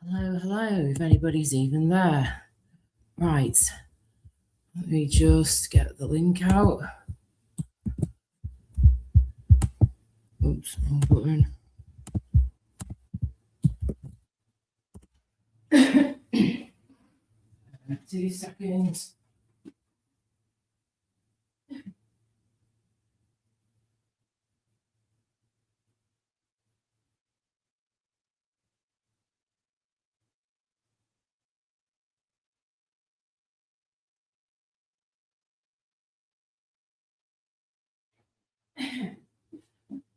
Hello, if anybody's even there. Right, let me just get the link out. Oops, wrong button. 2 seconds.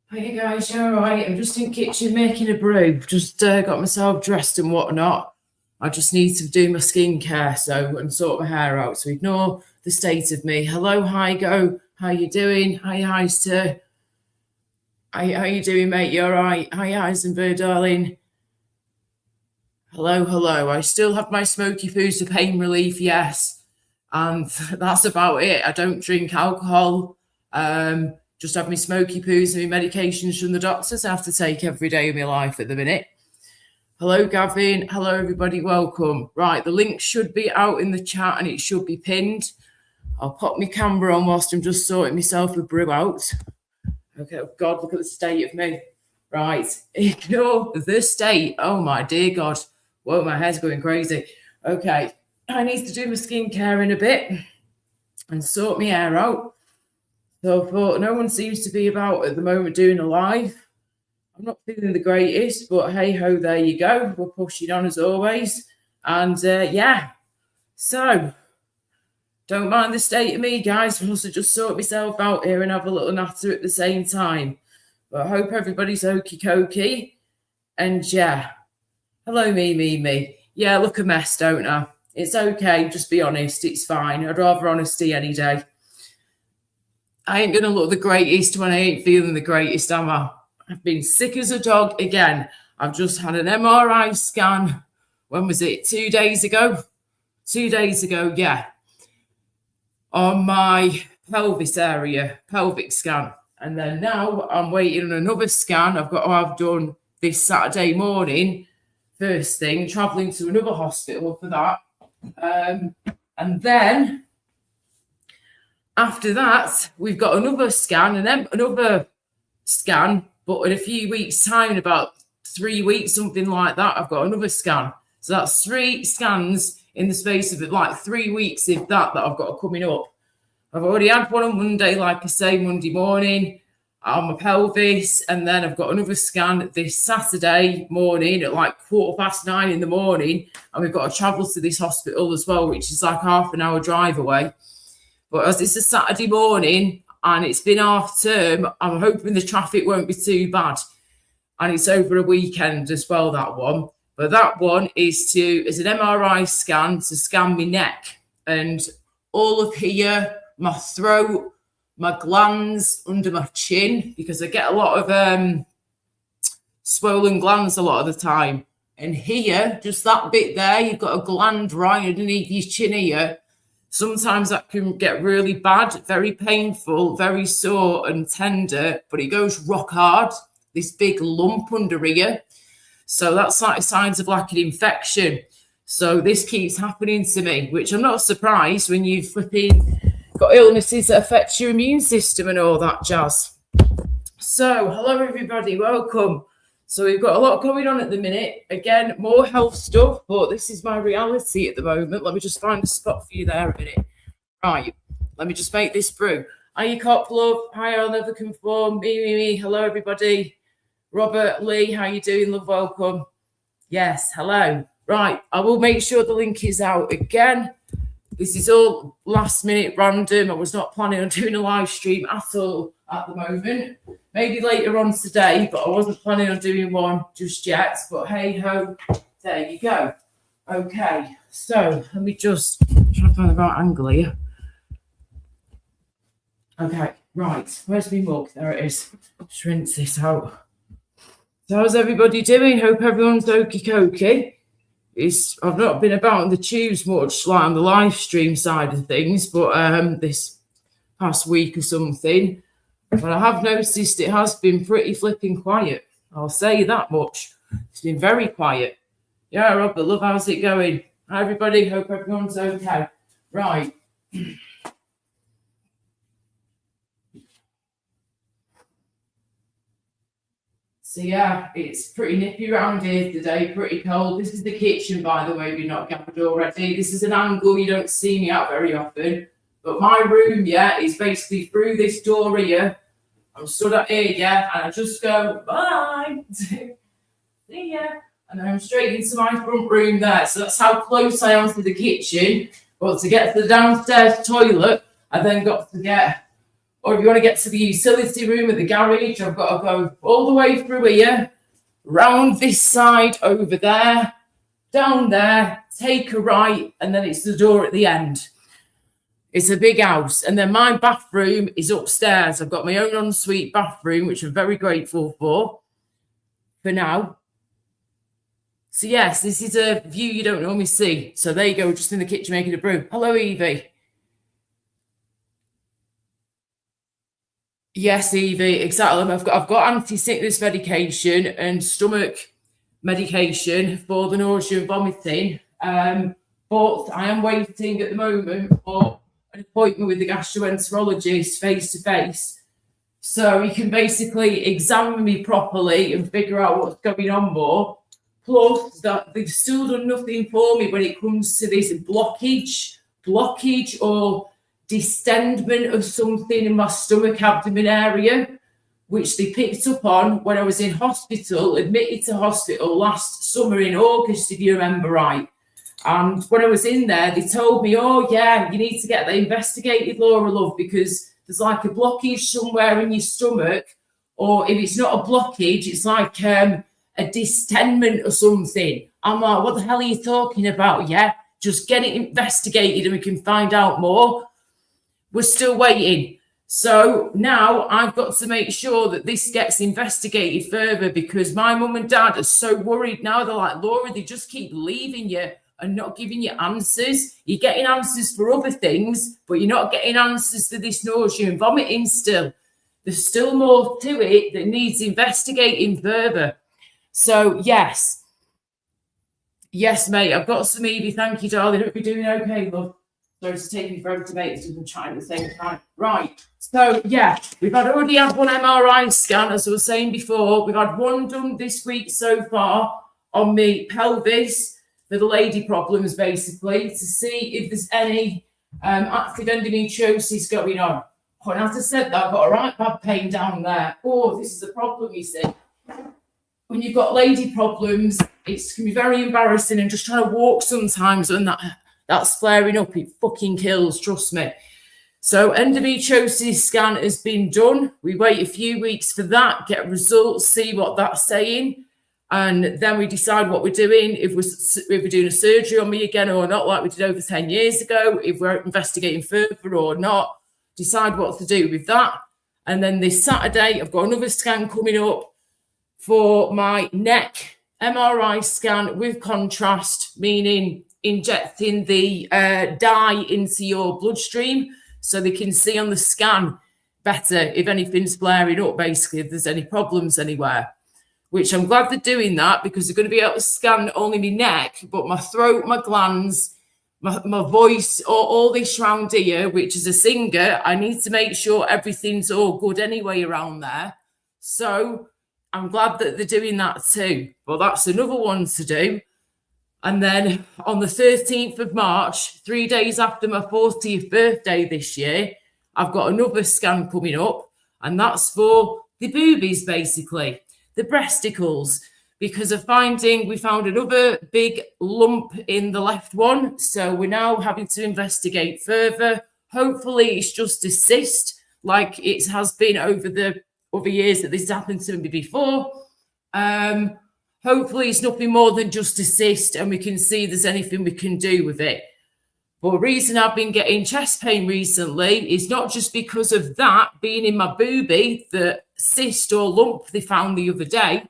Hey guys, you alright? I'm just in the kitchen making a brew. Just got myself dressed and whatnot. I just need to do my skincare, and sort my hair out. So ignore the state of me. Hello, Hygo. How you doing? Hi, Heister. How you doing, mate? You alright? Hi, Heisenberg, darling. Hello. I still have my smoky poos for pain relief, yes. And that's about it. I don't drink alcohol. Just have my smoky poos and my medications from the doctors I have to take every day of my life at the minute. Hello, Gavin. Hello, everybody. Welcome. Right, the link should be out in the chat and it should be pinned. I'll pop my camera on whilst I'm just sorting myself a brew out. Okay, oh God, look at the state of me. Right, ignore the state. Oh, my dear God. Whoa, my hair's going crazy. Okay, I need to do my skincare in a bit and sort my hair out. So I thought no one seems to be about at the moment doing a live. I'm not feeling the greatest, but hey ho, there you go. We're pushing on as always. And yeah, so don't mind the state of me, guys. I must have just sort myself out here and have a little natter at the same time. But I hope everybody's okie cokey. And yeah, hello, me. Yeah, look a mess, don't I? It's okay, just be honest. It's fine. I'd rather honesty any day. I ain't going to look the greatest when I ain't feeling the greatest, am I? I've been sick as a dog again. I've just had an MRI scan. When was it? 2 days ago? 2 days ago, yeah. On my pelvis area, pelvic scan. And then now I'm waiting on another scan I've got to have done this Saturday morning. First thing, travelling to another hospital for that. And then after that, we've got another scan and then another scan, but in a few weeks' time, in about 3 weeks, something like that, I've got another scan. So that's 3 scans in the space of like 3 weeks, if that I've got coming up. I've already had one on Monday, like I say, Monday morning on my pelvis, and then I've got another scan this Saturday morning at like 9:15 in the morning, and we've got to travel to this hospital as well, which is like half an hour drive away. But as it's a Saturday morning and it's been half term, I'm hoping the traffic won't be too bad. And it's over a weekend as well, that one. But that one is an MRI scan to scan my neck and all of here, my throat, my glands under my chin, because I get a lot of swollen glands a lot of the time. And here, just that bit there, you've got a gland right underneath your chin here. Sometimes that can get really bad, very painful, very sore and tender, but it goes rock hard, this big lump under here. So that's like signs of like an infection. So this keeps happening to me, which I'm not surprised when you've got illnesses that affect your immune system and all that jazz. So hello, everybody. Welcome. So we've got a lot going on at the minute. Again, more health stuff, but this is my reality at the moment. Let me just find a spot for you there a minute. Right, let me just make this brew. Are you cop love? Hi, I'll never conform. Me. Hello, everybody. Robert Lee, how you doing? Love, welcome. Yes, hello. Right, I will make sure the link is out again. This is all last minute random. I was not planning on doing a live stream at all at the moment. Maybe later on today, but I wasn't planning on doing one just yet. But hey ho, there you go. Okay, so let me just try to find the right angle here. Okay, right. Where's my mug? There it is. Just rinse this out. So how's everybody doing? Hope everyone's okie cokey. I've not been about on the tubes much, like on the live stream side of things, but this past week or something. But I have noticed it has been pretty flipping quiet. I'll say that much. It's been very quiet. Yeah, Robert, love, how's it going? Hi, everybody. Hope everyone's okay. Right. So, yeah, it's pretty nippy around here today, pretty cold. This is the kitchen, by the way, if you're not gathered already. This is an angle you don't see me out very often. But my room, yeah, is basically through this door here. I'm stood up here, yeah, and I just go, bye. See ya. And then I'm straight into my front room there. So that's how close I am to the kitchen. But to get to the downstairs toilet, I then got to get, or if you want to get to the utility room at the garage, I've got to go all the way through here, round this side over there, down there, take a right, and then it's the door at the end. It's a big house. And then my bathroom is upstairs. I've got my own ensuite bathroom, which I'm very grateful for now. So, yes, this is a view you don't normally see. So there you go, just in the kitchen making a brew. Hello, Evie. Yes, Evie, exactly. I've got anti-sickness medication and stomach medication for the nausea and vomiting. But I am waiting at the moment for an appointment with the gastroenterologist face-to-face. So he can basically examine me properly and figure out what's going on more. Plus, that they've still done nothing for me when it comes to this blockage or distendment of something in my stomach abdomen area, which they picked up on when I was in hospital, admitted to hospital last summer in August, if you remember right. And when I was in there, they told me, oh, yeah, you need to get that investigated, Laura Love, because there's like a blockage somewhere in your stomach, or if it's not a blockage, it's like a distendment or something. I'm like, what the hell are you talking about? Yeah, just get it investigated and we can find out more. We're still waiting. So now I've got to make sure that this gets investigated further, because my mum and dad are so worried now. They're like, Laura, they just keep leaving you and not giving you answers. You're getting answers for other things, but you're not getting answers to this nausea and vomiting still. There's still more to it that needs investigating further. So, yes, mate, I've got some Evie. Thank you, darling. Hope you're doing okay, love. Sorry to take me forever to make this and trying at the same time. Right. So, yeah, we've already had one MRI scan, as I was saying before. We've had one done this week so far on me pelvis for the lady problems, basically, to see if there's any active endometriosis going on. And as I said that, I've got a right bad pain down there. Oh, this is the problem, you see. When you've got lady problems, it can be very embarrassing, and just trying to walk sometimes when that's flaring up, it fucking kills, trust me. So endometriosis scan has been done. We wait a few weeks for that, get results, see what that's saying, and then we decide what we're doing, if we're doing a surgery on me again or not, like we did over 10 years ago, if we're investigating further or not, decide what to do with that. And then this Saturday, I've got another scan coming up for my neck MRI scan with contrast, meaning injecting the dye into your bloodstream so they can see on the scan better if anything's flaring up, basically, if there's any problems anywhere. Which I'm glad they're doing that, because they're going to be able to scan not only my neck, but my throat, my glands, my voice, all this round here, which as a singer, I need to make sure everything's all good anyway around there. So I'm glad that they're doing that too. But that's another one to do. And then on the 13th of March, 3 days after my 40th birthday this year, I've got another scan coming up, and that's for the boobies, basically, the breasticles, because we found another big lump in the left one. So we're now having to investigate further. Hopefully it's just a cyst, like it has been over the other years that this happened to me before. Hopefully it's nothing more than just a cyst, and we can see if there's anything we can do with it. But the reason I've been getting chest pain recently is not just because of that being in my boobie, the cyst or lump they found the other day.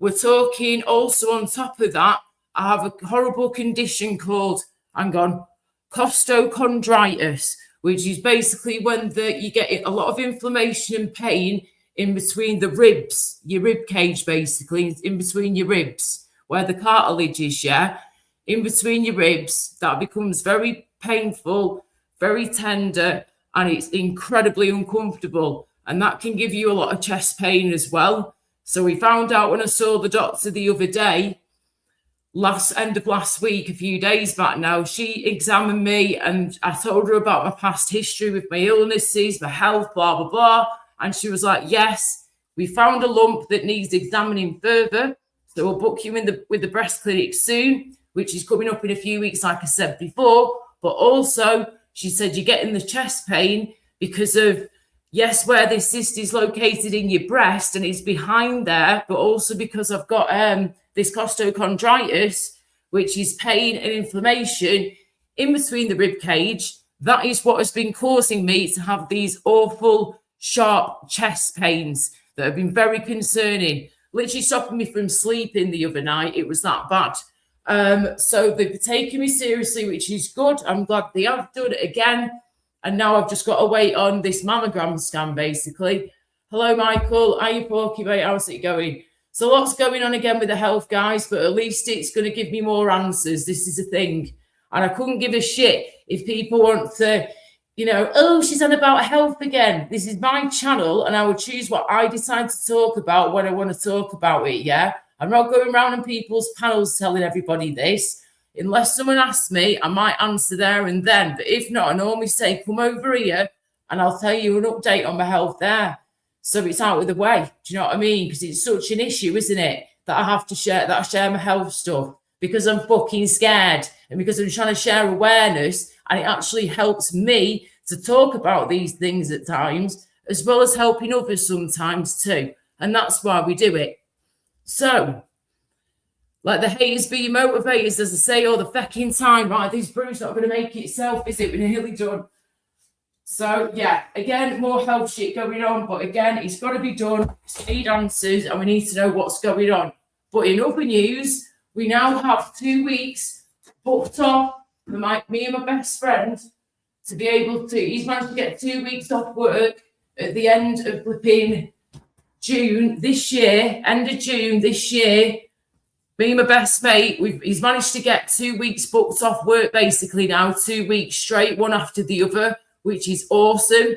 We're talking also on top of that, I have a horrible condition called, costochondritis, which is basically when you get a lot of inflammation and pain in between the ribs, your rib cage, basically, in between your ribs, where the cartilage is, yeah, in between your ribs, that becomes very painful, very tender, and it's incredibly uncomfortable. And that can give you a lot of chest pain as well. So we found out when I saw the doctor the other day, end of last week, a few days back now, she examined me and I told her about my past history with my illnesses, my health, blah, blah, blah. And she was like, yes, we found a lump that needs examining further. So we'll book you in with the breast clinic soon, which is coming up in a few weeks, like I said before. But also, she said, you're getting the chest pain because of, yes, where this cyst is located in your breast and it's behind there, but also because I've got this costochondritis, which is pain and inflammation in between the rib cage. That is what has been causing me to have these awful, sharp chest pains that have been very concerning. Literally stopping me from sleeping the other night. It was that bad. So they've taken me seriously, which is good. I'm glad they have done it again. And now I've just got to wait on this mammogram scan, basically. Hello, Michael. Are you Porky, mate? How's it going? So lots going on again with the health, guys, but at least it's going to give me more answers. This is a thing. And I couldn't give a shit if people want to, you know, oh, she's on about health again. This is my channel, and I will choose what I decide to talk about when I want to talk about it, yeah? I'm not going around on people's panels telling everybody this. Unless someone asks me, I might answer there and then. But if not, I normally say, come over here and I'll tell you an update on my health there. So it's out of the way. Do you know what I mean? Because it's such an issue, isn't it? That I have to share, that I share my health stuff because I'm fucking scared and because I'm trying to share awareness, and it actually helps me to talk about these things at times, as well as helping others sometimes too. And that's why we do it. So, like the haters be your motivators, as I say all the fucking time, right? This brew's not going to make it itself, is it? We're nearly done. So, yeah, again, more health shit going on. But again, it's got to be done. We need answers and we need to know what's going on. But in other news, we now have 2 weeks booked off for me and my best friend to be able to, he's managed to get 2 weeks off work at the end of flipping June this year, end of June this year. Me and my best mate, he's managed to get 2 weeks booked off work basically now, 2 weeks straight, one after the other, which is awesome.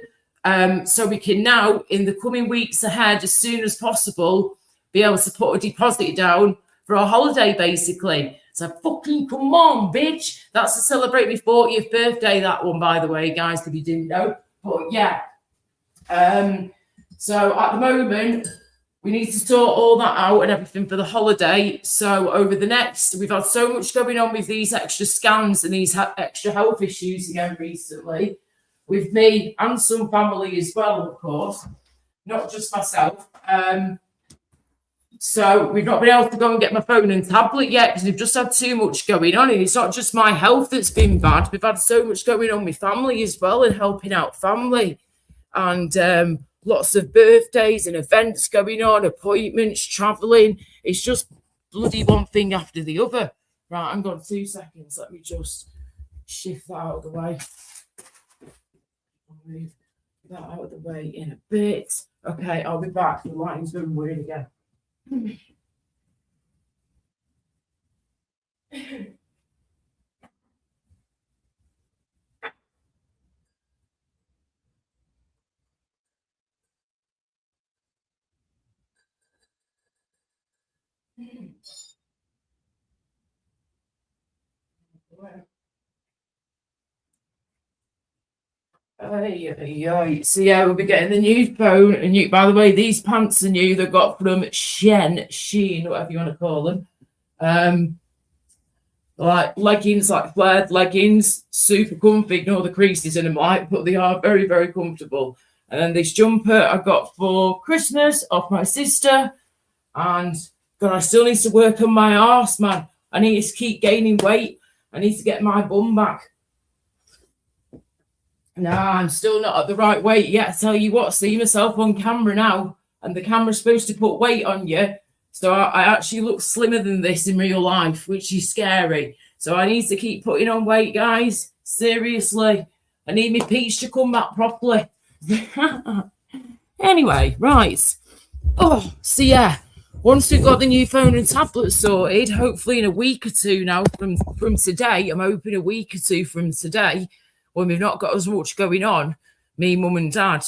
So we can now, in the coming weeks ahead, as soon as possible, be able to put a deposit down for a holiday basically. So fucking come on, bitch. That's to celebrate my 40th birthday, that one, by the way, guys, if you didn't know. But yeah. So at the moment, we need to sort all that out and everything for the holiday. So over the next, we've had so much going on with these extra scans and these extra health issues again recently, with me and some family as well, of course, not just myself. So we've not been able to go and get my phone and tablet yet because we've just had too much going on. And it's not just my health that's been bad. We've had so much going on with family as well and helping out family. And lots of birthdays and events going on, appointments, traveling. It's just bloody one thing after the other. Right, hang on 2 seconds. Let me just shift that out of the way. I'll move that out of the way in a bit. Okay, I'll be back. The lighting's going weird again. So yeah, we'll be getting the new phone. And new, by the way, these pants are new. They've got from Shein, whatever you want to call them. Like leggings, like flared leggings, super comfy. Ignore the creases in them, like, but they are very, very comfortable. And then this jumper I got for Christmas off my sister. And God, I still need to work on my arse, man. I need to keep gaining weight. I need to get my bum back. No, I'm still not at the right weight yet. I tell you what, see myself on camera now, and the camera's supposed to put weight on you. So I actually look slimmer than this in real life, which is scary. So I need to keep putting on weight, guys. Seriously. I need my peach to come back properly. Anyway, right. Oh, so yeah, once we've got the new phone and tablet sorted, hopefully in a week or two now from today, I'm hoping a week or two from today, when we've not got as much going on, me, mum and dad,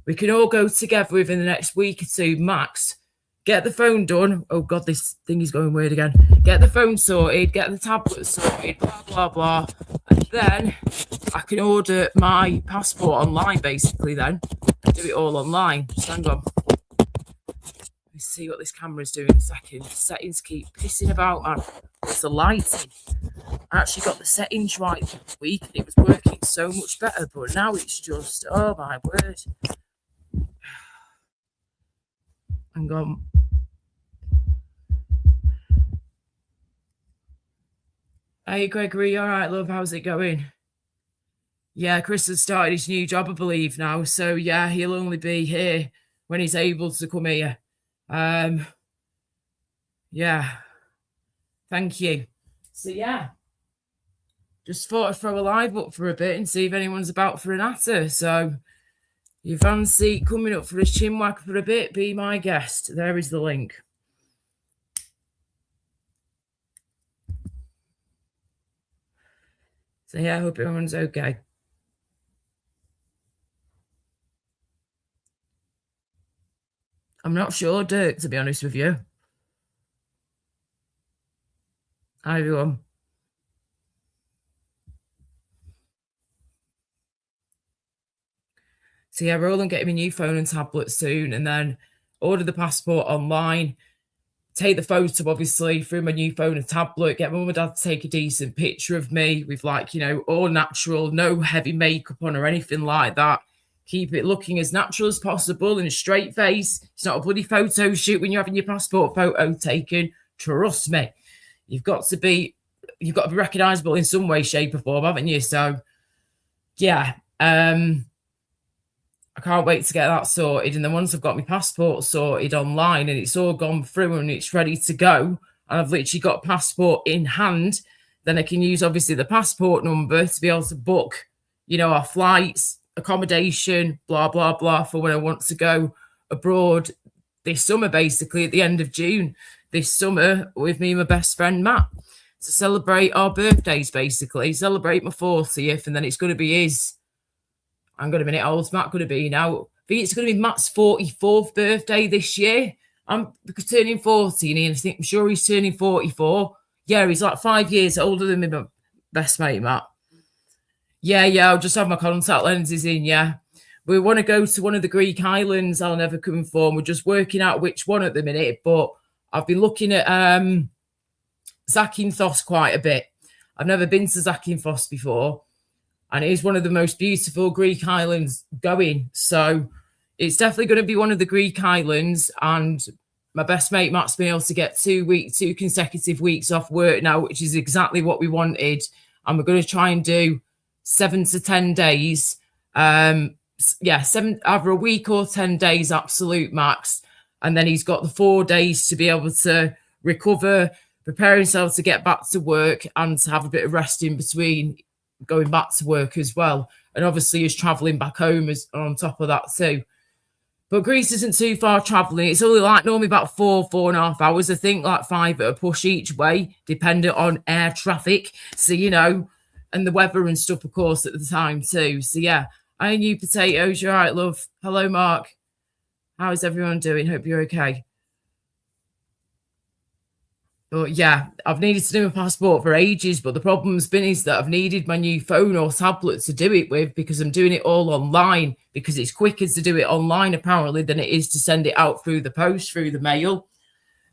we can all go together within the next week or two max, get the phone done. Oh God, this thing is going weird again. Get the phone sorted, get the tablet sorted, blah, blah, blah. And then I can order my passport online basically then, and do it all online. Just hang on. Let's see what this camera's doing in a second. The settings keep pissing about, man. It's the lighting. I actually got the settings right this week and it was working so much better, but now it's just, oh my word. Hang on. Hey Gregory, all right, love, how's it going? Yeah, Chris has started his new job, I believe, now. So yeah, he'll only be here when he's able to come here. Yeah. Thank you. So yeah. Just thought I'd throw a live up for a bit and see if anyone's about for an natter. So you fancy coming up for a chinwag for a bit, be my guest. There is the link. So yeah, I hope everyone's okay. I'm not sure, Dirk, to be honest with you. Hi, everyone. So yeah, we're all on getting a new phone and tablet soon, and then order the passport online, take the photo, obviously, through my new phone and tablet, get my mum and dad to take a decent picture of me with, like, you know, all natural, no heavy makeup on or anything like that. Keep it looking as natural as possible in a straight face. It's not a bloody photo shoot when you're having your passport photo taken. Trust me. You've got to be recognisable in some way, shape, or form, haven't you? So, yeah. I can't wait to get that sorted. And then once I've got my passport sorted online and it's all gone through and it's ready to go, and I've literally got passport in hand, then I can use obviously the passport number to be able to book, you know, our flights, accommodation, blah, blah, blah, for when I want to go abroad this summer, basically at the end of June this summer with me and my best friend Matt to celebrate our birthdays, basically, celebrate my 40th, and then it's going to be his. I'm going to be, how old's Matt going to be now? I think it's going to be Matt's 44th birthday this year. I'm turning 40, and I'm sure he's turning 44. Yeah, he's like 5 years older than me, my best mate, Matt. Yeah, I'll just have my contact lenses in, yeah. We want to go to one of the Greek islands. I'll never confirm. We're just working out which one at the minute, but I've been looking at Zakynthos quite a bit. I've never been to Zakynthos before, and it is one of the most beautiful Greek islands going. So it's definitely going to be one of the Greek islands. And my best mate Matt's been able to get 2 consecutive weeks off work now, which is exactly what we wanted. And we're going to try and do 7 to 10 days. Seven, either a week or 10 days, absolute max. And then he's got the 4 days to be able to recover, prepare himself to get back to work, and to have a bit of rest in between going back to work as well. And obviously he's traveling back home as on top of that too. But Greece isn't too far traveling. It's only like normally about 4.5 hours. I think like 5 at a push each way, dependent on air traffic. So, you know, and the weather and stuff, of course, at the time too. So yeah, I knew potatoes. You're right, love. Hello, Mark. How is everyone doing? Hope you're okay. But yeah, I've needed to do my passport for ages, but the problem's been is that I've needed my new phone or tablet to do it with, because I'm doing it all online, because it's quicker to do it online apparently than it is to send it out through the post, through the mail.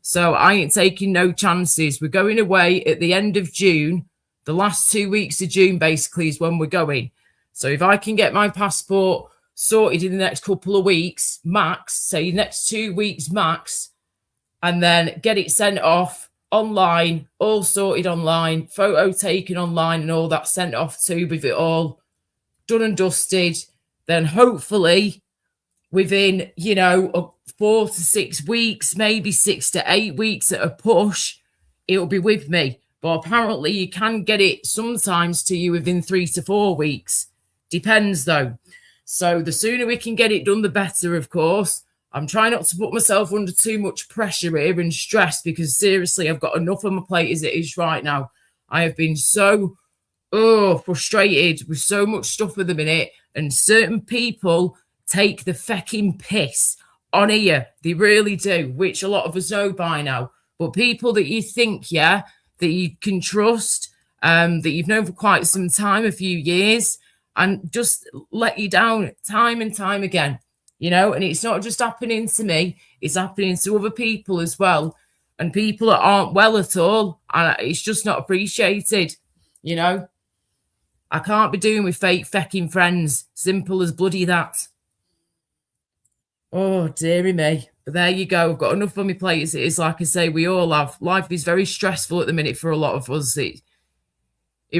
So I ain't taking no chances. We're going away at the end of June. The last 2 weeks of June basically is when we're going. So if I can get my passport sorted in the next couple of weeks, max, say next 2 weeks max, and then get it sent off online, all sorted online, photo taken online and all that sent off too, with it all done and dusted, then hopefully within, 4 to 6 weeks, maybe 6 to 8 weeks at a push, it'll be with me. But apparently you can get it sometimes to you within 3 to 4 weeks. Depends though. So the sooner we can get it done, the better, of course. I'm trying not to put myself under too much pressure here and stress, because seriously, I've got enough on my plate as it is right now. I have been so frustrated with so much stuff at the minute, and certain people take the fecking piss on here. They really do, which a lot of us know by now. But people that you think, that you can trust, that you've known for quite some time, a few years, and just let you down time and time again, and it's not just happening to me, it's happening to other people as well, and people that aren't well at all, and it's just not appreciated, I can't be doing with fake fecking friends. Simple as bloody that. Oh, dearie me. But there you go. I've got enough on my plate as it is. Like I say, we all have. Life is very stressful at the minute for a lot of us. It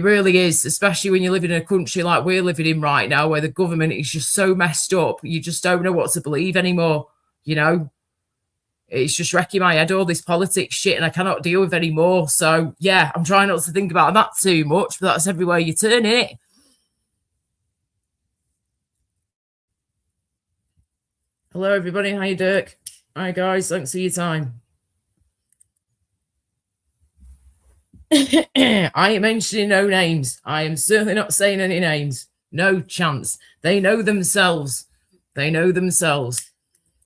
really is, especially when you live in a country like we're living in right now, where the government is just so messed up. You just don't know what to believe anymore. It's just wrecking my head, all this politics shit, and I cannot deal with anymore. So, yeah, I'm trying not to think about that too much, but that's everywhere you turn, innit? Hello, everybody. How you, Dirk? Hi, guys. Thanks for your time. I ain't mentioning no names. I am certainly not saying any names. No chance. They know themselves. They know themselves.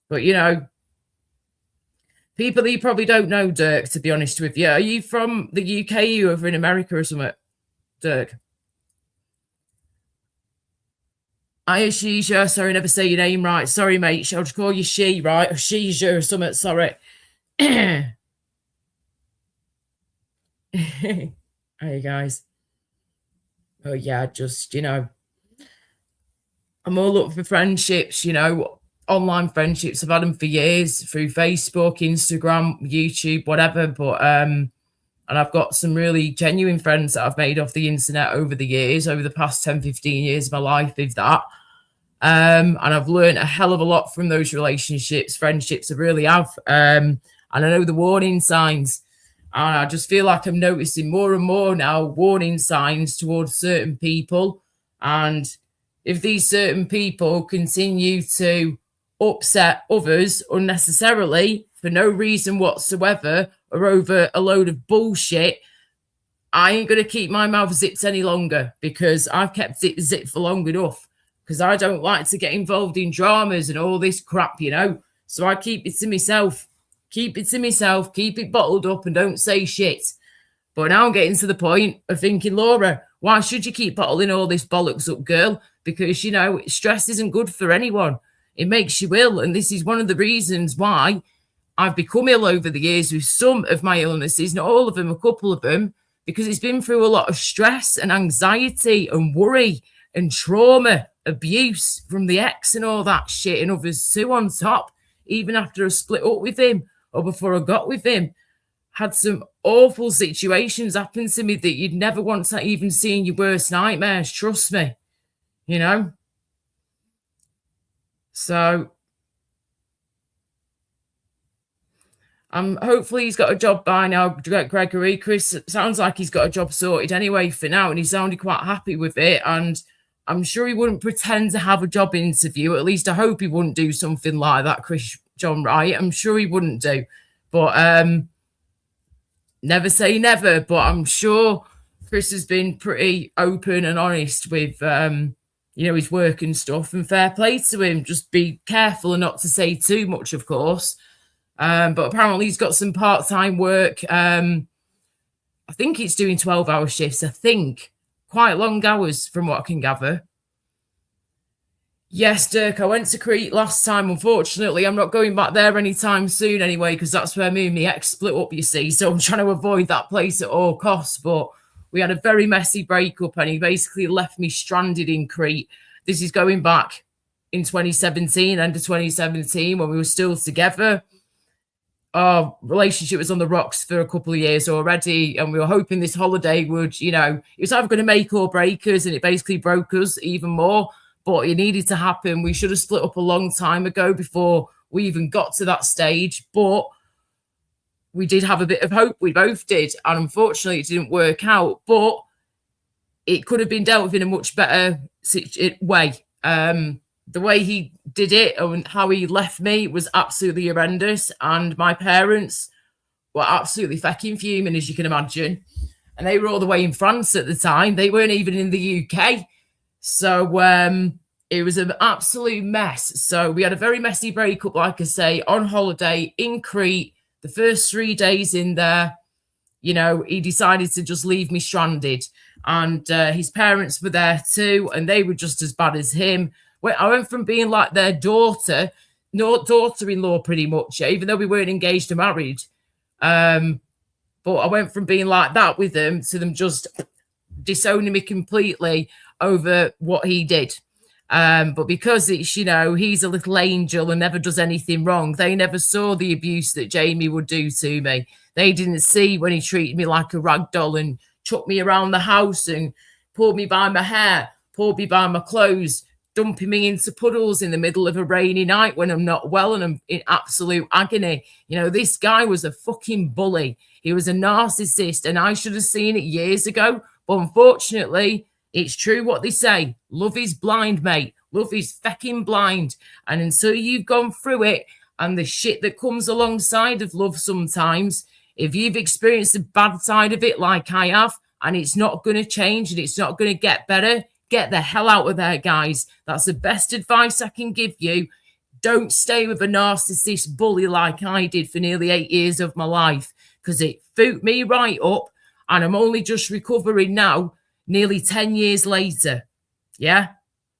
But, people that you probably don't know, Dirk, to be honest with you. Are you from the UK? Are you over in America or something, Dirk? Ayeshisha, sorry, never say your name right. Sorry, mate. I'll just call you she, right? Or Shisha or something, sorry. Hey, guys. Oh, yeah, just, I'm all up for friendships, online friendships. I've had them for years through Facebook, Instagram, YouTube, whatever. But and I've got some really genuine friends that I've made off the internet over the years, over the past 10, 15 years of my life, if that. And I've learned a hell of a lot from those relationships, friendships. I really have. And I know the warning signs. And I just feel like I'm noticing more and more now warning signs towards certain people. And if these certain people continue to upset others unnecessarily for no reason whatsoever or over a load of bullshit, I ain't going to keep my mouth zipped any longer, because I've kept it zipped for long enough, because I don't like to get involved in dramas and all this crap, So I keep it to myself. Keep it to myself, keep it bottled up, and don't say shit. But now I'm getting to the point of thinking, Laura, why should you keep bottling all this bollocks up, girl? Because, stress isn't good for anyone. It makes you ill. And this is one of the reasons why I've become ill over the years with some of my illnesses, not all of them, a couple of them, because it's been through a lot of stress and anxiety and worry and trauma, abuse from the ex and all that shit, and others too on top, even after I split up with him. Or before I got with him, had some awful situations happen to me that you'd never want to even see in your worst nightmares. Trust me, So, hopefully he's got a job by now, Gregory. Chris sounds like he's got a job sorted anyway for now, and he sounded quite happy with it. And I'm sure he wouldn't pretend to have a job interview. At least I hope he wouldn't do something like that, Chris John Wright. I'm sure he wouldn't do. But never say never. But I'm sure Chris has been pretty open and honest with, his work and stuff. And fair play to him. Just be careful and not to say too much, of course. But apparently he's got some part-time work. I think it's doing 12-hour shifts. I think quite long hours from what I can gather. Yes, Dirk, I went to Crete last time. Unfortunately, I'm not going back there anytime soon anyway, because that's where me and my ex split up, you see. So I'm trying to avoid that place at all costs. But we had a very messy breakup, and he basically left me stranded in Crete. This is going back in 2017, end of 2017, when we were still together. Our relationship was on the rocks for a couple of years already, and we were hoping this holiday would, it was either going to make or break us, and it basically broke us even more. But it needed to happen. We should have split up a long time ago before we even got to that stage. But we did have a bit of hope. We both did. And unfortunately, it didn't work out. But it could have been dealt with in a much better way. the way he did it and how he left me was absolutely horrendous. And my parents were absolutely fucking fuming, as you can imagine. And they were all the way in France at the time. They weren't even in the UK. So it was an absolute mess. So we had a very messy breakup, like I say, on holiday in Crete. The first 3 days in there, you know, he decided to just leave me stranded. And his parents were there too, and they were just as bad as him. I went from being like their daughter-in-law pretty much, even though we weren't engaged or married. But I went from being like that with them to them just disowning me completely over what he did. But because it's, you know, he's a little angel and never does anything wrong, they never saw the abuse that Jamie would do to me. They didn't see when he treated me like a rag doll and chucked me around the house and pulled me by my hair, pulled me by my clothes, dumping me into puddles in the middle of a rainy night when I'm not well and I'm in absolute agony. You know, this guy was a fucking bully. He was a narcissist, and I should have seen it years ago. But unfortunately, it's true what they say. Love is blind, mate. Love is fucking blind. And until you've gone through it and the shit that comes alongside of love sometimes, if you've experienced the bad side of it like I have, and it's not going to change and it's not going to get better, get the hell out of there, guys. That's the best advice I can give you. Don't stay with a narcissist bully like I did for nearly 8 years of my life, because it fucked me right up, and I'm only just recovering now, nearly 10 years later. Yeah?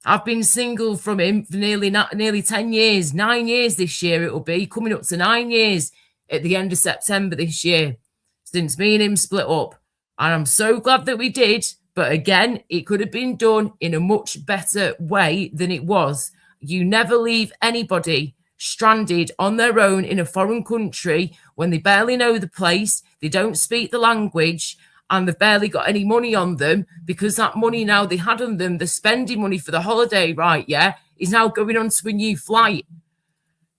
I've been single from him for nearly 10 years. 9 years this year it will be, coming up to 9 years at the end of September this year, since me and him split up. And I'm so glad that we did. But again, it could have been done in a much better way than it was. You never leave anybody stranded on their own in a foreign country when they barely know the place, they don't speak the language, and they've barely got any money on them, because that money now they had on them, the spending money for the holiday, right, yeah, is now going on to a new flight.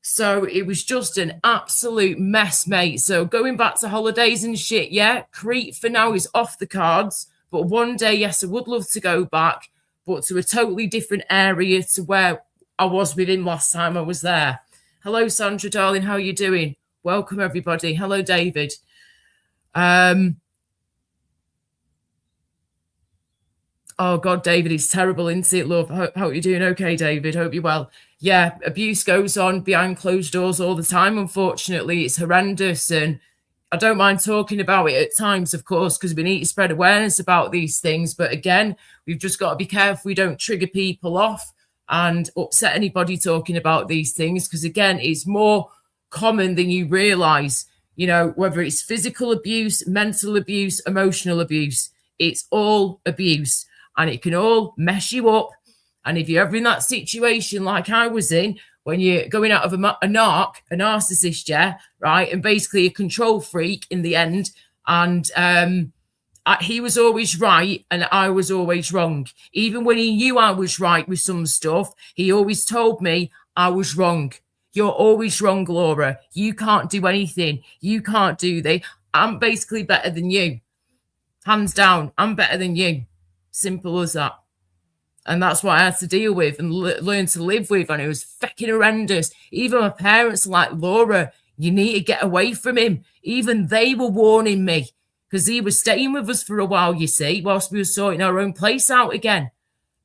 So it was just an absolute mess, mate. So going back to holidays and shit, yeah, Crete for now is off the cards. But one day, yes, I would love to go back, but to a totally different area to where I was with him last time I was there. Hello, Sandra, darling. How are you doing? Welcome, everybody. Hello, David. Oh, God, David, it's terrible, isn't it, love? Hope you're doing okay, David. Hope you're well. Yeah, abuse goes on behind closed doors all the time, unfortunately. It's horrendous, and I don't mind talking about it at times, of course, because we need to spread awareness about these things. But again, we've just got to be careful we don't trigger people off and upset anybody talking about these things, because again, it's more common than you realize. You know, whether it's physical abuse, mental abuse, emotional abuse, it's all abuse, and it can all mess you up. And if you're ever in that situation like I was in, when you're going out of a narcissist, yeah, right, and basically a control freak in the end, and he was always right and I was always wrong. Even when he knew I was right with some stuff, he always told me I was wrong. You're always wrong, Laura. You can't do anything. You can't do this. I'm basically better than you. Hands down, I'm better than you. Simple as that. And that's what I had to deal with and learn to live with. And it was fucking horrendous. Even my parents were like, Laura, you need to get away from him. Even they were warning me, because he was staying with us for a while, you see, whilst we were sorting our own place out again.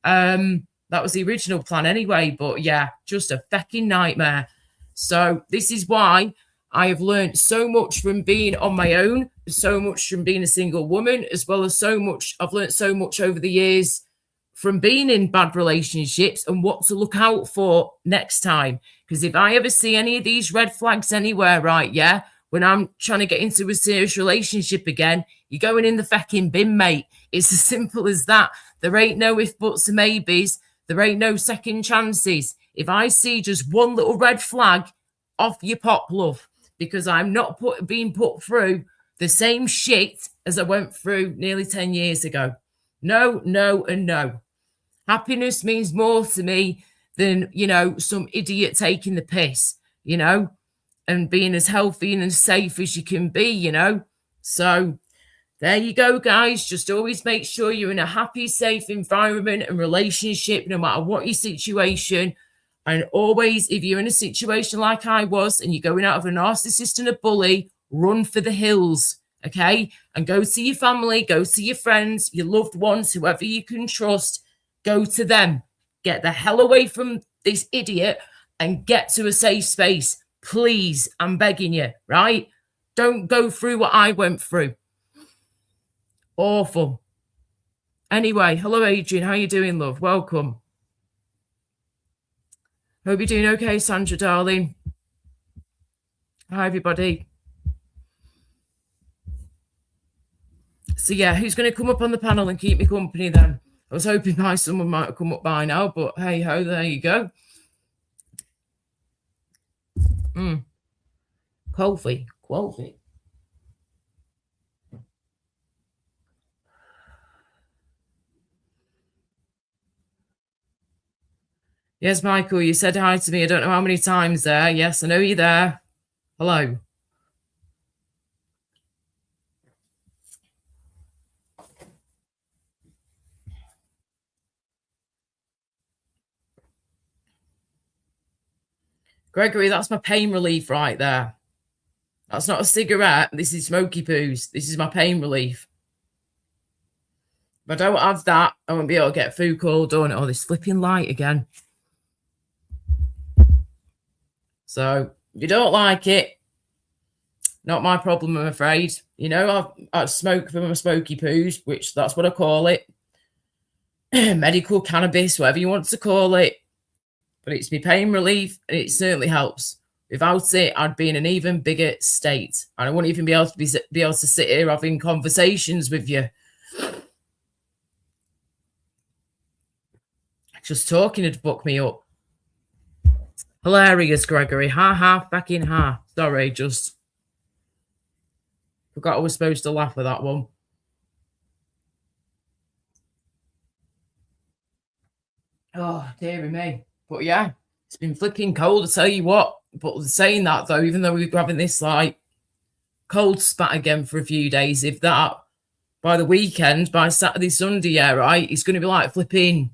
That was the original plan anyway. But yeah, just a fucking nightmare. So this is why I have learned so much from being on my own, so much from being a single woman, as well as so much. I've learned so much over the years from being in bad relationships and what to look out for next time. Because if I ever see any of these red flags anywhere, right, yeah, when I'm trying to get into a serious relationship again, you're going in the fucking bin, mate. It's as simple as that. There ain't no if, buts, and maybes. There ain't no second chances. If I see just one little red flag, off you pop, love, because I'm not being put through the same shit as I went through nearly 10 years ago. No, no, and no. Happiness means more to me than, you know, some idiot taking the piss, you know, and being as healthy and as safe as you can be, you know. So there you go, guys. Just always make sure you're in a happy, safe environment and relationship, no matter what your situation. And always, if you're in a situation like I was and you're going out of a narcissist and a bully, run for the hills, okay? And go see your family, go see your friends, your loved ones, whoever you can trust. Go to them. Get the hell away from this idiot and get to a safe space. Please, I'm begging you, right? Don't go through what I went through. Awful. Anyway, hello, Adrian. How you doing, love? Welcome. Hope you're doing okay, Sandra, darling. Hi, everybody. So, yeah, who's going to come up on the panel and keep me company then? I was hoping someone might have come up by now, but hey-ho, there you go. Coffee. Yes, Michael, you said hi to me. I don't know how many times there. Yes, I know you're there. Hello. Gregory, that's my pain relief right there. That's not a cigarette. This is smoky poos. This is my pain relief. If I don't have that, I won't be able to get food call done. Oh, this flipping light again. So, if you don't like it, not my problem, I'm afraid. You know, I smoke from my smoky poos, which that's what I call it. Medical cannabis, whatever you want to call it. But it's my pain relief, and it certainly helps. Without it, I'd be in an even bigger state, and I wouldn't even be able to sit here having conversations with you. Just talking would fuck me up. Hilarious, Gregory. Ha, fucking ha. Sorry, just forgot I was supposed to laugh at that one. Oh, dearie me. But yeah, it's been flipping cold, I tell you what. But saying that, though, even though we're having this, like, cold spat again for a few days, if that, by the weekend, by Saturday, Sunday, yeah, right, it's going to be like flipping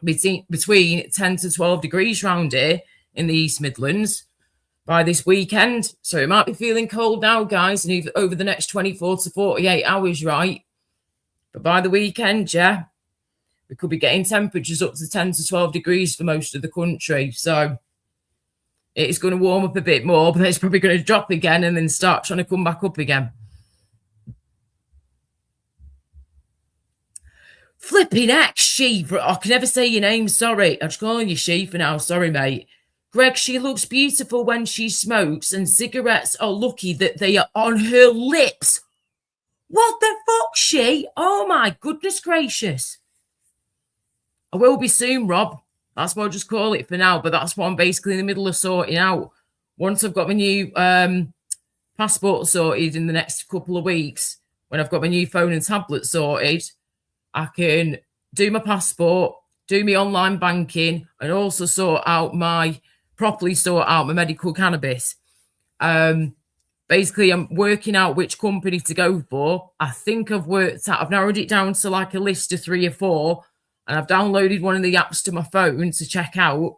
between 10 to 12 degrees round here in the East Midlands by this weekend. So it might be feeling cold now, guys, and even over the next 24 to 48 hours, right? But by the weekend, yeah, we could be getting temperatures up to 10 to 12 degrees for most of the country. So it's going to warm up a bit more, but it's probably going to drop again and then start trying to come back up again. Flipping heck, She. I can never say your name, sorry. I'm just calling you She for now. Sorry, mate. Greg, she looks beautiful when she smokes, and cigarettes are lucky that they are on her lips. What the fuck, She? Oh, my goodness gracious. I will be soon, Rob. That's what I'll just call it for now, but that's what I'm basically in the middle of sorting out. Once I've got my new passport sorted in the next couple of weeks, when I've got my new phone and tablet sorted, I can do my passport, do my online banking, and also properly sort out my medical cannabis. Basically, I'm working out which company to go for. I think I've narrowed it down to like a list of 3 or 4, and I've downloaded one of the apps to my phone to check out.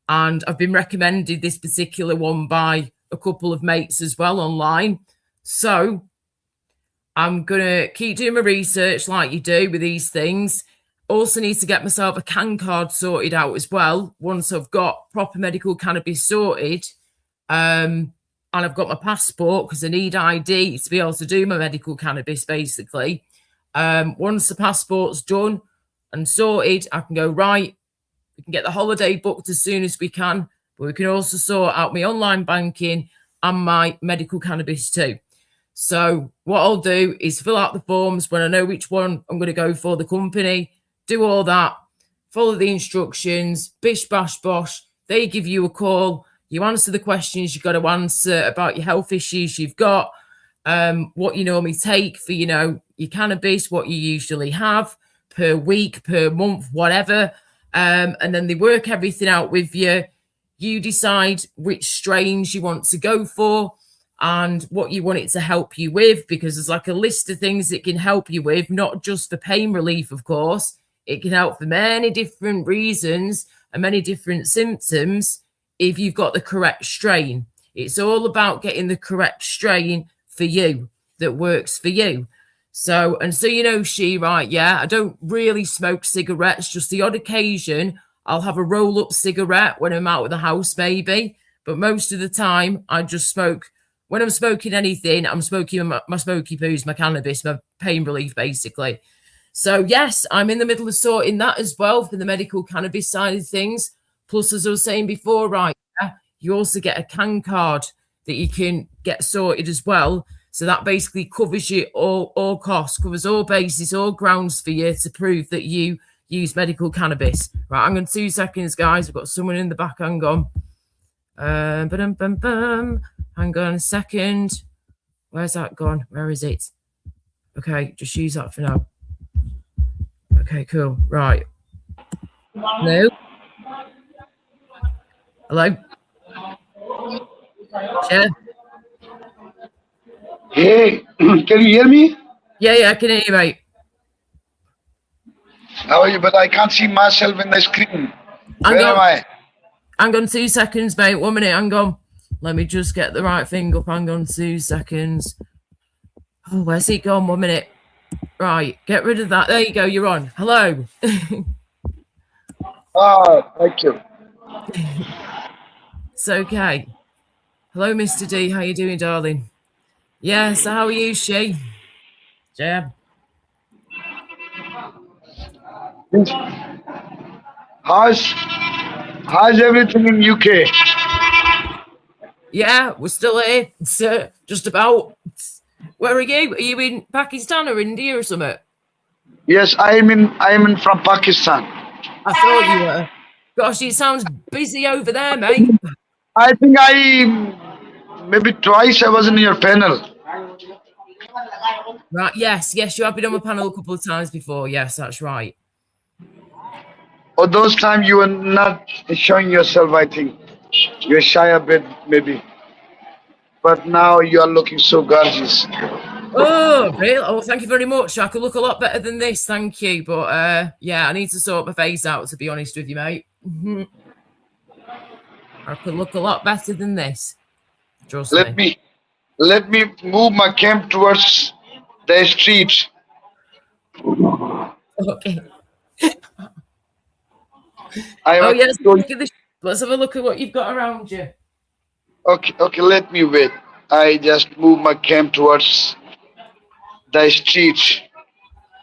And I've been recommended this particular one by a couple of mates as well online. So I'm going to keep doing my research like you do with these things. Also need to get myself a CAN card sorted out as well once I've got proper medical cannabis sorted. And I've got my passport because I need ID to be able to do my medical cannabis, basically. Once the passport's done and sorted, I can go, right, we can get the holiday booked as soon as we can, but we can also sort out my online banking and my medical cannabis too. So what I'll do is fill out the forms when I know which one I'm going to go for, the company, do all that, follow the instructions, bish, bash, bosh. They give you a call. You answer the questions you've got to answer about your health issues you've got, what you normally take for, your cannabis, what you usually have per week, per month, whatever. And then they work everything out with you. You decide which strains you want to go for and what you want it to help you with, because there's like a list of things it can help you with, not just for pain relief, of course. It can help for many different reasons and many different symptoms if you've got the correct strain. It's all about getting the correct strain for you that works for you. So, and so you know, right, yeah, I don't really smoke cigarettes, just the odd occasion I'll have a roll-up cigarette when I'm out of the house, maybe. But most of the time, I just smoke. When I'm smoking anything, I'm smoking my smoky poos, my cannabis, my pain relief, basically. So, yes, I'm in the middle of sorting that as well for the medical cannabis side of things. Plus, as I was saying before, right, yeah, you also get a CAN card that you can get sorted as well. So that basically covers you all costs, covers all bases, all grounds for you to prove that you use medical cannabis. Right, hang on 2 seconds, guys. I've got someone in the back. Hang on. Hang on a second. Where's that gone? Where is it? Okay, just use that for now. Okay, cool. Right. No. Hello? Yeah. Hey, can you hear me? Yeah, I can hear you, mate. How are you? But I can't see myself in the screen. Where am I? Hang on 2 seconds, mate. 1 minute. Hang on. Let me just get the right thing up. Hang on 2 seconds. Oh, where's it gone? 1 minute. Right. Get rid of that. There you go. You're on. Hello. Oh, thank you. It's okay. Hello, Mr. D. How you doing, darling? Yeah, so how are you, She? Jab. How's everything in UK? Yeah, we're still here. It's just about. Where are you? Are you in Pakistan or India or something? Yes, I am from Pakistan. I thought you were. Gosh, it sounds busy over there, mate. I think maybe twice I was in your panel. Right, yes, you have been on my panel a couple of times before. Yes, that's right. Or those times you were not showing yourself, I think. You were shy a bit, maybe. But now you are looking so gorgeous. Oh, really? Oh, thank you very much. I could look a lot better than this, thank you. But yeah, I need to sort my face out, to be honest with you, mate. I could look a lot better than this. Trust me. Let me move my cam towards the street. Okay. Yes. Let's have a look at what you've got around you. Okay, let me wait. I just move my cam towards the street.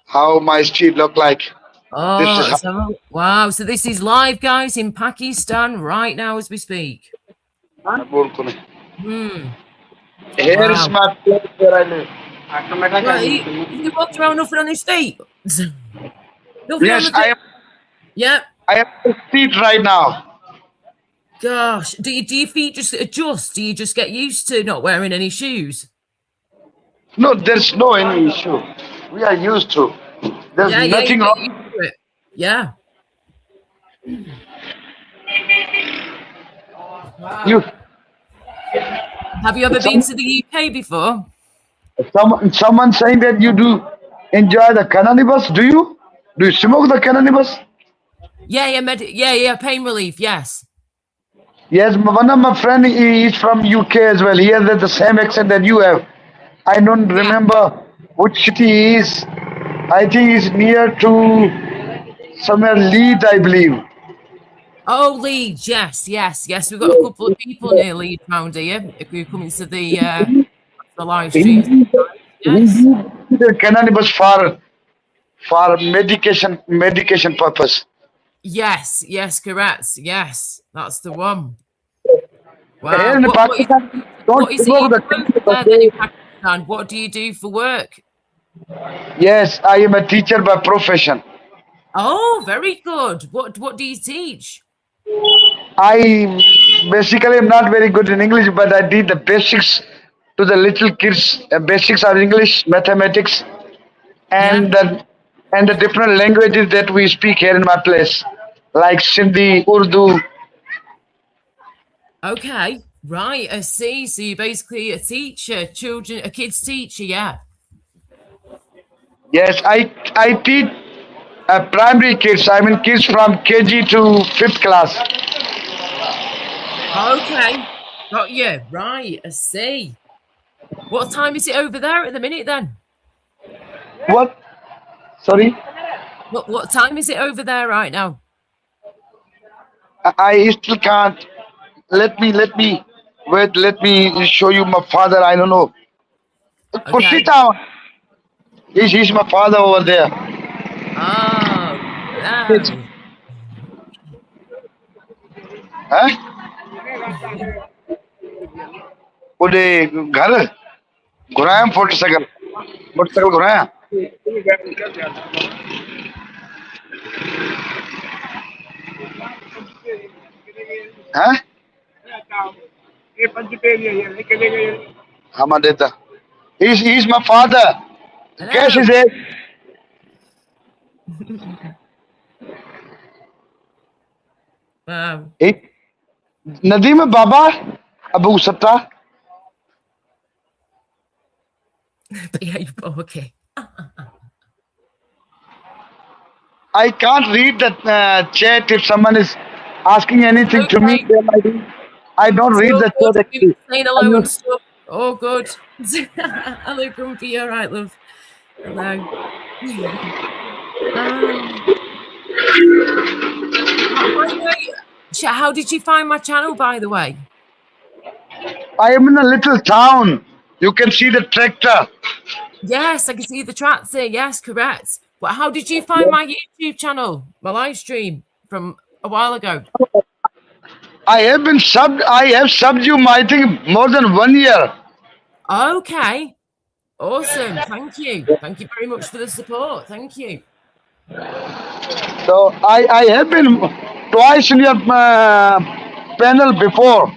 How my street look like. Oh, wow. So this is live, guys, in Pakistan right now as we speak. Here is my place where I live. You walked around nothing on his feet? Yes, I am. Yeah. I am on the street right now. Gosh, do your feet just adjust? Do you just get used to not wearing any shoes? No, there's no any issue. We are used to. There's nothing wrong. Yeah. Wow. Have you ever been to the UK before? Someone saying that you do enjoy the cannabis. Do you? Do you smoke the cannabis? Yeah, pain relief, yes. Yes, one of my friends is from UK as well. He has the same accent that you have. I don't remember which city he is. I think he's near to somewhere Leeds, I believe. Oh, Leeds, yes. We've got a couple of people near Leeds around here. If we're coming to the live stream. Yes. The cannabis for medication purpose. Yes, correct. Yes, that's the one. Wow. Here in Pakistan, what is it in Pakistan? What do you do for work? Yes, I am a teacher by profession. Oh, very good. What do you teach? I basically am not very good in English, but I did the basics to the little kids. Basics are English, mathematics, and the different languages that we speak here in my place, like Sindhi, Urdu. Okay, right. I see. So you're basically a teacher, a kids teacher, yeah. Yes, I teach primary kids. I mean kids from KG to 5th class. Okay. Got you. Right. I see. What time is it over there at the minute then? What? Sorry? What time is it over there right now? I still can't. Let me wait. Let me show you my father. I don't know. Push Okay. it down. He's my father over there. Oh, It's- no. Huh? ਉਹਦੇ घर घुराया motorcycle घुराया हैं हाँ देता he's my father. Cash is Hello. it. Wow. Nadeem Baba Abu Satta. Behave. Okay. I can't read the chat if someone is asking anything to me. Okay. Then I don't read So the good. chat People actually. saying hello and stuff. Oh, good. Hello, Grumpy. All right, love. Hello. By the way, how did you find my channel, by the way? I am in a little town. You can see the tractor. Yes, I can see the tractor. Yes, correct. But how did you find my YouTube channel, my live stream from a while ago? I have subbed you, I think, more than 1 year. Okay. Awesome. Thank you. Thank you very much for the support. Thank you. So I have been twice in your panel before.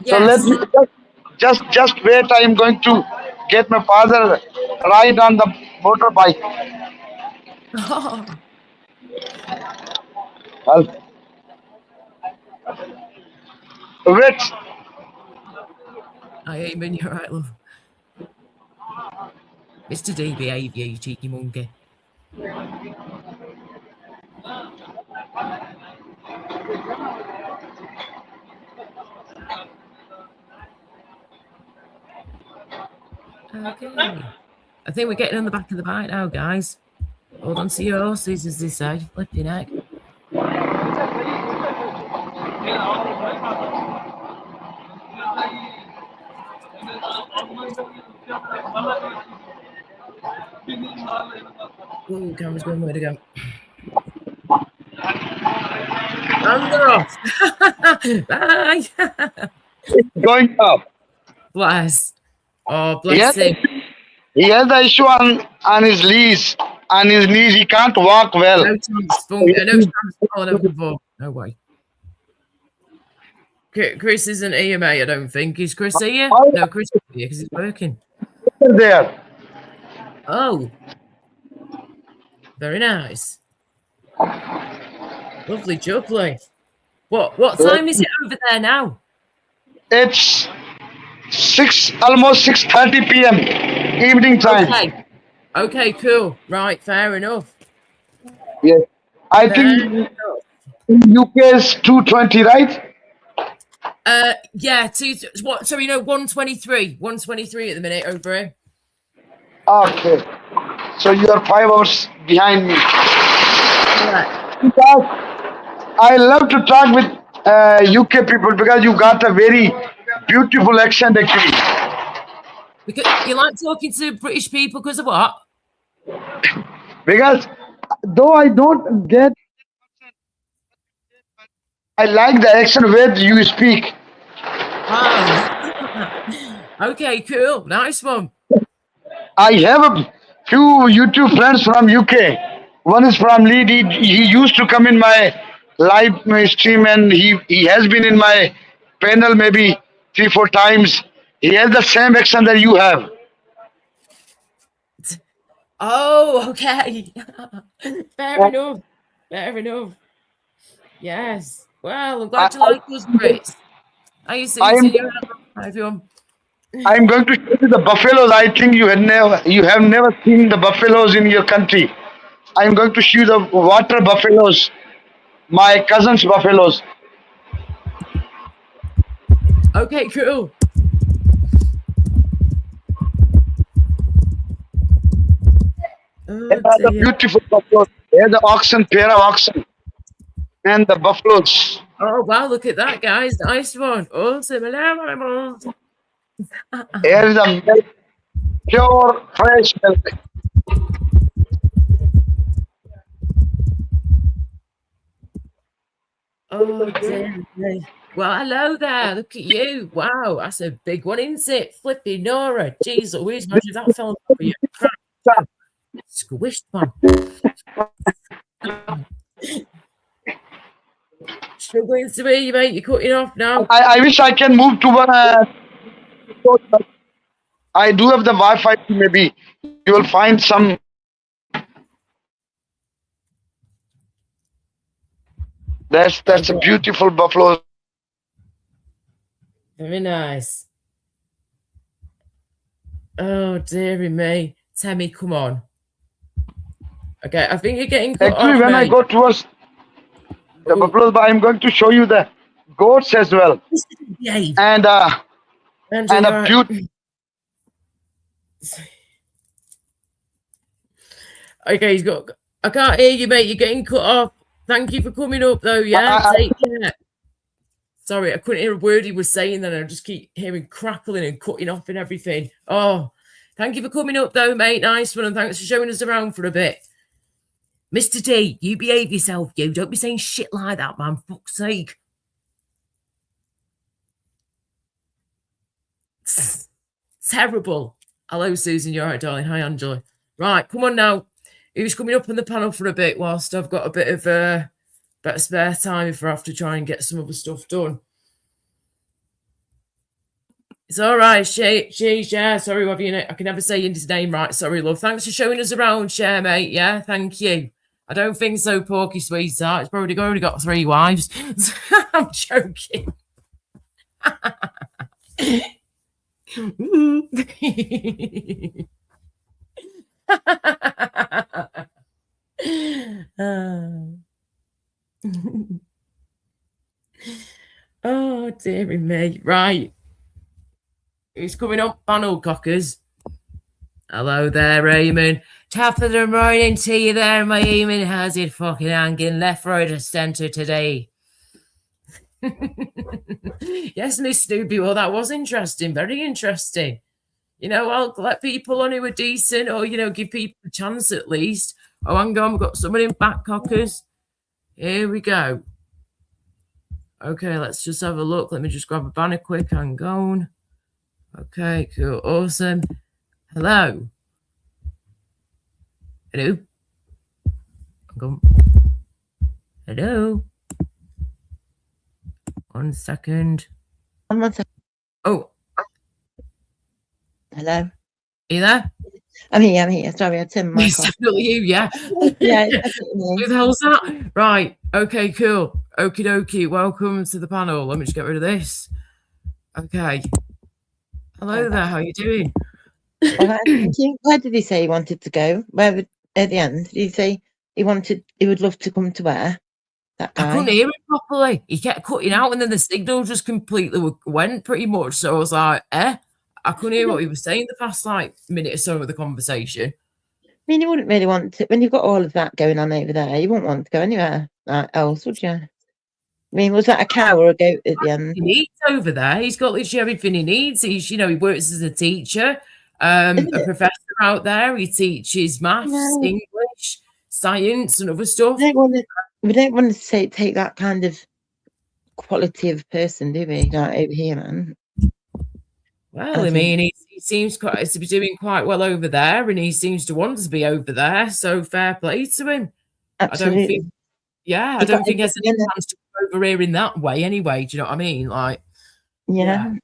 So let Yes. me just wait. I am going to get my father ride on the motorbike. Well, wait. I ain't been you're right, love. Mr. D, behave, you cheeky monkey. Okay. I think we're getting on the back of the bike now, guys. Hold on to your horses, as they say. Flip your neck. Ooh, camera's going where to go. And they're off. Bye. Going up. Bless. Oh, bless him. He has the issue on his knees. On his knees, he can't walk well. No chance. No chance falling over before. No way. Chris isn't here, mate, I don't think. Is Chris here? No, Chris isn't here because he's working. There. Oh. Very nice. Lovely jubbly. What time is it over there now? It's almost 6:30 p.m. evening time. Okay, cool. Right, fair enough. Yes. I think in UK is 2:20, right? Yeah, what? So 1:23. 1:23 at the minute over here. Okay. So you are 5 hours behind me. Yeah. Because I love to talk with UK people because you got a very beautiful accent actually. Because you like talking to British people because of what? Because though I don't get, I like the accent where you speak. Oh. Okay, cool. Nice one. I have a few YouTube friends from UK. One is from Leeds. He used to come in my live stream and he has been in my panel maybe 3-4 times. He has the same accent that you have. Oh, okay. Fair enough. Fair enough. Yes. Well, I'm glad you like those Brits. I used to everyone. I'm going to show you the buffaloes. I think you have never seen the buffaloes in your country. I'm going to show you the water buffaloes, my cousin's buffaloes. Okay, cool. They Oh, are the dear. beautiful buffaloes. They're the oxen, pair of oxen, and the buffaloes. Oh, wow, look at that, guys. Nice one. Awesome. Hello, animals. Here is the milk, pure fresh milk. Oh, dear me. Well, hello there. Look at you. Wow, that's a big one, isn't it? Flipping Nora. Jeez Louise, imagine if that fell on top of you. Squished, man. Struggling to hear you, mate. You're cutting off now. I wish I can move to I do have the Wi-Fi. Maybe you will find some. That's a beautiful buffalo. Very nice. Oh, dearie me. Tammy, come on. Okay, I think you're getting cut Actually, off, when I mate. go towards the buffaloes, but I'm going to show you the goats as well. Yay. And Andrew, a beauty. Okay, he's got. I can't hear you, mate. You're getting cut off. Thank you for coming up, though. Yeah, take care. Sorry, I couldn't hear a word he was saying. Then I just keep hearing crackling and cutting off and everything. Oh, thank you for coming up, though, mate. Nice one, and thanks for showing us around for a bit. Mr. D, you behave yourself, you. Don't be saying shit like that, man. Fuck's sake. Terrible. Hello, Susan. You're right, darling. Hi, Angela. Right, come on now. Who's coming up on the panel for a bit whilst I've got a bit of spare time if I have to try and get some other stuff done? It's all right, yeah. Sorry, I can never say his name right. Sorry, love. Thanks for showing us around, Cher, mate. Yeah, thank you. I don't think so, Porky Sweetheart. It's probably already got 3 wives. I'm joking. Oh, dearie me. Right. Who's coming up? Panel cockers. Hello there, Eamon. Top of the morning to you there, my Eamon. How's it fucking hanging left, right, or centre today? Yes, Miss Snoopy. Well, that was interesting. Very interesting. You know, I'll let people on who are decent or, you know, give people a chance at least. Oh, hang on. We've got somebody in back cockers. Here we go. Okay, let's just have a look. Let me just grab a banner quick. Hang on. Okay, cool. Awesome. Hello. Hello. Hang on. Hello. 1 second. 1 second. Oh. Hello. Are you there? I'm here. Sorry, I turned my mic It's off. definitely you, yeah. Yeah, it's definitely Who the hell's that? Right. Okay, cool. Okie dokie. Welcome to the panel. Let me just get rid of this. Okay. Hello there. How are you doing? All right, thank you. Where did he say he wanted to go? At the end, did he say he would love to come to where? That guy? I couldn't hear him properly. He kept cutting out, and then the signal just completely went pretty much. So I was like, I couldn't hear what he was saying the past minute or so of the conversation. I mean, you wouldn't really want to, when you've got all of that going on over there, you wouldn't want to go anywhere else, would you? I mean, was that a cow or a goat at the end? He needs over there. He's got literally everything he needs. He's, you know, he works as a teacher, a professor out there. He teaches maths, English, science, and other stuff. We don't want to take that kind of quality of person, do we? Like over here, man. Well, I mean, he seems to be doing quite well over there, and he seems to want to be over there. So fair play to him. Absolutely. I don't think there's any plans to go over here in that way anyway. Do you know what I mean? Like, yeah.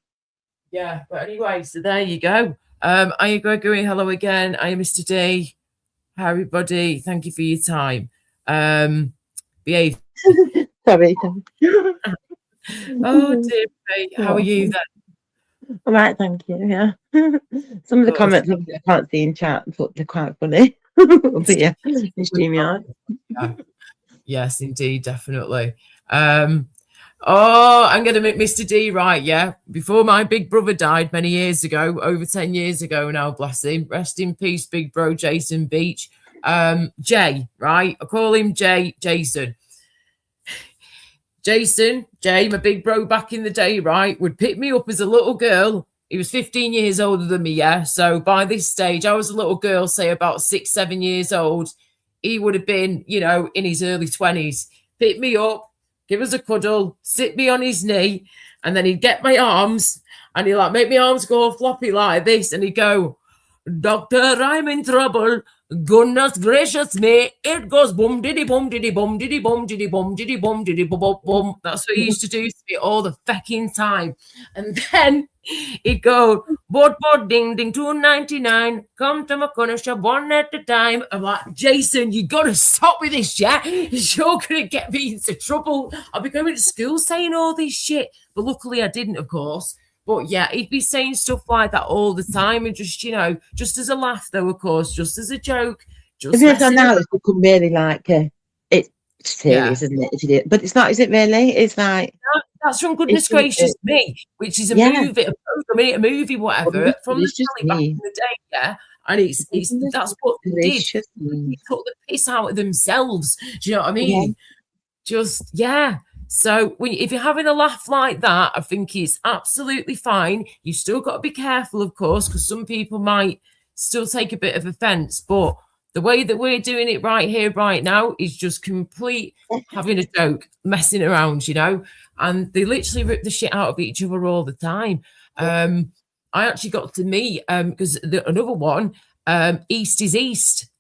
But anyway, so there you go. Are you Gregory? Hello again. I am Mr. D. Hi, everybody. Thank you for your time. Behave. Sorry. Oh, dear me. How are you then? All right, thank you. Yeah. Some of the comments I can't see in chat, but they're quite funny. But yeah, it's StreamYard. Yeah. Yes, indeed, definitely. Oh, I'm going to make Mr. D right, yeah. Before my big brother died many years ago, over 10 years ago now, bless him. Rest in peace, big bro, Jason Beach. Jay, right? I call him Jason. Jason, Jay, my big bro back in the day, right, would pick me up as a little girl. He was 15 years older than me, yeah. So by this stage, I was a little girl, say about 6, 7 years old. He would have been, you know, in his early 20s. Pick me up, give us a cuddle, sit me on his knee, and then he'd get my arms and he'd like make my arms go floppy like this, and he'd go, "Doctor, I'm in trouble. Goodness gracious me, it goes boom diddy boom diddy boom diddy boom diddy boom diddy boom diddy boom boom boom." That's what he used to do to me all the fucking time. And then he'd go, "Bot ding ding 2.99. Come to my corner shop one at a time." I'm like, Jason, you gotta stop with this, yeah? You're gonna get me into trouble. I'll be going to school saying all this shit. But luckily I didn't, of course. But yeah, he'd be saying stuff like that all the time, and just, you know, just as a laugh, though, of course, just as a joke. Just Isn't it now it's become really like it's serious, Yeah. isn't it? If you do, but it's not, is it really? It's like That's from Goodness It's just- Gracious Me, which is a Yeah. movie, a movie, whatever, Well, from the it's just telly back me. in the day, yeah. And it's that's what they did. delicious. They took the piss out of themselves. Do you know what I mean? Just yeah. So if you're having a laugh like that, I think it's absolutely fine. You still got to be careful, of course, because some people might still take a bit of offence. But the way that we're doing it right here, right now, is just complete having a joke, messing around, you know. And they literally rip the shit out of each other all the time. I actually got to meet because another one, East is East,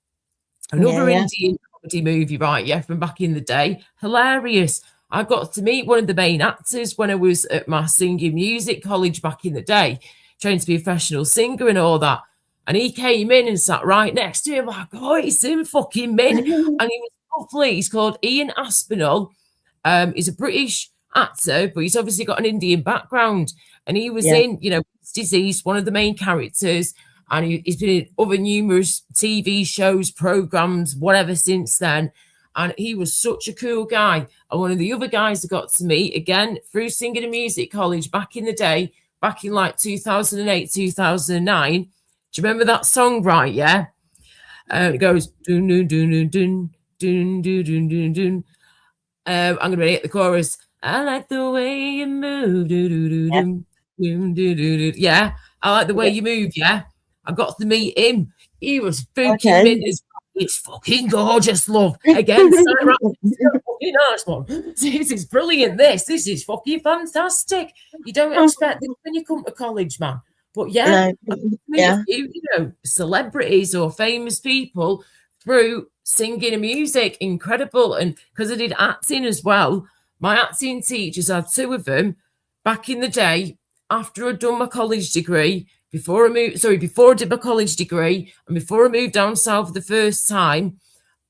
another Yeah. Indian comedy movie, right? Yeah, from back in the day, hilarious. I got to meet one of the main actors when I was at my singing music college back in the day, trying to be a professional singer and all that. And he came in and sat right next to him, like, oh, it's him fucking Min. And he was lovely. He's called Ian Aspinall. He's a British actor, but he's obviously got an Indian background. And he was Yeah. in, you know, Disease, one of the main characters. And he's been in other numerous TV shows, programs, whatever since then. And he was such a cool guy. And one of the other guys I got to meet, again, through singing and music college back in the day, back in like 2008, 2009. Do you remember that song, right? Yeah. It goes, dun, dun, dun, dun, dun, dun, dun, dun, dun, dun. I'm going to hit the chorus. I like the way you move. Doo, doo, doo, doo, doo, doo, doo, doo. Yeah. I like the way you move. Yeah. I got to meet him. He was fucking mint as it's fucking gorgeous, love. Again, fucking nice one. This is brilliant. This is fucking fantastic. You don't expect this when you come to college, man. But yeah, you know, celebrities or famous people through singing and music, incredible. And because I did acting as well, my acting teachers had 2 of them back in the day. After I'd done my college degree, before I did my college degree, and before I moved down south for the first time,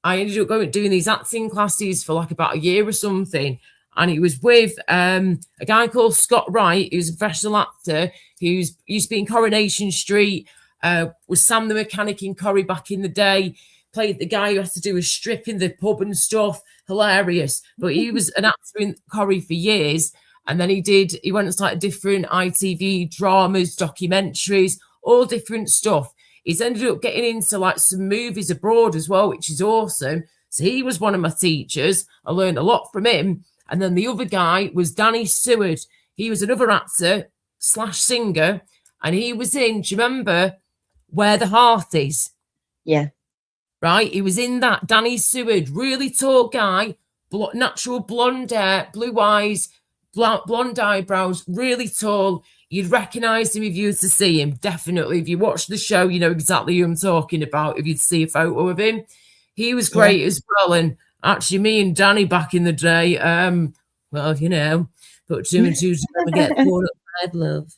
I ended up doing these acting classes for like about a year or something. And it was with a guy called Scott Wright, who's a professional actor, who's used to be in Coronation Street, was Sam the Mechanic in Corrie back in the day, played the guy who has to do a strip in the pub and stuff. Hilarious. But he was an actor in Corrie for years. And then he went and started different ITV dramas, documentaries, all different stuff. He's ended up getting into like some movies abroad as well, which is awesome. So he was one of my teachers. I learned a lot from him. And then the other guy was Danny Seward. He was another actor / singer. And he was in, do you remember Where the Heart Is? Yeah. Right? He was in that. Danny Seward, really tall guy, natural blonde hair, blue eyes, blonde eyebrows, really tall. You'd recognize him if you were to see him. Definitely. If you watch the show, you know exactly who I'm talking about. If you'd see a photo of him, he was great as well. And actually, me and Danny back in the day, well, you know, put 2 and 2 together, get 4 up love.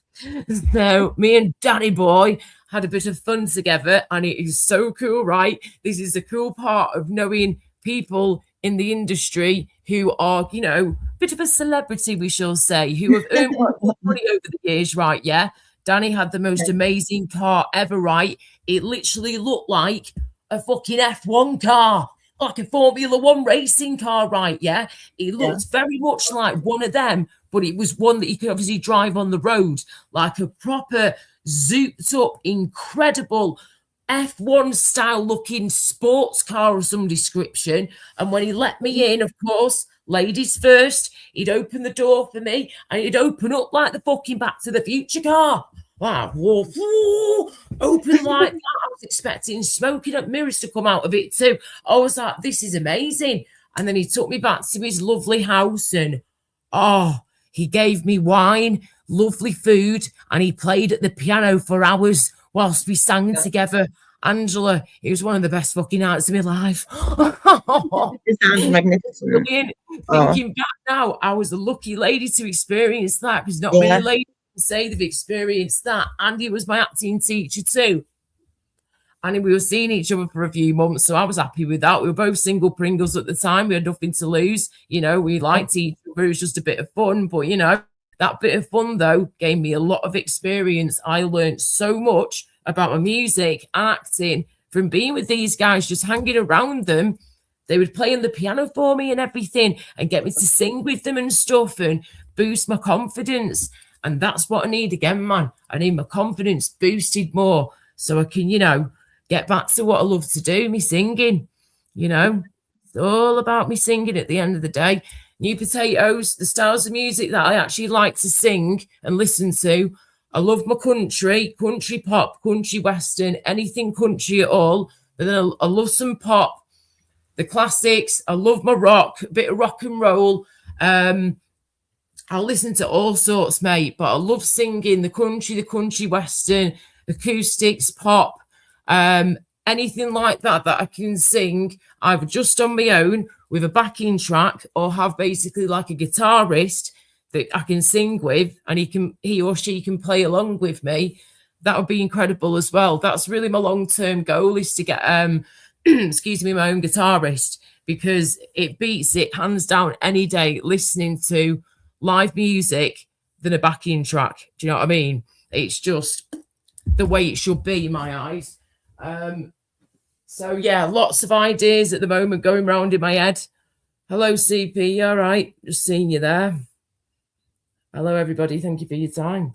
So me and Danny boy had a bit of fun together, and it is so cool, right? This is the cool part of knowing people in the industry who are, you know, a bit of a celebrity, we shall say, who have earned money over the years, right? Yeah. Danny had the most amazing car ever, right? It literally looked like a fucking F1 car, like a Formula One racing car, right? Yeah. It looked very much like one of them, but it was one that you could obviously drive on the road, like a proper zooped up, incredible F1 style looking sports car of some description. And when he let me in, of course, ladies first, he'd open the door for me and he'd open up like the fucking Back to the Future car. Wow, whoa, whoa, open like that. I was expecting smoking up mirrors to come out of it too. I was like, this is amazing. And then he took me back to his lovely house and he gave me wine, lovely food, and he played at the piano for hours whilst we sang together. Angela, it was one of the best fucking nights of my life. It sounds magnificent. Brilliant. Thinking back now, I was a lucky lady to experience that because not many ladies can say they've experienced that. Andy was my acting teacher too. And we were seeing each other for a few months, so I was happy with that. We were both single Pringles at the time. We had nothing to lose. You know, we liked each other. It was just a bit of fun. But, you know, that bit of fun, though, gave me a lot of experience. I learned so much about my music and acting from being with these guys, just hanging around them. They would play on the piano for me and everything and get me to sing with them and stuff and boost my confidence. And that's what I need again, man. I need my confidence boosted more so I can, you know, get back to what I love to do, me singing. You know, it's all about me singing at the end of the day. New Potatoes, the styles of music that I actually like to sing and listen to. I love my country pop, country western, anything country at all. But then I love some pop, the classics. I love my rock, a bit of rock and roll. I'll listen to all sorts, mate. But I love singing the country western, acoustics, pop. Anything like that I can sing either just on my own with a backing track or have basically like a guitarist that I can sing with and he or she can play along with me. That would be incredible as well. That's really my long-term goal, is to get my own guitarist, because it beats it hands down any day listening to live music than a backing track. Do you know what I mean? It's just the way it should be in my eyes. So yeah, lots of ideas at the moment going round in my head. Hello, CP. All right, just seeing you there. Hello, everybody. Thank you for your time.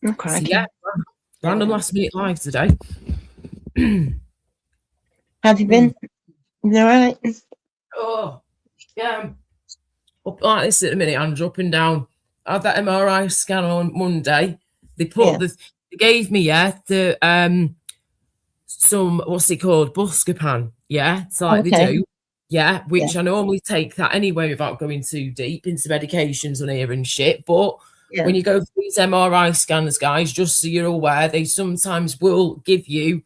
Okay. So, yeah, random last minute live today. Have you been? You all right? Oh, yeah. Up like this at the minute, Andrew, up and down. I had that MRI scan on Monday. They put they gave me the some, what's it called, Buscopan, so like they do, which I normally take that anyway without going too deep into medications on here and shit. But when you go for these MRI scans, guys, just so you're aware, they sometimes will give you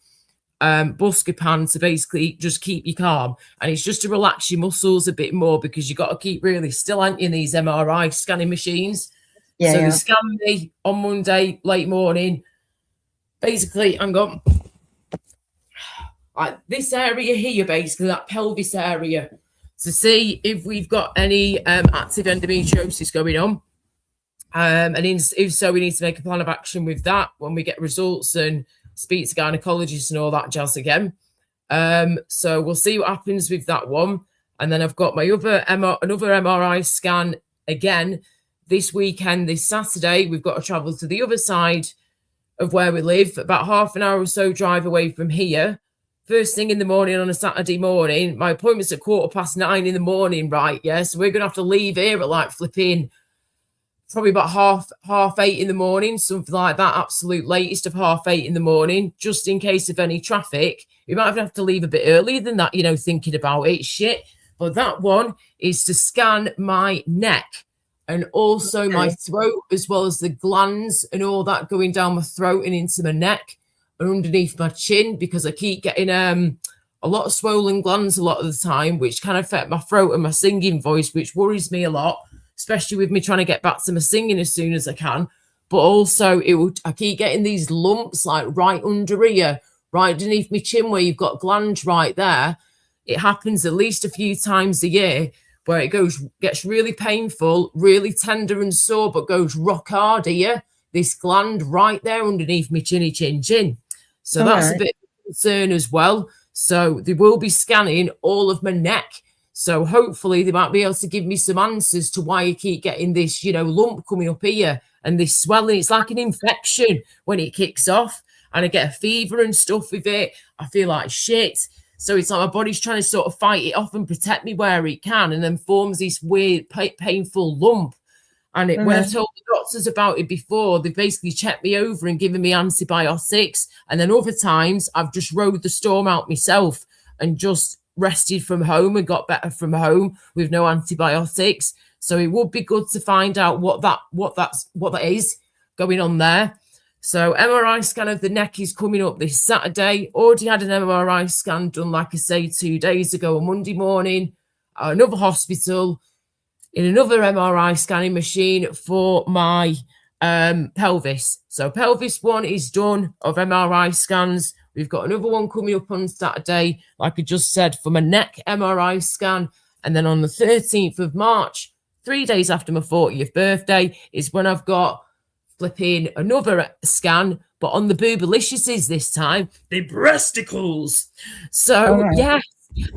Buscopan to basically just keep you calm, and it's just to relax your muscles a bit more, because you got to keep really still, aren't you, in these MRI scanning machines. So they scanned me on Monday late morning. Basically, I'm going like this area here, basically that pelvis area, to see if we've got any active endometriosis going on. And if so, we need to make a plan of action with that when we get results and speak to gynecologists and all that jazz again. So we'll see what happens with that one. And then I've got my another MRI scan again this weekend, this Saturday. We've got to travel to the other side of where we live, about half an hour or so drive away from here. First thing in the morning on a Saturday morning. My appointment's at 9:15 in the morning, right? Yeah, so we're gonna have to leave here at like flipping probably about half 8 in the morning, something like that. Absolute latest of 8:30 in the morning, just in case of any traffic. We might even have to leave a bit earlier than that, you know, thinking about it. Shit. But that one is to scan my neck and also my throat, as well as the glands and all that going down my throat and into my neck and underneath my chin, because I keep getting a lot of swollen glands a lot of the time, which can affect my throat and my singing voice, which worries me a lot, especially with me trying to get back to my singing as soon as I can. But also I keep getting these lumps like right under here, right underneath my chin, where you've got glands right there. It happens at least a few times a year, where it gets really painful, really tender and sore, but goes rock hard here. This gland right there underneath my chinny chin. So that's a bit concern as well. So they will be scanning all of my neck. So hopefully they might be able to give me some answers to why you keep getting this, lump coming up here and this swelling. It's like an infection when it kicks off, and I get a fever and stuff with it. I feel like shit. So it's like my body's trying to sort of fight it off and protect me where it can, and then forms this weird, painful lump. And when I told the doctors about it before, they basically checked me over and given me antibiotics. And then other times I've just rode the storm out myself and just rested from home and got better from home with no antibiotics. So it would be good to find out what that is going on there. So MRI scan of the neck is coming up this Saturday. Already had an MRI scan done, like I say, 2 days ago on Monday morning at another hospital in another MRI scanning machine for my pelvis. So pelvis one is done of MRI scans. We've got another one coming up on Saturday, like I just said, for my neck MRI scan. And then on the 13th of March, 3 days after my 40th birthday, is when I've got flipping another scan, but on the boobaliciouses this time, the breasticles. So, yeah,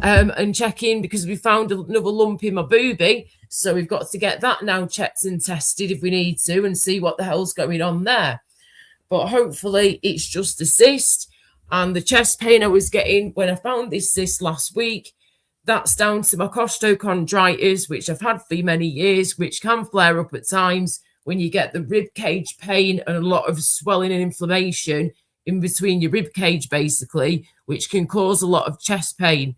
and check in because we found another lump in my boobie. So we've got to get that now checked and tested if we need to and see what the hell's going on there. But hopefully it's just a cyst. And the chest pain I was getting when I found this cyst last week, that's down to my costochondritis, which I've had for many years, which can flare up at times when you get the rib cage pain and a lot of swelling and inflammation in between your rib cage, basically, which can cause a lot of chest pain.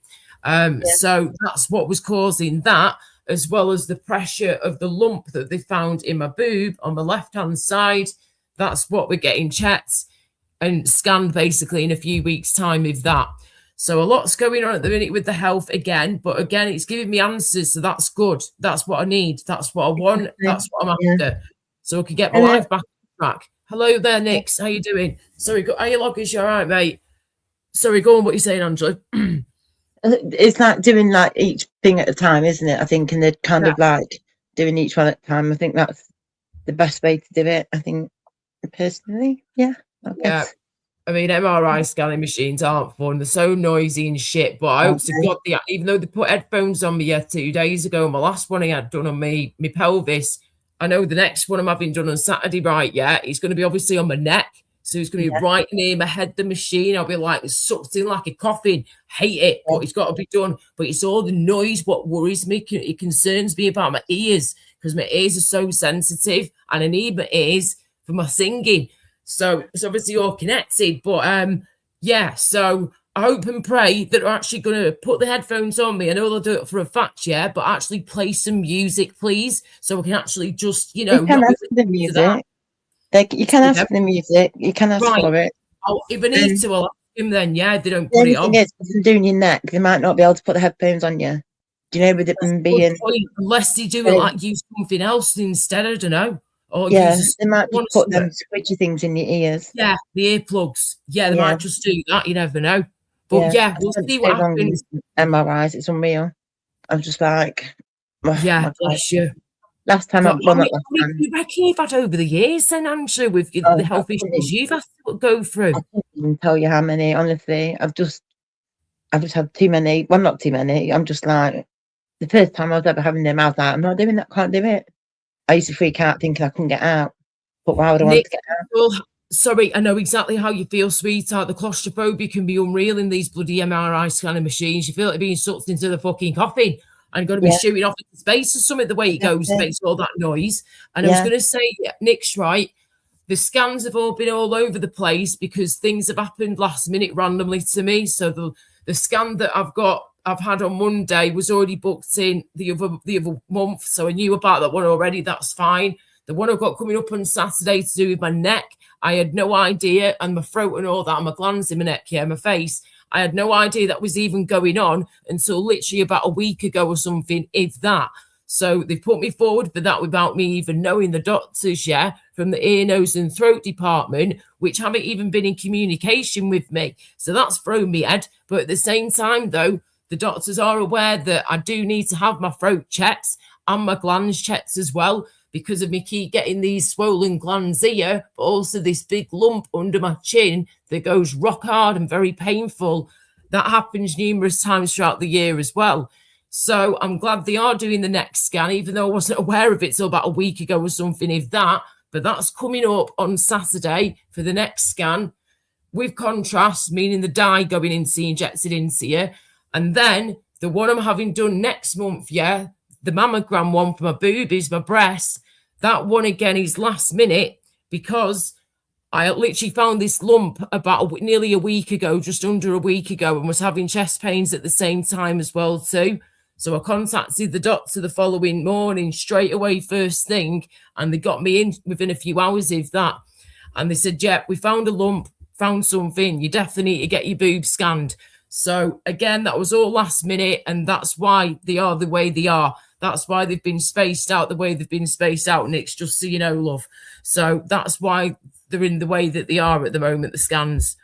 So that's what was causing that, as well as the pressure of the lump that they found in my boob on the left-hand side. That's what we're getting checked and scanned basically in a few weeks' time with that. So a lot's going on at the minute with the health again, but again, it's giving me answers. So that's good. That's what I need. That's what I want. That's what I'm after. So I can get my life back on track. Hello there, Nix. How you doing? Sorry, are you loggers? You all right, mate? Sorry, go on. What you saying, Angela? It's like doing like each thing at a time, isn't it? I think, and they're kind of like doing each one at a time. I think that's the best way to do it. I think personally, I guess. I mean, MRI scanning machines aren't fun. They're so noisy and shit. But I also got even though they put headphones on me 2 days ago, my last one I had done on my pelvis. I know the next one I'm having done on Saturday, right? Yeah, it's going to be obviously on my neck. So it's going to be right near my head, the machine. I'll be like sucked in like a coffin. Hate it, but it's got to be done. But it's all the noise what worries me. It concerns me about my ears because my ears are so sensitive and I need my ears for my singing. So it's obviously all connected. But so I hope and pray that they're actually going to put the headphones on me. I know they'll do it for a fact, but actually play some music, please, so we can actually just, you can ask for the music. You can ask for the music. You can ask for it. Oh, if I need to, I'll ask him then. Yeah, they don't put it on. If they're doing your neck, they might not be able to put the headphones on you. Do you know, with it being unless they do it like use something else instead. I don't know. Or they might just put them squidgy things in your ears. Yeah, the earplugs. Yeah, they might just do that. You never know. But we'll see what happens. MRIs, it's unreal. I'm just like, bless you. Last time I've done it. You reckon you've had over the years then, Andrew, with the health issues you've had to go through? I can't even tell you how many, honestly. I've just had too many. Well, not too many. I'm just like, the first time I was ever having them, I was like, I'm not doing that, can't do it. I used to freak out thinking I couldn't get out. But why would I want to get out? Well, sorry, I know exactly how you feel, sweetheart. The claustrophobia can be unreal in these bloody MRI scanning machines. You feel like being sucked into the fucking coffin and going to be shooting off into space or something, the way it goes makes all that noise. And I was going to say, Nick's right. The scans have all been all over the place because things have happened last minute randomly to me. So the scan that I've had on Monday was already booked in the other month. So I knew about that one already. That's fine. The one I've got coming up on Saturday to do with my neck, I had no idea, and my throat and all that, and my glands in my neck, my face. I had no idea that was even going on until literally about a week ago or something, if that. So they put me forward for that without me even knowing the doctors, from the ear, nose and throat department, which haven't even been in communication with me. So that's thrown me head. But at the same time, though, the doctors are aware that I do need to have my throat checked and my glands checked as well, because of me keep getting these swollen glands here, but also this big lump under my chin that goes rock hard and very painful. That happens numerous times throughout the year as well. So I'm glad they are doing the next scan, even though I wasn't aware of it till about a week ago or something, if that. But that's coming up on Saturday for the next scan with contrast, meaning the dye going into injected into you. And then the one I'm having done next month, yeah, the mammogram one for my boobies, my breasts, that one again is last minute because I literally found this lump about nearly a week ago, just under a week ago, and was having chest pains at the same time as well too. So I contacted the doctor the following morning, straight away, first thing, and they got me in within a few hours of that. And they said, yeah, we found a lump, found something. You definitely need to get your boobs scanned. So again, that was all last minute, and that's why they are the way they are. That's why they've been spaced out the way they've been spaced out, Nick's, just so you know, love. So that's why they're in the way that they are at the moment, the scans.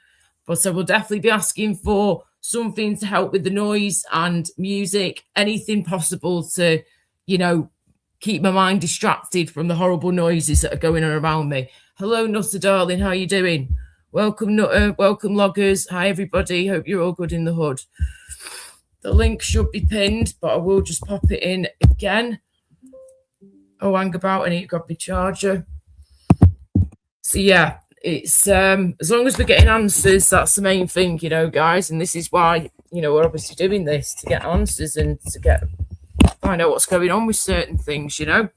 But I will definitely be asking for something to help with the noise and music, anything possible to, you know, keep my mind distracted from the horrible noises that are going on around me. Hello, Nutter darling, how are you doing? Welcome, Nutter. Welcome, loggers. Hi, everybody. Hope you're all good in the hood. The link should be pinned, but I will just pop it in again. Oh, hang about, I need to grab my charger. So, yeah, it's as long as we're getting answers, that's the main thing, you know, guys. And this is why, you know, we're obviously doing this, to get answers and to find out what's going on with certain things, you know.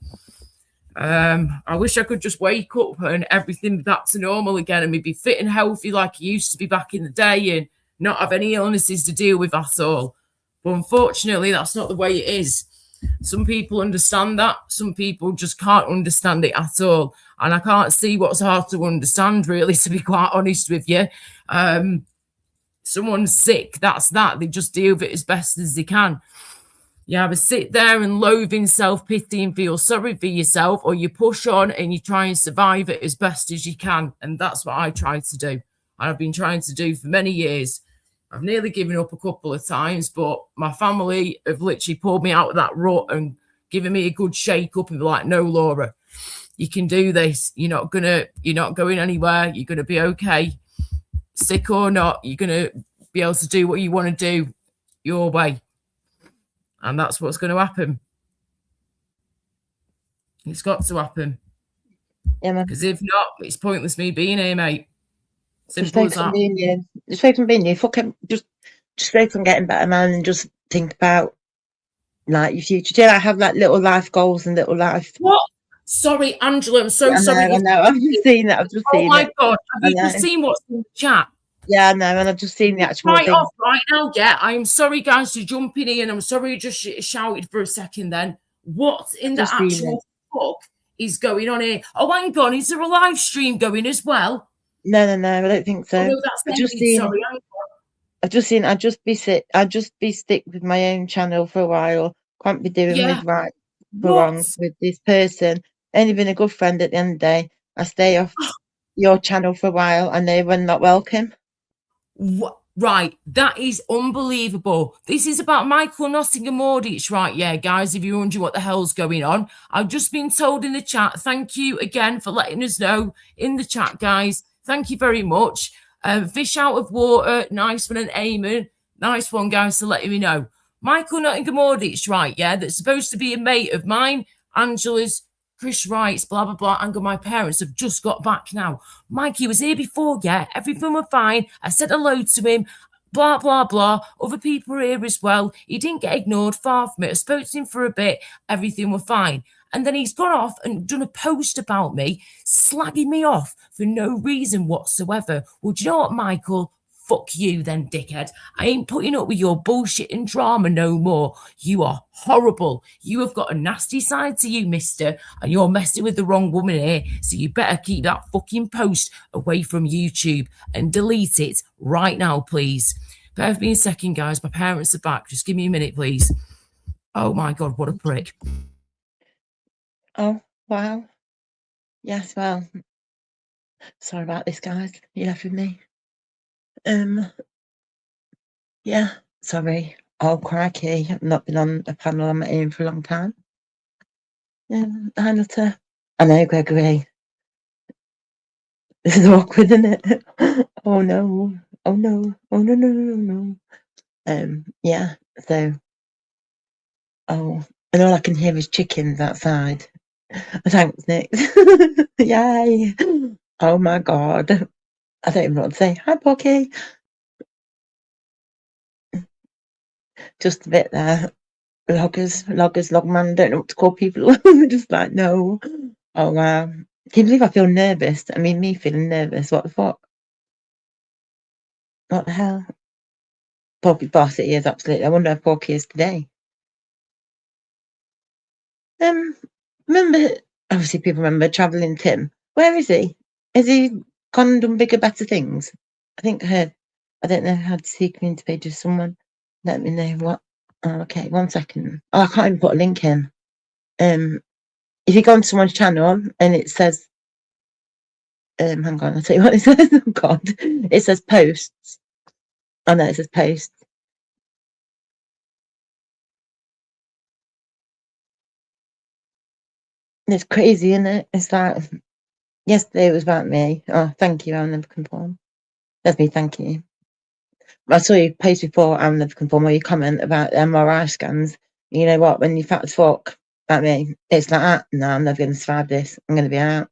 I wish I could just wake up and everything back to normal again and be fit and healthy like I used to be back in the day and not have any illnesses to deal with at all. But unfortunately, that's not the way it is. Some people understand that. Some people just can't understand it at all. And I can't see what's hard to understand, really, to be quite honest with you. Someone's sick, that's that. They just deal with it as best as they can. You either sit there and loathe in self-pity and feel sorry for yourself, or you push on and you try and survive it as best as you can. And that's what I try to do. And I've been trying to do for many years. I've nearly given up a couple of times, but my family have literally pulled me out of that rut and given me a good shake up and be like, no, Laura, you can do this. You're not going anywhere. You're going to be okay. Sick or not, you're going to be able to do what you want to do your way. And that's what's going to happen. It's got to happen. Yeah, man. Because if not, it's pointless me being here, mate. Simple as that. Just focus on being you. Fucking just focus on getting better, man, and just think about like your future. Do you like have like little life goals and little life? What? Sorry, Angela, I'm so sorry. I know. I've just seen that. I've just seen it. Oh my God, have you just seen what's in the chat? Yeah, I know, and I've just seen the actual right thing. Off right now. Yeah, I'm sorry, guys, to jump in here, and I'm sorry you just shouted for a second. Then what in the actual fuck is going on here? Oh, hang on, is there a live stream going as well? No, I don't think so. Oh, no, I've just seen. I'd just be stick with my own channel for a while. Can't be doing with right for wrong with this person. Only been a good friend at the end of the day. I stay off your channel for a while, and they were not welcome. What? Right, that is unbelievable. This is about Michael Nottingham-Audich, right? Yeah, guys, if you're wondering what the hell's going on, I've just been told in the chat. Thank you again for letting us know in the chat, guys. Thank you very much. Fish out of water, nice one, and Eamon. Nice one, guys, for letting me know. Michael Nottingham-Audich, right? Yeah, that's supposed to be a mate of mine, Angela's. Chris writes, blah, blah, blah. And my parents have just got back now. Mikey was here before, yeah. Everything was fine. I said hello to him, blah, blah, blah. Other people were here as well. He didn't get ignored, far from it. I spoke to him for a bit. Everything was fine. And then he's gone off and done a post about me, slagging me off for no reason whatsoever. Well, do you know what, Michael? Fuck you then, dickhead. I ain't putting up with your bullshit and drama no more. You are horrible. You have got a nasty side to you, mister, and you're messing with the wrong woman here. So you better keep that fucking post away from YouTube and delete it right now, please. Bear with me a second, guys. My parents are back. Just give me a minute, please. Oh, my God, what a prick. Oh, wow. Yes, well, sorry about this, guys. You left with me. Yeah, sorry. Oh, crikey. I've not been on a panel on my own for a long time. Hi, Nutter. I know, Gregory. This is awkward, isn't it? Oh no. Oh no. Oh no, no, no, no, no. Yeah, so, oh, and all I can hear is chickens outside. Thanks, Nick. Yay. Oh my God. I don't even know what to say. Hi, Pocky. Just a bit there. Loggers, logman, don't know what to call people. Just like, no. Oh, wow. Can you believe I feel nervous? I mean, me feeling nervous. What the fuck? What the hell? Porky boss, it is, absolutely. I wonder how Porky is today. Remember, obviously people remember Travelling Tim. Where is he? Has he gone and done bigger, better things? I think I heard. I don't know how to see community pages. Someone let me know what. Oh, okay, 1 second. Oh, I can't even put a link in. If you go on someone's channel and it says, hang on, I'll tell you what it says. Oh God, it says posts. Oh no, it says posts. It's crazy, isn't it? It's like yesterday it was about me. Oh, thank you, I'll never conform. That's me, thank you. I saw you post before, I'll never conform, or you comment about MRI scans. You know what? When you fat as fuck, like me, it's like that. No, I'm never going to survive this. I'm going to be out.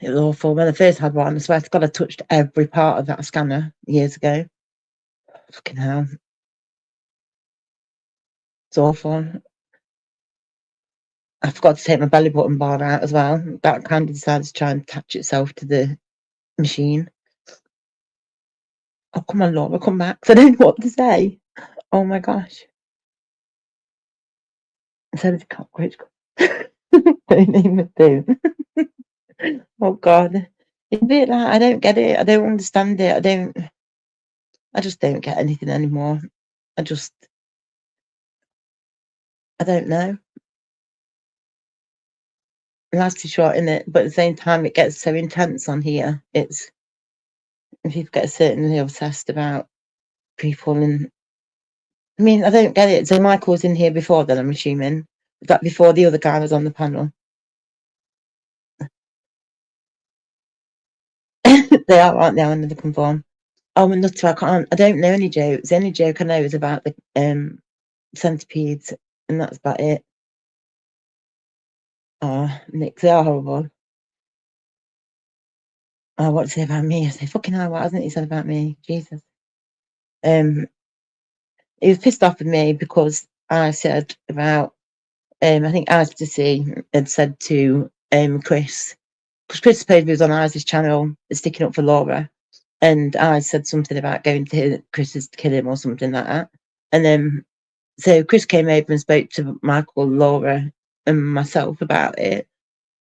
It was awful. When I first had one, I swear to God, I touched every part of that scanner years ago. Fucking hell. It's awful. I forgot to take my belly button bar out as well. That kind of decided to try and attach itself to the machine. Oh, come on, Laura, come back. I don't know what to say. Oh my gosh. So did the cockroach. Don't even do. Oh God. It's a bit like, I don't get it. I don't understand it. I just don't get anything anymore. I don't know. Life's too short, innit? But at the same time, it gets so intense on here. It's, if people get certainly obsessed about people, and I mean, I don't get it. So Michael was in here before then, I'm assuming. Was that before the other guy was on the panel? They are, aren't they? I never conform. Oh, and Nutter, I don't know any jokes. The only joke I know is about the centipedes, and that's about it. Oh, Nick, they are horrible. Oh, what to say about me? I say, fucking hell, what hasn't he said about me? Jesus. He was pissed off with me because I said about, I think Ecstasy had said to Chris, because Chris supposedly was on Isa's channel sticking up for Laura, and I said something about going to Chris's to kill him or something like that. And then, so Chris came over and spoke to Michael, Laura, and myself about it.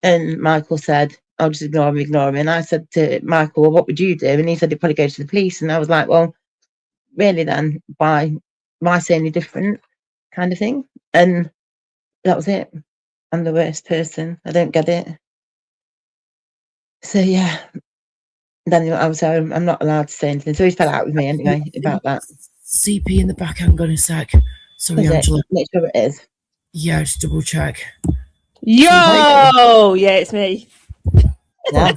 And Michael said, I'll just ignore him. And I said to Michael, well, what would you do? And he said he'd probably go to the police. And I was like, well, really then, why say any different kind of thing? And that was it. I'm the worst person. I don't get it. So yeah. Then I'm not allowed to say anything. So he fell out with me anyway about that. CP in the back, hang on a sec. Sorry, Is it? Angela. Make sure it is. Yeah, just double check. Yo, yeah, it's me. Yeah.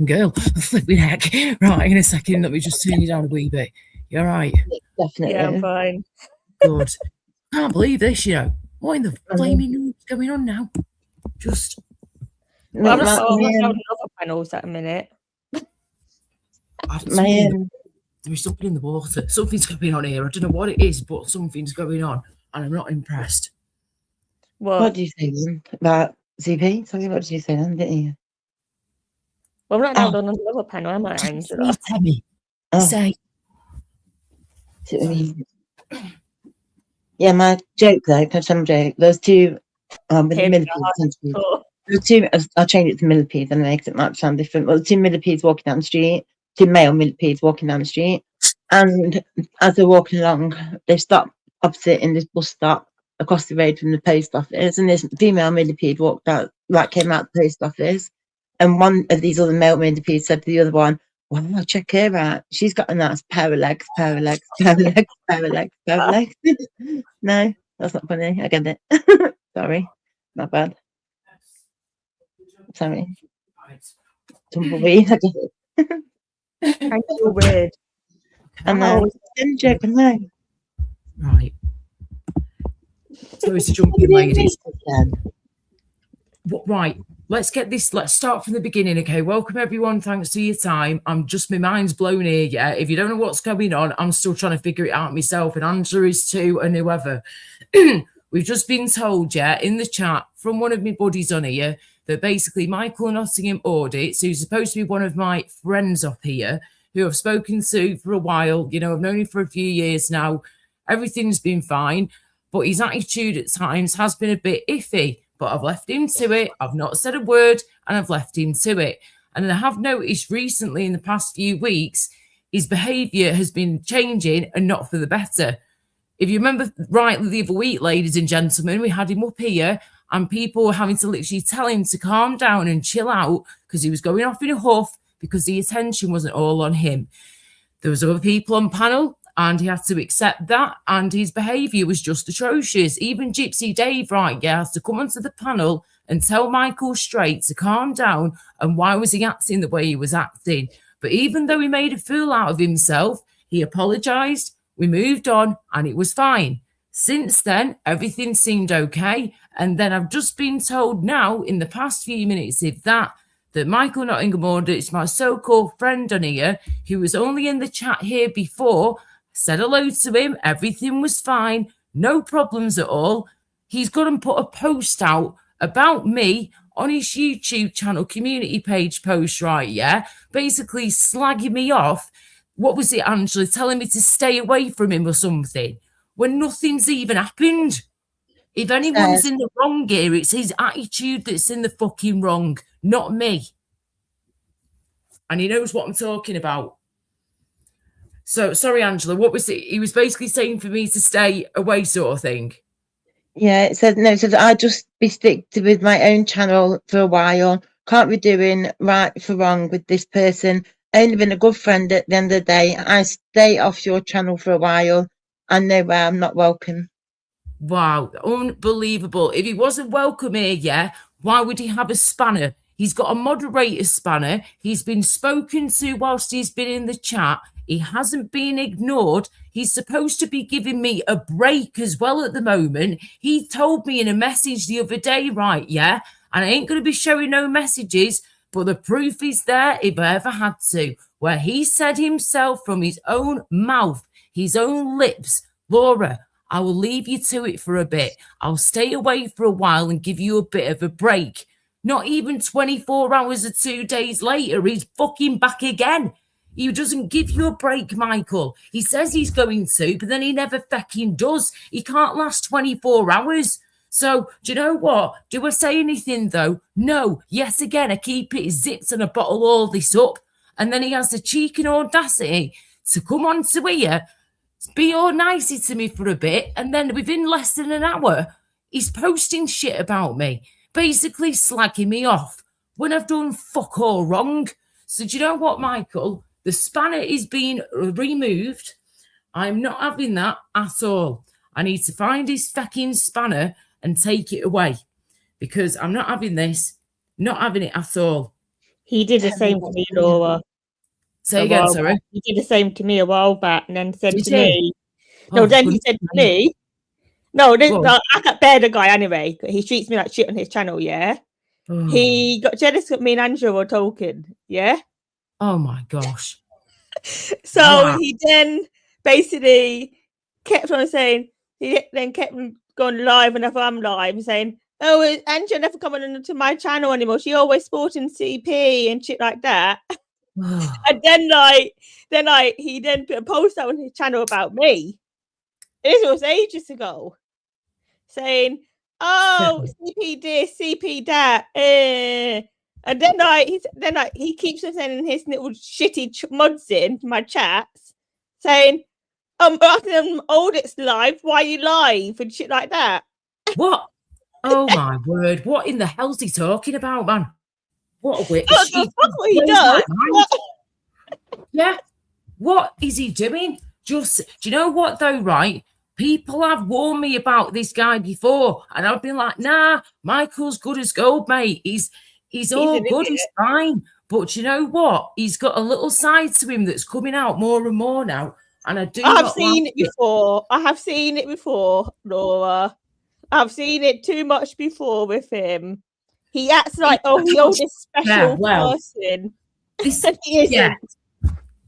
Girl, flipping heck. Right, in a second, let me just turn you down a wee bit. You're right. Definitely. Yeah, I'm fine. Good. Can't believe this, you know. What in the flaming is going on now? Just. Well, I'm not down other panels at a minute. There is something in the water. Something's going on here. I don't know what it is, but something's going on, and I'm not impressed. What did you say then about CP? Sorry, what did you say then, didn't you? Well, I'm not down on the other panel, am I, Angela? Tell me. Say. Yeah, my joke though, can I tell my joke? There's two with the millipedes. There's two, I'll change it to millipedes anyway, because it might sound different. Well, the two millipedes walking down the street, two male millipedes walking down the street, and as they're walking along, they stop opposite in this bus stop across the road from the post office, and this female millipede walked out, came out the post office, and one of these other male millipedes said to the other one, wow, check her out. She's got a nice pair of legs. No, That's not funny. I get it. Sorry. Not bad. Sorry. Tumbleweed. I get it. Thank you, weird. And then Ginger, can I? Right. Sorry to jump in, ladies. Right, let's start from the beginning, okay? Welcome everyone, thanks for your time. My mind's blown here, yeah? If you don't know what's going on, I'm still trying to figure it out myself, and Angela is too, and whoever. We've just been told, yeah, in the chat from one of my buddies on here, that basically Michael Nottingham Audits, who's supposed to be one of my friends up here, who I've spoken to for a while, you know, I've known him for a few years now, everything's been fine, but his attitude at times has been a bit iffy. But I've left him to it. I've not said a word, and I've left him to it. And I have noticed recently in the past few weeks, his behaviour has been changing and not for the better. If you remember rightly the other week, ladies and gentlemen, we had him up here and people were having to literally tell him to calm down and chill out because he was going off in a huff because the attention wasn't all on him. There was other people on panel, and he had to accept that, and his behaviour was just atrocious. Even Gypsy Dave, right, yeah, has to come onto the panel and tell Michael straight to calm down, and why was he acting the way he was acting. But even though he made a fool out of himself, he apologised, we moved on, and it was fine. Since then, everything seemed okay, and then I've just been told now, in the past few minutes, that Michael Nottingham Audits, my so-called friend on here, who was only in the chat here before, said hello to him, everything was fine, no problems at all. He's gone and put a post out about me on his YouTube channel, community page post, right, yeah? Basically slagging me off. What was it, Angela? Telling me to stay away from him or something, when nothing's even happened. If anyone's in the wrong here, it's his attitude that's in the fucking wrong, not me. And he knows what I'm talking about. So, sorry, Angela, what was it? He was basically saying for me to stay away sort of thing. Yeah, it said I'll just be stick with my own channel for a while. Can't be doing right for wrong with this person. Only been a good friend at the end of the day. I stay off your channel for a while. I know where I'm not welcome. Wow, unbelievable. If he wasn't welcome here, yeah, why would he have a spanner? He's got a moderator spanner. He's been spoken to whilst he's been in the chat. He hasn't been ignored. He's supposed to be giving me a break as well at the moment. He told me in a message the other day, right, yeah, and I ain't going to be showing no messages, but the proof is there if I ever had to, where he said himself from his own mouth, his own lips, Laura, I will leave you to it for a bit. I'll stay away for a while and give you a bit of a break. Not even 24 hours or 2 days later, he's fucking back again. He doesn't give you a break, Michael. He says he's going to, but then he never fucking does. He can't last 24 hours. So, do you know what? Do I say anything, though? No. Yes, again, I keep it zipped and I bottle all this up. And then he has the cheek and audacity to come on to here, be all nicey to me for a bit, and then within less than an hour, he's posting shit about me, basically slagging me off when I've done fuck all wrong. So do you know what, Michael? The spanner is being removed. I'm not having that at all. I need to find his fucking spanner and take it away because I'm not having this, not having it at all. He did the same to me, Laura. Say again, sorry. He did the same to me a while back and then said Did to he? me, no, then he said to me, no, I got bear the guy anyway. He treats me like shit on his channel, yeah? Oh. He got jealous that me and Angela were talking, yeah? Oh my gosh. So Wow. he then basically kept on saying, he then kept going live whenever I'm live and saying, oh, Angela never coming onto my channel anymore. She always sporting CP and shit like that. And then he then put a post out on his channel about me. This was ages ago, saying, "Oh, CP this, CP that," and then he keeps on sending his little shitty mods in my chats, saying, after them Audits live, why are you live and shit like that. What? Oh my word! What in the hell's he talking about, man? What a witch! That's what he does. Yeah. What is he doing? Do you know what though, right? People have warned me about this guy before, and I've been like, nah, Michael's good as gold, mate. He's all an good, idiot. he's fine. But you know what? He's got a little side to him that's coming out more and more now. And I do I have not seen like it before. I have seen it before, Laura. I've seen it too much before with him. He acts like, you're this special person. This, He isn't. yeah.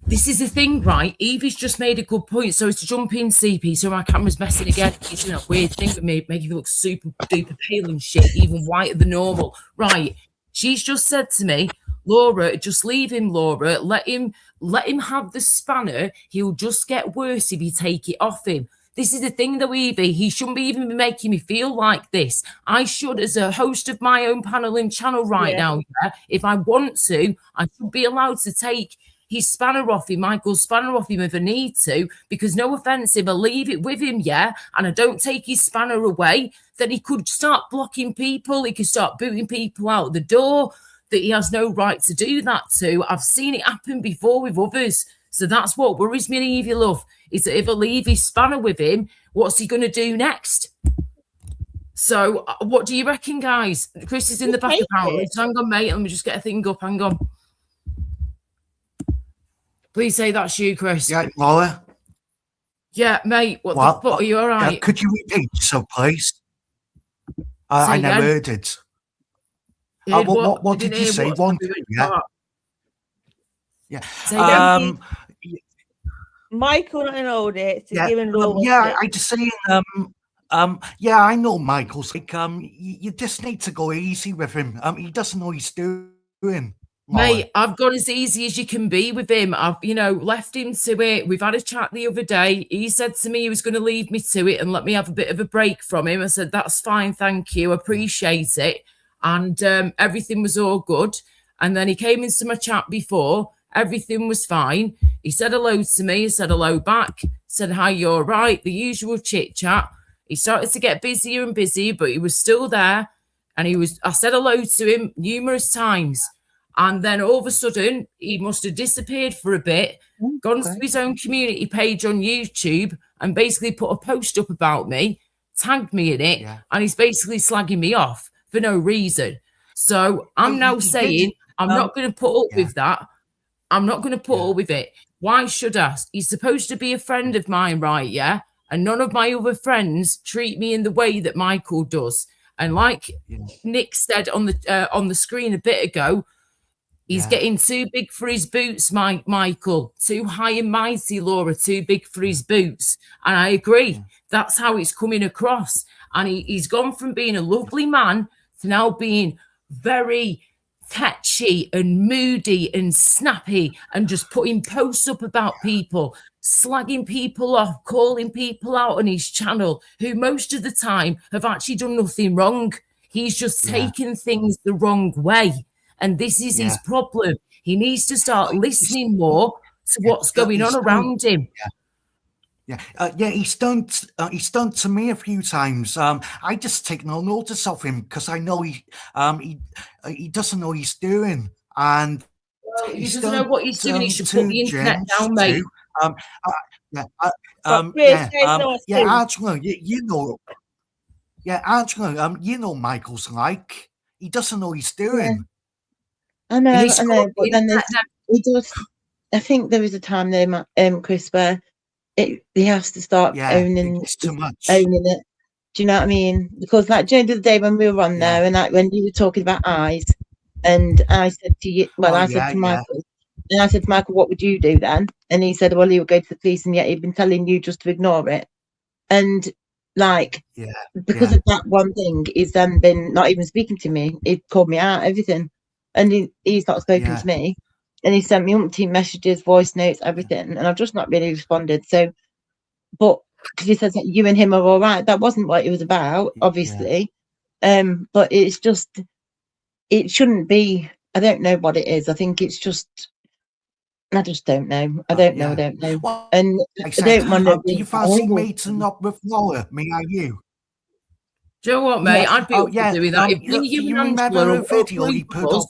This is the thing, right? Evie's just made a good point. So to jump in, CP, so my camera's messing again. It's a weird thing with me, making me look super duper pale and shit, even whiter than normal. Right. She's just said to me, Laura, just leave him, Laura. Let him have the spanner. He'll just get worse if you take it off him. This is the thing, though, Evie. He shouldn't be even making me feel like this. I should, as a host of my own panel and channel right now, if I want to, I should be allowed to take his spanner off him, Michael's spanner off him if I need to, because no offense, if I leave it with him, and I don't take his spanner away, then he could start blocking people. He could start booting people out the door that he has no right to do that to. I've seen it happen before with others. So that's what worries me, Evie, love, is that if I leave his spanner with him, what's he going to do next? So what do you reckon, guys? Chris is in the back apparently. So hang on, mate. Let me just get a thing up. Hang on. Please say that's you, Chris. Yeah, Laura. Yeah, mate. What the fuck? Are you all right? Could you repeat yourself, please? I never heard it. What did you say? One, yeah. Michael and all it to give him Laura. I just saying. I know Michael's like. You just need to go easy with him. He doesn't know what he's doing. Mate, I've gone as easy as you can be with him. I've, left him to it. We've had a chat the other day. He said to me he was going to leave me to it and let me have a bit of a break from him. I said, that's fine, thank you, appreciate it. And everything was all good. And then he came into my chat before. Everything was fine. He said hello to me. He said hello back. Said, hi, you're right. The usual chit-chat. He started to get busier and busier, but he was still there. And I said hello to him numerous times. And then all of a sudden, he must have disappeared for a bit, gone to his own community page on YouTube and basically put a post up about me, tagged me in it, and he's basically slagging me off for no reason. So I'm now saying I'm not going to put up with that. I'm not going to put up with it. Why should I? He's supposed to be a friend of mine, right? Yeah. And none of my other friends treat me in the way that Michael does. And like Nick said on the screen a bit ago, he's getting too big for his boots, Michael. Too high and mighty, Laura. Too big for his boots. And I agree. That's how it's coming across. And he's gone from being a lovely man to now being very catchy and moody and snappy and just putting posts up about people, slagging people off, calling people out on his channel who most of the time have actually done nothing wrong. He's just taken things the wrong way. And this is his problem. He needs to start listening more to what's going on around him. He's done to me a few times. I just take no notice of him because I know he doesn't know what he's doing, and he doesn't know what he's doing. He should put the internet down, mate. Angela, Angela, you know Michael's like he doesn't know what he's doing. I know, but then he does. I think there was a time there, Chris, where he has to start owning it. Do you know what I mean? Because like during the day when we were on there, and like when you were talking about eyes, and I said to you, I said to Michael, and I said to Michael, what would you do then? And he said, well, he would go to the police, and yet he'd been telling you just to ignore it. And like, because of that one thing, he's then been not even speaking to me. He called me out, everything. And he's not spoken to me, and he sent me umpteen messages, voice notes, everything, and I've just not really responded. So, but because he says that you and him are all right, that wasn't what it was about, obviously. But it's just, it shouldn't be. I don't know what it is. I think it's just, I just don't know. I don't know. Well, and I don't want to. Do you fancy meeting up with Laura? Me and you. Do you know what, mate? I'd be up for doing that. If you remember a video he put up?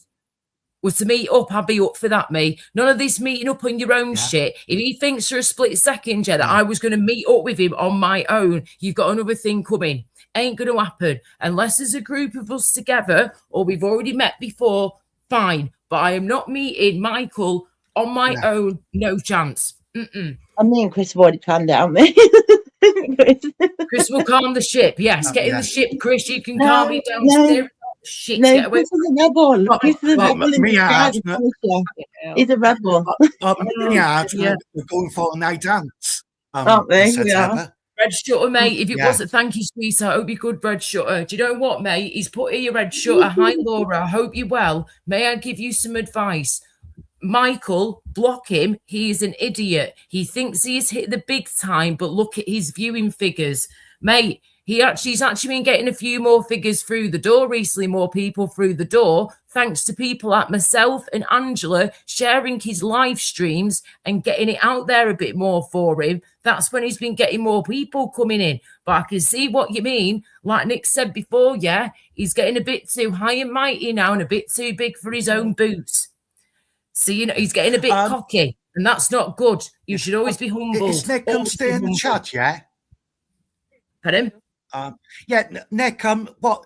was to meet up, I'd be up for that, me. None of this meeting up on your own Yeah. shit. If he thinks for a split second, yeah, that I was going to meet up with him on my own, you've got another thing coming. Ain't going to happen unless there's a group of us together or we've already met before. Fine, but I am not meeting Michael on my own. No chance. And me and Chris have already planned it, haven't we? Chris will calm the ship. Yes, get in Yeah. the ship, Chris. You can No, calm me down. no. Shit, No, get away. Chris is a rebel. Chris is a Well, rebel in me, disguise, I- I promise you. He's a rebel. Yeah, we're going for a night dance. Aren't we? in September. Yeah. Red Shutter, mate. If it Yeah. wasn't, thank you, sweetheart. I hope you're good, Red Shutter. Do you know what, mate? He's put here, Red Shutter. Hi, Laura. I hope you're well. May I give you some advice? Michael, block him. He is an idiot. He thinks he has hit the big time, but look at his viewing figures. Mate, he's actually been getting a few more figures through the door recently, more people through the door, thanks to people like myself and Angela sharing his live streams and getting it out there a bit more for him. That's when he's been getting more people coming in. But I can see what you mean. Like Nick said before, yeah, he's getting a bit too high and mighty now and a bit too big for his own boots. So, you know, he's getting a bit cocky, and that's not good. You should always be humble. Is Nick come Always stay be in the humble. chat, yeah? Pardon? Nick, what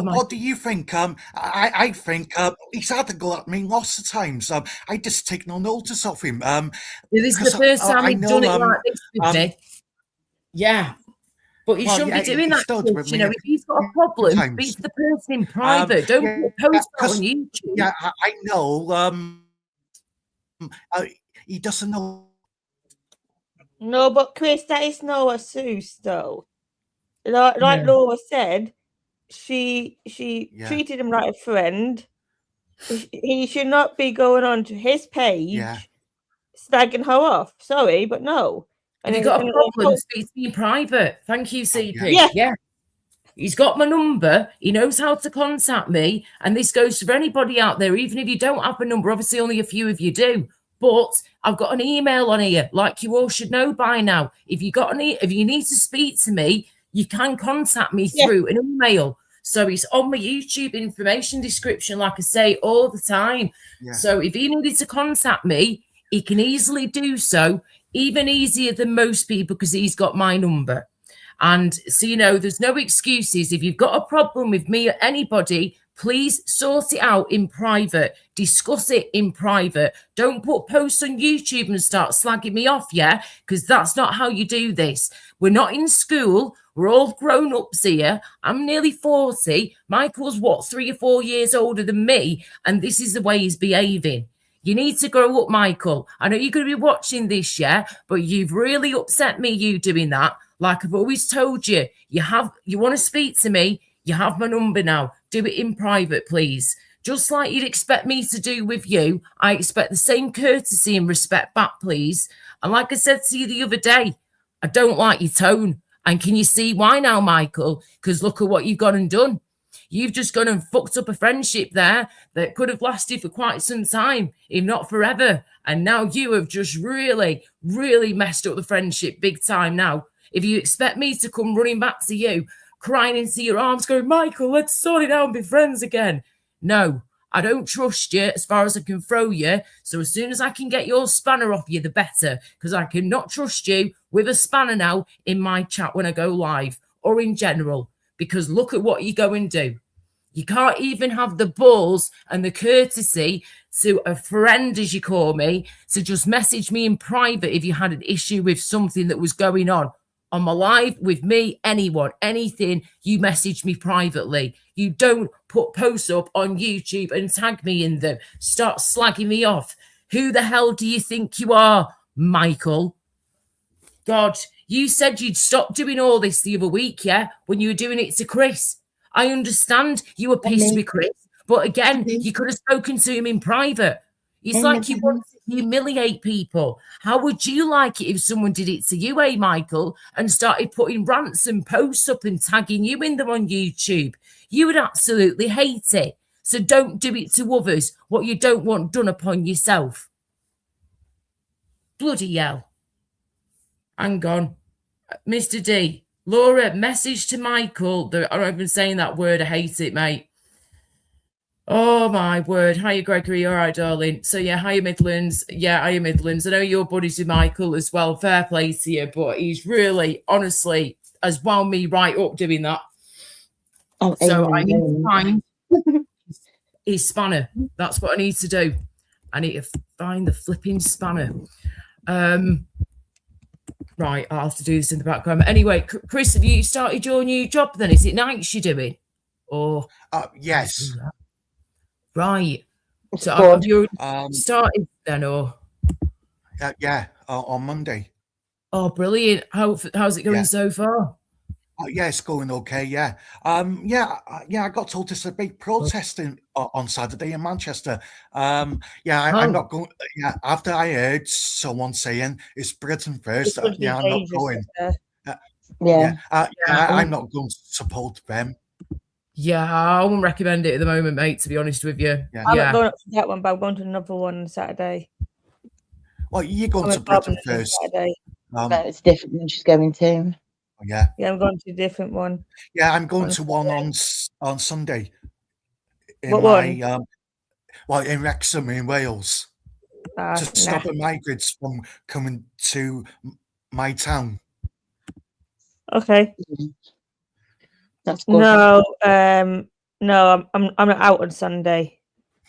Mike. do you think? I think he's had a go at me lots of times. I just take no notice of him. This is the because first time I he's know, done it like this with me. Yeah. But he well, shouldn't yeah, be doing he that. stood Chris. with You me know, if he's got a problem, times. speak to the person in private. Don't yeah, put posts out 'cause- on YouTube. Yeah, I know. He doesn't know. No, but Chris, that is Noah Seuss, though. Like Yeah. Laura said, she Yeah. treated him like a friend. He should not be going on to his page, Yeah. slagging her off. Sorry, but no. If you've got a problem, speak to me in private. Thank you, CP. Yeah. He's got my number. He knows how to contact me. And this goes for anybody out there, even if you don't have a number. Obviously, only a few of you do. But I've got an email on here, like you all should know by now. If you need to speak to me, you can contact me through an email. So it's on my YouTube information description, like I say all the time. Yeah. So if he needed to contact me, he can easily do so, even easier than most people because he's got my number. And so, you know, there's no excuses. If you've got a problem with me or anybody, please sort it out in private. Discuss it in private. Don't put posts on YouTube and start slagging me off, yeah? Because that's not how you do this. We're not in school. We're all grown-ups here. I'm nearly 40. Michael's, 3 or 4 years older than me? And this is the way he's behaving. You need to grow up, Michael. I know you're going to be watching this, yeah? But you've really upset me, you doing that. Like I've always told you, you want to speak to me, you have my number now. Do it in private, please. Just like you'd expect me to do with you, I expect the same courtesy and respect back, please. And like I said to you the other day, I don't like your tone. And can you see why now, Michael? Because look at what you've gone and done. You've just gone and fucked up a friendship there that could have lasted for quite some time, if not forever. And now you have just really, really messed up the friendship big time now. If you expect me to come running back to you, crying into your arms, going, Michael, let's sort it out and be friends again. No, I don't trust you as far as I can throw you. So as soon as I can get your spanner off you, the better. Because I cannot trust you with a spanner now in my chat when I go live or in general. Because look at what you go and do. You can't even have the balls and the courtesy to a friend, as you call me, to just message me in private if you had an issue with something that was going on my live with me, anyone, anything, you message me privately. You don't put posts up on YouTube and tag me in them. Start slagging me off. Who the hell do you think you are, Michael? God, you said you'd stop doing all this the other week, yeah? When you were doing it to Chris. I understand you were pissed with Chris, but again, you could have spoken to him in private. It's like you want to humiliate people. How would you like it if someone did it to you, Michael, and started putting rants and posts up and tagging you in them on YouTube? You would absolutely hate it. So don't do it to others what you don't want done upon yourself. Bloody hell. Hang on. Mr. D. Laura, message to Michael. I'm not even saying that word. I hate it, mate. Oh my word. Hiya, Gregory. All right, darling. So yeah, hiya Midlands. Yeah, hiya Midlands. I know you're buddies with Michael as well. Fair play to you, but he's really, honestly, has wound me right up doing that. Oh, So I amen, need to amen. find his spanner. That's what I need to do. I need to find the flipping spanner. Right, I'll have to do this in the background. Anyway, Chris, have you started your new job then? Is it nights you're doing? Or Yes. right. It's So good. have you Um, started then or yeah. On Monday. oh brilliant. How's it going Yeah. so far? Yeah, it's going okay. Yeah. I got told there's a big protest on Saturday in Manchester. I'm not going. Yeah, after I heard someone saying it's Britain first. It's going to be I'm not dangerous, going. Yeah. I'm not going to support them. Yeah, I wouldn't recommend it at the moment, mate, to be honest with you. Yeah. I'm not going up to that one, but I'm going to another one on Saturday. Well, you're going I'm to at Britain Barbican on first. Saturday. No, it's different than she's going to. Yeah. Yeah, I'm going to a different one. Yeah, I'm going On to one on Sunday. In What my well, in Wrexham in Wales, to stop Nah. the migrants from coming to my town. Okay. That's good. No, I'm not out on Sunday.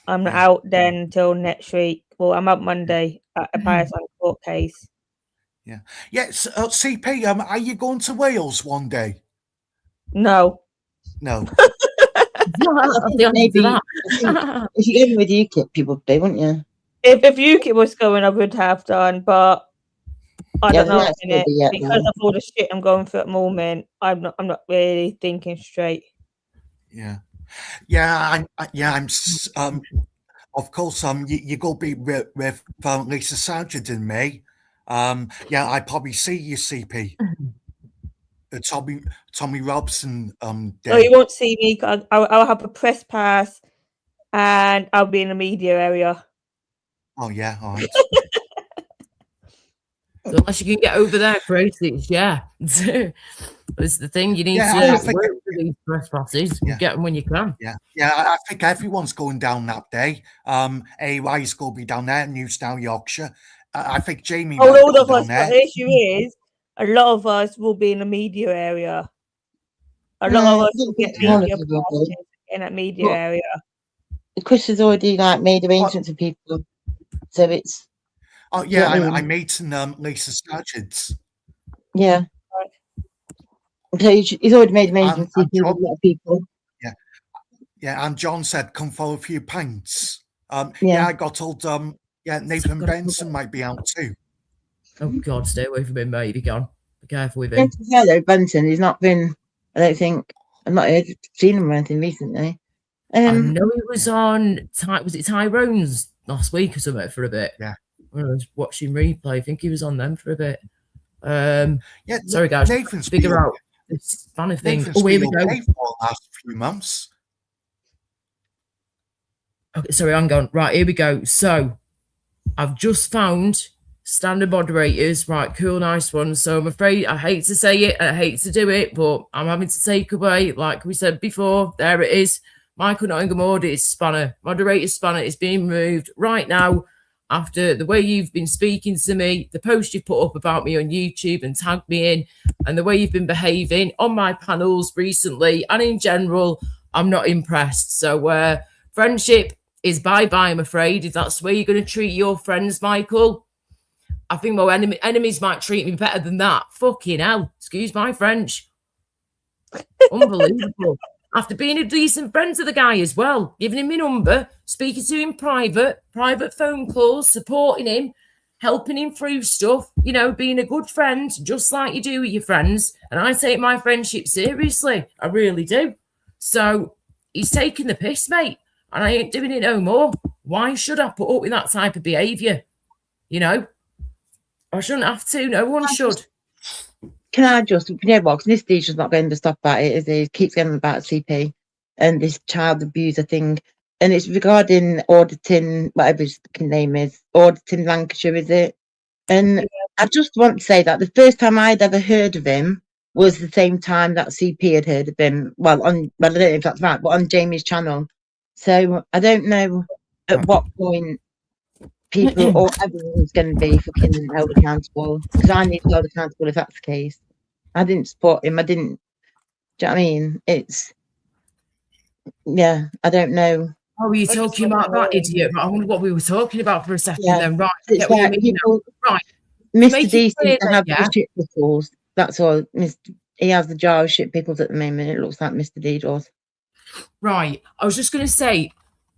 I'm not out then until next week. Well, I'm out Monday at a Paris on court case. Yes, CP. Are you going to Wales one day? No. No. Maybe if you're going with UKIP, people would be, wouldn't you? If UKIP was going, I would have done, but I don't know that's innit? maybe yet, Because though. of all the shit I'm going through at the moment. I'm not really thinking straight. Yeah. I'm. Of course. You go be with Lisa Sargent in May. I probably see you, CP. Tommy Robson. No, you won't see me. I'll have a press pass, and I'll be in the media area. Oh yeah, all right. So unless you can get over there, crazy, yeah. It's the thing, you need I to think- work for these press passes and get them when you can. Yeah, I think everyone's going down that day. AY's going to be down there, Newstown, Yorkshire. I think Jamie. Oh, might all go of us. down But there. the issue is, a lot of us will be in the media area. A lot of us will get media passes in that media Well, area. Chris has already made arrangements with people, so it's Oh yeah, Yeah, I'm meeting Lisa Sargent. yeah. So he's already made arrangements And with a lot of people. Yeah, and John said come for a few pints. Yeah. I got told. Nathan Benson might be out too. Oh God, stay away from him, mate. Be gone. Be careful with him. Hello, Benson. He's not been. I don't think. I've not seen him or anything recently. I know he was on. Was it Tyrone's last week or something for a bit? Yeah. When I was watching replay, I think he was on them for a bit. Yeah. Sorry, guys. Nathan's Figure been- out this funny thing. Nathan's Oh, here been we go. okay for the last few months. Okay, sorry, hang on. Right, here we go. So, I've just found standard moderators. Right, cool, nice one. So, I'm afraid I hate to say it, I hate to do it, but I'm having to take away, like we said before, there it is. Michael Nottingham Audit Spanner. Moderator Spanner is being removed right now after the way you've been speaking to me, the post you put up about me on YouTube and tagged me in, and the way you've been behaving on my panels recently and in general. I'm not impressed. So, friendship is bye-bye, I'm afraid, if that's the way you're going to treat your friends, Michael. I think my enemies might treat me better than that. Fucking hell. Excuse my French. Unbelievable. After being a decent friend to the guy as well, giving him my number, speaking to him private phone calls, supporting him, helping him through stuff, being a good friend, just like you do with your friends. And I take my friendship seriously. I really do. So he's taking the piss, mate. And I ain't doing it no more. Why should I put up with that type of behaviour? I shouldn't have to. No one should. Can I just, what? This dude's just not going to stop at it, is he? He keeps going about CP and this child abuser thing. And it's regarding auditing, whatever his name is, auditing Lancashire, is it? And I just want to say that the first time I'd ever heard of him was the same time that CP had heard of him. Well, I don't know if that's right, but on Jamie's channel. So I don't know at what point people or everyone's going to be fucking held accountable, because I need to be held accountable if that's the case. I didn't support him. I didn't. Do you know what I mean? It's, yeah, I don't know. Oh, were you I just talking don't about that know. idiot? I wonder what we were talking about for a second Yeah. then. Right, I It's get what you like mean now. people, Right. Mr. make D it clear seems to then, have yeah. the shit pickles. That's all. He has the jar of shit pickles at the moment. It looks like Mr. D does. Right. I was just going to say,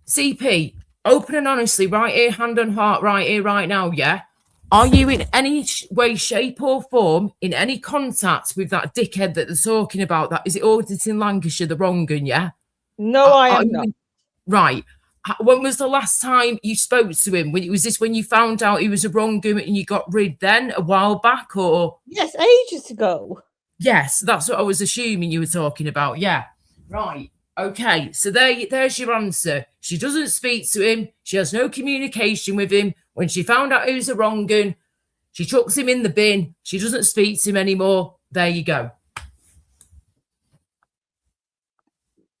CP, open and honestly, right here, hand on heart, right here, right now, yeah? Are you in any way, shape, or form in any contact with that dickhead that they're talking about? That is it auditing Lancashire, the wrong one, yeah? No, I Are am you not. right. When was the last time you spoke to him? Was this when you found out he was a wrong one and you got rid then, a while back, or? Yes, ages ago. Yes, that's what I was assuming you were talking about. Yeah. Right. Okay. So there's your answer. She doesn't speak to him. She has no communication with him. When she found out he was a wrong un, she chucks him in the bin. She doesn't speak to him anymore. There you go.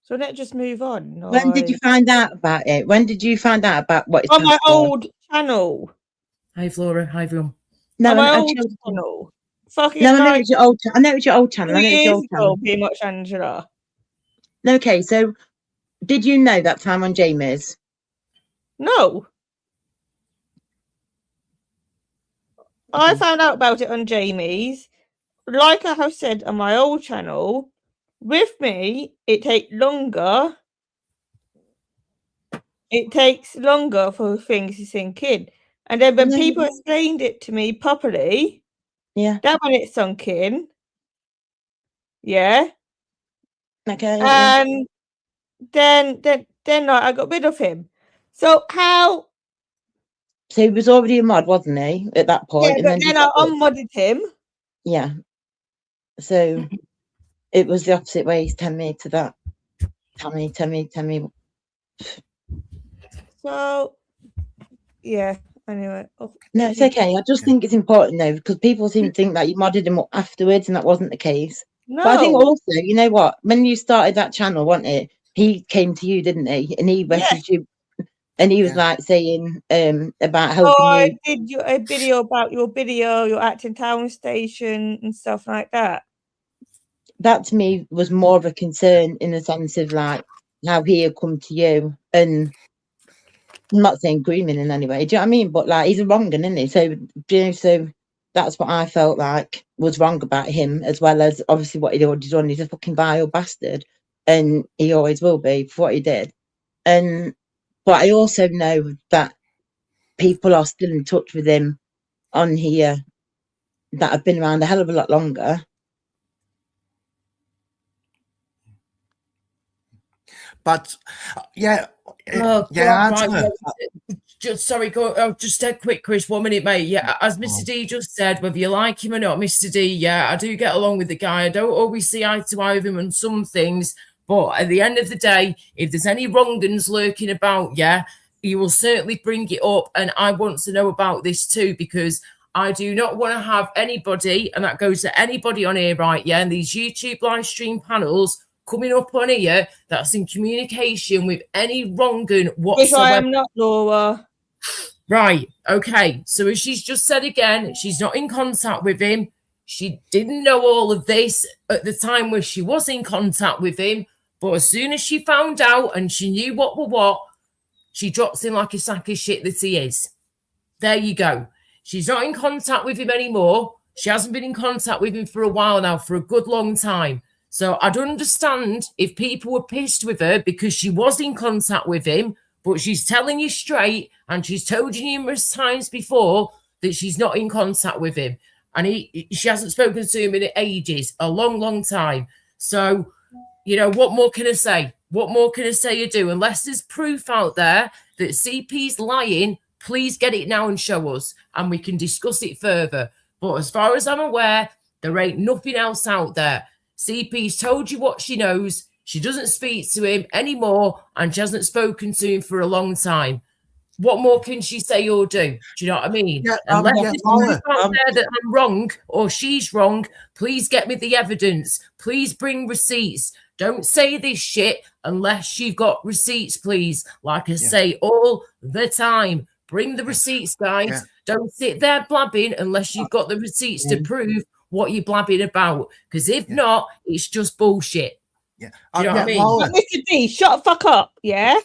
So let's just move on. When did you find out about it? When did you find out about what? On my old channel. Hi, Flora. Hi, everyone. No, On my I old chose- channel. Fucking no, I know like it's your old. I know it's your old channel. I 2 know it's your years old ago, channel. pretty much, Angela. Okay, so did you know that time on Jamie's? No. I found out about it on Jamie's. Like I have said on my old channel, with me, it takes longer. It takes longer for things to sink in. And then when No. people explained it to me properly, Yeah. that when it sunk in. Yeah. Okay. Yeah. And then like, I got rid of him. So how? So he was already a mod, wasn't he, at that point? Yeah, And but then then I unmodded him. yeah. So it was the opposite way. He's telling me to that. Tell me. So yeah. Anyway. Oh, No, it's okay. I just think it's important though, because people seem to think that you modded him up afterwards, and that wasn't the case. no. But I think also, you know what? When you started that channel, wasn't it? He came to you, didn't he? And he messaged you, and he was like saying about helping I you. did a video about your video, your Acton Town station and stuff like that. That to me was more of a concern in the sense of like how he had come to you, and I'm not saying grooming in any way, do you know what I mean? But like he's a wrong one, isn't he? So you know, so that's what I felt like was wrong about him, as well as obviously what he'd already done. He's a fucking vile bastard, and he always will be for what he did. And but I also know that people are still in touch with him on here that have been around a hell of a lot longer. But yeah, Oh, yeah. right. Just sorry, just dead quick, Chris. 1 minute, mate. Yeah, as Mr. D just said, whether you like him or not, Mr. D, yeah, I do get along with the guy. I don't always see eye to eye with him on some things, but at the end of the day, if there's any wrong-uns lurking about, yeah, he will certainly bring it up. And I want to know about this too, because I do not want to have anybody, and that goes to anybody on here, right? Yeah, and these YouTube live stream panels coming up on here that's in communication with any wrong-un whatsoever. Which I am not, Laura. Right. Okay. So as she's just said again, she's not in contact with him. She didn't know all of this at the time where she was in contact with him. But as soon as she found out and she knew what, she drops him like a sack of shit that he is. There you go. She's not in contact with him anymore. She hasn't been in contact with him for a while now, for a good long time. So I don't understand if people were pissed with her because she was in contact with him, but she's telling you straight, and she's told you numerous times before that she's not in contact with him. And she hasn't spoken to him in ages, a long, long time. So, you know, what more can I say? What more can I say or do? Unless there's proof out there that CP's lying, please get it now and show us, and we can discuss it further. But as far as I'm aware, there ain't nothing else out there. CP's told you what she knows. She doesn't speak to him anymore, and she hasn't spoken to him for a long time. What more can she say or do? Do you know what I mean? Yeah, Unless yeah, there's proof out there that I'm wrong or she's wrong, please get me the evidence. Please bring receipts. Don't say this shit unless you've got receipts, please. Like I Yeah. say all the time. Bring the receipts, guys. Yeah. Don't sit there blabbing unless you've got the receipts to prove what you're blabbing about. Because if Yeah. not, it's just bullshit. Yeah. Do you know what I mean? Lola, Mr. D, shut the fuck up, yeah?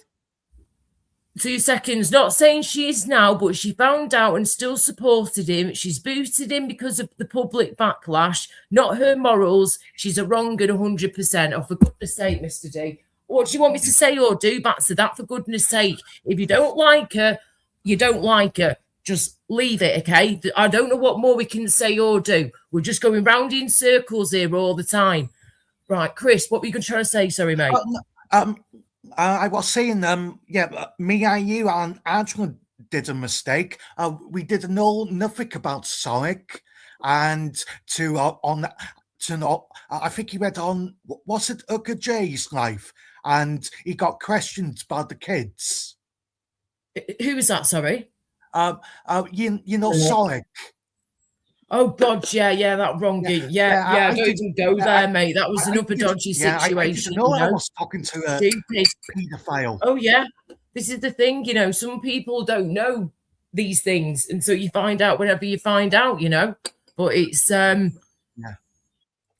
2 seconds. Not saying she is now, but she found out and still supported him. She's booted him because of the public backlash, not her morals. She's a wrong and 100%. Oh, for goodness sake, Mr. D. What do you want me to say or do back to that? For goodness sake. If you don't like her, you don't like her. Just leave it, okay? I don't know what more we can say or do. We're just going round in circles here all the time. Right, Chris, what were you trying to say? Sorry, mate. I was saying, me and you and Angela did a mistake. We did nothing about Sonic, and I think he went on. Was it Ugga J's life? And he got questioned by the kids. Who was that? Sorry. You know Sonic. Oh God, yeah, that wronging, yeah. Don't even go there, mate. That was another dodgy situation. I didn't know I was talking to a paedophile. Oh yeah, this is the thing. You know, some people don't know these things, and so you find out whenever you find out. You know, but it's yeah,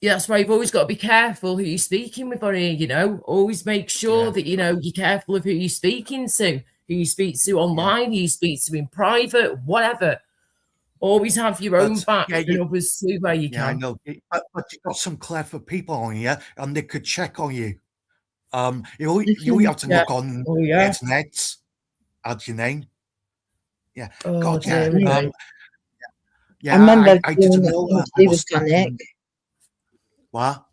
that's why you've always got to be careful who you're speaking with on here. You know, always make sure that you know you're careful of who you're speaking to, who you speak to online, who you speak to in private, whatever. Always have your own back and others too where you can. I know, but you've got some clever people on here, and they could check on you. You have to look on the internet, add your name. Yeah, God, yeah. I remember I didn't know that. He was Sonic. What?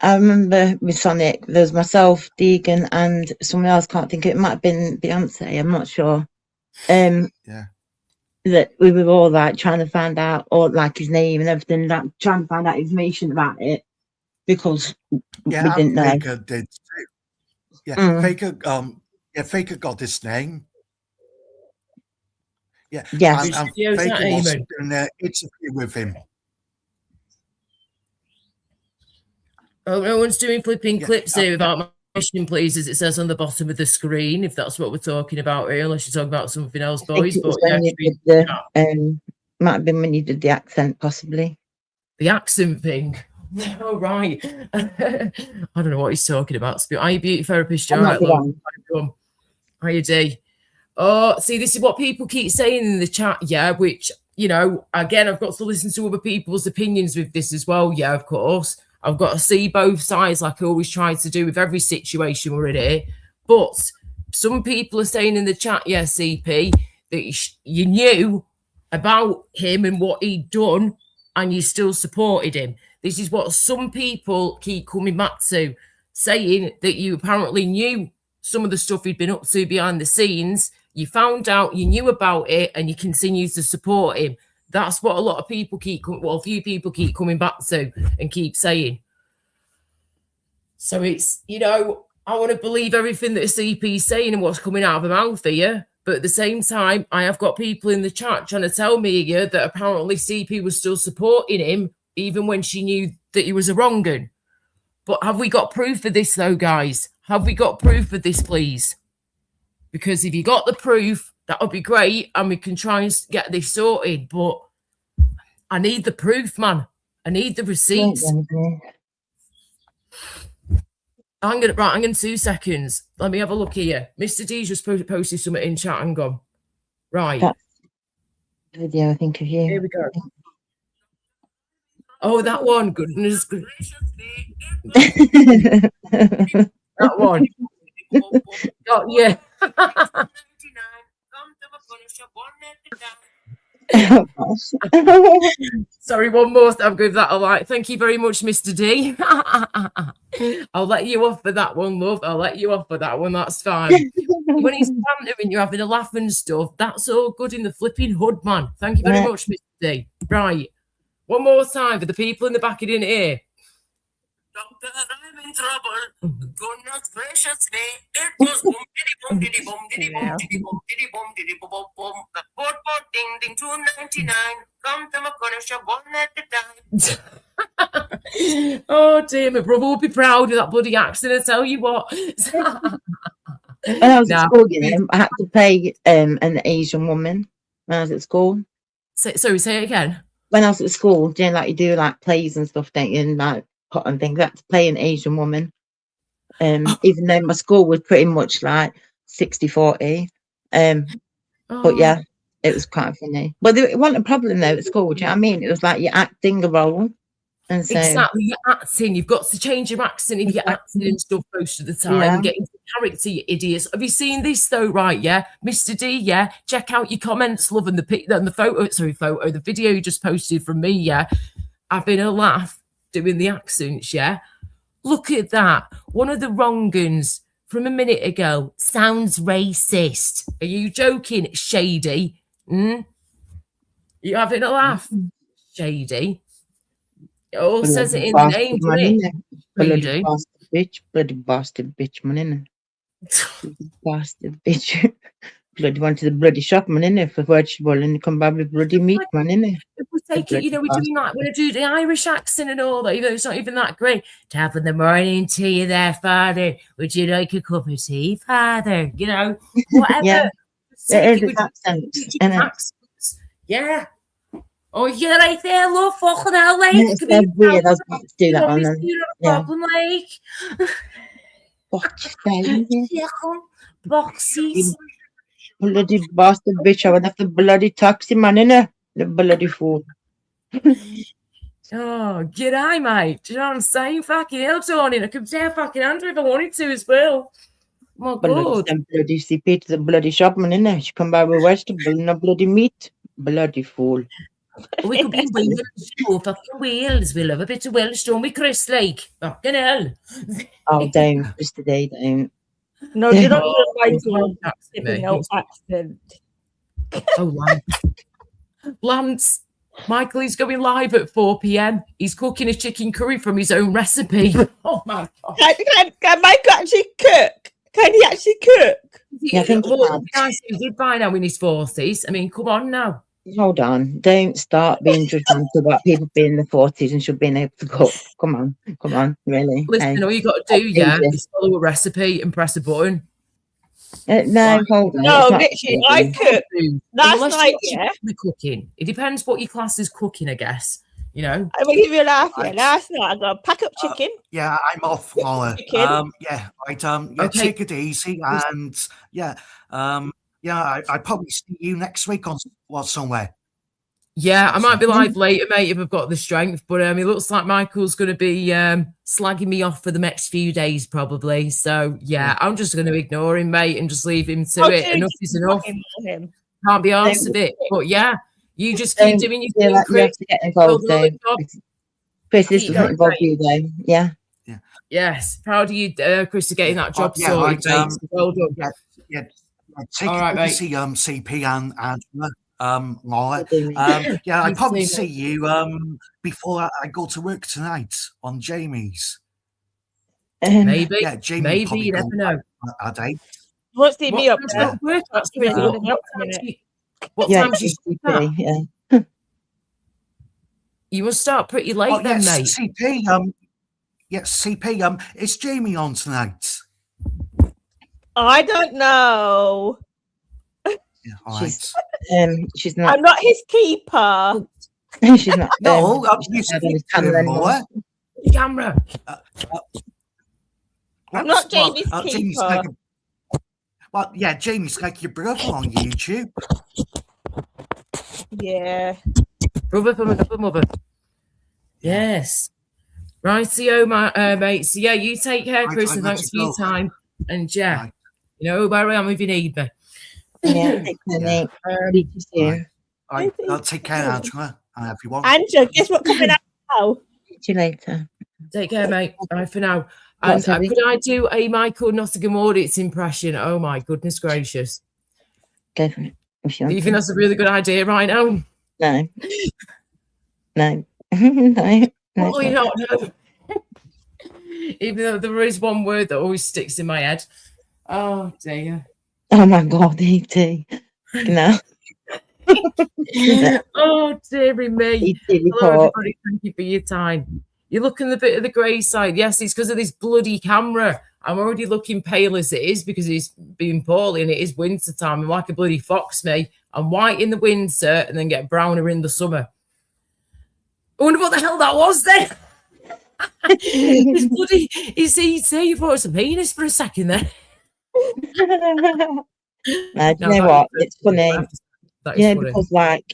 I remember with Sonic, there was myself, Deegan, and someone else. Can't think. It might have been Beyonce. I'm not sure. That we were all like trying to find out, or like his name and everything, like trying to find out information about it because we didn't know. Faker did too. Yeah, Faker got his name. Yeah, and Faker was in an interview with him. Oh, no one's doing flipping clips here without my question, please, as it says on the bottom of the screen, if that's what we're talking about here, unless you're talking about something else, boys. But might have been when you did the accent, possibly. The accent thing. Oh, right. I don't know what he's talking about. Are you beauty therapist? You're right, How you do? Oh, see, this is what people keep saying in the chat, which, you know, again, I've got to listen to other people's opinions with this as well, of course. I've got to see both sides like I always try to do with every situation we're in here. But some people are saying in the chat, CP, that you knew about him and what he'd done and you still supported him. This is what some people keep coming back to, saying that you apparently knew some of the stuff he'd been up to behind the scenes. You found out, you knew about it, and you continue to support him. That's what a lot of people a few people keep coming back to and keep saying. So it's, you know, I want to believe everything that CP's saying and what's coming out of her mouth here. But at the same time, I have got people in the chat trying to tell me here that apparently CP was still supporting him, even when she knew that he was a wrong un. But have we got proof of this, though, guys? Have we got proof of this, please? Because if you got the proof, that would be great, and we can try and get this sorted. But I need the proof, man. I need the receipts. Hang on 2 seconds. Let me have a look here. Mr. D just posted something in chat and gone. Right. That's the video, I think, of you. Here we go. Oh, that one. Goodness. That one. Oh, yeah. Sorry, one more. I'll give that a like. Thank you very much, Mr. D. I'll let you off for that one, love. I'll let you off for that one. That's fine. When he's bantering, you're having a laugh and stuff. That's all good in the flipping hood, man. Thank you very much, Mr. D. Right. One more time for the people in the back who didn't hear. Doctor, I'm in trouble. Goodness gracious me. It was boom, diddy, boom, diddy, boom, diddy, boom, diddy, boom, diddy, boom, diddy, boom, boom, boom. The board, ding, ding, 299. Come to my corner shop one at a time. Oh dear, my brother would be proud of that bloody accent, I tell you what. When I was No. at school, I had to play an Asian woman when I was at school. Sorry, say it again. When I was at school, like you do like plays and stuff, don't you? And like put on things. I had to play an Asian woman. Even though my school was pretty much like 60-40. But yeah, it was quite funny. But it wasn't a problem though at school, do you know what I mean? It was like you're acting a role. And so, exactly, you're acting. You've got to change your accent if you're acting and stuff most of the time. Yeah. Get into character, you idiots. Have you seen this though? Right, yeah, Mr. D, yeah. Check out your comments, loving the video you just posted from me, yeah. Having a laugh doing the accents, yeah. Look at that. One of the wrong uns from a minute ago sounds racist. Are you joking, Shady? You having a laugh, Shady? It all says it in the name, doesn't it? bloody bastard bitch, man, innit? Bastard bitch. Bloody went to the bloody shop, man, innit? For vegetable and come back with bloody meat, man, innit? If we take it, we're doing like when I do the Irish accent and all that, it's not even that great. Top of the morning to you there, father. Would you like a cup of tea, father? Whatever. Yeah. It is accents, Yeah. Oh, you're right there, love. Fucking hell, like. It's so weird. I was about to do that one then. Problem, like. What you say? Boxes. Bloody bastard bitch. I would have the bloody taxi, man, innit? The bloody fool. Oh, g'day, mate. Do you know what I'm saying? Fucking hell, Tony. I could tear fucking Andrew if I wanted to as well. My God. Bloody CP to the bloody shop, man, innit? She come back with vegetable, no bloody meat. Bloody fool. We could be Welsh, fucking Wales. We love a bit of Welsh, don't we, Chris? Like, fucking hell. Oh, don't. Just today, don't. No, you're not Oh, accent. Oh, Lance. Michael is going live at 4 p.m. He's cooking a chicken curry from his own recipe. Oh, my God. Can Michael actually cook? Can he actually cook? Yeah, I think He did by now in his 40s. I mean, come on now. Hold on. Don't start being judgmental about people being in the 40s and should being able to cook. Come on, really. Listen, all you got to do, is follow a recipe and press a button. No, hold on. No, literally, I cooked last night, The cooking. It depends what your class is cooking, I guess. I will give you a laugh. Last night I got a pack up chicken. Yeah, I'm off, Molly. Take it easy, and I probably see you next week on somewhere. Yeah, I might be live later, mate, if I've got the strength. But it looks like Michael's going to be slagging me off for the next few days, probably. So yeah, I'm just going to ignore him, mate, and just leave him to it. Enough is enough. Can't be arsed of it. But yeah, you just keep doing your thing, like Chris. You have to get involved, Chris, this doesn't involve you, though. Yeah. Yes, proud of you, Chris, for getting that job sorted, mate. Well done. Take all right, it mate. to see CP and Angela, Laura. I'd probably see you before I go to work tonight on Jamie's. Maybe. Yeah, Jamie. Maybe, you never know. At 8. What's the me up there? What time do you start? Yeah. You must start pretty late then, mate. CP, CP, is Jamie on tonight? I don't know. Yeah, all right. She's not. I'm not his keeper. She's not. No, Camera. I'm not Jamie's keeper. Jamie's like your brother on YouTube. Yeah. Brother from another mother. Yes. Rightio, my mate. So yeah, you take care, Chris, and thanks for your time. And you know where I am if you need me. Yeah, take care, mate. Speak to you soon. I'll take care, Angela, everyone. Angela, guess what coming out now? See you later. Take care, mate. Bye for now. And could I do a Michael Nottingham Audits impression? Oh my goodness gracious! Go for it. Do you think that's a really good idea right now? No. No. No. Oh, you don't know. Even though there is one word that always sticks in my head. Oh dear. Oh my God, E.T. No. Oh dearie me. E.T. Hello, everybody. Thank you for your time. You're looking the bit of the grey side. Yes, it's because of this bloody camera. I'm already looking pale as it is because it's been poorly and it is winter time. I'm like a bloody fox, me. I'm white in the winter and then get browner in the summer. I wonder what the hell that was then. It's bloody, it's ET. You thought it was a penis for a second then. No, do you No, know that what? is- It's funny. That is Yeah, funny. because like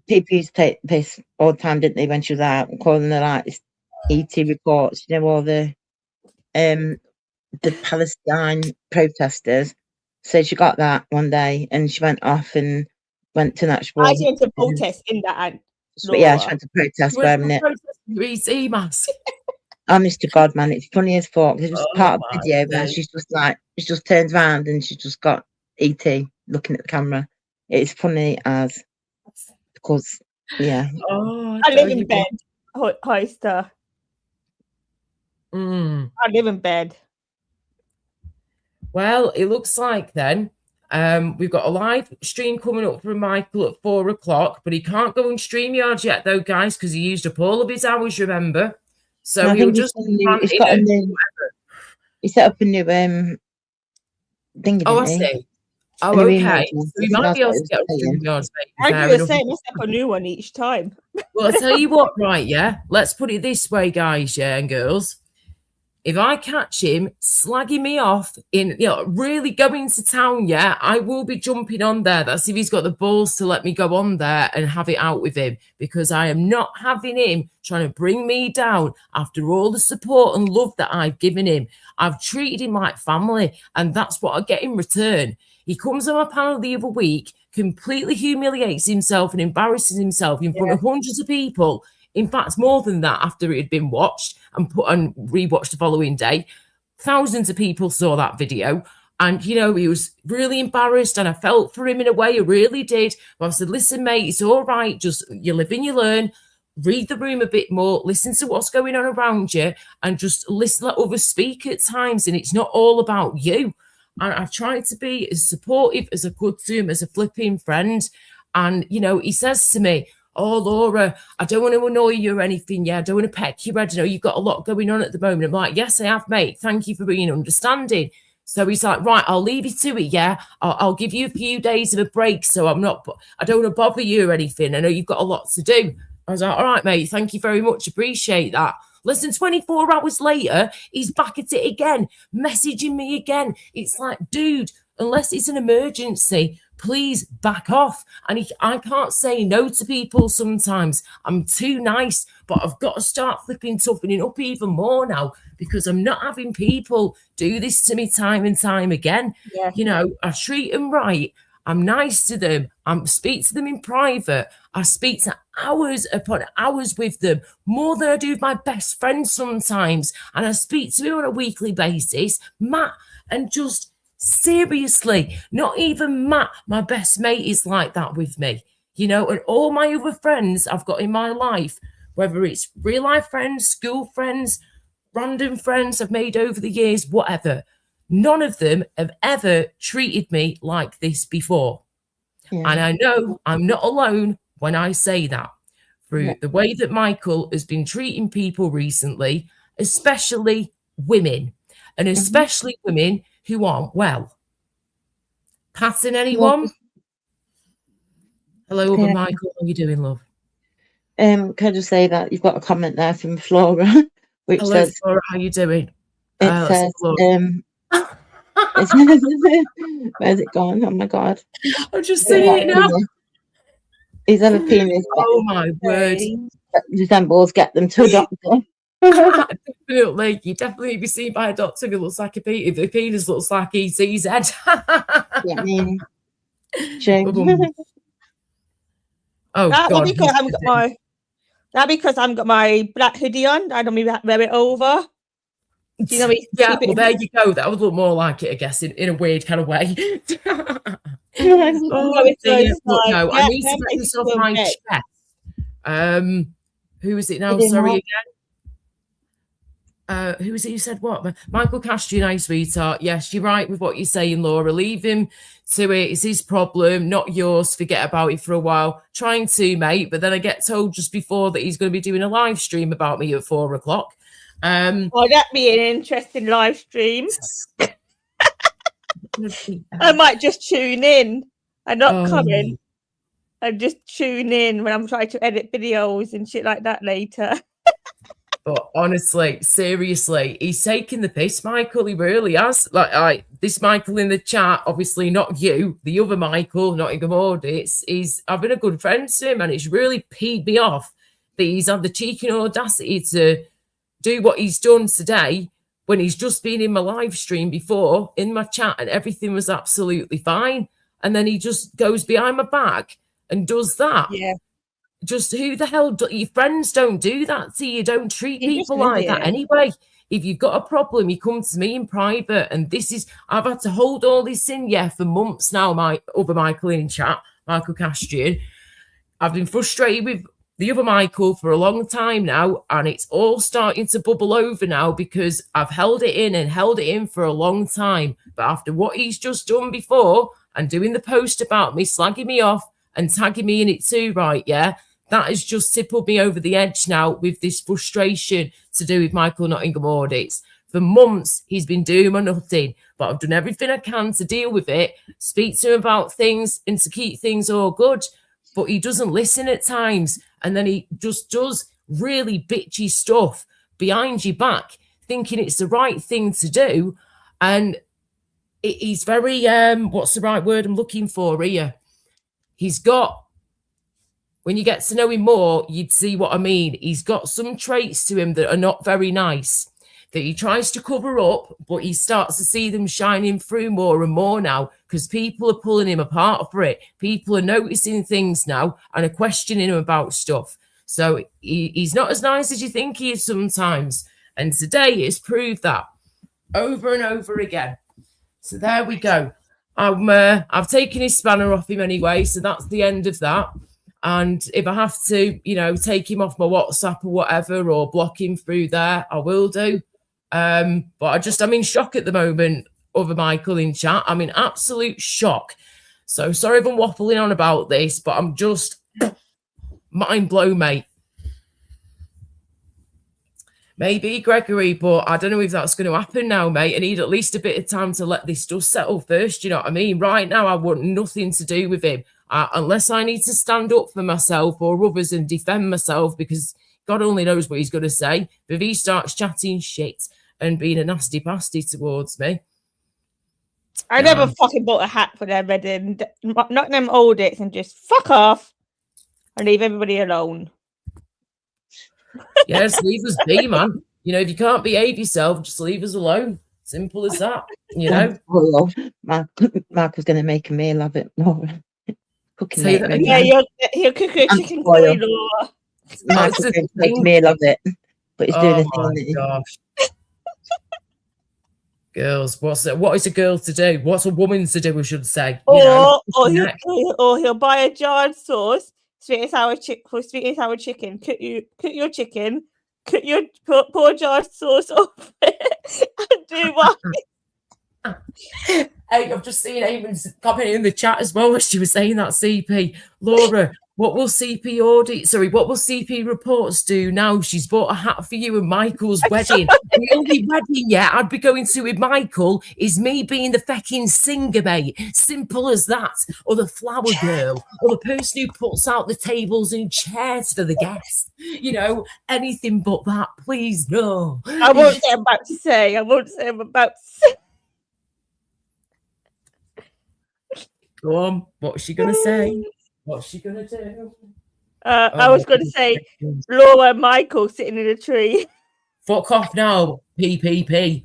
people used to take the piss all the time, didn't they, when she was out, calling her like this ET reports, you know, all the Palestine protesters. So she got that one day and she went off and went to an actual I went to protest in that. And yeah, she Laura. went to protest You went wearing to it. protest your ET mask. Honest to God, man, it's funny as fuck. There's just Oh part of my the video where days. she's just like, she just turns around and she's just got ET looking at the camera. It's funny as because, yeah. Oh, I live tell in you bed, what. Hoyster. Mm. I live in bed. Well, it looks like then we've got a live stream coming up from Michael at 4 o'clock, but he can't go on StreamYard yet, though, guys, because he used up all of his hours, remember? So I he'll think just he's got a new, he set up a new thingy, Oh, I didn't he? see. Oh, A new okay. email. So we I think might that's be able what to he get on was saying. StreamYard. I Fair do the enough. same. I set up a new one each time. Well, I'll tell you what, right, yeah? Let's put it this way, guys, yeah, and girls. If I catch him slagging me off in, really going to town, yeah, I will be jumping on there. That's if he's got the balls to let me go on there and have it out with him, because I am not having him trying to bring me down after all the support and love that I've given him. I've treated him like family, and that's what I get in return. He comes on my panel the other week, completely humiliates himself and embarrasses himself in front of hundreds of people. In fact, more than that, after it had been watched and put and rewatched the following day, thousands of people saw that video. And, he was really embarrassed, and I felt for him in a way, I really did. But I said, listen, mate, it's all right. Just you live and you learn. Read the room a bit more, listen to what's going on around you, and just listen, let others speak at times. And it's not all about you. And I've tried to be as supportive as I could to him as a flipping friend. And, he says to me, oh, Laura, I don't want to annoy you or anything. Yeah, I don't want to peck your head. You've got a lot going on at the moment. I'm like, yes, I have, mate. Thank you for being understanding. So he's like, right, I'll leave you to it. Yeah, I'll give you a few days of a break. So I don't want to bother you or anything. I know you've got a lot to do. I was like, all right, mate. Thank you very much. Appreciate that. Less than 24 hours later, he's back at it again, messaging me again. It's like, dude, unless it's an emergency, please back off. And I can't say no to people sometimes. I'm too nice, but I've got to start toughening up even more now, because I'm not having people do this to me time and time again. Yeah. I treat them right. I'm nice to them. I speak to them in private. I speak to hours upon hours with them, more than I do with my best friend sometimes. And I speak to him on a weekly basis, Matt, and just seriously, not even Matt, my best mate, is like that with me. And all my other friends I've got in my life, whether it's real life friends, school friends, random friends I've made over the years, whatever, none of them have ever treated me like this before. Yeah. And I know I'm not alone when I say that. Through the way that Michael has been treating people recently, especially women, and especially women who aren't well. Patting anyone? Hello, other Michael. How are you doing, love? Can I just say that you've got a comment there from Flora, which Hello, says, Flora. How you doing? it says, where's it gone? Oh my God. I'm just seeing it now. He's had a penis Oh my word. that resembles get them to a doctor. Definitely. You definitely be seen by a doctor who looks like a penis. The penis looks like ET's head. Yeah, I mean, true. Oh, That God. because I haven't got my black hoodie on. I don't mean wear it over. Do you know me? Yeah, well, there you go. That would look more like it, I guess, in a weird kind of way. Oh, dear. Look, no, I need to get this off my chest. Who is it now? Sorry again. who was it who said what? Michael Castrian, hi, sweetheart. Yes, you're right with what you're saying, Laura. Leave him to it. It's his problem, not yours. Forget about it for a while. Trying to, mate. But then I get told just before that he's going to be doing a live stream about me at 4 o'clock. Oh, that'd be an interesting live stream. I might just tune in. I'm not coming. I just tune in when I'm trying to edit videos and shit like that later. But honestly, seriously, he's taking the piss, Michael. He really has. Like this Michael in the chat, obviously not you, the other Michael, Nottingham Audits. I've been a good friend to him, and it's really peed me off that he's had the cheek and audacity to do what he's done today when he's just been in my live stream before in my chat and everything was absolutely fine. And then he just goes behind my back and does that. Yeah. Just who the hell your friends don't do that to you. Don't treat people like that anyway. If you've got a problem, you come to me in private. And I've had to hold all this in, for months now. My other Michael in chat, Michael Castrian. I've been frustrated with the other Michael for a long time now, and it's all starting to bubble over now because I've held it in for a long time. But after what he's just done before and doing the post about me, slagging me off and tagging me in it too, right? Yeah. That has just tippled me over the edge now with this frustration to do with Michael Nottingham Audits. For months, he's been doing my nothing, but I've done everything I can to deal with it, speak to him about things and to keep things all good, but he doesn't listen at times. And then he just does really bitchy stuff behind your back, thinking it's the right thing to do. And he's very, what's the right word I'm looking for here? When you get to know him more, you'd see what I mean. He's got some traits to him that are not very nice, that he tries to cover up, but he starts to see them shining through more and more now because people are pulling him apart for it. People are noticing things now and are questioning him about stuff. So he's not as nice as you think he is sometimes. And today it's proved that over and over again. So there we go. I've taken his spanner off him anyway, so that's the end of that. And if I have to, take him off my WhatsApp or whatever, or block him through there, I will do. But I'm in shock at the moment, other Michael in chat. I'm in absolute shock. So sorry if I'm waffling on about this, but I'm just mind blown, mate. Maybe Gregory, but I don't know if that's going to happen now, mate. I need at least a bit of time to let this dust settle first. You know what I mean? Right now, I want nothing to do with him unless I need to stand up for myself or others and defend myself, because God only knows what he's going to say. But if he starts chatting shit and being a nasty pasty towards me, I never fucking bought a hat for their wedding. Not them audits and just fuck off and leave everybody alone. Yes, leave us be, man. If you can't behave yourself, just leave us alone. Simple as that. Mark was going to make a meal of it. Cooking Say it. that Yeah, he'll cook a chicken curry, Laura. Mark was going to make a meal of it, but he's doing my gosh. Girls, what is a girl to do? What's a woman to do, we should say? Or he'll buy a jarred sauce, sweet and sour chicken. Cook your chicken, pour jarred sauce off it, and do what? Hey, I've just seen Eamon's commenting in the chat as well as she was saying that. CP Laura, what will CP reports do now? She's bought a hat for you and Michael's wedding. The only wedding I'd be going to with Michael is me being the fecking singer, mate. Simple as that. Or the flower girl, or the person who puts out the tables and chairs for the guests. Anything but that, please, no. I won't say I'm about to say. Go on. What's she gonna say? What's she gonna do? I was going to say Laura and Michael sitting in a tree. Fuck off now, PPP.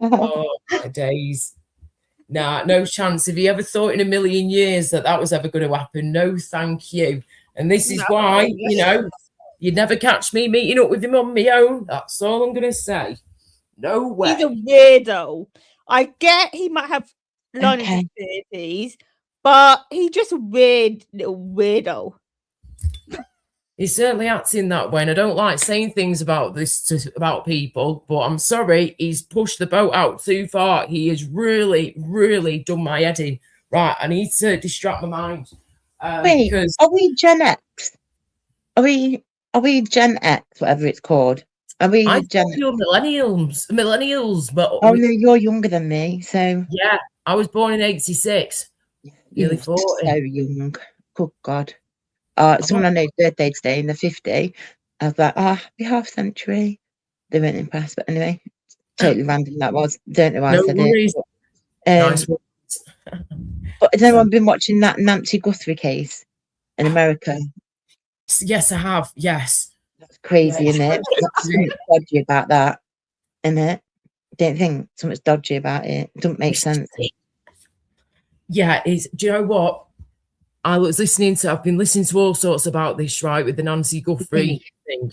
Oh, my days. Nah, no chance. Have you ever thought in a million years that was ever going to happen? No, thank you. And this is why, you'd never catch me meeting up with him on my own. That's all I'm going to say. No way. He's a weirdo. I get he might have learning disabilities, but he's just a weird little weirdo. He's certainly acting that way, and I don't like saying things about this about people, but I'm sorry, he's pushed the boat out too far. He has really, really done my head in. Right, I need to distract my mind. Wait, Because are we Gen X? Are we Gen X, whatever it's called? Are we I Gen? thought you're millennials, but Oh no, you're younger than me, so yeah, I was born in '86, nearly you're 40. so young. Good God. I'm Someone I not- know's birthday today in the 50. I was like, happy half century. They weren't impressed, but anyway, totally random that was. Don't know why I No said worries. it. Nice. But has anyone been watching that Nancy Guthrie case in America? Yes, I have. Yes. That's crazy, Yeah. isn't it? That's something dodgy about that, isn't it? Don't think something's dodgy about it. It doesn't make sense. Yeah, do you know what? I've been listening to all sorts about this, right, with the Nancy Guthrie thing.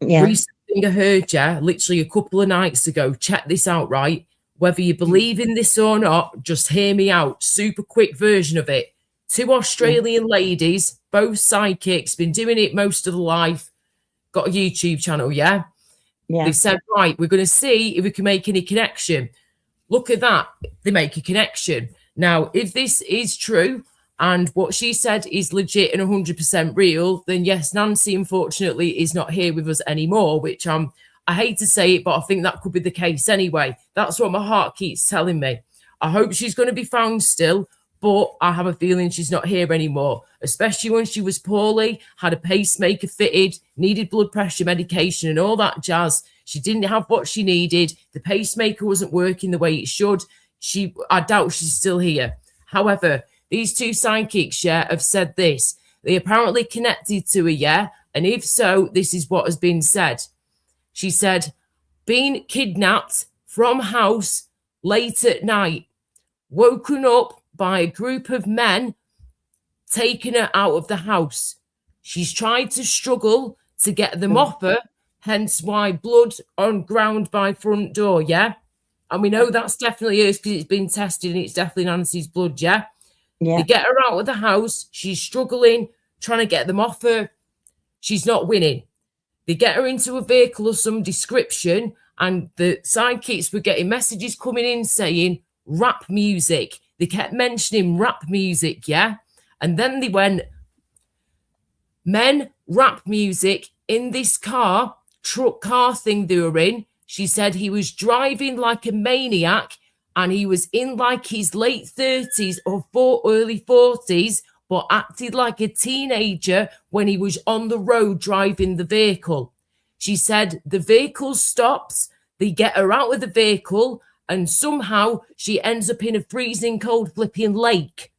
Yeah. Recent thing I heard, literally a couple of nights ago. Check this out, right? Whether you believe in this or not, just hear me out. Super quick version of it. 2 Australian ladies, both psychics, been doing it most of their life, got a YouTube channel, yeah? Yeah. They said, right, we're going to see if we can make any connection. Look at that. They make a connection. Now, if this is true and what she said is legit and 100% real, then yes, Nancy, unfortunately, is not here with us anymore, which I hate to say it, but I think that could be the case anyway. That's what my heart keeps telling me. I hope she's going to be found still, but I have a feeling she's not here anymore, especially when she was poorly, had a pacemaker fitted, needed blood pressure medication and all that jazz. She didn't have what she needed. The pacemaker wasn't working the way it should. I doubt she's still here. However, these 2 psychics, have said this. They apparently connected to her, and if so, this is what has been said. She said, being kidnapped from house late at night, woken up by a group of men, taking her out of the house. She's tried to struggle to get them off her, hence why blood on ground by front door, yeah? And we know that's definitely hers because it's been tested and it's definitely Nancy's blood, yeah? Yeah. They get her out of the house. She's struggling, trying to get them off her. She's not winning. They get her into a vehicle of some description, and the sidekicks were getting messages coming in saying rap music. They kept mentioning rap music, yeah? And then they went, men, rap music in this truck car thing they were in. She said he was driving like a maniac and he was in like his late 30s or early 40s, but acted like a teenager when he was on the road driving the vehicle. She said the vehicle stops, they get her out of the vehicle, and somehow she ends up in a freezing cold flipping lake.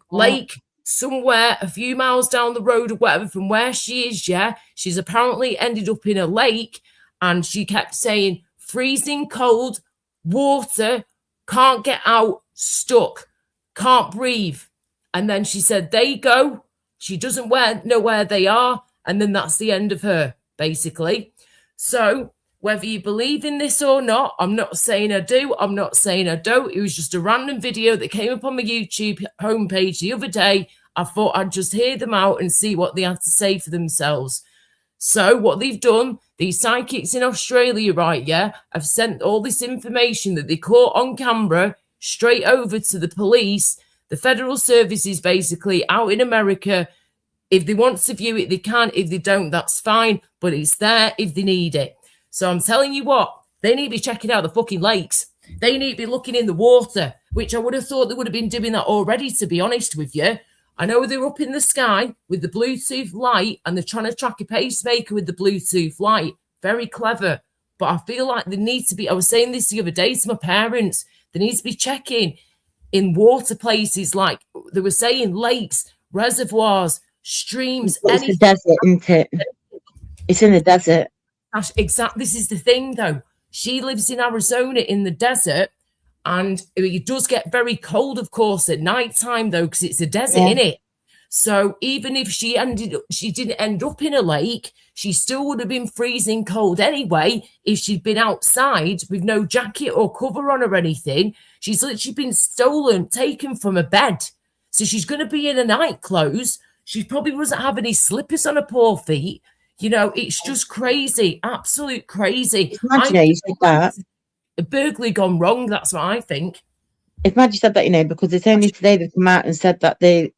Lake somewhere a few miles down the road or whatever from where she is, yeah? She's apparently ended up in a lake, and she kept saying freezing cold, water, can't get out, stuck, can't breathe. And then she said, they go. She doesn't know where they are. And then that's the end of her, basically. So whether you believe in this or not, I'm not saying I do. I'm not saying I don't. It was just a random video that came up on my YouTube homepage the other day. I thought I'd just hear them out and see what they have to say for themselves. So what they've done, these psychics in Australia, right, yeah, have sent all this information that they caught on camera straight over to the police, the federal services, basically out in America. If they want to view it, they can. If they don't, that's fine. But it's there if they need it. So I'm telling you what, they need to be checking out the fucking lakes. They need to be looking in the water, which I would have thought they would have been doing that already, to be honest with you. I know they're up in the sky with the Bluetooth light and they're trying to track a pacemaker with the Bluetooth light. Very clever. But I feel like they need to be, I was saying this the other day to my parents, they need to be checking in water places like they were saying, lakes, reservoirs, streams. It's the desert, isn't it? It's in the desert. Exactly. This is the thing, though. She lives in Arizona in the desert, and it does get very cold, of course, at night time, though, because it's a desert, innit? So even if she didn't end up in a lake, she still would have been freezing cold anyway if she'd been outside with no jacket or cover on or anything. She's literally been taken from a bed. So she's going to be in her night clothes. She probably doesn't have any slippers on her poor feet. You know, it's just crazy, absolute crazy. Imagine you said that. A burglary gone wrong. That's what I think. If Maggie said that, you know, because it's only today they've come out and said that they've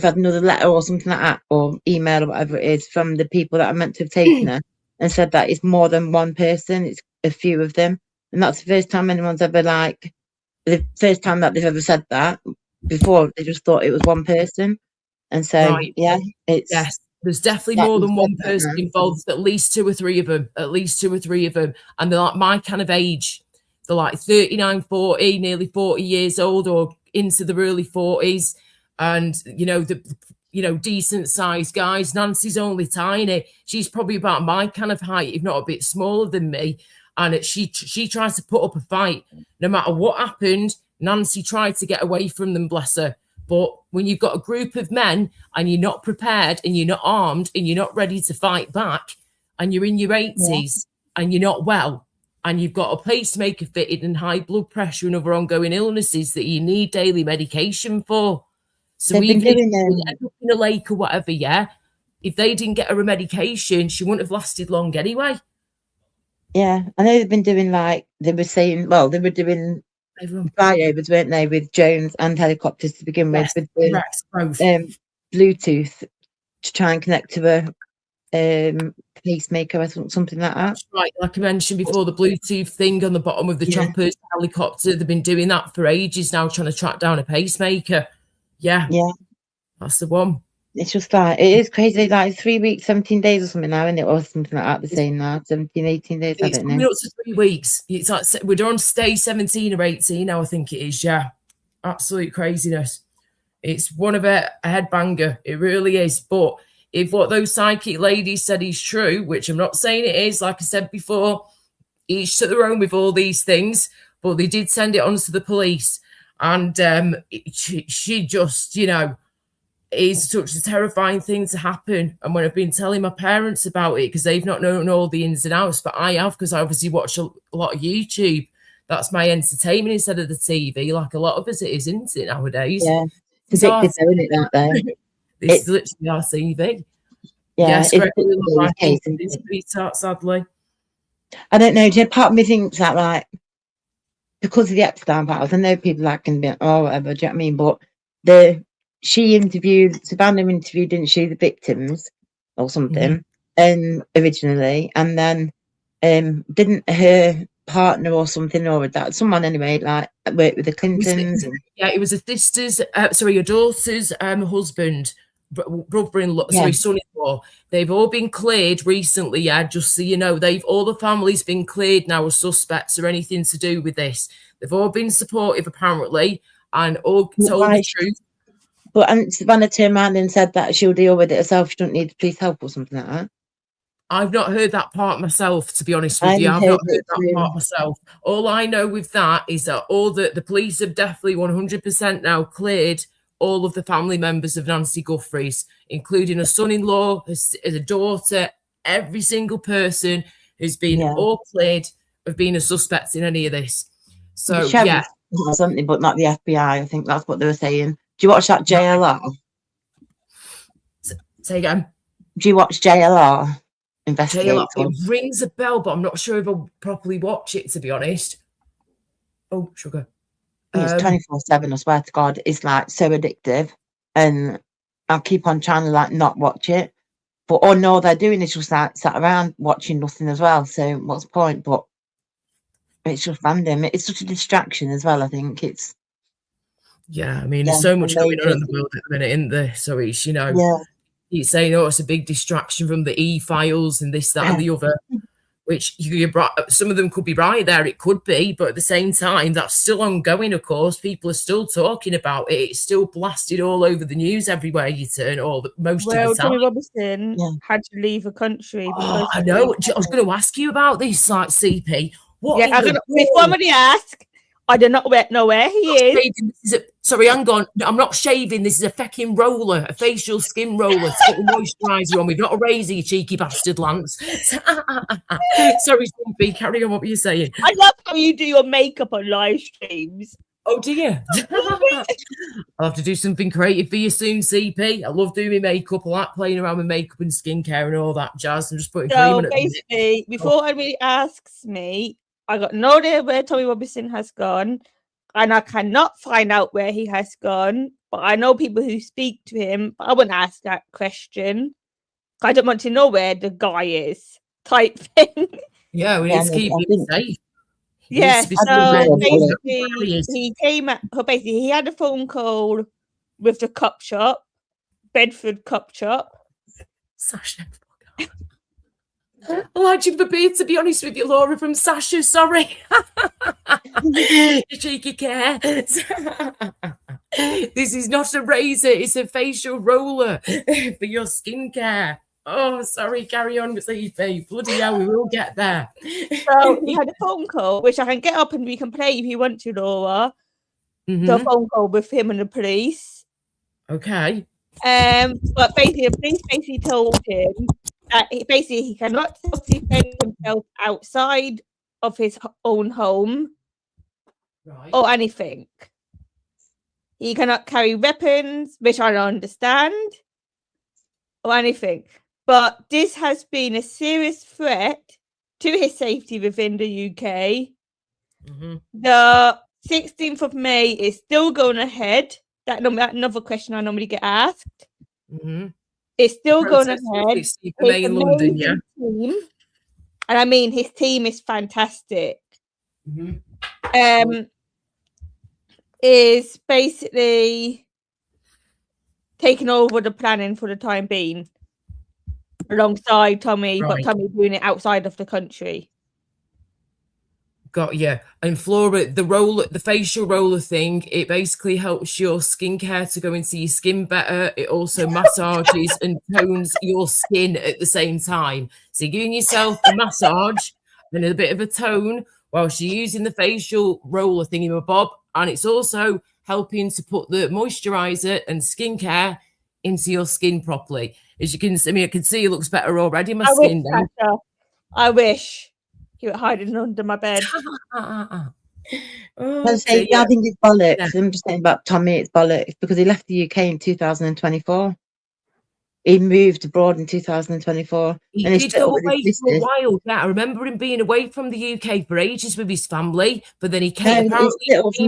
had another letter or something like that, or email or whatever it is, from the people that are meant to have taken her, and said that it's more than one person, it's a few of them. And that's the first time anyone's ever, like, the first time that they've ever said that. Before, they just thought it was one person. And so, Right. yeah, it's... Yes, there's definitely that more is than one definitely- person involved, at least 2 or 3 of them, and they're like my kind of age. They're like 39, 40, nearly 40 years old, or into their early 40s, and you know, decent sized guys. Nancy's only tiny. She's probably about my kind of height, if not a bit smaller than me. And she tries to put up a fight. No matter what happened, Nancy tried to get away from them, bless her. But when you've got a group of men and you're not prepared and you're not armed and you're not ready to fight back, and you're in your 80s and you're not well, and you've got a pacemaker fitted and high blood pressure and other ongoing illnesses that you need daily medication for. So They've been even if doing, you end up in a lake or whatever, if they didn't get her a medication, she wouldn't have lasted long anyway. Yeah, I know they've been doing, like, they were saying, well, they were doing flyovers, weren't they, with drones and helicopters to begin with, with the Correct, both. Bluetooth to try and connect to a pacemaker or something like that. That's right, like I mentioned before, the Bluetooth thing on the bottom of the choppers, helicopter, they've been doing that for ages now, trying to track down a pacemaker. Yeah, that's the one. It's just like, it is crazy, like 3 weeks, 17 days or something now, and it was something like that, the same now, 17, 18 days, I It's don't coming know. up to 3 weeks. It's like we're on day 17 or 18 now, I think it is. Yeah, absolute craziness. It's one of a headbanger. It really is. But if what those psychic ladies said is true, which I'm not saying it is, like I said before, each to their own with all these things, but they did send it on to the police. And she just, you know, is such a terrifying thing to happen. And when I've been telling my parents about it, because they've not known all the ins and outs, but I have, because I obviously watch a lot of YouTube. That's my entertainment instead of the TV, like a lot of us it is, isn't it, nowadays? Yeah, it's addictive, though, isn't it, that, though? It's literally our TV. Yeah, Yes, it's Gregory addictive, Love, I case, think, isn't it's sweetheart, sadly. I don't know, part of me thinks that, like, because of the Epstein files, I know people that can be, oh, whatever, do you know what I mean? But Savannah interviewed, didn't she, the victims or something, originally, and then didn't her partner or something, or that someone anyway, like, worked with the Clintons? Yeah, it was a your daughter's husband, brother-in-law, son-in-law. They've all been cleared recently, just so you know. All the family's been cleared now as suspects or anything to do with this. They've all been supportive, apparently, and all told the truth. But Savannah turned around and said that she'll deal with it herself. She don't need the police help or something like that. I've not heard that part myself, to be honest with you. I've not heard that part myself. All I know with that is that the police have definitely 100% now cleared all of the family members of Nancy Guthries, including a son-in-law, a daughter, every single person who's been all cleared of being a suspect in any of this. So, or something, but not the FBI. I think that's what they were saying. Do you watch that JLR? Say again. Do you watch JLR? Investigate. It rings a bell, but I'm not sure if I'll properly watch it, to be honest. Oh, sugar. It's 24/7, I swear to God. It's like so addictive, and I keep on trying to like not watch it, but all they're doing is just like sat around watching nothing as well. So what's the point? But it's just random. It's such a distraction as well. I think it's. Yeah, I mean, there's so much going on in the world at the minute, isn't there? So it's, you know, he's saying, it's a big distraction from the e-files and this, that, and the other, which some of them could be right there. It could be, but at the same time, that's still ongoing, of course. People are still talking about it. It's still blasted all over the news everywhere you turn, most of the time. Tommy Robinson had to leave the country. Oh, I know. I was going to ask you about this, like, CP. Before somebody ask, I do not know where he is. Sorry, hang on. I'm not shaving. This is a fucking roller, a facial skin roller to put the moisturiser on. We've got a razor, you cheeky bastard, Lance. Sorry, Stumpy. Carry on. What were you saying? I love how you do your makeup on live streams. Oh dear. I'll have to do something creative for you soon, CP. I love doing my makeup. I like playing around with makeup and skincare and all that jazz. I'm just putting cream So on it. basically, before anybody asks me, I got no idea where Tommy Robinson has gone, and I cannot find out where he has gone. But I know people who speak to him. But I wouldn't ask that question. I don't want to know where the guy is. Type thing. Yeah, we need to keep him safe. Yeah, so basically Hilarious. he came at basically he had a phone call with the cup shop, Bedford Cup Shop. Sasha. I like you for being, to be honest with you, Laura, from Sasha. Sorry. You cheeky care. This is not a razor, it's a facial roller for your skincare. Oh, sorry, carry on with CP. Bloody hell, we will get there. So he had a phone call, which I can get up and we can play if you want to, Laura. The phone call with him and the police. Okay. But basically, the police basically told him that he cannot defend himself outside of his own home or anything. He cannot carry weapons, which I don't understand, or anything. But this has been a serious threat to his safety within the UK. The 16th of May is still going ahead. That's another question I normally get asked. It's still going ahead. It's May in London, yeah. Team. And I mean, his team is fantastic. Is basically taking over the planning for the time being alongside Tommy, but Tommy doing it outside of the country. Got you. And Flora, the facial roller thing, it basically helps your skincare to go into your skin better. It also massages and tones your skin at the same time. So you're giving yourself a massage and a bit of a tone whilst you're using the facial roller thingamabob. And it's also helping to put the moisturizer and skincare into your skin properly. As you can see, I can see it looks better already. My skin now. I wish. You were hiding under my bed. I think it's bollocks. Yeah. I'm just saying about Tommy, it's bollocks because he left the UK in 2024. He moved abroad in 2024. He did go away for a while. Yeah, I remember him being away from the UK for ages with his family, but then he came from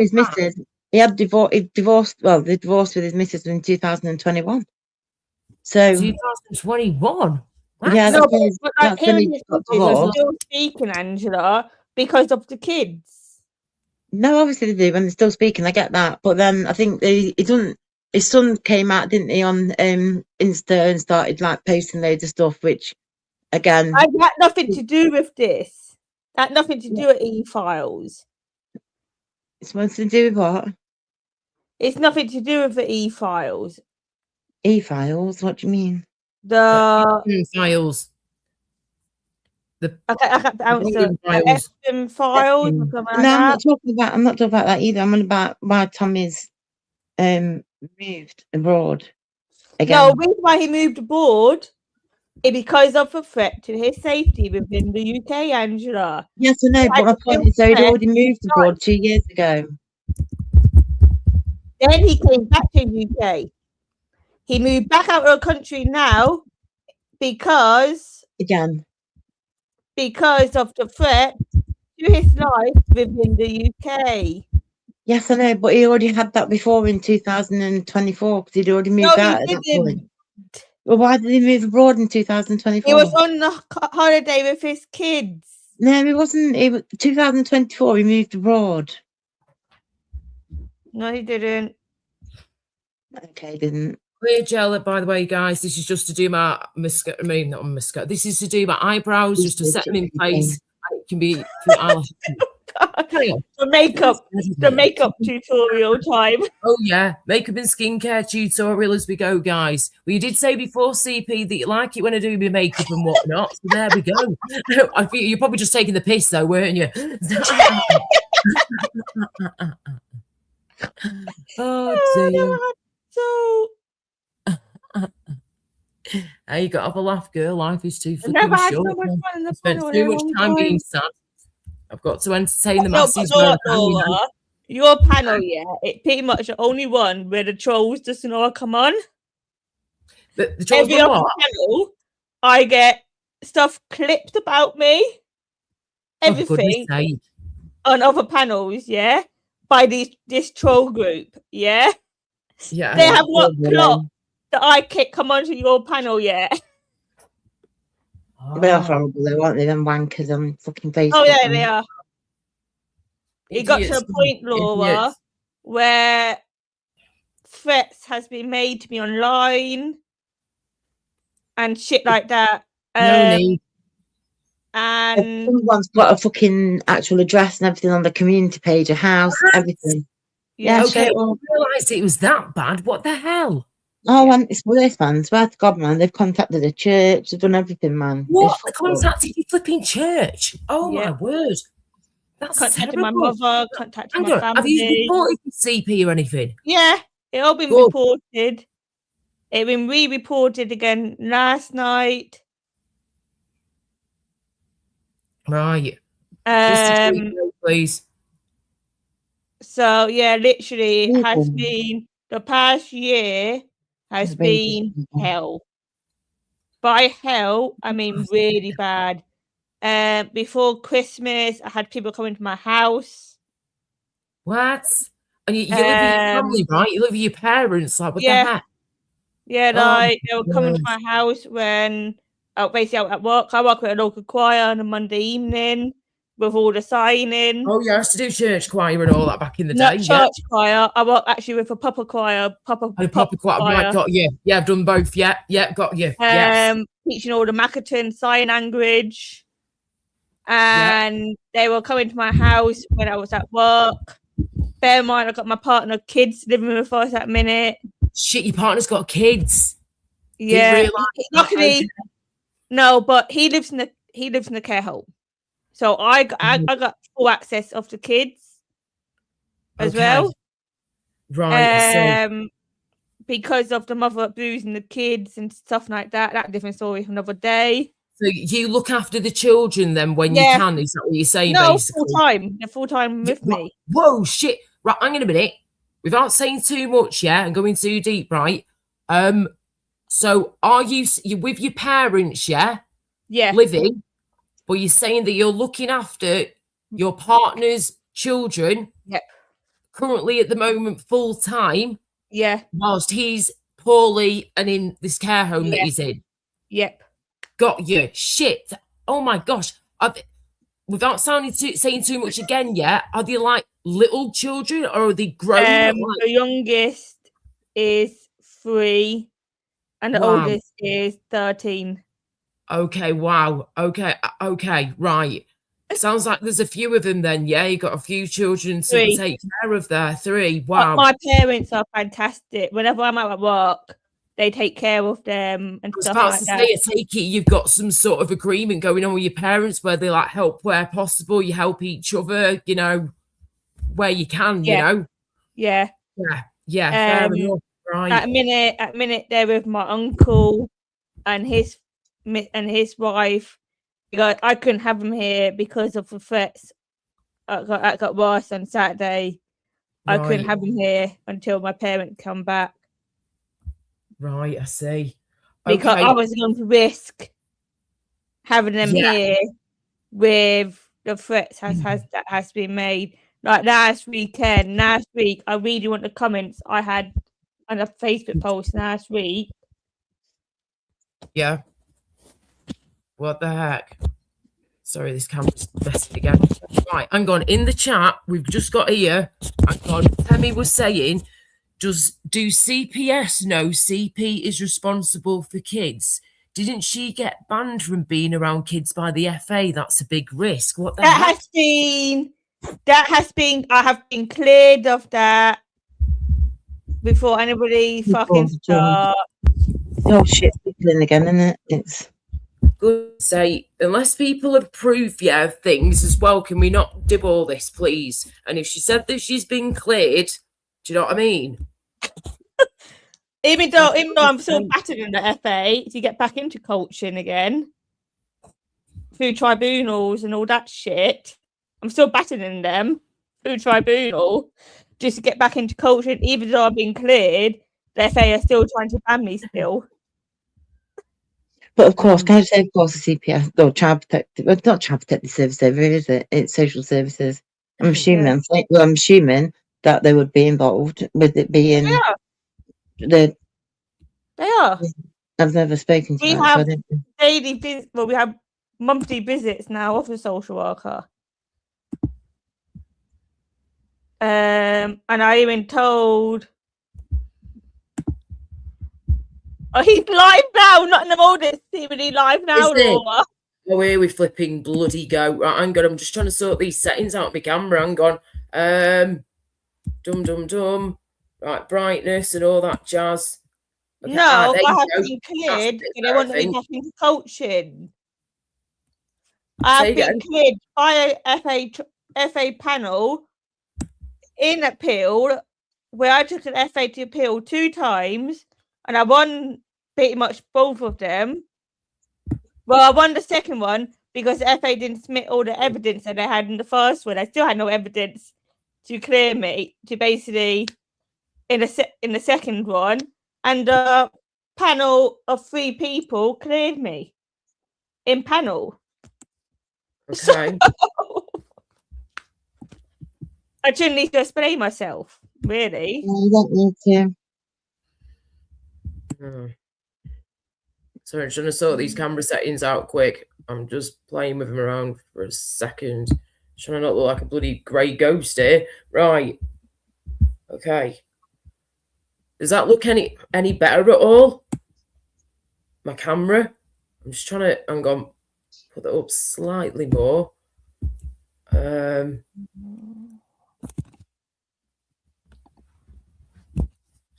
his missus. He had divorced. Well, they divorced with his missus in 2021. So 2021. Yeah, no, but that period was still speaking, Angela, because of the kids. No, obviously they do when they're still speaking. I get that, but then I think his son came out, didn't he, on Insta and started like posting loads of stuff, which again, I had nothing to do with this. That had nothing to do with E-Files. It's supposed to do with what? It's nothing to do with the E-Files. E-Files? What do you mean? The files. I can't answer. The files. No, I'm not talking about that either. I'm on about why Tommy's moved abroad again. No, the reason why he moved abroad is because of a threat to his safety within the UK, Angela. Yes, I know, but my point is, he'd already moved abroad 2 years ago. Then he came back to the UK. He moved back out of the country now because of the threat to his life within the UK. Yes, I know, but he already had that before in 2024 because he'd already moved out at that point. Well, why did he move abroad in 2024? He was on the holiday with his kids. No, he wasn't. 2024, he moved abroad. No, he didn't. Okay, he didn't. Clear gel, by the way, guys. This is just to do my mascara. I mean, not mascara. This is to do my eyebrows, just to set them in place. It can be the makeup tutorial time. Oh yeah, makeup and skincare tutorial as we go, guys. Well, you did say before, CP, that you like it when I do my makeup and whatnot. So there we go. I think you're probably just taking the piss, though, weren't you? Oh dear. Hey, you got to have a laugh, girl. Life is too flipping short. I spent too much time being sad. I've got to entertain the masses. your panel, yeah, it's pretty much the only one where the trolls doesn't all come on. The trolls Every were other what? panel, I get stuff clipped about me. Oh, for goodness Everything sake. on other panels, yeah, by this troll group, yeah. Yeah. They have not Yeah. clocked that I can't come onto your panel yet. They are Oh, horrible though, aren't they? Them wankers on fucking Facebook. Oh yeah, and- they are. It got to idiots. a point, Laura, Idiots. where threats has been made to me online and shit like that. No need. And Someone's got a fucking actual address and everything on the community page, a house, everything. yeah, Yeah, Okay, straight I on. realised it was that bad. What the hell? Oh, and it's worse, man. Swear to God, man. They've contacted the church. They've done everything, man. What? It's They fucked up. contacted your flipping church? Oh Yeah. my word. That's contacted terrible. my mother, contacted Hang my on, have you family. reported to CP or anything? Yeah, it all been Good. reported. It been re-reported again last night. Right. Just to Um, keep going, please. so yeah, literally it has Mhm. been the past year has It's very been difficult. hell. By hell, I mean really bad. Before Christmas, I had people coming to my house. What? And you live with your family, right? You live with your parents. Like, what yeah. the heck? Yeah, Oh like they were coming to word. my house when basically out at work. I work with a local choir on a Monday evening with all the signing. Oh, yeah, I used to do church choir and all that back in the Not day. church choir. I work actually with a proper choir, proper Yeah. And proper choir. Right, got you. Yeah, I've done both. Yeah, got you. Yes. teaching all the Makaton sign language. And they were coming to my house when I was at work. Bear in mind, I got my partner kids living with us at minute. Shit, your partner's got kids. Yeah, realise luckily, no, but he lives in the care home, so I got full access of the kids as well. Right. Because of the mother abusing the kids and stuff like that. That's a different story for another day. So you look after the children then when you Yeah. can? Is that what you're saying? No, basically? full time. They're full time with me. Whoa, shit! Right, hang on a minute. Without saying too much, yeah, and going too deep, right? So are you with your parents, yeah, Yeah, living, but you're saying that you're looking after your partner's children? Yep. Currently, at the moment, full time, yeah, whilst he's poorly and in this care home that Yeah. he's in. yep. Got you. Shit. Oh my gosh. Without saying too much again, yeah, are they like little children or are they grown? The youngest is 3, and the Wow. oldest is 13. Okay, wow. Okay, right. Sounds like there's a few of them then, yeah? You got a few children to 3. take care of there. 3. But Wow. my parents are fantastic. Whenever I'm out at work, they take care of them and I was stuff about like to that. say, I take it you've got some sort of agreement going on with your parents where they like help where possible, you help each other, you know, where you can, Yeah. you know? Yeah. Yeah, fair Um, enough. Right. At minute, they're with my uncle and his wife. Because I couldn't have them here because of the threats. That got worse on Saturday. I couldn't Right. have them here until my parents come back Right, I see. because Okay. I was going to risk having them Yeah. here with the threats that has been made. Like last week, I really want the comments I had on a Facebook post last week. Yeah. What the heck? Sorry, this camera's messing again. Right, hang on. In the chat, we've just got here. Hang on. Temi was saying, do CPS know CP is responsible for kids? Didn't she get banned from being around kids by the FA? That's a big risk. What the That heck? has been. I have been cleared of that before anybody fucking start. Oh shit, people again, isn't it? It's Good say, unless people have proof, yeah, of things as well, can we not do all this, please? And if she said that she's been cleared, do you know what I mean? Even though I'm still battered in the FA to get back into coaching again through tribunals and all that shit, I'm still battered in them tribunal just to get back into coaching, even though I've been cleared. The FA are still trying to ban me still. But of course, can I say, of course, the CPS, or Child Protective, well, not Child Protective Service, is it? It's social services. I'm assuming, I'm assuming that they would be involved with it being They are. I've never spoken to We that, have so I don't know. daily visits. Well, we have monthly visits now of a social worker. And I even told. Oh, he's live now, not in the modest. He's live now, Is it? Laura. Oh, here we flipping bloody go. Right, hang on, I'm just trying to sort these settings out of my camera. Hang on. Dum. Right, brightness and all that jazz. Okay, No, there you I have go. been That's cleared, a bit and they better, want I me think. back into coaching. Say I've again. been cleared by a FA panel in appeal, where I took an FA to appeal 2 times, and I won pretty much both of them. Well, I won the second one because the FA didn't submit all the evidence that I had in the first one. I still had no evidence to clear me, to basically in the second one, and a panel of 3 people cleared me in panel. Okay. I shouldn't need to explain myself, really. No, you don't need to. Hmm. Sorry, I'm trying to sort these camera settings out quick. I'm just playing with them around for a second. Trying to not look like a bloody grey ghost here. Right. Okay. Does that look any better at all? My camera? I'm just trying to, hang on, put that up slightly more. So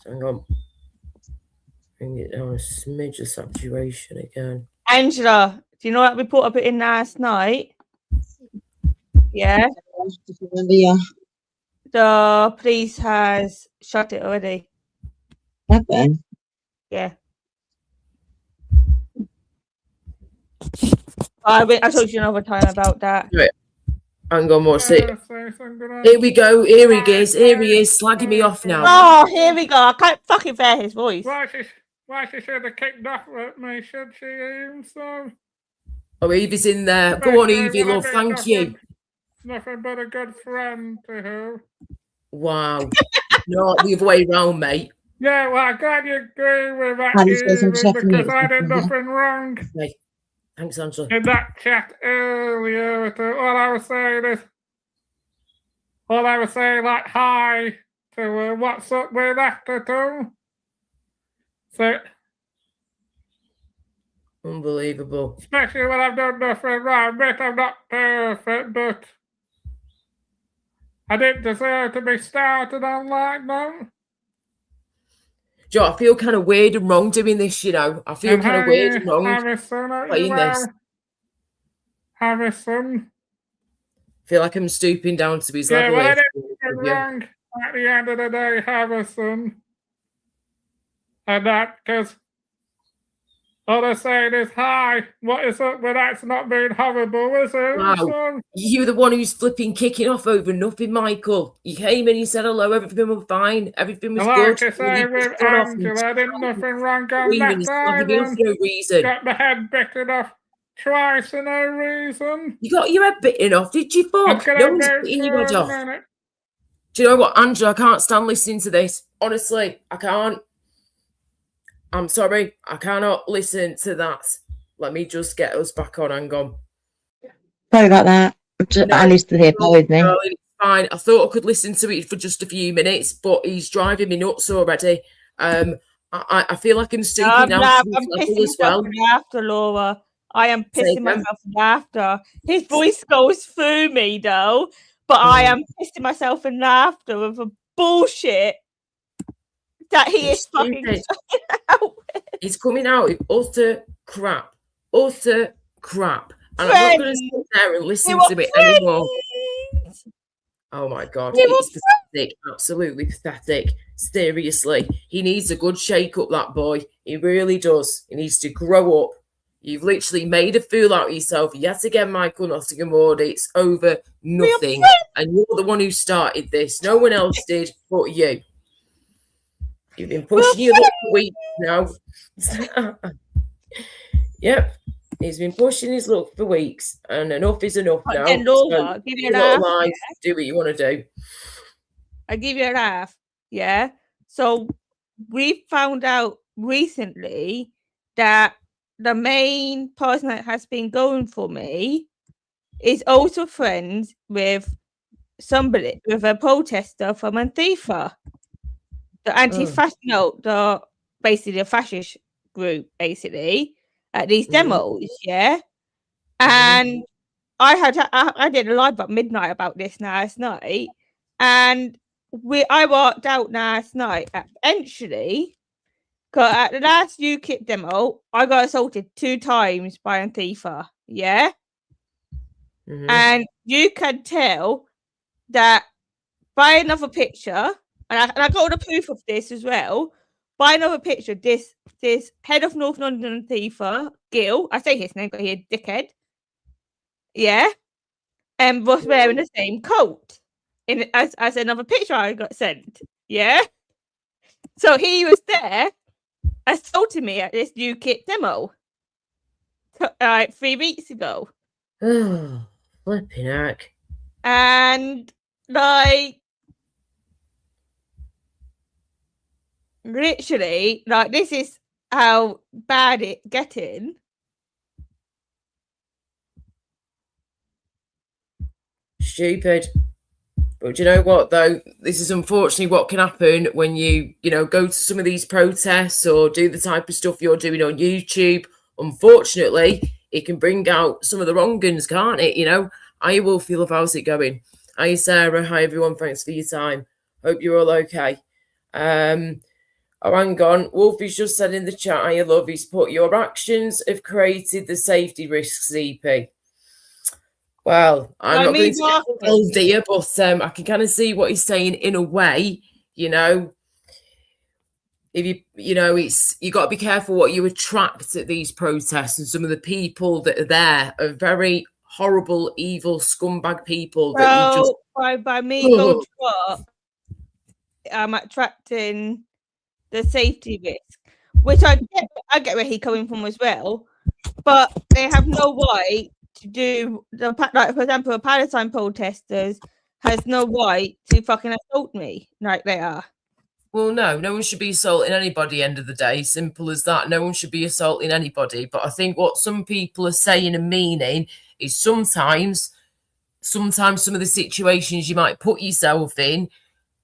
hang on. Bring it down a smidge of saturation again. Angela, do you know that report I put in last night? Yeah. Yeah. The police has shut it already. Have they? Yeah. I told you another time about that. Hang on, what's it? Here we go. Here he is. Here he is, slagging me off now. Oh, here we go. I can't fucking bear his voice. Why she should have kicked off at me, should she, Ian? So, Oh, Evie's in there. Go on, Evie, love. Thank you. Nothing but a good friend to her. Wow. Not the other way round, mate. Yeah, well, I'm glad you agree with that, Paddy's got some Ian, chef because meat I did or something, nothing wrong Okay. Thanks, Angela. in that chat earlier. All I was saying, like, hi to her, what's up with after too? So, Unbelievable. especially when I've done nothing wrong. Admit I'm not perfect, but I didn't deserve to be started on like that. Do you know, I feel kind of weird and wrong doing this, you know. I feel kind of weird and wrong Harrison, playing this. Harrison. I feel like I'm stooping down to his Yeah, level. well, I here. didn't do wrong at the end of the day, Harrison. And that, because all they're saying is, hi, what is up with that's not being horrible, is it? Wow. So, You the one who's flipping kicking off over nothing, Michael. You came in, you said hello, everything was fine, everything was I like good. to say You with just got off and Angela, I did nothing wrong on screaming, that he's slagging me off island. for no reason. Got my head bitten off twice for no reason. You got your head bitten off, did you, I'm fuck? gonna No one's go bitten your head for a off. minute. Do you know what, Angela? I can't stand listening to this. Honestly, I can't. I'm sorry. I cannot listen to that. Let me just get us back on. Hang on. Sorry about that. No, Ali's still here, bear with me. Darling, it's fine. I thought I could listen to it for just a few minutes, but he's driving me nuts already. I feel like I'm stooping down to his I'm level pissing as well. myself in laughter, Laura. I am Say pissing again? myself in laughter. His voice goes through me, though, but I am pissing myself in laughter with the bullshit that he It's is fucking stupid. out. He's coming out with utter crap. Utter crap. And I'm not going to sit there and listen to it anymore. Oh my God. They were It's pathetic. Absolutely pathetic. Seriously. He needs a good shake up, that boy. He really does. He needs to grow up. You've literally made a fool out of yourself yet again, Michael Nottingham Ward. It's over nothing. And you're the one who started this. No one else did but you. You've been pushing your luck for weeks now. Yep. He's been pushing his luck for weeks. And enough is enough now. So, give you a laugh. Life, do what you want to do. I give you a laugh. Yeah. So we found out recently that the main person that has been going for me is also friends with somebody, with a protester from Antifa, the anti-fascist, basically a fascist group, basically at these demos, yeah. And I did a live at midnight about this last night, and I walked out last night eventually. Because at the last UKIP demo, I got assaulted 2 times by Antifa, yeah? And you can tell that by another picture, and I got all the proof of this as well, by another picture, this head of North London Antifa, Gil, I say his name, got here, dickhead, yeah? And was wearing the same coat as another picture I got sent, yeah? So he was there assaulted me at this UKIP demo 3 weeks ago. Oh, flipping heck. And like literally, like this is how bad it's getting. Stupid. But you know what, though? This is unfortunately what can happen when you go to some of these protests or do the type of stuff you're doing on YouTube. Unfortunately, it can bring out some of the wrong guns, can't it? Hiya, Wolfie, how's it going? Hiya, Sarah. Hi, everyone. Thanks for your time. Hope you're all okay. Oh, hang on. Wolfie's just said in the chat, hiya, love, he's put, your actions have created the safety risks, CP. Well, I'm not going to get old, dear, but I can kind of see what he's saying in a way. If you got to be careful what you attract at these protests, and some of the people that are there are very horrible, evil, scumbag people. That you just by me going to work, I'm attracting the safety risk, which I get where he's coming from as well, but they have no right to do like, for example, a Palestine protesters has no right to fucking assault me like they are. Well, no one should be assaulting anybody. End of the day, simple as that. No one should be assaulting anybody. But I think what some people are saying and meaning is sometimes some of the situations you might put yourself in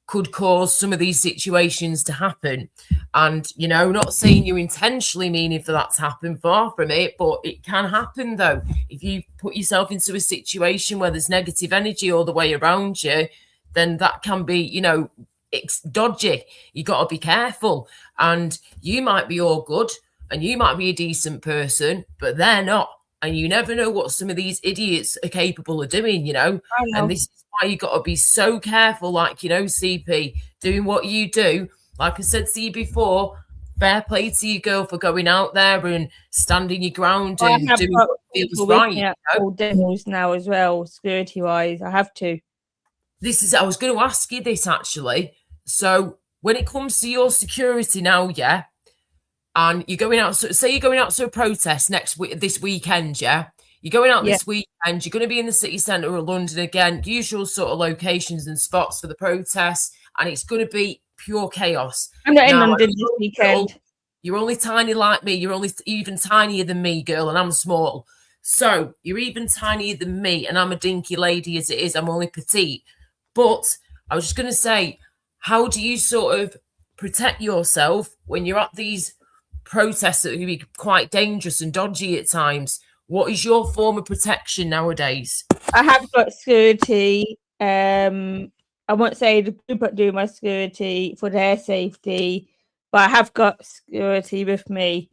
could cause some of these situations to happen. And, not saying you intentionally meaning for that to happen, far from it, but it can happen, though. If you put yourself into a situation where there's negative energy all the way around you, then that can be, it's dodgy. You got to be careful. And you might be all good and you might be a decent person, but they're not. And you never know what some of these idiots are capable of doing, I know. And this is why you got to be so careful, like, CP, doing what you do. Like I said to you before, fair play to you, girl, for going out there and standing your ground and doing what feels right. All demos now as well, security-wise. I have to. I was going to ask you this, actually. So when it comes to your security now, yeah, and you're going out, say you're going out to a protest this weekend, yeah? You're going out this weekend, you're going to be in the city centre of London again, usual sort of locations and spots for the protests, and it's going to be pure chaos. I'm not in London this weekend. You're only tiny like me. You're only even tinier than me, girl, and I'm small. So you're even tinier than me, and I'm a dinky lady as it is. I'm only petite. But I was just going to say, how do you sort of protect yourself when you're at these protests that can be quite dangerous and dodgy at times? What is your form of protection nowadays? I have got security. I won't say the group that do my security for their safety, but I have got security with me.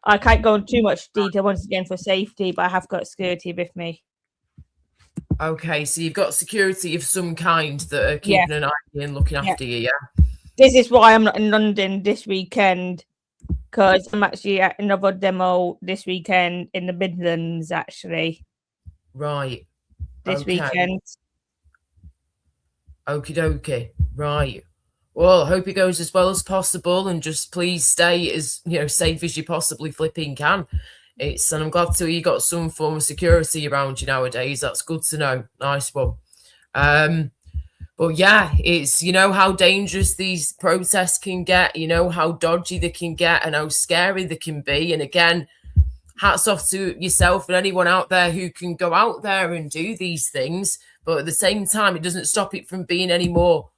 I can't go into too much detail once again for safety, but I have got security with me. Okay, so you've got security of some kind that are keeping an eye and looking after you, yeah? This is why I'm not in London this weekend, because I'm actually at another demo this weekend in the Midlands, actually, Right. this Okay. weekend. Okie dokie. Right. Well, I hope it goes as well as possible, and just please stay as safe as you possibly flipping can. And I'm glad to hear you got some form of security around you nowadays. That's good to know. Nice one. But yeah, it's how dangerous these protests can get, how dodgy they can get and how scary they can be. And again, hats off to yourself and anyone out there who can go out there and do these things. But at the same time, it doesn't stop it from being any more,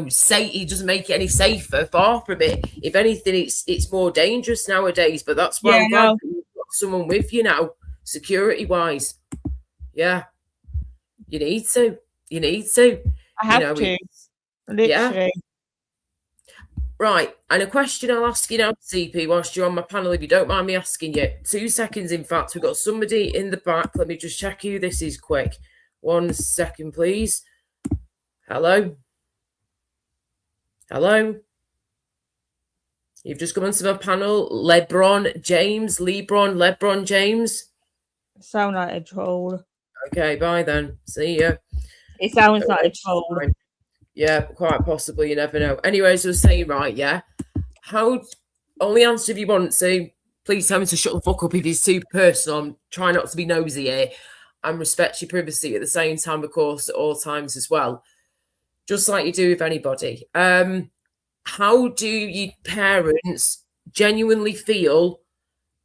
safe. It doesn't make it any safer. Far from it. If anything, it's more dangerous nowadays. But that's why I'm glad that you've got someone with you now, security wise. Yeah, you need to. I have to. Literally. Yeah. Right, and a question I'll ask you now, CP, whilst you're on my panel, if you don't mind me asking you. 2 seconds, in fact. We've got somebody in the back. Let me just check who this is quick. 1 second, please. Hello? Hello? You've just come onto my panel. LeBron James. Sound like a troll. Okay, bye then. See ya. It sounds like a troll. Yeah, quite possibly. You never know. Anyways, I was saying, right, yeah. Only answer if you want to. Please tell me to shut the fuck up if it's too personal. I'm trying not to be nosy here and respect your privacy at the same time, of course, at all times as well. Just like you do with anybody. How do you parents genuinely feel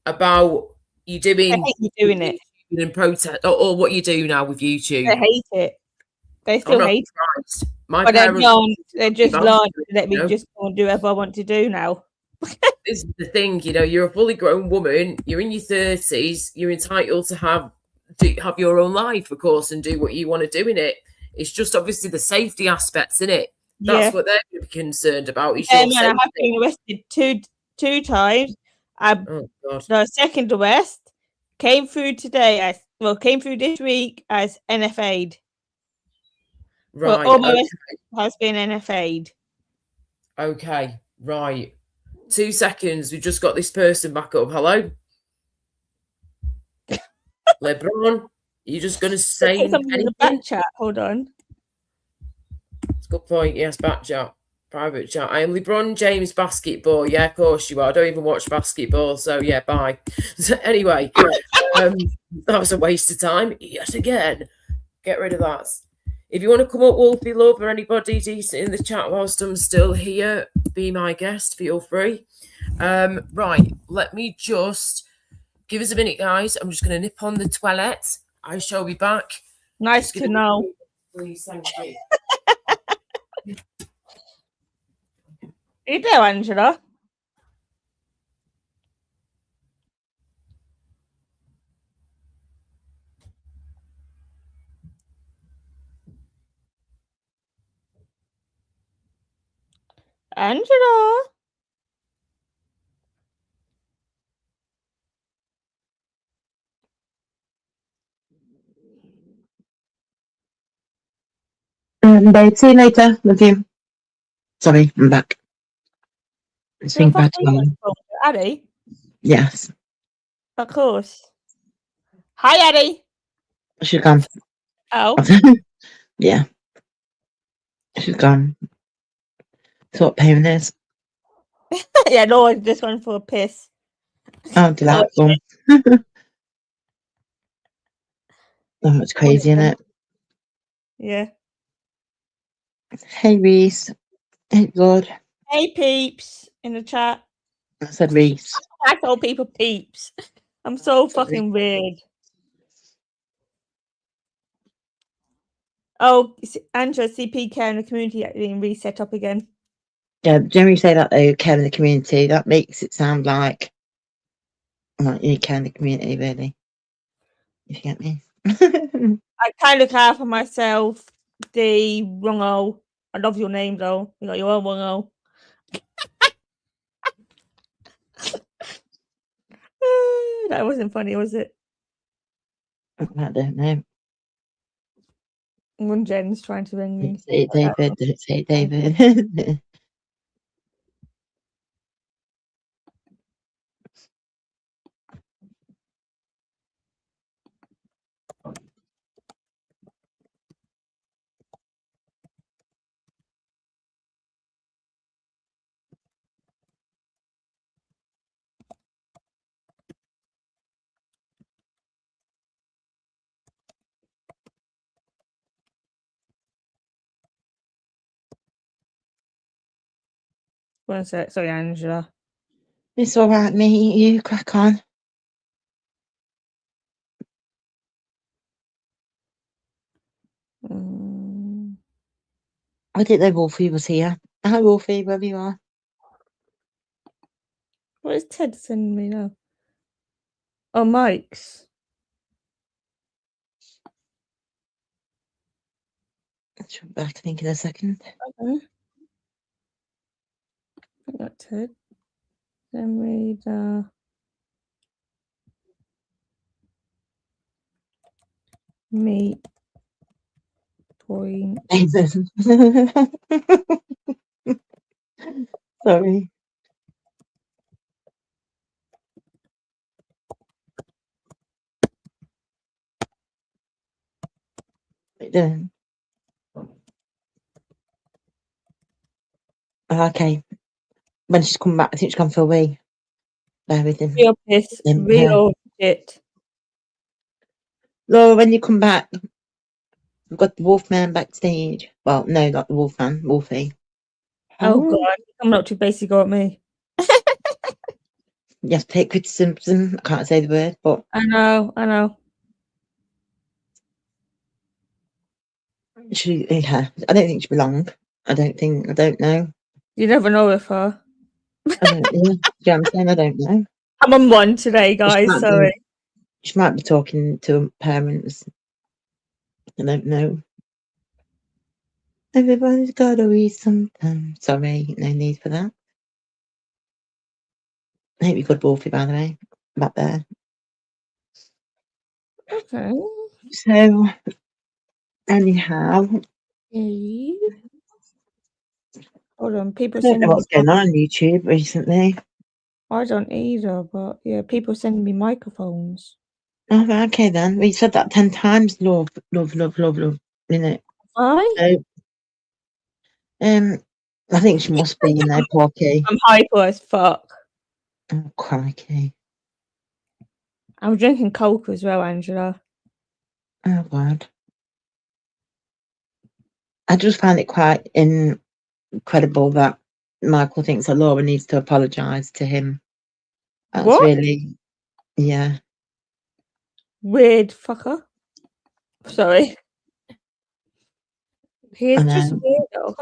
about you doing? I hate you doing it. And protest, or what you do now with YouTube? They hate it. They still hate it. But they're just learned to let me just go and do whatever I want to do now. This is the thing, you're a fully grown woman, you're in your 30s, you're entitled to have your own life, of course, and do what you want to do in it. It's just obviously the safety aspects in it. That's what they're concerned about. I have been arrested two times. Oh God. The second arrest came through this week as NFA'd. Right. Well, all my arrest has been NFA'd. Okay, right. 2 seconds. We've just got this person back up. Hello? LeBron, you're just going to say anything? In the back chat. Hold on. It's a good point. Yes, back chat. Private chat. I am LeBron James basketball. Yeah, of course you are. I don't even watch basketball. So, yeah, bye. So, anyway, that was a waste of time yet again. Get rid of that. If you want to come up, Wolfie Love, or anybody decent in the chat whilst I'm still here, be my guest. Feel free. Right, let me just give us a minute, guys. I'm just going to nip on the toilet. I shall be back. Nice to know. Please, thank you. You there, Angela? Angela? Babe, see you later. Love you. Sorry, I'm back. Saying bye to Mum. Addie? Yes. Of course. Hi, Addie. She's gone. Oh. Yeah. She's gone. That's what pain is. Yeah, no, I just went for a piss. Oh, delightful. Oh, it's crazy, isn't it? Yeah. Hey, Reese. Hey, God. Hey, peeps in the chat. I said Reese. I told people peeps. I'm so fucking weird. Oh, Angela, CP care in the community being reset up again. Yeah, generally say that though, care in the community. That makes it sound like you care in the community, really. If you get me. I kind of care for myself. The Rungo. I love your name though. You got your own Rungo. That wasn't funny, was it? I don't know. When Jen's trying to ring me. Don't say it, David. Don't say it, David. One sec. Sorry, Angela. It's all right, me. You crack on. I didn't know Wolfie was here. Hi, Wolfie, wherever you are. What is Ted sending me now? Oh, Mike's. I'll be back, I think, in a second. Okay. I got Ted. Send me the meat point. Sorry. What you doing? Okay. When she's come back, I think she's gone for a wee. Bear with him. Real piss. Real shit. Laura, when you come back, we've got the Wolfman backstage. Well, no, not the Wolfman, Wolfie. Oh, God. You're coming up to basically go at me. You have to take criticism. I can't say the word, but I know. yeah, I don't think she belonged. I don't know. You never know with her. I don't know. Do you know what I'm saying? I don't know. I'm on one today, guys. might be- Sorry. She might be talking to parents. I don't know. Everybody's got to eat sometimes. Sorry, no need for that. I hope you got Wolfie, by the way, back there. Okay. So, anyhow, Hold on. People I don't send know me. what's going on YouTube recently. I don't either, but yeah, people sending me microphones. Oh, right, okay then. We said that 10 times. Love, innit? Why? So, I think she must be in there, Porky. I'm hyper as fuck. Oh, crikey. I'm drinking Coke as well, Angela. Oh, God. I just find it quite incredible that Michael thinks that Laura needs to apologise to him. That's What? really, yeah. Weird fucker. Sorry. He is I just know. weird. Oh,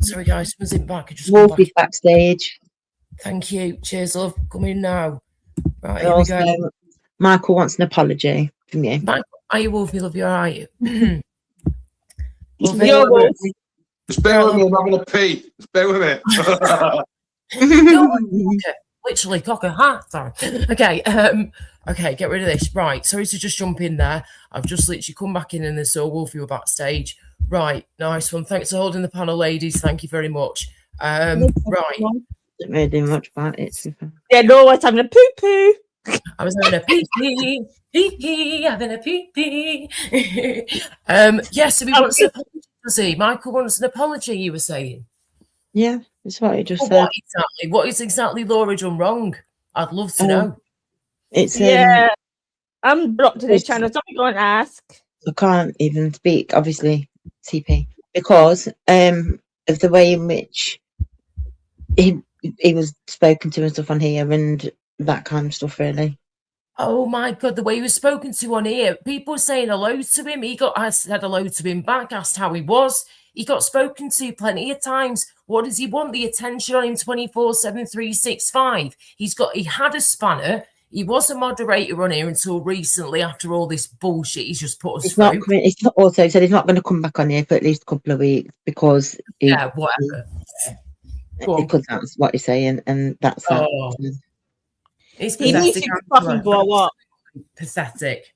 Sorry, guys, someone's in back. I just come Wolfie's back. backstage. Thank you. Cheers, love. Come in now. Right, And here we also, go. Michael wants an apology from you. Mike, are you Wolfie, love? You all right? Wolfie? You're Wolf. Just bear with me, I'm having a pee. Just bear with me. No, literally cock a hat. Sorry. Okay, okay, get rid of this. Right, sorry to just jump in there. I've just literally come back in and then saw Wolfie were backstage. Right, nice one. Thanks for holding the panel, ladies. Thank you very much. Right. Don't really do much about it. to be fair. Yeah, no one's having a poo poo. I was having a pee, having a pee. Yes, so he wants an apology, does he? Michael wants an apology, you were saying? Yeah, that's what he just Well, said. what is exactly Laura done wrong? I'd love to know. It's Yeah. I'm blocked to this it's- channel. Somebody go and ask. I can't even speak, obviously, CP, because of the way in which he was spoken to and stuff on here and that kind of stuff, really. Oh my God, the way he was spoken to on here, people saying hello to him. I said hello to him back, asked how he was. He got spoken to plenty of times. What does he want? The attention on him 24/7, 365. He had a spanner. He was a moderator on here until recently, after all this bullshit he's just put us It's through. not coming. It's not also said he's not going to come back on here for at least a couple of weeks because Yeah, whatever. Go on. because that's what he's saying, and that's that. Oh. It's He needs pathetic. to fucking grow up. Pathetic.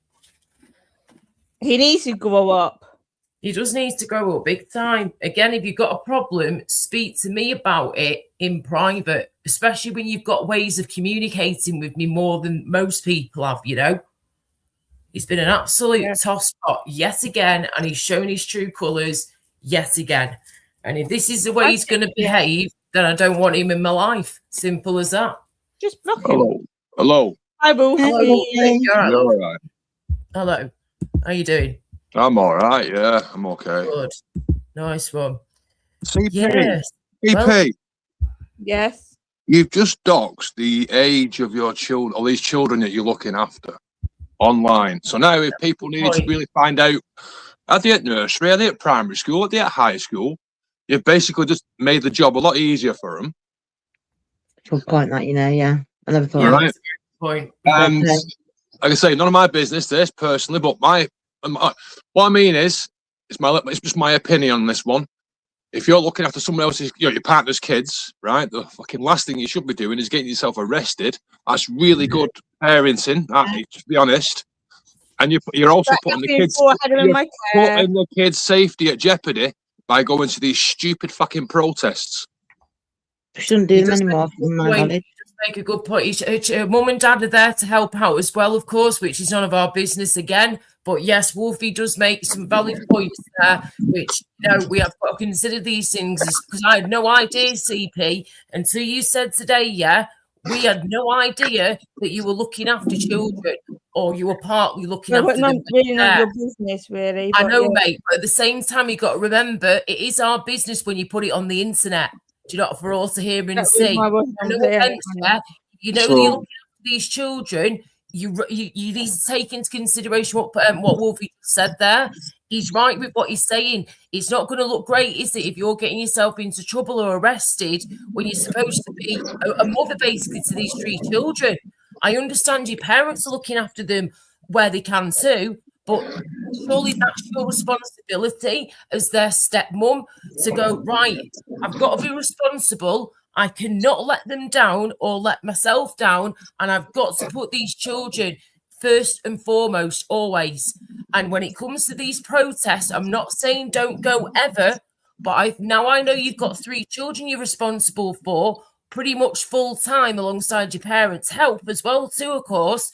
He needs to grow up. He just needs to grow up big time. Again, if you've got a problem, speak to me about it in private, especially when you've got ways of communicating with me more than most people have, you know. He's been an absolute tosspot yet again, and he's shown his true colours yet again. And if this is the way he's going to behave, then I don't want him in my life. Simple as that. Just block him. Hello. Hi, Wolf. Hello, Wolfie. You're right, You're love? all right. Hello. How you doing? I'm all right. Yeah, I'm okay. Good. Nice one. CP. Yes. CP. Yes. You've just doxed the age of your children, or these children that you're looking after online. So now, if people needed to really find out, are they at nursery, are they at primary school, are they at high school, you've basically just made the job a lot easier for them. Good point, that, you know, yeah. I never thought Yeah, of Right. that's a good point. And Okay. like I say, none of my business, this personally, but what I mean is, it's just my opinion on this one. If you're looking after someone else's, your partner's kids, right? The fucking last thing you should be doing is getting yourself arrested. That's really good parenting, to be honest. And you're also putting the kids, putting the kids' safety at jeopardy by going to these stupid fucking protests. Shouldn't do them anymore, from my knowledge. Make a good point. Mum and dad are there to help out as well, of course, which is none of our business again. But yes, Wolfie does make some valid points there, which, you know, we have got to consider these things, because I had no idea, CP, until you said today, yeah, we had no idea that you were looking after children, or you were partly looking after them. Really not your business, really. I know, mate, but at the same time, you got to remember, it is our business when you put it on the internet. Do you know, for all to hear and see? No offense, yeah. You know, you're looking after these children. You need to take into consideration what Wolfie said there. He's right with what he's saying. It's not going to look great, is it, if you're getting yourself into trouble or arrested when you're supposed to be a mother, basically, to these 3 children. I understand your parents are looking after them where they can too, but surely that's your responsibility as their stepmom to go, right, I've got to be responsible. I cannot let them down or let myself down, and I've got to put these children first and foremost, always. And when it comes to these protests, I'm not saying don't go ever, but now I know you've got 3 children you're responsible for, pretty much full time alongside your parents' help as well too, of course.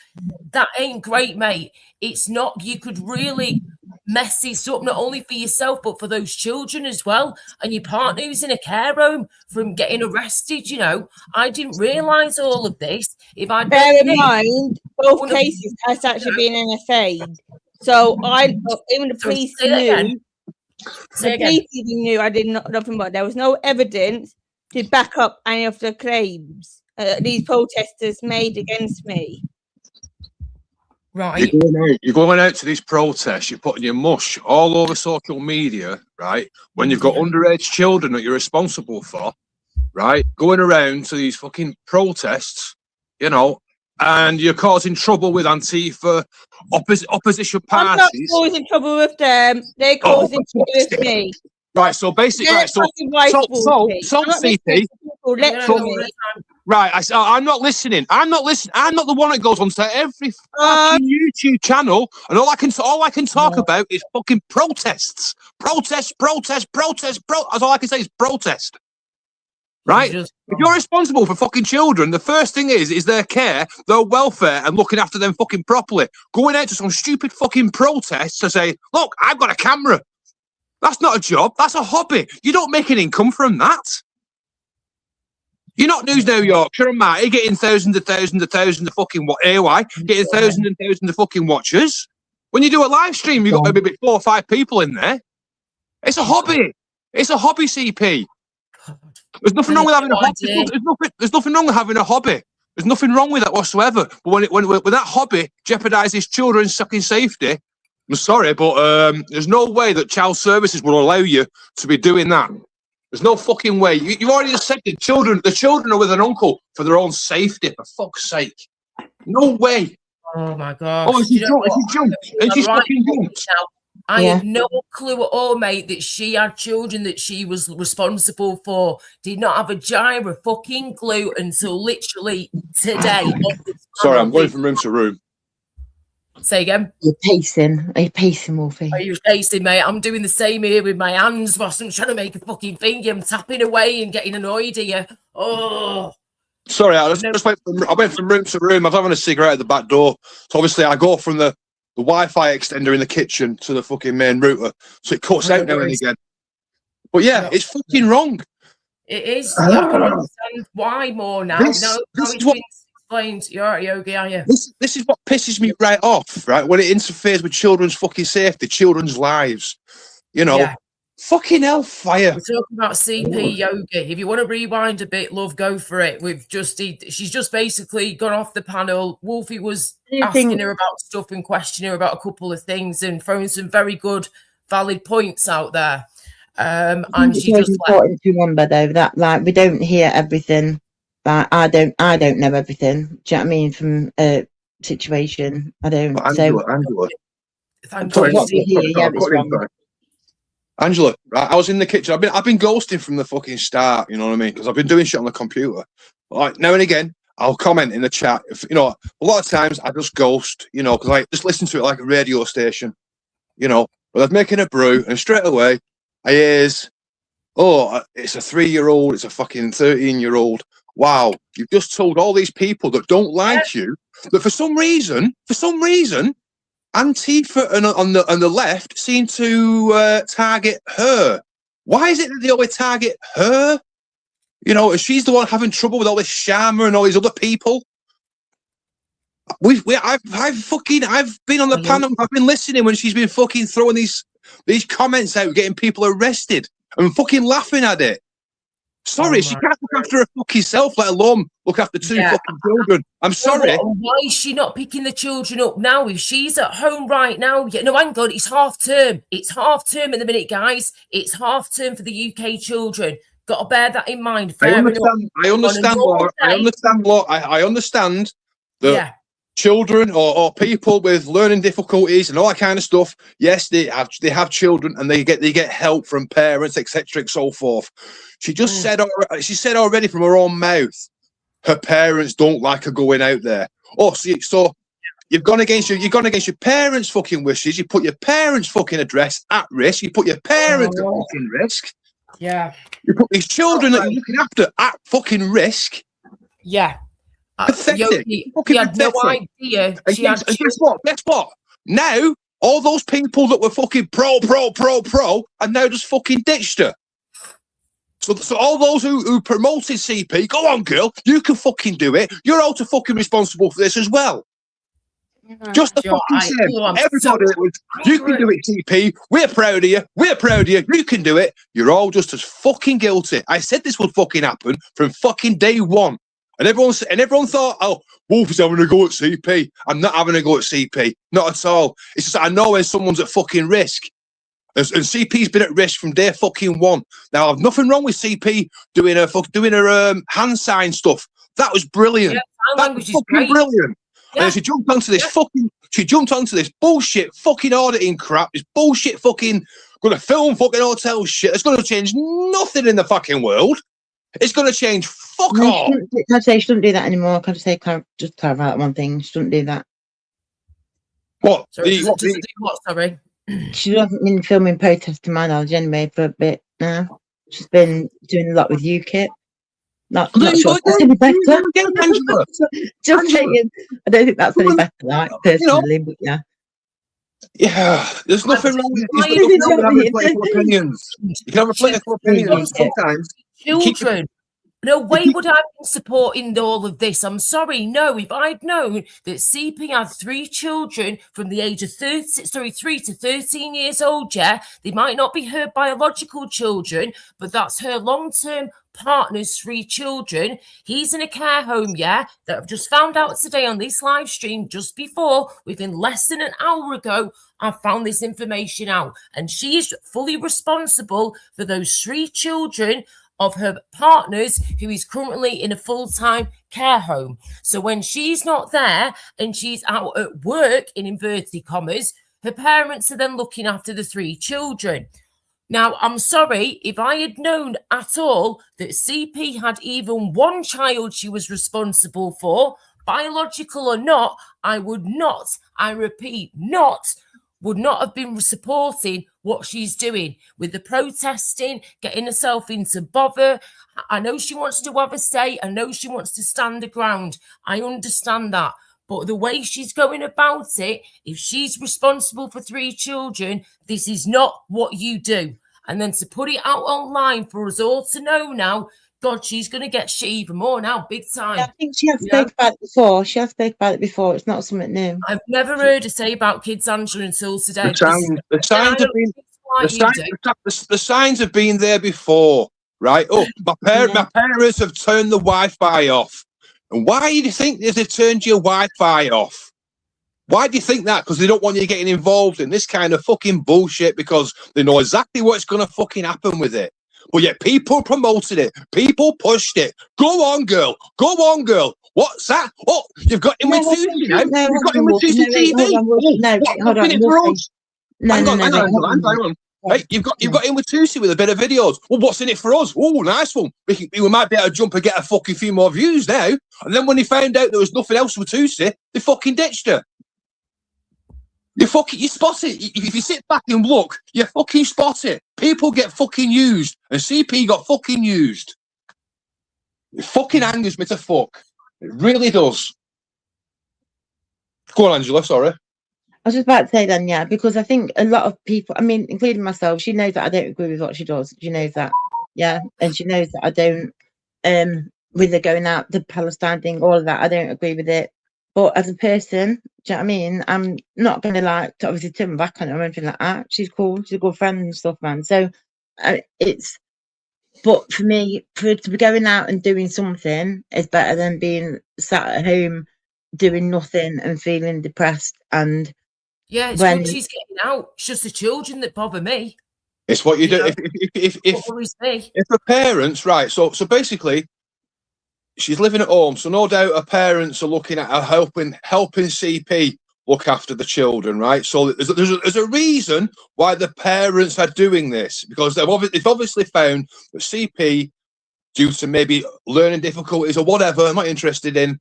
That ain't great, mate. It's not. You could really mess this up, not only for yourself but for those children as well, and your partner who's in a care home from getting arrested. You know, I didn't realise all of this. If I bear in mind, both cases has actually been NFA'd, so even the police knew. The police even knew I did nothing, but there was no evidence to back up any of the claims these protesters made against me. Right. You're going out to these protests, you're putting your mush all over social media, right? When you've got underage children that you're responsible for, right? Going around to these fucking protests, you know, and you're causing trouble with Antifa, opposition parties. I'm not causing trouble with them. They're causing trouble with me. Right, so basically, so CP, right, I'm not listening. I'm not the one that goes onto every fucking YouTube channel, and all I can talk about is fucking protests. Protest. That's all I can say is protest. Right? If you're responsible for fucking children, the first thing is their care, their welfare, and looking after them fucking properly. Going out to some stupid fucking protests to say, look, I've got a camera. That's not a job. That's a hobby. You don't make an income from that. You're not News New Yorkshire and Marty getting thousands of fucking AY, getting thousands and thousands of fucking watchers. When you do a live stream, you've got maybe 4 or 5 people in there. It's a hobby. It's a hobby, CP. There's nothing wrong with having a hobby. There's nothing wrong with having a hobby. There's nothing wrong with that whatsoever. But when that hobby jeopardizes children's fucking safety, I'm sorry, but there's no way that child services will allow you to be doing that. There's no fucking way. You already said the children are with an uncle for their own safety, for fuck's sake. No way. Oh my god. Oh, she jumped. And she's fucking jumped. I had no clue at all, mate, that she had children that she was responsible for. Did not have a gyre fucking clue until literally today. Sorry, I'm going from room to room. Say again. You're pacing, Wolfie. Are you pacing, mate? I'm doing the same here with my hands whilst I'm trying to make a fucking thing. I'm tapping away and getting annoyed here. Oh. Sorry, I went from room to room. I was having a cigarette at the back door. So obviously I go from the Wi-Fi extender in the kitchen to the fucking main router. So it cuts out now and again. But yeah, it's fucking wrong. It is. I can understand why more now. This is what explained. You're right, Yogi, are you? This is what pisses me right off, right? When it interferes with children's fucking safety, children's lives. You know, Fucking hellfire. We're talking about CP Yogi. If you want to rewind a bit, love, go for it. She's just basically gone off the panel. Wolfie was asking her about stuff and questioning her about a couple of things and throwing some very good, valid points out there. And she just important to remember though that like we don't hear everything. Like I don't know everything. Do you know what I mean? From a situation, I don't. Angela. Thank But you. what we hear, yeah, it's wrong. Angela, I was in the kitchen. I've been ghosting from the fucking start. You know what I mean? Because I've been doing shit on the computer. Like now and again, I'll comment in the chat. If, you know, a lot of times I just ghost. You know, because I just listen to it like a radio station. You know, but I'm making a brew, and straight away I hears, "Oh, it's a 3-year-old. It's a fucking 13-year-old." Wow, you've just told all these people that don't like you that for some reason, Antifa on the left seem to target her. Why is it that they always target her? You know, she's the one having trouble with all this Sharma and all these other people. I've been on the panel. I've been listening when she's been fucking throwing these comments out, getting people arrested, and fucking laughing at it. Sorry, she can't look after her fucking self, let alone look after two fucking children. I'm sorry. Why is she not picking the children up now? If she's at home right now, no, hang on, it's half term. It's half term at the minute, guys. It's half term for the UK children. Got to bear that in mind. I understand, Laura. I understand that children or people with learning difficulties and all that kind of stuff. Yes, they have children and they get help from parents, etc., and so forth. She just said already from her own mouth, her parents don't like her going out there. Oh, so you've gone against your parents' fucking wishes. You put your parents' fucking address at risk. You put your parents at fucking risk. Yeah. You put these children that you're looking after at fucking risk. Yeah. Pathetic. She had no idea. Guess what? Now, all those people that were fucking pro, and now just fucking ditched her. So all those who promoted CP, go on, girl, you can fucking do it. You're also fucking responsible for this as well. Just the fucking same. Everybody you can do it, CP. We're proud of you. We're proud of you. You can do it. You're all just as fucking guilty. I said this would fucking happen from fucking day one. And everyone thought, oh, Wolf is having a go at CP. I'm not having a go at CP. Not at all. It's just I know when someone's at fucking risk. And CP's been at risk from day fucking one. Now, I've nothing wrong with CP doing her hand sign stuff. That was brilliant. That was fucking brilliant. Yeah. And she jumped onto this bullshit fucking auditing crap. This bullshit fucking gonna film fucking hotel shit. It's gonna change nothing in the fucking world. It's gonna change fuck all. Can I say she shouldn't do that anymore? Can I say just clarify that one thing? She shouldn't do that. What? Sorry. Sorry. She hasn't been filming protests to my knowledge anyway for a bit now. She's been doing a lot with UKIP. Not sure that's any better. Just saying. I don't think that's any better, like, personally, but yeah. Yeah, there's nothing wrong with it. You can have political opinions. You can have a political opinion sometimes. Children. No way would I be supporting all of this. I'm sorry. No, if I'd known that CP had 3 children from the age of 3 to 13 years old, they might not be her biological children, but that's her long-term partner's 3 children. He's in a care home, that I've just found out today on this live stream just before, within less than an hour ago, I found this information out. And she is fully responsible for those 3 children of her partners, who is currently in a full-time care home. So when she's not there and she's out at work, in inverted commas, her parents are then looking after the 3 children. Now, I'm sorry, if I had known at all that CP had even 1 child she was responsible for, biological or not, I would not, I repeat, would not have been supporting what she's doing with the protesting, getting herself into bother. I know she wants to have a say. I know she wants to stand her ground. I understand that. But the way she's going about it, if she's responsible for 3 children, this is not what you do. And then to put it out online for us all to know now, God, she's going to get shit even more now, big time. Yeah, I think she has spoke about it before. She has spoke about it before. It's not something new. I've never heard her say about Kids Angela until today. The signs have been like you do. The signs have been there before, right? Oh, my parents have turned the Wi-Fi off. And why do you think they've turned your Wi-Fi off? Why do you think that? Because they don't want you getting involved in this kind of fucking bullshit because they know exactly what's going to fucking happen with it. But yet people promoted it. People pushed it. Go on, girl. Go on, girl. What's that? Oh, you've got him with Susie now. You've got him with Susie TV. Hold on. Hang on. Hey, you've got in with Tusi with a bit of videos. Well, what's in it for us? Oh, nice one. We might be able to jump and get a fucking few more views now. And then when they found out there was nothing else with Tusi, they fucking ditched her. You spot it. If you sit back and look, you fucking spot it. People get fucking used, and CP got fucking used. It fucking angers me to fuck. It really does. Go on, Angela. Sorry. I was just about to say then, yeah, because I think a lot of people, I mean, including myself, she knows that I don't agree with what she does. She knows that, yeah, and she knows that I don't, with her going out, the Palestine thing, all of that, I don't agree with it. But as a person, do you know what I mean? I'm not going to like to obviously turn my back on her or anything like that. She's cool. She's a good friend and stuff, man. So but for me, for her to be going out and doing something is better than being sat at home doing nothing and feeling depressed. And yeah, it's when she's getting out. It's just the children that bother me. It's what you do. Know, if the parents, right? So basically, she's living at home, so no doubt her parents are looking at her helping CP look after the children, right? So there's a reason why the parents are doing this, because they've obviously found that CP, due to maybe learning difficulties or whatever, I'm not interested in,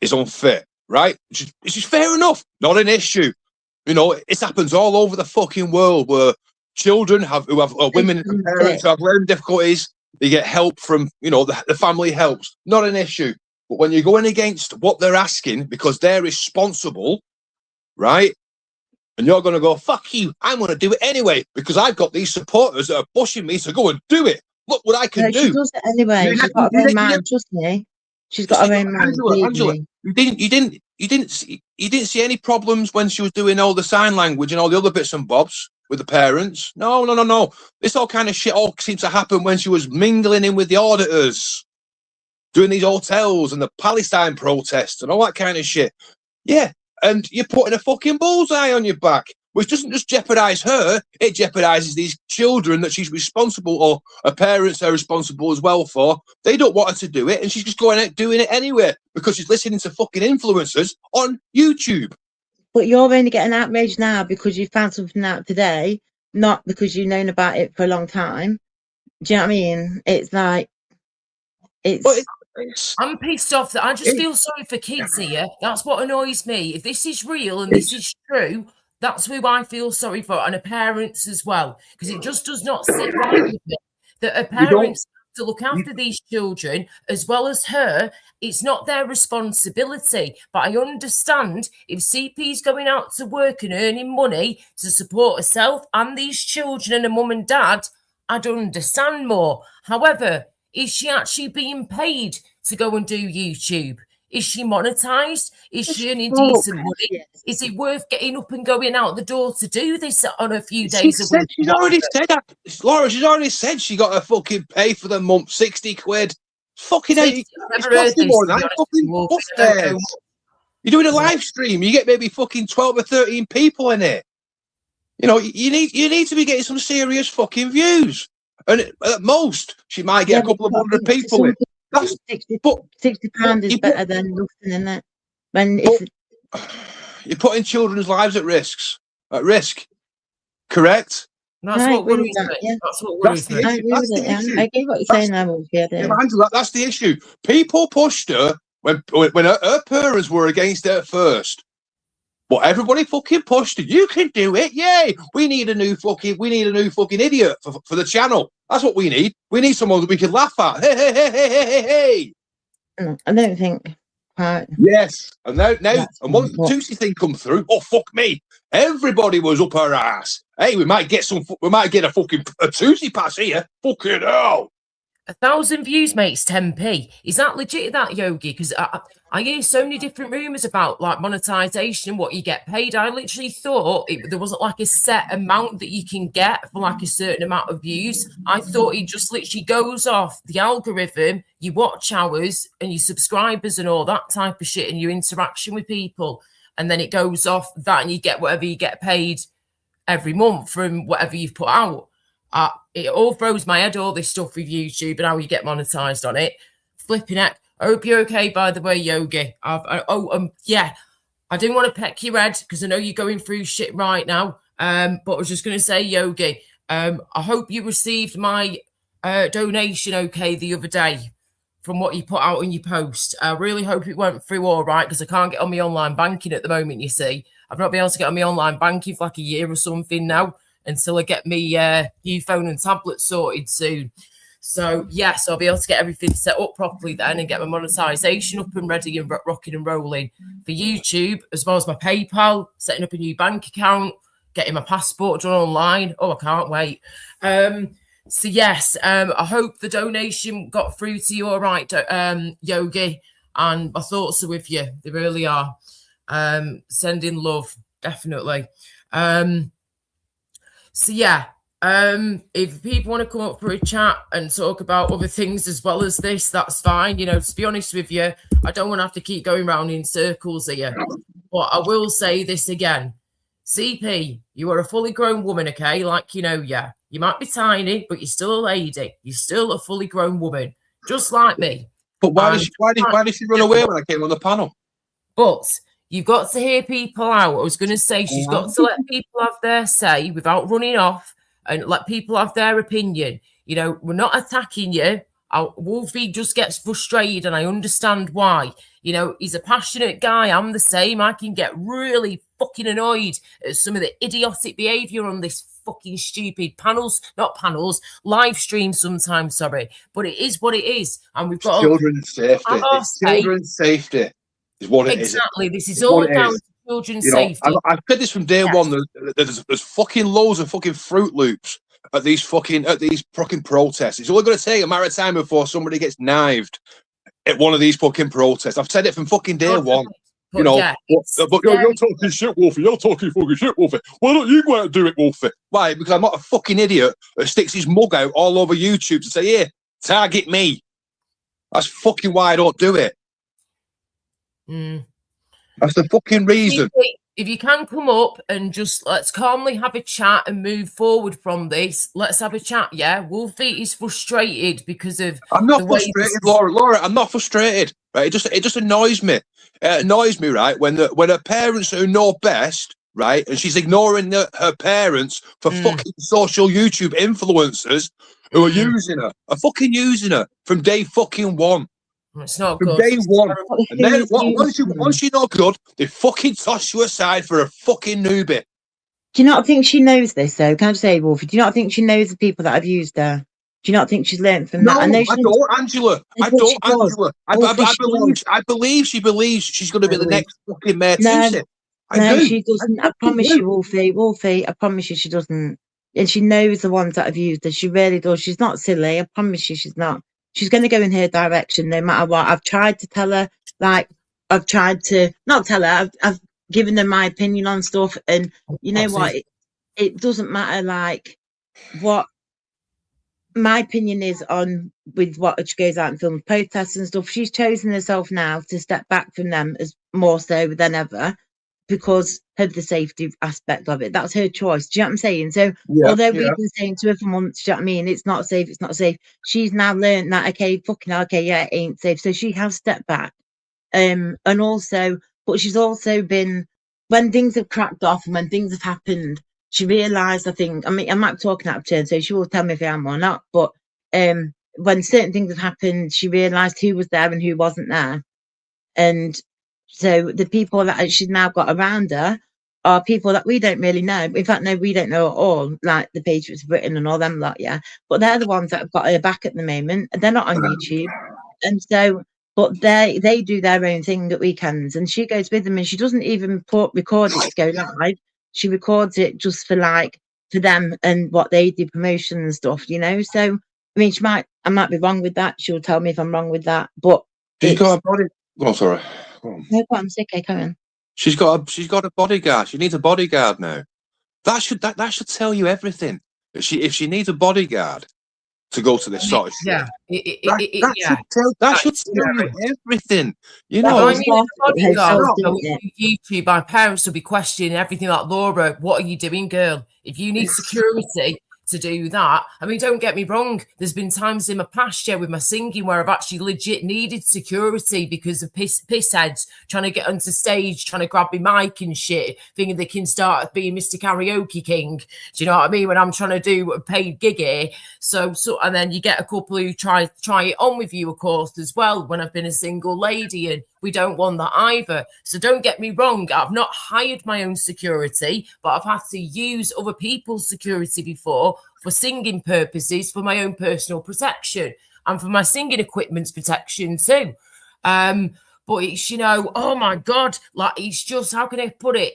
is unfit, right? Which is fair enough, not an issue. You know, it happens all over the fucking world where children women and parents who have learning difficulties. They get help from, you know, the family helps. Not an issue. But when you're going against what they're asking because they're responsible, right? And you're going to go, fuck you, I'm going to do it anyway because I've got these supporters that are pushing me to go and do it. Look what I can do. She does it anyway. She's got her own mind, trust me. She's got her own mind. Angela, you didn't see any problems when she was doing all the sign language and all the other bits and bobs with the parents. No. This all kind of shit all seemed to happen when she was mingling in with the auditors, doing these hotels and the Palestine protests and all that kind of shit. Yeah, and you're putting a fucking bullseye on your back, which doesn't just jeopardize her, it jeopardizes these children that she's responsible, or her parents are responsible as well for. They don't want her to do it, and she's just going out doing it anyway because she's listening to fucking influencers on YouTube. But you're only getting outraged now because you found something out today, not because you've known about it for a long time. Do you know what I mean? It's like, I'm pissed off that I just feel sorry for kids here. That's what annoys me. If this is real and this is true, that's who I feel sorry for, and her parents as well, because it just does not sit right with me that her parents to look after these children as well as her. It's not their responsibility. But I understand if CP's going out to work and earning money to support herself and these children and her mum and dad, I'd understand more. However, is she actually being paid to go and do YouTube? Is she monetized? Is she earning decent money? Yes. Is it worth getting up and going out the door to do this on a few days a week? She's already said that. Laura, she's already said she got a fucking pay for the month, 60 quid. Fucking 80. It's costing more than that. Fucking upstairs. You're doing a live stream. You get maybe fucking 12 or 13 people in it. You know, you need to be getting some serious fucking views. And at most, she might get a couple of hundred people in. That's, £60 is better than nothing, isn't it? When you're putting children's lives at risk, correct? That's what worries me. Yeah. That's what worries me. I get what you're saying now. Angela, that's the issue. People pushed her when her parents were against her at first. But everybody fucking pushed her. You can do it, yay! We need a new fucking idiot for the channel. That's what we need. We need someone that we can laugh at. Hey. No, I don't think. Right. Yes, and now, and once the Tusi thing come through, oh fuck me! Everybody was up her ass. Hey, we might get a fucking Tusi pass here. Fucking hell! 1,000 views makes 10p. Is that legit, that, Yogi? Because I hear so many different rumors about like monetization and what you get paid. I literally thought there wasn't like a set amount that you can get for like a certain amount of views. I thought it just literally goes off the algorithm, your watch hours and your subscribers and all that type of shit and your interaction with people. And then it goes off that and you get whatever you get paid every month from whatever you've put out. It all throws my head, all this stuff with YouTube and how you get monetized on it. Flipping heck. I hope you're okay, by the way, Yogi. Yeah, I didn't want to peck your head because I know you're going through shit right now. But I was just going to say, Yogi, I hope you received my donation okay the other day from what you put out on your post. I really hope it went through all right because I can't get on my online banking at the moment, you see. I've not been able to get on my online banking for like a year or something now until I get my new phone and tablet sorted soon. So, yes, I'll be able to get everything set up properly then and get my monetization up and ready and rocking and rolling for YouTube, as well as my PayPal, setting up a new bank account, getting my passport done online. Oh, I can't wait. So, yes, I hope the donation got through to you all right, Yogi, and my thoughts are with you. They really are. Sending love, definitely. So yeah, if people want to come up for a chat and talk about other things as well as this, that's fine. You know, to be honest with you, I don't want to have to keep going round in circles here. But I will say this again. CP, you are a fully grown woman, okay? Like, you know, yeah. You might be tiny, but you're still a lady. You're still a fully grown woman, just like me. But why did she run away when I came on the panel? But you've got to hear people out. I was going to say she's got to let people have their say without running off and let people have their opinion. You know, we're not attacking you. Wolfie just gets frustrated and I understand why. You know, he's a passionate guy. I'm the same. I can get really fucking annoyed at some of the idiotic behaviour on this fucking stupid live streams sometimes, sorry. But it is what it is. And we've got children's safety. Children's safety is what it is. Exactly. This is all down to children's safety. I've said this from day one. There's fucking loads of fucking Fruit Loops at these fucking protests. It's only going to take a matter of time before somebody gets knifed at one of these fucking protests. I've said it from fucking day one. But you know, yeah, but you're talking shit, Wolfie. You're talking fucking shit, Wolfie. Why don't you go out and do it, Wolfie? Why? Because I'm not a fucking idiot that sticks his mug out all over YouTube to say, "Yeah, target me." That's fucking why I don't do it. That's the fucking reason. If you can come up and just let's calmly have a chat and move forward from this, let's have a chat. Yeah, Wolfie is frustrated because of. I'm not frustrated, Laura. I'm not frustrated. Right? It just annoys me. It annoys me, right? When her parents who know best, right, and she's ignoring her parents for fucking social YouTube influencers who are using her, using her from day fucking one. It's not from good. Day one. And then once you're not good, they fucking toss you aside for a fucking newbie. Do you not think she knows this though? Can I just say, Wolfie? Do you not think she knows the people that have used her? Do you not think she's learned from that? I don't, Angela. I believe she believes she's going to be the next fucking Mayor Tuesday. No, she doesn't. I promise you, Wolfie. Wolfie, I promise you she doesn't. And she knows the ones that have used her. She really does. She's not silly. I promise you she's not. She's going to go in her direction no matter what. I've tried to tell her, I've tried to not tell her. I've given her my opinion on stuff. And you know what? It doesn't matter, what my opinion is on with what she goes out and films protests and stuff. She's chosen herself now to step back from them as more so than ever because of the safety aspect of it. That's her choice. Do you know what I'm saying? So although we've been saying to her for months, do you know what I mean? It's not safe. It's not safe. She's now learned that, it ain't safe. So she has stepped back. And also, but she's also been, when things have cracked off and when things have happened, she realised, I might be talking out of turn, so she will tell me if I am or not, but when certain things have happened, she realised who was there and who wasn't there. And so the people that she's now got around her are people that we don't really know. In fact, no, we don't know at all, like the Patriots of Britain and all them lot, yeah. But they're the ones that have got her back at the moment. They're not on YouTube. And so, but they do their own thing at weekends, and she goes with them, and she doesn't even record it to go live. She records it just for them and what they do, promotion and stuff, you know. So I mean, I might be wrong with that. She'll tell me if I'm wrong with that. But She's got a body. Oh, sorry. Go on. no, I'm sick. Okay, come on. She's got a bodyguard. She needs a bodyguard now. That should tell you everything. If she needs a bodyguard to go to this sort of shit. Yeah. That should tell you everything. You That know, was last week, Bodyguard, didn't it? YouTube, my parents will be questioning everything like, Laura, what are you doing, girl? If you need security to do that, I mean, don't get me wrong. There's been times in my past year with my singing where I've actually legit needed security because of piss heads trying to get onto stage, trying to grab my mic and shit, thinking they can start being Mr. Karaoke King. Do you know what I mean? When I'm trying to do a paid gig here. So, and then you get a couple who try it on with you, of course, as well, when I've been a single lady, and we don't want that either. So don't get me wrong. I've not hired my own security, but I've had to use other people's security before for singing purposes, for my own personal protection and for my singing equipment's protection too. But it's, you know, oh my God, like it's just, how can I put it?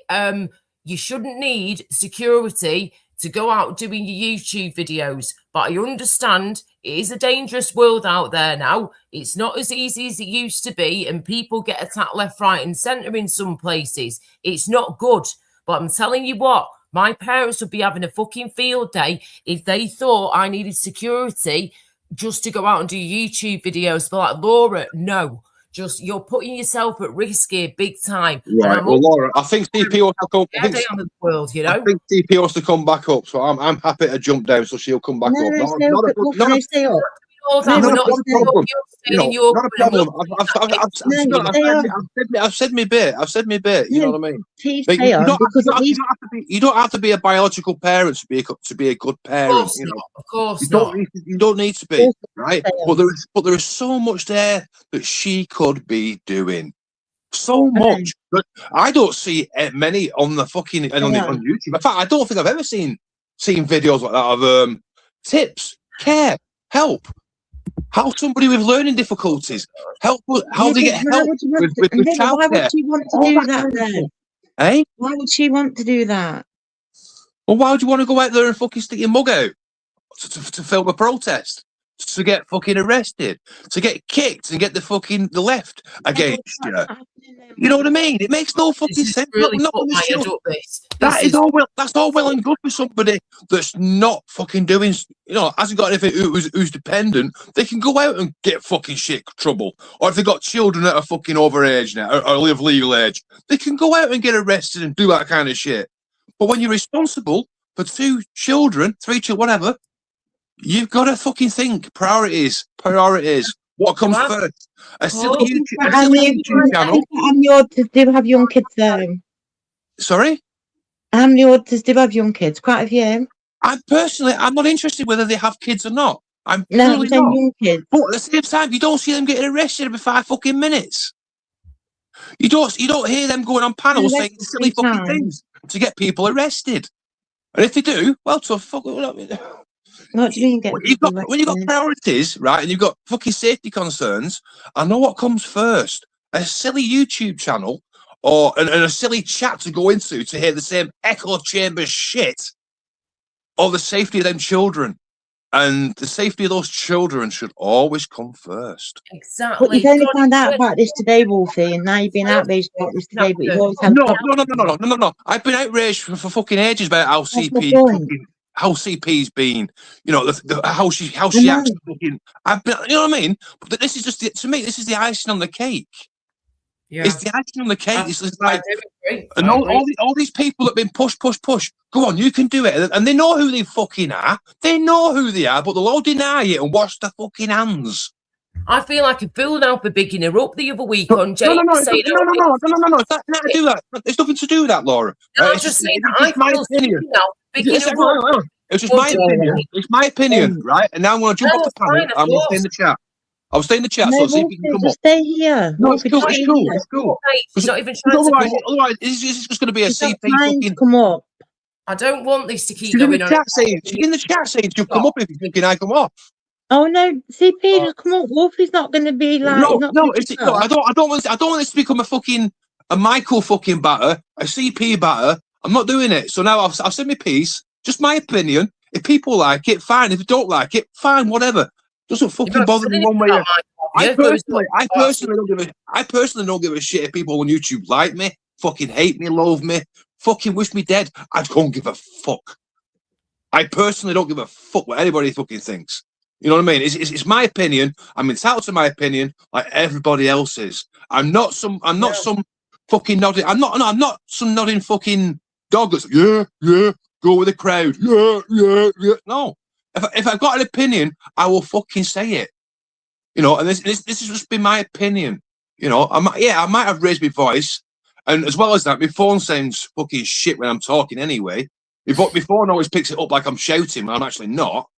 You shouldn't need security to go out doing your YouTube videos. But I understand it is a dangerous world out there now. It's not as easy as it used to be, and people get attacked left, right, and centre in some places. It's not good. But I'm telling you what, my parents would be having a fucking field day if they thought I needed security just to go out and do YouTube videos. But like, Laura, no. Just, you're putting yourself at risk here big time. right? Well, Laura, I think CP wants to come. I think, On the world, you know. I think CP wants to come back up, so I'm happy to jump down, so she'll come back up. Stay up. All that, No, we're not not a problem. Not a problem. I've said my bit. I've said my bit. You know what I mean? Please But stay on, because at least you don't have to be a biological parent to be a good Of parent. course You know, not. Of course you not. don't need to be, right? stay on. But there is so much there that she could be doing. So much. But I don't see many on the fucking on YouTube. In fact, I don't think I've ever seen videos like that of tips, care, help. How somebody with learning difficulties help? How they get help with Why would childcare? she want to do that then? Eh? Why would she want to do that? Well, why would you want to go out there and fucking stick your mug out to film a protest? To get fucking arrested, to get kicked and get the left against you. You know what I mean? It makes no fucking sense. Really Not put on the my show. head up this. That's all well and good for somebody that's not fucking doing, hasn't got anything, who's dependent. They can go out and get fucking shit trouble. Or if they've got children that are fucking over age now, or live legal age, they can go out and get arrested and do that kind of shit. But when you're responsible for 2 children, 3 children, whatever, you've got to fucking think priorities. What comes first? A silly YouTube channel. How many auditors do have young kids though? Sorry? How many auditors do have young kids? Quite a few. I'm not interested whether they have kids or not. I'm No, really I'm saying not. young kids. But at the same time, you don't see them getting arrested every 5 fucking minutes. You don't hear them going on panels saying silly fucking things to get people arrested. And if they do, well, to fuck. What do you mean? When you've got priorities, right, and you've got fucking safety concerns, I know what comes first: a silly YouTube channel or and a silly chat to go into to hear the same echo chamber shit, or the safety of them children. And the safety of those children should always come first. Exactly. But you've only found out about this today, Wolfie, and now you've been outraged about this today, but you've always had No. I've been outraged for fucking ages about how CP's been, how she acts. Fucking, I've been, you know what I mean? But this is just to me. This is the icing on the cake. Yeah. It's the icing on the cake. It's like, and all these people that have been push. Go on, you can do it, and they know who they fucking are. They know who they are, but they'll all deny it and wash their fucking hands. I feel like a fool now for bigging her up the other week on Jake. No. It's nothing to do that. It's nothing to do with that, Laura. No, I'm just saying that I my feel opinion. now bigging her up. It's just my opinion. It's my opinion, right? And now I'm going to jump off the panel. I'm going to stay in the chat. I'll stay in the chat so see if you can come up. Stay here. No, it's cool. It's cool. She's not even trying to Otherwise, it's just going to be a CP fucking. Come up. I don't want this to keep She's in going the on. chat saying, she'll come up if you thinking I come off. Oh no, CP, just come up. Wolfie's not going to be like. No. I don't want this to become a Michael fucking batter, a CP batter. I'm not doing it. So now I've said my piece. Just my opinion. If people like it, fine. If they don't like it, fine. Whatever. Doesn't fucking bother me one way. I personally don't give a shit if people on YouTube like me, fucking hate me, love me, fucking wish me dead. I don't give a fuck. I personally don't give a fuck what anybody fucking thinks. You know what I mean? It's my opinion. I'm entitled to my opinion, like everybody else is. I'm not some fucking nodding. I'm not some nodding fucking dog that's yeah, go with the crowd. Yeah. No. If I've got an opinion, I will fucking say it. You know, and this has just been my opinion. You know, I might have raised my voice, and as well as that, my phone sounds fucking shit when I'm talking anyway. My phone always picks it up like I'm shouting, but I'm actually not.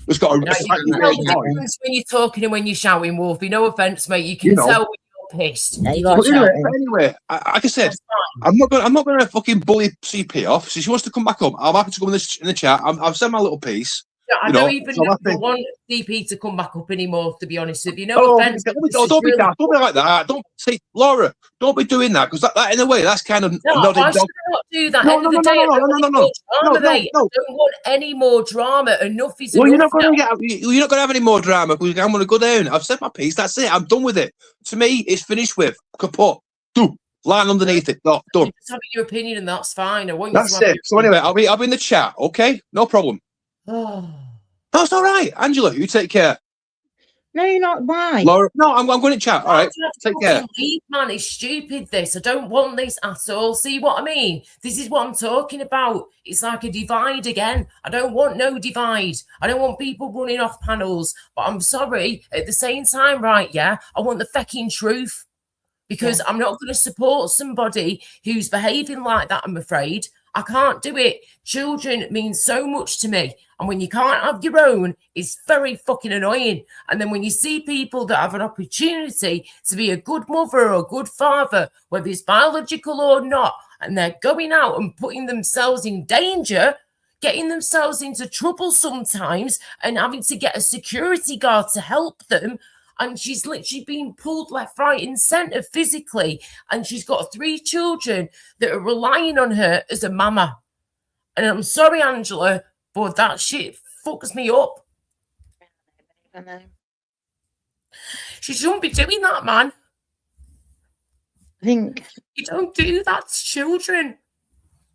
It's got a difference when you're talking and when you're shouting, Wolfie. No offense, mate. You can tell when you're pissed. Anyway, like I said, I'm not gonna fucking bully CP off. So she wants to come back up. I'm happy to come in the chat. I've said my little piece. Yeah, I don't even want CP to come back up anymore, to be honest with you. No offense. Don't be like that. Don't say, Laura, don't be doing that, because that in a way, that's kind of I should not do that. No. I don't want any more drama. Enough is enough. You're not going to have any more drama because I'm going to go down. I've said my piece. That's it. I'm done with it. To me, it's finished with. Kaput. Do. Line underneath it. Done. Just having your opinion, and that's fine. I want you that's it. So anyway, I'll be in the chat. Okay, no problem. That's all right, Angela. You take care. No, you're not. Why? Laura, no, I'm going to chat. All right, take care. Leave, man, it's stupid. This I don't want this at all. See what I mean? This is what I'm talking about. It's like a divide again. I don't want no divide. I don't want people running off panels. But I'm sorry. At the same time, right? Yeah, I want the fucking truth, because I'm not going to support somebody who's behaving like that. I'm afraid. I can't do it. Children mean so much to me. And when you can't have your own, it's very fucking annoying. And then when you see people that have an opportunity to be a good mother or a good father, whether it's biological or not, and they're going out and putting themselves in danger, getting themselves into trouble sometimes, and having to get a security guard to help them, and she's literally being pulled left, right, and centre physically. And she's got 3 children that are relying on her as a mama. And I'm sorry, Angela, but that shit fucks me up. I know. She shouldn't be doing that, man. I think you don't do that to children.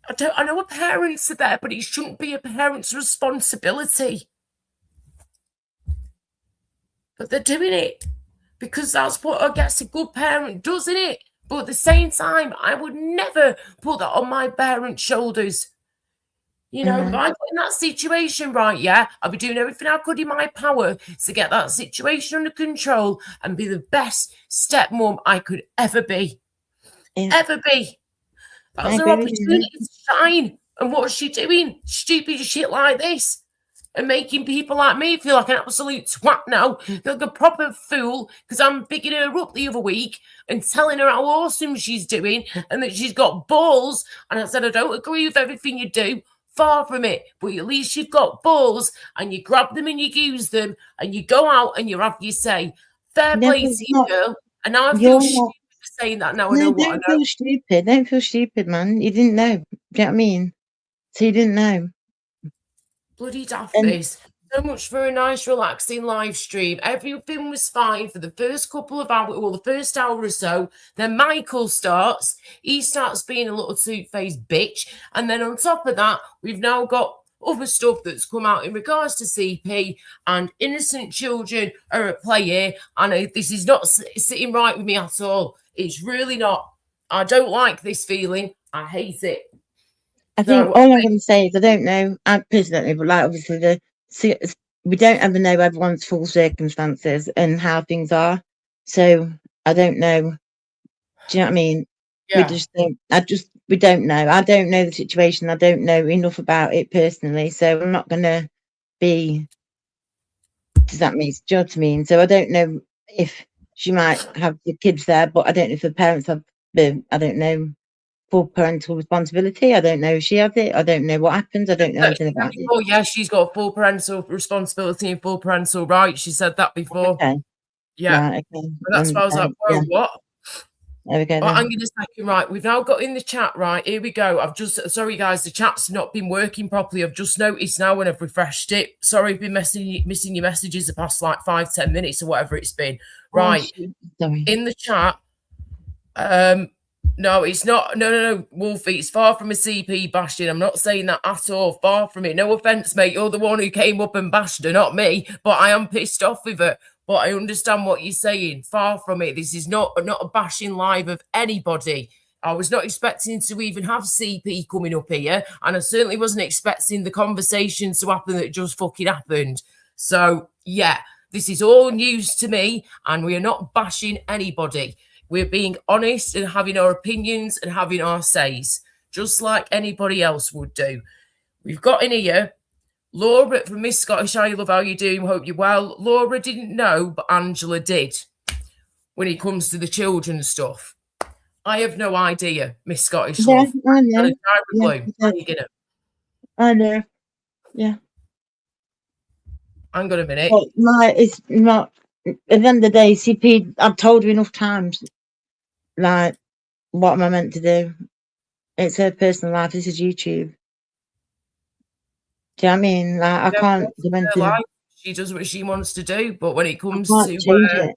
I know a parents are there, but it shouldn't be a parent's responsibility. But they're doing it because that's what I guess a good parent does, isn't it? But at the same time, I would never put that on my parents' shoulders. You know, if I put in that situation, right, yeah, I'll be doing everything I could in my power to get that situation under control and be the best stepmom I could ever be. Ever be. That's her opportunity to shine. And what's she doing? Stupid shit like this. And making people like me feel like an absolute twat now. Feel like a proper fool because I'm picking her up the other week and telling her how awesome she's doing and that she's got balls. And I said, I don't agree with everything you do. Far from it. But at least you've got balls and you grab them and you use them and you go out and you have your say. Fair play to you, girl. And now I feel stupid for saying that now. I know what I know. Don't feel stupid. Don't feel stupid, man. You didn't know. Do you know what I mean? So you didn't know. Bloody daft this. So much for a nice, relaxing live stream. Everything was fine for the first couple of hours, well, the first hour or so. Then Michael starts. He starts being a little two-faced bitch. And then on top of that, we've now got other stuff that's come out in regards to CP, and innocent children are at play here. And this is not sitting right with me at all. It's really not. I don't like this feeling. I hate it. I think all I'm going to say is I don't know. I personally, but like obviously we don't ever know everyone's full circumstances and how things are. So I don't know. Do you know what I mean? Yeah. We don't know. I don't know the situation. I don't know enough about it personally. So I'm not going to be. Does that mean? Do you know what I mean? So I don't know if she might have the kids there, but I don't know if the parents have. I don't know. Full parental responsibility. I don't know if she has it. I don't know what happens. I don't know anything about it. Oh yeah, she's got full parental responsibility and full parental rights. She said that before. Okay. Yeah. Right, okay. But that's why I was like, whoa, what? There we go. Oh, Then. hang on a second, right? We've now got in the chat, right? Here we go. Sorry guys, the chat's not been working properly. I've just noticed now when I've refreshed it. Sorry, I've been missing your messages the past like 5-10 minutes or whatever it's been. Right. Sorry. In the chat, no, it's not. No, Wolfie, it's far from a CP bashing. I'm not saying that at all. Far from it. No offense, mate. You're the one who came up and bashed her, not me. But I am pissed off with her. But I understand what you're saying. Far from it. This is not a bashing live of anybody. I was not expecting to even have CP coming up here. And I certainly wasn't expecting the conversation to happen that just fucking happened. So, yeah, this is all news to me. And we are not bashing anybody. We're being honest and having our opinions and having our says, just like anybody else would do. We've got in here Laura from Miss Scottish. I love how you doing. Hope you're well. Laura didn't know, but Angela did when it comes to the children's stuff. I have no idea, Miss Scottish. Yeah, love. I know. I know. Yeah. Hang on a minute. But it's not. At the end of the day, CP, I've told you enough times. Like, what am I meant to do? It's her personal life. This is YouTube. Do you know what I mean? Like, I can't do anything. She does what she wants to do, but when it comes to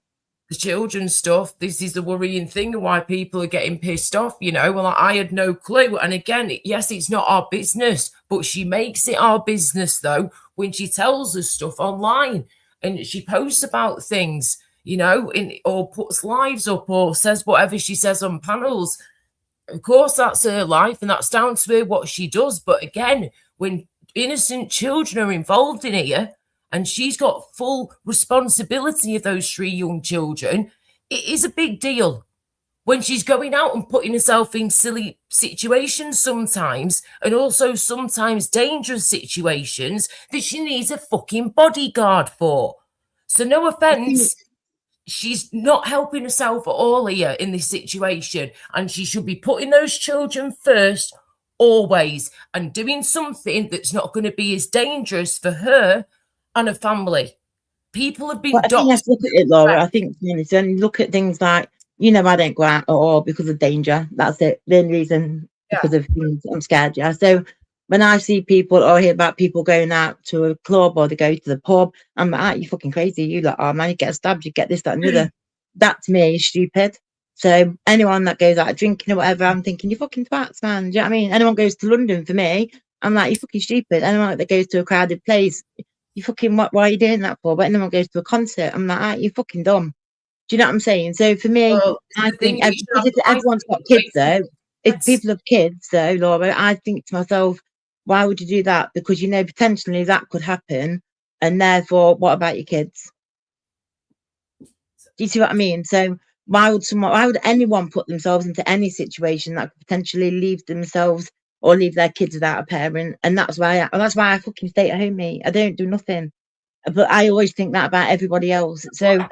the children's stuff, this is the worrying thing and why people are getting pissed off. You know, well, I had no clue. And again, yes, it's not our business, but she makes it our business though when she tells us stuff online and she posts about things, you know, or puts lives up or says whatever she says on panels. Of course, that's her life and that's down to her what she does. But again, when innocent children are involved in here and she's got full responsibility of those 3 young children, it is a big deal when she's going out and putting herself in silly situations sometimes, and also sometimes dangerous situations that she needs a fucking bodyguard for. So no offense, she's not helping herself at all here in this situation, and she should be putting those children first always and doing something that's not going to be as dangerous for her and her family. People have been I think you have to look at it, Laura. I think and look at things like, you know, I don't go out at all because of danger. That's it. The only reason, because of things I'm scared. Yeah. So when I see people or hear about people going out to a club or they go to the pub, I'm like, you fucking crazy. You like, oh man, you get stabbed, you get this, that, and the other. That to me is stupid. So anyone that goes out drinking or whatever, I'm thinking, you fucking twats, man. Do you know what I mean? Anyone goes to London, for me, I'm like, you fucking stupid. Anyone that goes to a crowded place, you fucking, why are you doing that for? But anyone goes to a concert, I'm like, you fucking dumb. Do you know what I'm saying? So for me, I think if everyone's got kids though, if people have kids though, Laura, I think to myself, why would you do that? Because you know potentially that could happen, and therefore, what about your kids? Do you see what I mean? So why would anyone put themselves into any situation that could potentially leave themselves or leave their kids without a parent? And that's why I fucking stay at home, mate. I don't do nothing. But I always think that about everybody else. So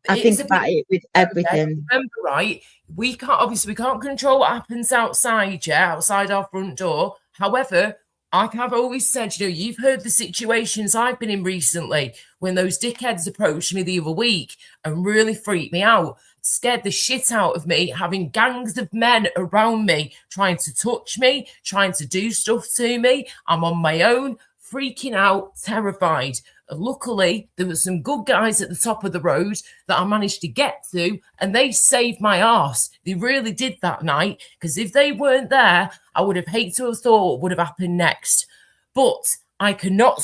I think about it with everything. Remember, right? We can't control what happens outside, outside our front door. However, like I've always said, you know, you've heard the situations I've been in recently when those dickheads approached me the other week and really freaked me out, scared the shit out of me, having gangs of men around me trying to touch me, trying to do stuff to me. I'm on my own, freaking out, terrified. And luckily, there were some good guys at the top of the road that I managed to get to, and they saved my arse. They really did that night, because if they weren't there, I would have hated to have thought what would have happened next. But I cannot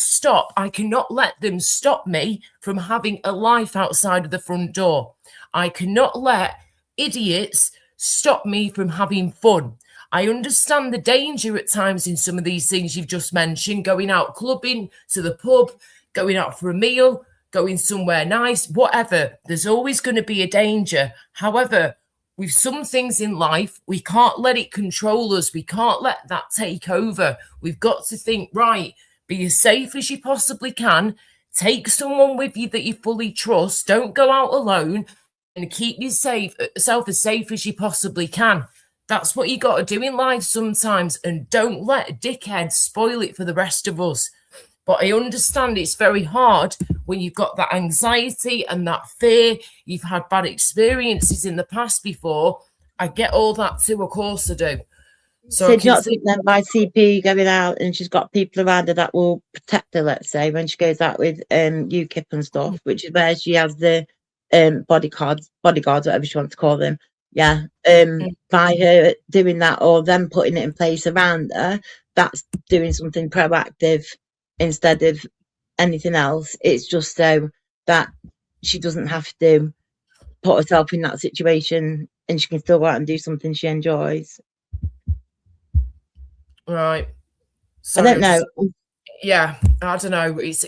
let them stop me from having a life outside of the front door. I cannot let idiots stop me from having fun. I understand the danger at times in some of these things you've just mentioned, going out clubbing, to the pub, going out for a meal, going somewhere nice, whatever. There's always going to be a danger. However, with some things in life, we can't let it control us. We can't let that take over. We've got to think, right, be as safe as you possibly can. Take someone with you that you fully trust. Don't go out alone, and keep yourself as safe as you possibly can. That's what you got to do in life sometimes, and don't let dickheads spoil it for the rest of us. But I understand it's very hard when you've got that anxiety and that fear. You've had bad experiences in the past before, I get all that too, of course I do. So So I do you can not see, think then by CP going out and she's got people around her that will protect her, let's say, when she goes out with UKIP and stuff, which is where she has the bodyguards, whatever she wants to call them. Yeah. By her doing that or them putting it in place around her, that's doing something proactive instead of anything else. It's just so that she doesn't have to put herself in that situation and she can still go out and do something she enjoys. right. I Sorry, don't know. Yeah, I don't know. It's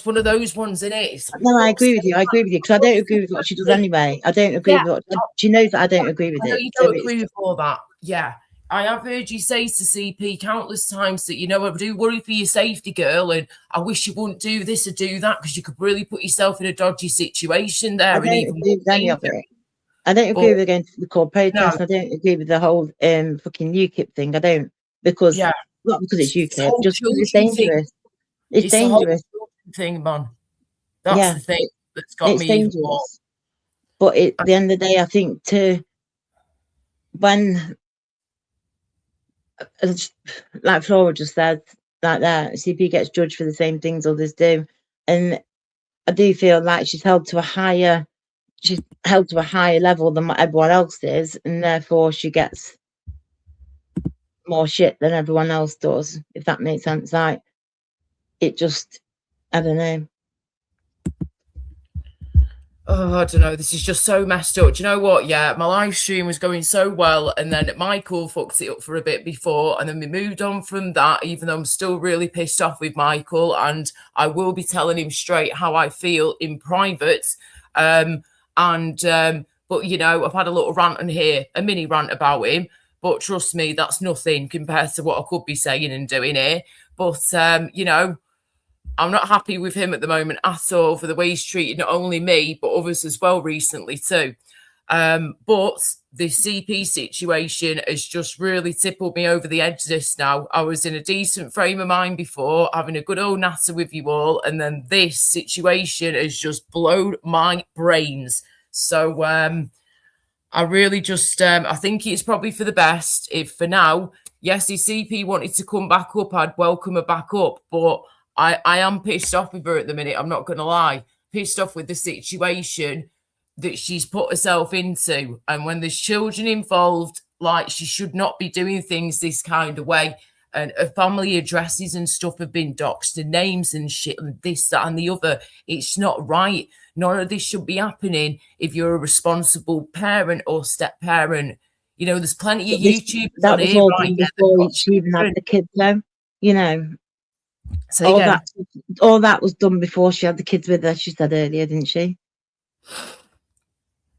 one of those ones, isn't it? No, I agree with you. I agree with you because I don't agree with what she does anyway. I don't agree with what she knows that I don't agree with I know it. you So don't agree with all that. Yeah. I have heard you say to CP countless times that, I do worry for your safety, girl, and I wish you wouldn't do this or do that because you could really put yourself in a dodgy situation there. I and don't even agree with any of it. I don't agree with going to the court protest. I don't agree with the whole fucking UKIP thing. I don't because Yeah. not because it's It's the UKIP, whole just because it's children thing. dangerous. It's the whole dangerous. children thing, man. That's Yeah, the thing that's got it's me even more. dangerous. But at the end of the day, I think when, like Flora just said, like that, CP gets judged for the same things others do, and I do feel like she's held to a higher level than what everyone else is, and therefore she gets more shit than everyone else does, if that makes sense. Like, it just, I don't know. Oh, I don't know. This is just so messed up. Do you know what? Yeah, my live stream was going so well, and then Michael fucked it up for a bit before, and then we moved on from that, even though I'm still really pissed off with Michael, and I will be telling him straight how I feel in private. But I've had a little rant on here, a mini rant about him, but trust me, that's nothing compared to what I could be saying and doing here. But I'm not happy with him at the moment at all for the way he's treated not only me, but others as well recently too. But the CP situation has just really tippled me over the edge this now. I was in a decent frame of mind before, having a good old natter with you all, and then this situation has just blown my brains. So I really just, I think it's probably for the best if for now, yes, if CP wanted to come back up, I'd welcome her back up, but I am pissed off with her at the minute. I'm not going to lie. Pissed off with the situation that she's put herself into. And when there's children involved, like, she should not be doing things this kind of way. And her family addresses and stuff have been doxed, and names and shit, and this, that, and the other. It's not right. None of this should be happening if you're a responsible parent or step parent. There's plenty of YouTubers that on was here all right done now before she even had the kids, though. So all that was done before she had the kids with her. She said earlier, didn't she?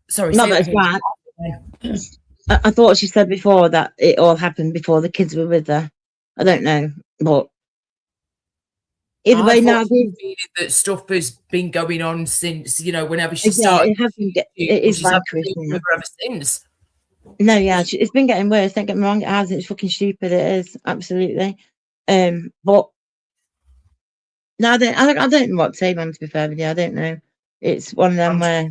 Sorry, not that it's bad. I thought she said before that it all happened before the kids were with her. I don't know, but either way, now that stuff has been going on since whenever she started. It has been. It is like ever since. No, yeah, it's been getting worse. Don't get me wrong, it hasn't. It's fucking stupid. It is absolutely. But no, I don't know what to say, man. To be fair with you, I don't know. It's one of them where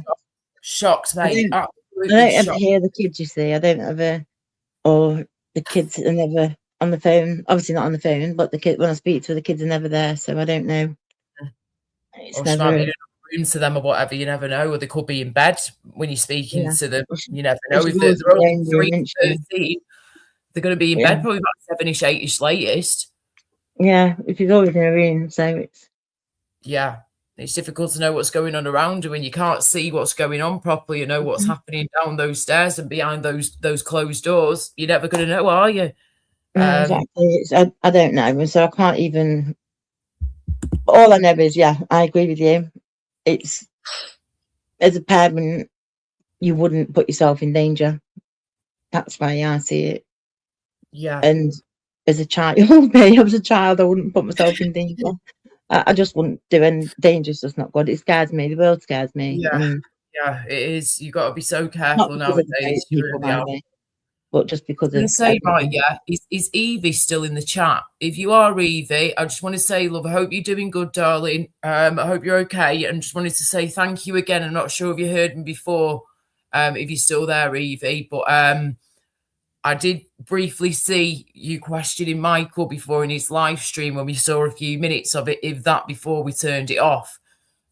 shocked, mate. I don't ever hear the kids. You see, I don't ever, or the kids are never on the phone. Obviously not on the phone, but the kid when I speak to the kids are never there, so I don't know. It's or never in a room to them or whatever. You never know, or they could be in bed when you're speaking to them. You never know if they're only 3 to 13. They're going to be in bed probably about 7ish, 8ish latest. Yeah, if you're always in a room, so it's difficult to know what's going on around you when you can't see what's going on properly. You know what's happening down those stairs and behind those closed doors. You're never going to know, are you? Exactly. I don't know, so I can't even. All I know is, I agree with you. It's as a parent, you wouldn't put yourself in danger. That's why I see it. Yeah. And as a child, I wouldn't put myself in danger. I just wouldn't do any. Danger's just not good. It scares me. The world scares me. Yeah, it is. You got to be so careful nowadays. But just because of is Evie still in the chat? If you are Evie, I just want to say, love, I hope you're doing good, darling. I hope you're okay. And just wanted to say thank you again. I'm not sure if you heard me before. if you're still there, Evie. But I did briefly see you questioning Michael before in his live stream when we saw a few minutes of it, if that before we turned it off.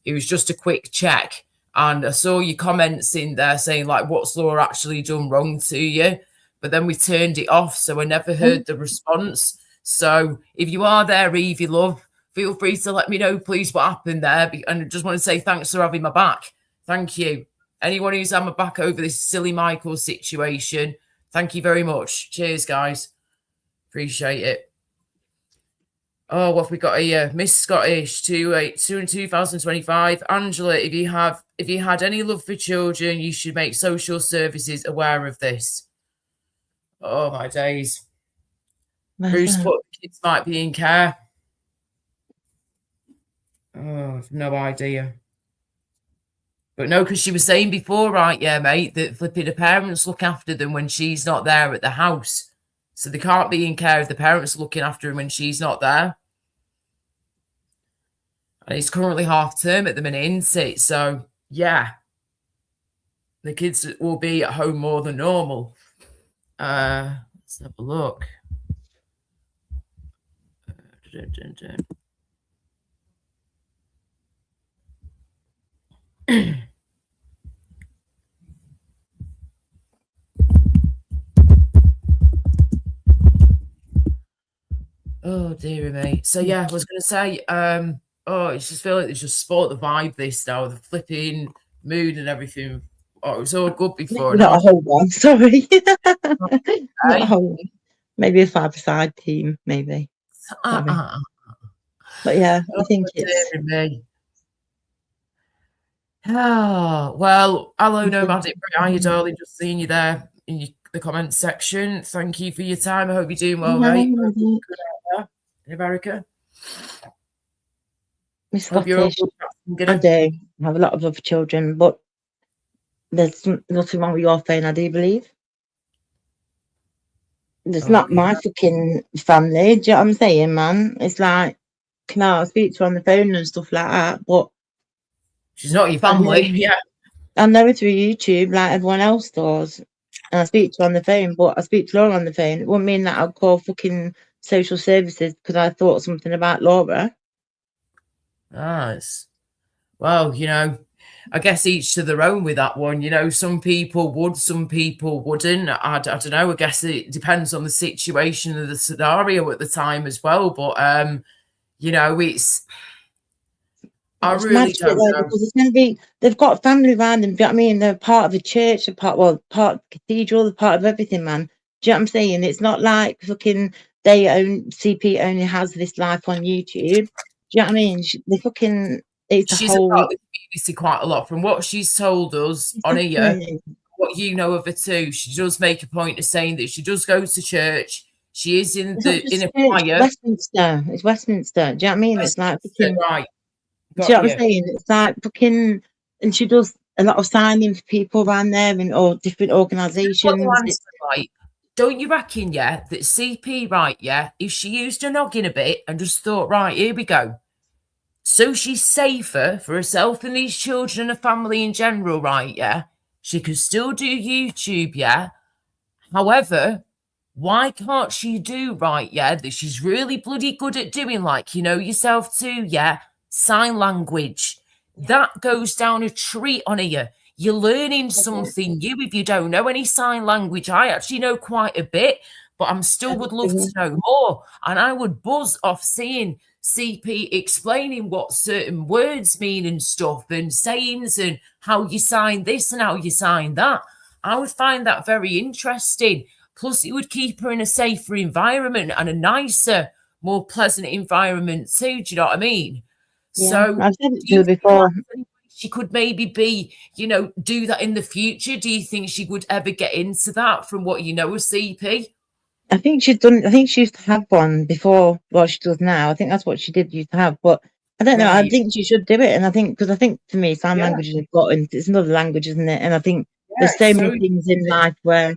It was just a quick check. And I saw your comments in there saying, like, what's Laura actually done wrong to you? But then we turned it off, so I never heard the response. So if you are there, Evie, love, feel free to let me know, please, what happened there. And I just want to say thanks for having my back. Thank you. Anyone who's had my back over this silly Michael situation, thank you very much. Cheers, guys. Appreciate it. Oh, what have we got here? Miss Scottish 282 in 2025. Angela, if you had any love for children, you should make social services aware of this. Oh my days. Bruce put the kids might be in care. Oh, I've no idea. But no, because she was saying before, right, yeah, mate, that flipping the parents look after them when she's not there at the house. So they can't be in care if the parents are looking after them when she's not there. And it's currently half term at the minute, isn't it? So, yeah. The kids will be at home more than normal. Let's have a look. Oh, dear me. So, yeah, I was going to say, it's just feel like it's just sport the vibe this now, the flipping mood and everything. Oh, it was all good before. Not a whole one, sorry. Not a whole one. Maybe a 5-a-side team, maybe. But yeah, I think it's... Oh, well, hello, Nomadic. How are you, darling? Just seeing you there in the comments section. Thank you for your time. I hope you're doing well, mate. In America. Miss Scottish, I do have a lot of other children, but there's nothing wrong with your phone, I do believe. It's not my fucking family, do you know what I'm saying, man? It's like, can I speak to her on the phone and stuff like that, but she's not your family, yeah. I know her through YouTube like everyone else does. And I speak to her on the phone, but I speak to Laura on the phone. It wouldn't mean that I'd call fucking social services because I thought something about Laura. Nice. Well, you know, I guess each to their own with that one. You know, some people would, some people wouldn't. I don't know. I guess it depends on the situation of the scenario at the time as well. But, you know, it's I really don't know. Because it's going to be, they've got family around them. Do you know what I mean? They're part of a church, they're part of the cathedral, they're part of everything, man. Do you know what I'm saying? It's not like fucking CP only has this life on YouTube. Do you know what I mean? They fucking, she's about the community quite a lot. From what she's told us on here, what you know of her too, she does make a point of saying that she does go to church. She is in a choir. Westminster. It's Westminster. Do you know what I mean? It's like fucking, right. Do you know what I'm saying? It's like fucking, and she does a lot of signing for people around there and all different organisations. Right. Don't you reckon, yeah, that CP, right, yeah, if she used her noggin a bit and just thought, right, here we go. So she's safer for herself and these children and her family in general, right, yeah? She could still do YouTube, yeah? However, why can't she do, right, yeah, that she's really bloody good at doing, like, you know yourself too, yeah? Sign language. That goes down a treat on here. You're learning something new if you don't know any sign language. I actually know quite a bit, but I'm still would love to know more. And I would buzz off seeing CP explaining what certain words mean and stuff and sayings and how you sign this and how you sign that. I would find that very interesting. Plus, it would keep her in a safer environment and a nicer, more pleasant environment too. Do you know what I mean? Yeah, so I've said it to her before. She could maybe be, you know, do that in the future. Do you think she would ever get into that from what you know of CP? I think she's done. I think she used to have one before what she does now. I think that's what she did used to have. But I don't know. Right. I think she should do it. And I think, because I think for me, sign language is important. It's another language, isn't it? And I think there's so many things in life where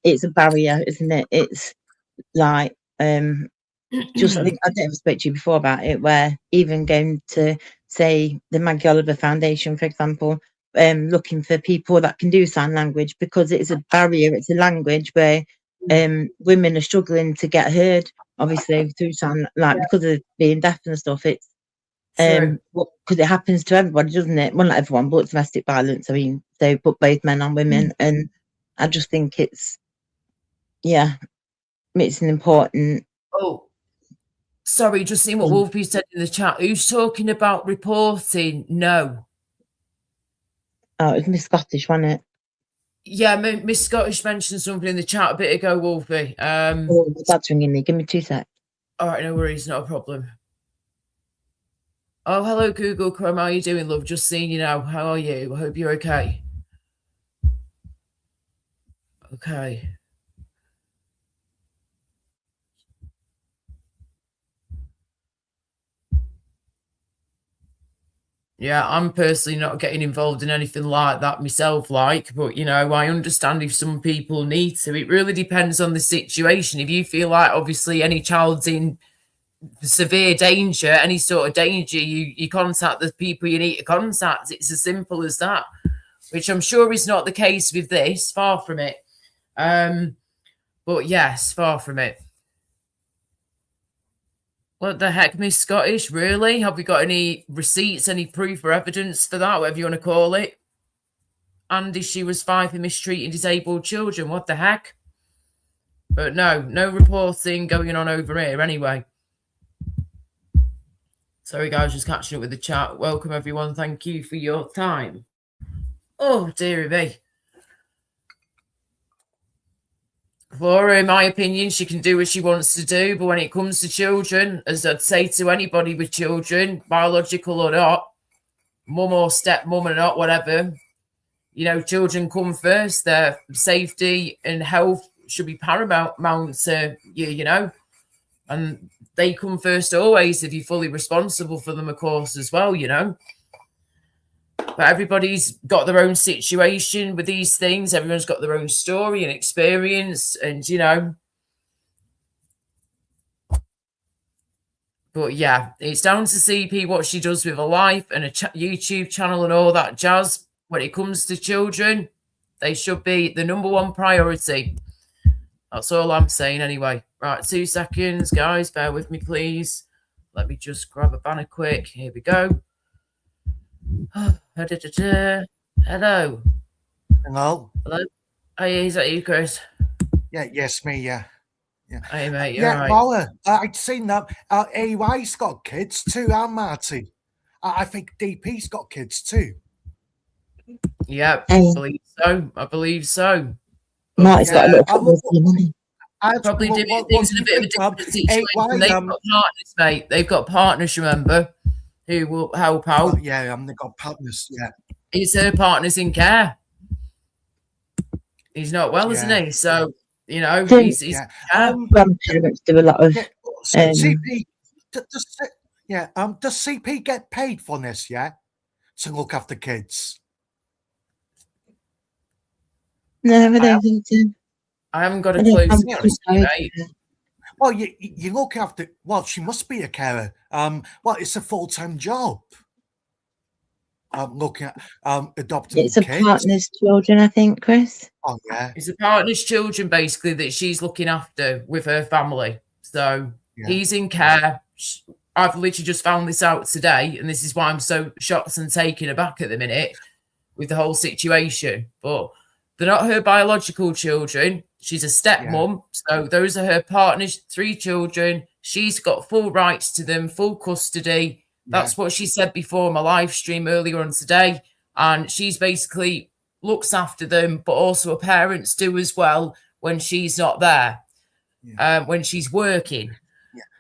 it's a barrier, isn't it? It's like, just, I think I didn't spoke to you before about it, where even going to say the Maggie Oliver Foundation, for example, looking for people that can do sign language, because it's a barrier. It's a language where women are struggling to get heard, obviously through sign, like because of being deaf and stuff. It's True. because it happens to everybody, doesn't it? Well, not everyone, but domestic violence. I mean, they put both men and women, and I just think it's an important. Oh, sorry, just seeing what Wolfie said in the chat. Who's talking about reporting? No. Oh, it was Miss Scottish, wasn't it? Yeah, Miss Scottish mentioned something in the chat a bit ago, Wolfie. Oh, my dad's ringing me. Give me 2 seconds. All right, no worries, not a problem. Oh, hello, Google Chrome. How are you doing, love? Just seeing you now. How are you? I hope you're okay. Okay. Yeah, I'm personally not getting involved in anything like that myself, but I understand if some people need to. It really depends on the situation. If you feel like obviously any child's in severe danger, any sort of danger, you contact the people you need to contact. It's as simple as that, which I'm sure is not the case with this, far from it. But yes, far from it. What the heck, Miss Scottish? Really? Have we got any receipts, any proof or evidence for that, whatever you want to call it? Andy, she was fine for mistreating disabled children. What the heck? But no reporting going on over here anyway. Sorry, guys, just catching up with the chat. Welcome, everyone. Thank you for your time. Oh, dearie me. For her, in my opinion, she can do what she wants to do. But when it comes to children, as I'd say to anybody with children, biological or not, mum or stepmom or not, whatever, children come first. Their safety and health should be paramount to you, and they come first always if you're fully responsible for them, of course, as well, But everybody's got their own situation with these things. Everyone's got their own story and experience, and But yeah, it's down to CP what she does with her life and a YouTube channel and all that jazz. When it comes to children, they should be the number one priority. That's all I'm saying anyway. Right, 2 seconds, guys. Bear with me, please. Let me just grab a banner quick. Here we go. Hello. Hello. Hello. Hey, is that you, Chris? Yeah, yes, me, yeah. Hey, mate, you're yeah, right. Paula, I'd seen that AY's got kids too, and Marty. I think DP's got kids too. Yeah, Hey. I believe so. Marty's got a little couple of money. Probably doing things in a bit of a different situation. They've got partners, mate. They've got partners, remember, who will help out. Well, yeah, they've got partners, yeah. It's her partner's in care. He's not well, isn't he? So, he's grandparents do a lot of. So CP, does CP get paid for this? Yeah, to look after kids. No, I don't think so. I haven't got a clue. Mate. Well, you look after. Well, she must be a carer. Well, it's a full-time job. Looking at adopting It's a kids. partner's children, I think, Chris. Oh yeah, it's a partner's children basically that she's looking after with her family. So he's in care. I've literally just found this out today, and this is why I'm so shocked and taken aback at the minute with the whole situation. But they're not her biological children. She's a stepmom, so those are her partner's 3 children. She's got full rights to them, full custody. That's what she said before my live stream earlier on today. And she's basically looks after them, but also her parents do as well when she's not there, when she's working.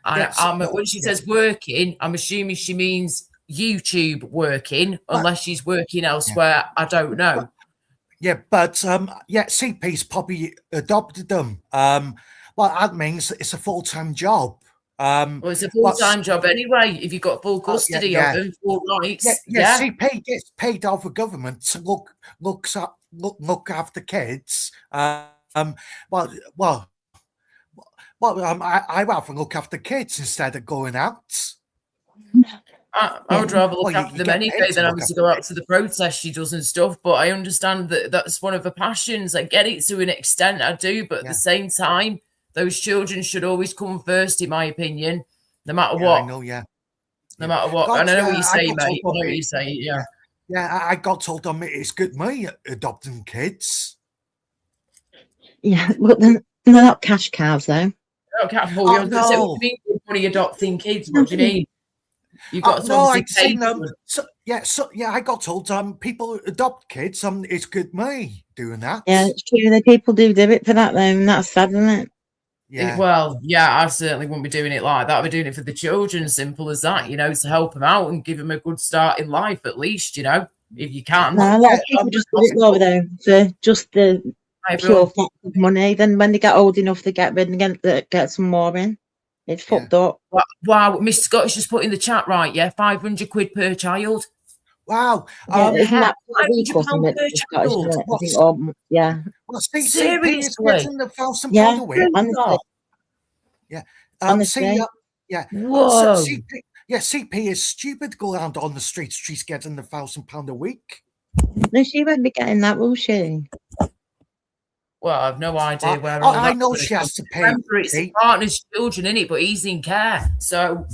When she says working, I'm assuming she means YouTube working, unless she's working elsewhere. I don't know. Yeah, but CP's probably adopted them. Well, that means it's a full-time job. Well, it's a full-time job anyway. If you've got full custody of them, full rights. CP gets paid off the government to look after kids. I'd rather look after kids instead of going out. I would rather look Well, after you them get paid anyway to than look having to after go out kids. to the protest she does and stuff. But I understand that that's one of her passions. I get it to an extent, I do. But at Yeah. the same time, those children should always come first, in my opinion, no matter Yeah, I what. know, yeah. No Yeah. matter what. God, And I know what yeah, you I say, got mate. I told know on what me. you say, yeah. Yeah, I got told on me it's good me adopting kids. Yeah, but they're not cash cows though. Okay, well, Oh, I was going to say, what no. do you mean good money adopting kids? What do you mean? You've Oh, got to no, obviously I'd pay seen them. for it. So yeah, I got told people adopt kids. It's good me doing that. Yeah, it's true. The people do it for that though, and that's sad, isn't it? Yeah. Well, yeah, I certainly wouldn't be doing it like that. I'd be doing it for the children, simple as that, to help them out and give them a good start in life, at least, if you can. No, a lot of people just do it lower though for just the pure fact of money. Then when they get old enough, they get rid and get some more in. It's fucked up. Wow, Mr. Scott is just put in the chat, right? Yeah, 500 quid per child. Wow. Yeah, isn't that per week or £500 something? per Scottish, child. isn't it? I think, yeah. Well, Seriously? CP is getting £1,000 Yeah, a week. honestly. Yeah. Honestly. Whoa. CP is stupid to go around on the streets. She's getting £1,000 a week. No, she won't be getting that, will she? Well, I've no idea where. I know she has to pay. Remember, it's a partner's children, innit? But he's in care, so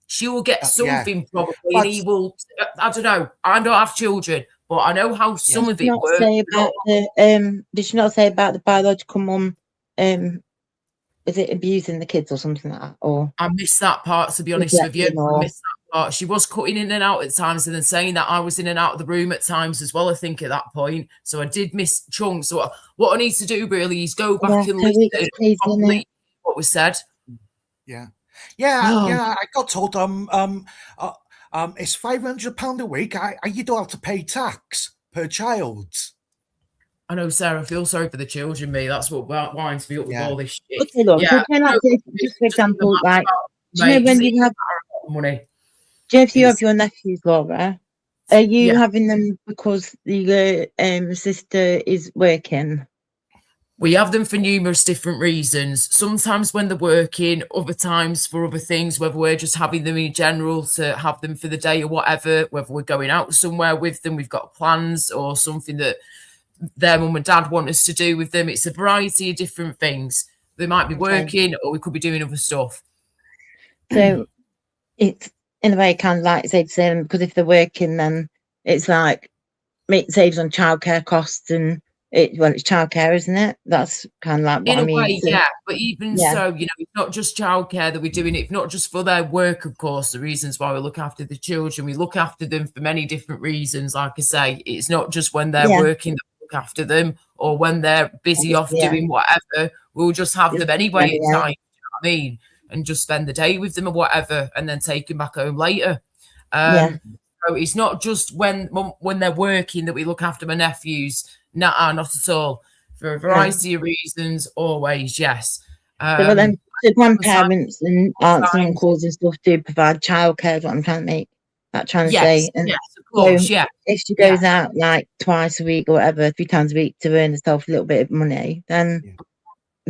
she will get something probably, and he will. I don't know. I don't have children, but I know how some of it works. Did she not say about the biological mum? Is it abusing the kids or something like that? Or I missed that part, to be honest with you. I missed that part. She was cutting in and out at times, and then saying that I was in and out of the room at times as well. I think at that point, so I did miss chunks. So what I need to do really is go back and listen to what was said. Yeah. I got told it's £500 a week. You don't have to pay tax per child. I know, Sarah. I feel sorry for the children, me. That's what winds me up with all this shit. Okay, look, just for example, like, do you know when you have money? Do you know if you have your nephews, Laura? Are you having them because your sister is working? We have them for numerous different reasons. Sometimes when they're working, other times for other things, whether we're just having them in general to have them for the day or whatever, whether we're going out somewhere with them, we've got plans or something that their mum and dad want us to do with them. It's a variety of different things. They might be working or we could be doing other stuff. So it's in a way kind of like they'd say, because if they're working, then it's like it saves on childcare costs and it's childcare, isn't it? That's kind of like what I mean. Way, yeah, but even so, it's not just childcare that we're doing it, not just for their work, of course, the reasons why we look after the children. We look after them for many different reasons. Like I say, it's not just when they're working that we look after them or when they're busy off doing whatever. We'll just have them anyway at times, you know what I mean? And just spend the day with them or whatever and then take them back home later. So it's not just when they're working that we look after my nephews. Nah, not at all. For a variety of reasons, always, yes. But then the grandparents and aunts and uncles and stuff do provide childcare, is what I'm trying to say. And yes, of course, so if she goes out like twice a week or whatever, 3 times a week to earn herself a little bit of money, then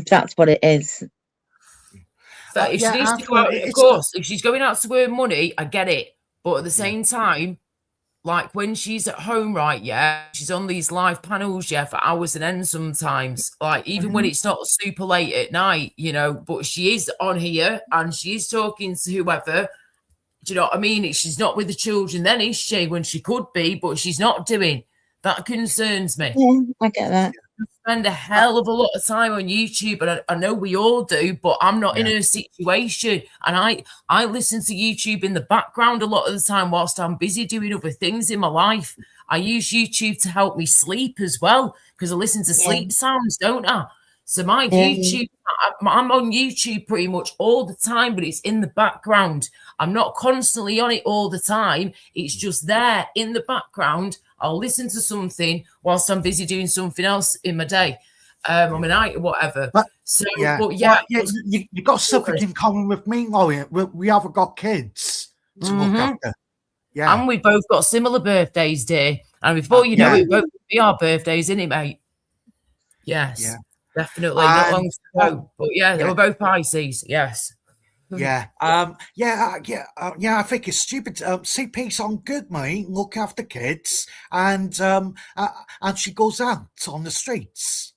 that's what it is. But if she needs to go out, of course, if she's going out to earn money, I get it. But at the same time, like when she's at home, right, she's on these live panels, for hours and ends sometimes. Like even when it's not super late at night, but she is on here and she is talking to whoever. Do you know what I mean? She's not with the children then, is she? When she could be, but she's not doing. That concerns me. Yeah, I get that. Spend a hell of a lot of time on YouTube, and I know we all do, but I'm not in her situation. And I listen to YouTube in the background a lot of the time whilst I'm busy doing other things in my life. I use YouTube to help me sleep as well, because I listen to sleep sounds, don't I? So my YouTube, I'm on YouTube pretty much all the time, but it's in the background. I'm not constantly on it all the time. It's just there in the background. I'll listen to something whilst I'm busy doing something else in my day, on my night or whatever. You got something in common with me, Laurie. We haven't got kids to look after. Yeah, and we've both got similar birthdays, dear. And before you know it, both be our birthdays, isn't it, mate? Yes, definitely. Not long to go, but they were both Pisces. Yes. Yeah, I think it's stupid. CP's on good, mate. Look after kids, and she goes out on the streets.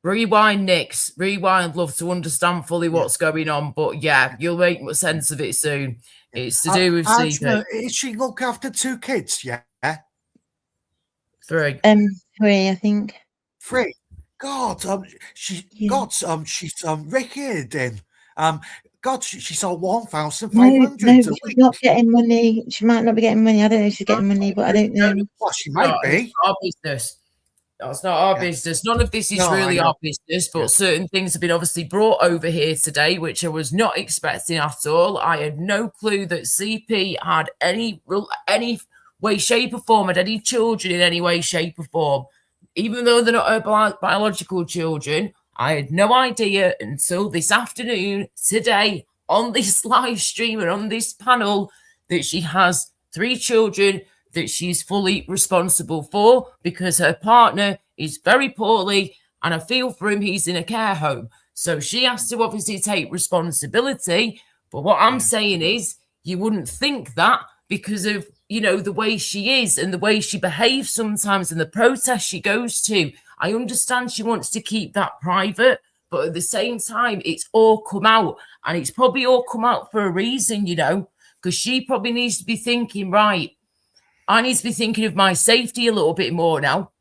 Rewind, Nix. Rewind, love, to understand fully what's going on. But yeah, you'll make sense of it soon. It's to do with CP. Is she look after 2 kids? Yeah, 3. 3, I think. 3. God, she's wicked in. God, she's on 1,500. No, she's not getting money. She might not be getting money. I don't know if she's getting money, but I don't know. Well, she might be. It's our business. That's not our business. None of this is really our business, but certain things have been obviously brought over here today, which I was not expecting at all. I had no clue that CP had any way, shape, or form, had any children in any way, shape, or form. Even though they're not her biological children, I had no idea until this afternoon, today, on this live stream and on this panel, that she has 3 children that she's fully responsible for, because her partner is very poorly, and I feel for him, he's in a care home. So she has to obviously take responsibility. But what I'm saying is, you wouldn't think that because of, the way she is and the way she behaves sometimes and the protests she goes to. I understand she wants to keep that private, but at the same time, it's all come out, and it's probably all come out for a reason, because she probably needs to be thinking, right, I need to be thinking of my safety a little bit more now,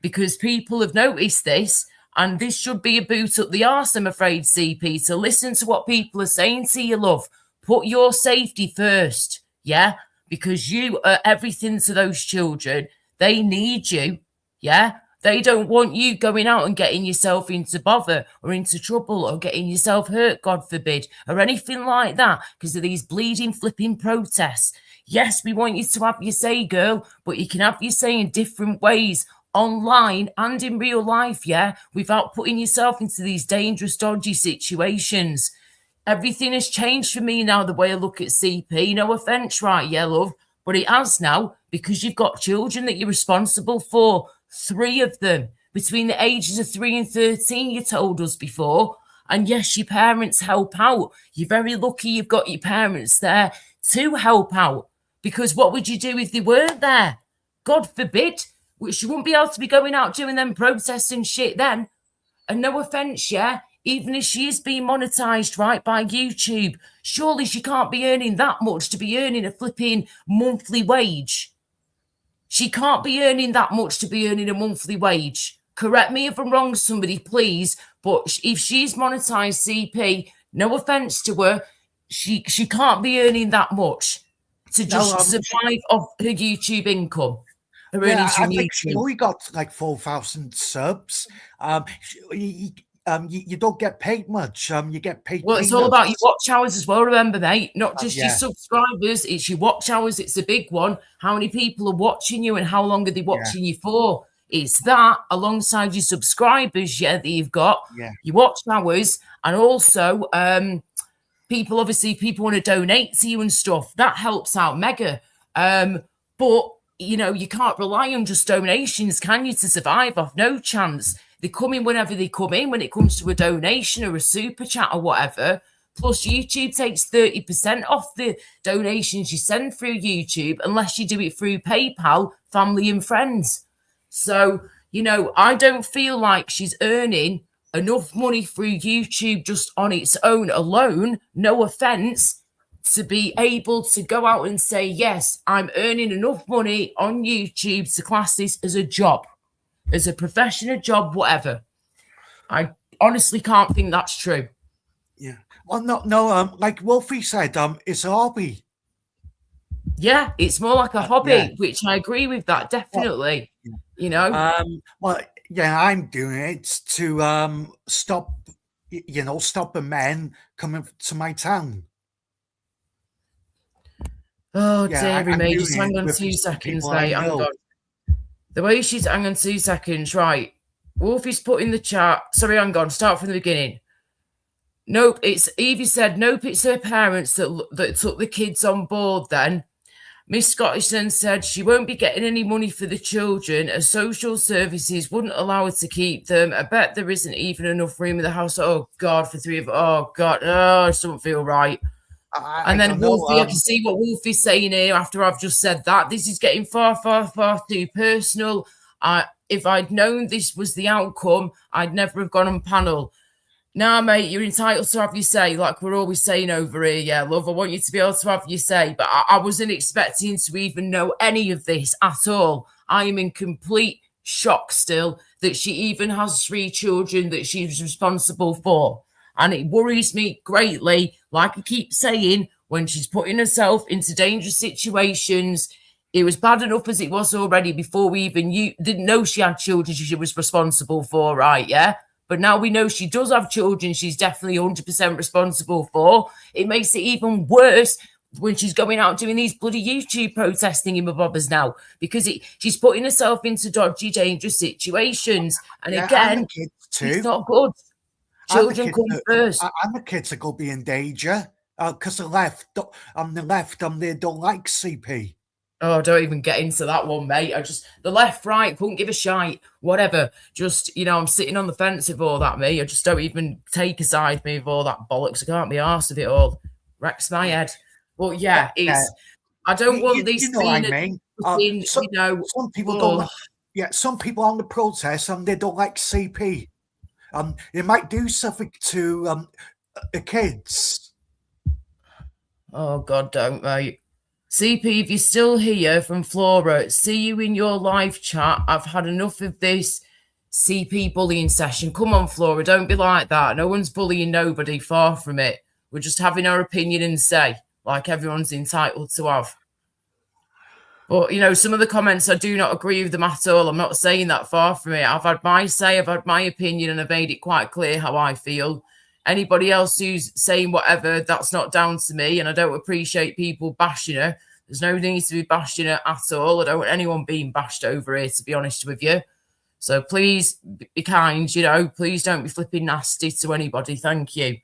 because people have noticed this, and this should be a boot up the arse, I'm afraid, CP, to listen to what people are saying to you, love. Put your safety first, yeah? Because you are everything to those children. They need you, yeah? They don't want you going out and getting yourself into bother or into trouble or getting yourself hurt, God forbid, or anything like that because of these bleeding, flipping protests. Yes, we want you to have your say, girl, but you can have your say in different ways, online and in real life, yeah, without putting yourself into these dangerous, dodgy situations. Everything has changed for me now, the way I look at CP. No offence, right, yeah, love, but it has now, because you've got children that you're responsible for. 3 of them between the ages of 3 and 13, you told us before. And yes, your parents help out. You're very lucky you've got your parents there to help out, because what would you do if they weren't there? God forbid, which you wouldn't be able to be going out doing them protests and shit then. And no offence, yeah, even if she is being monetised, right, by YouTube, surely she can't be earning that much to be earning a flipping monthly wage. She can't be earning that much to be earning a monthly wage. Correct me if I'm wrong, somebody, please. But if she's monetised, CP, no offence to her, she can't be earning that much to just survive off her YouTube income. I think she only got like 4,000 subs. You don't get paid much. You get paid. Well, it's all about your watch hours as well, remember, mate. Not just your subscribers, it's your watch hours. It's a big one. How many people are watching you and how long are they watching you for? It's that alongside your subscribers, that you've got, your watch hours, and also people want to donate to you and stuff. That helps out mega. But, you can't rely on just donations, can you, to survive off? No chance. They come in whenever they come in when it comes to a donation or a super chat or whatever. Plus, YouTube takes 30% off the donations you send through YouTube unless you do it through PayPal, family and friends. So, I don't feel like she's earning enough money through YouTube just on its own alone, no offence, to be able to go out and say, yes, I'm earning enough money on YouTube to class this as a job. As a professional job, whatever. I honestly can't think that's true. Yeah. Well, no. Like Wolfie said, it's a hobby. Yeah, it's more like a hobby, which I agree with that definitely. Well, yeah, I'm doing it to stop the men coming to my town. Oh, dearie me, just hang on 2 seconds, mate. Hang on. The way she's, hang on 2 seconds, right. Wolfie's put in the chat. Sorry, hang on. Start from the beginning. Nope, it's Evie said, nope, it's her parents that took the kids on board then. Miss Scottishton said she won't be getting any money for the children as social services wouldn't allow her to keep them. I bet there isn't even enough room in the house. Oh, God, for 3 of them. Oh, God. Oh, it doesn't feel right. And then don't know, Wolfie, I can see what Wolfie's saying here after I've just said that. This is getting far, far, far too personal. If I'd known this was the outcome, I'd never have gone on panel. Nah, mate, you're entitled to have your say, like we're always saying over here. Yeah, love, I want you to be able to have your say. But I wasn't expecting to even know any of this at all. I am in complete shock still that she even has 3 children that she's responsible for. And it worries me greatly, like I keep saying, when she's putting herself into dangerous situations. It was bad enough as it was already before we even didn't know she had children she was responsible for, right? Yeah. But now we know she does have children she's definitely 100% responsible for. It makes it even worse when she's going out doing these bloody YouTube protesting in bobbers now, because she's putting herself into dodgy, dangerous situations. And again, it's not good. Children come first. And the kids are going to be in danger because the left, they don't like CP. Oh, don't even get into that one, mate. The left, right, couldn't give a shite, whatever. Just, I'm sitting on the fence with all that, me. I just don't even take a side me with all that bollocks. I can't be arsed of it all. Wrecks my head. But yeah, I don't want this thing. Some people don't. Yeah, some people on the protest and they don't like CP. It might do something to the kids. Oh God, don't, mate. CP, if you're still here from Flora, see you in your live chat. I've had enough of this CP bullying session. Come on, Flora, don't be like that. No one's bullying nobody, far from it. We're just having our opinion and say, like everyone's entitled to have. But, some of the comments, I do not agree with them at all. I'm not saying that, far from it. I've had my say, I've had my opinion, and I've made it quite clear how I feel. Anybody else who's saying whatever, that's not down to me, and I don't appreciate people bashing her. There's no need to be bashing her at all. I don't want anyone being bashed over here, to be honest with you. So please be kind, Please don't be flipping nasty to anybody. Thank you.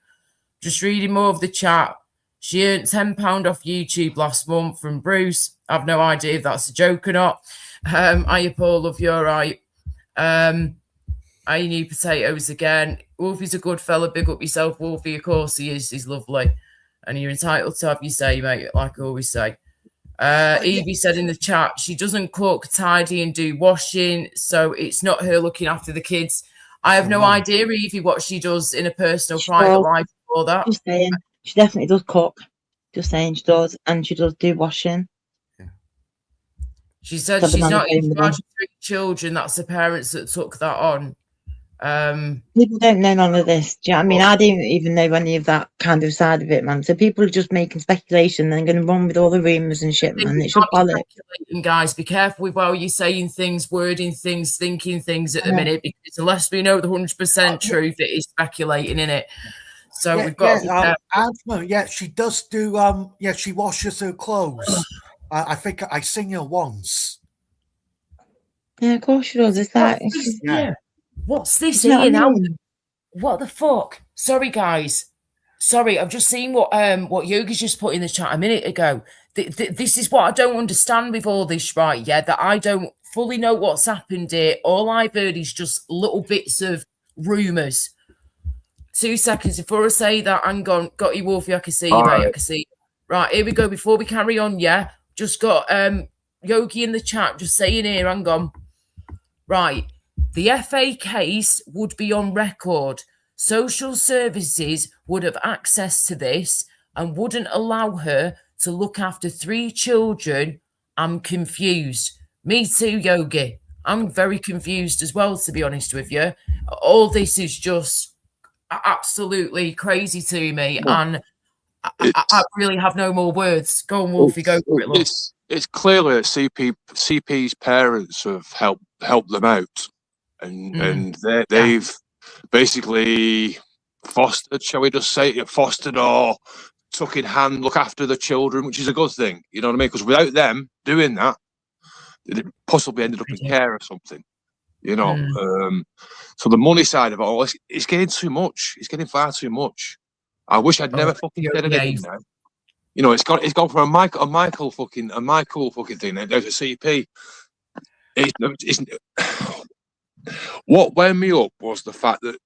Just reading more of the chat. She earned £10 off YouTube last month from Bruce. I've no idea if that's a joke or not. Hiya, Paul, love you, all right. I need potatoes again. Wolfie's a good fella. Big up yourself, Wolfie. Of course he is. He's lovely. And you're entitled to have your say, mate, like I always say. Evie said in the chat, she doesn't cook, tidy and do washing, so it's not her looking after the kids. I have no idea, Evie, what she does in a personal, private life for that. Just saying, she definitely does cook. Just saying she does, and she does do washing. She said she's not in charge of 3 children. That's the parents that took that on. People don't know none of this. Do you know what I mean? I didn't even know any of that kind of side of it, man. So people are just making speculation and going to run with all the rumours and shit, man. It's just bollocks. Guys, be careful with how you're saying things, wording things, thinking things at the minute, because unless we know the 100% truth, it is speculating in it. So we've got she does do she washes her clothes. I think I seen her once. Yeah, of course she does. It's like what's this here now? What the fuck? Sorry, guys. Sorry, I've just seen what Yogi's just put in the chat a minute ago. This is what I don't understand with all this, right? Yeah, that I don't fully know what's happened here. All I've heard is just little bits of rumours. 2 seconds before I say that. Hang on, got you, Wolfie. I can see you, mate. I can see you. Right, here we go. Before we carry on, just got Yogi in the chat just saying here, hang on. Right, the FA case would be on record. Social services would have access to this and wouldn't allow her to look after 3 children. I'm confused. Me too, Yogi. I'm very confused as well, to be honest with you. All this is just absolutely crazy to me, and I really have no more words. Go on, Wolfie, go for it, love. It's clearly that CP's parents have helped them out, and they've basically fostered, shall we just say, fostered or took in hand, look after the children, which is a good thing. You know what I mean? Because without them doing that, it possibly ended up in care or something. You know, so the money side of it all, it's getting too much. It's getting far too much. I wish I'd never fucking said anything now. You know, it's gone from a Michael fucking thing. There's a CP. What wound me up was the fact that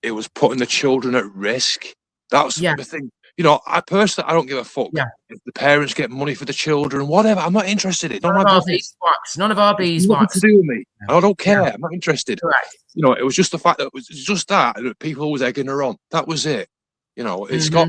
it was putting the children at risk. That was the thing. You know, I personally, I don't give a fuck Yeah. if the parents get money for the children, whatever. I'm not interested in it. None None of of my our business. beeswax. None of our Nothing beeswax. to do with me. And I don't care. I'm not interested. Correct. You know, it was just the fact that it was just that people was egging her on. That was it. You know, it's got.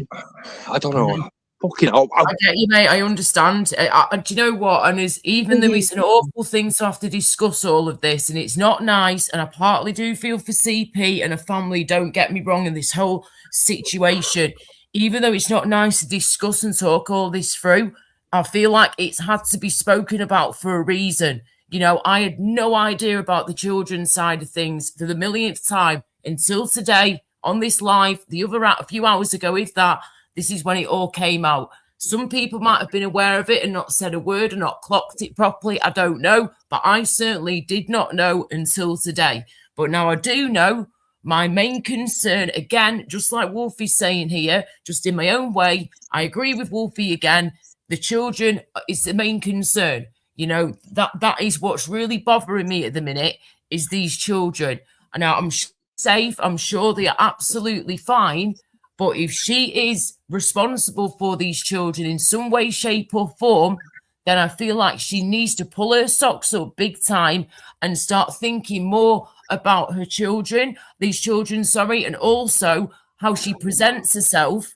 I don't know. Fucking hell. I get you, mate. I understand. Do you know what? And even though it's an awful thing to have to discuss all of this, and it's not nice, and I partly do feel for CP and a family, don't get me wrong, in this whole situation, even though it's not nice to discuss and talk all this through, I feel like it's had to be spoken about for a reason. You know, I had no idea about the children's side of things for the millionth time until today on this live, a few hours ago, if that. This is when it all came out. Some people might have been aware of it and not said a word and not clocked it properly. I don't know. But I certainly did not know until today. But now I do know. My main concern, again, just like Wolfie's saying here, just in my own way, I agree with Wolfie again. The children is the main concern. You know, that is what's really bothering me at the minute is these children. And now I'm safe. I'm sure they are absolutely fine. But if she is responsible for these children in some way, shape, or form, then I feel like she needs to pull her socks up big time and start thinking more about her children, and also how she presents herself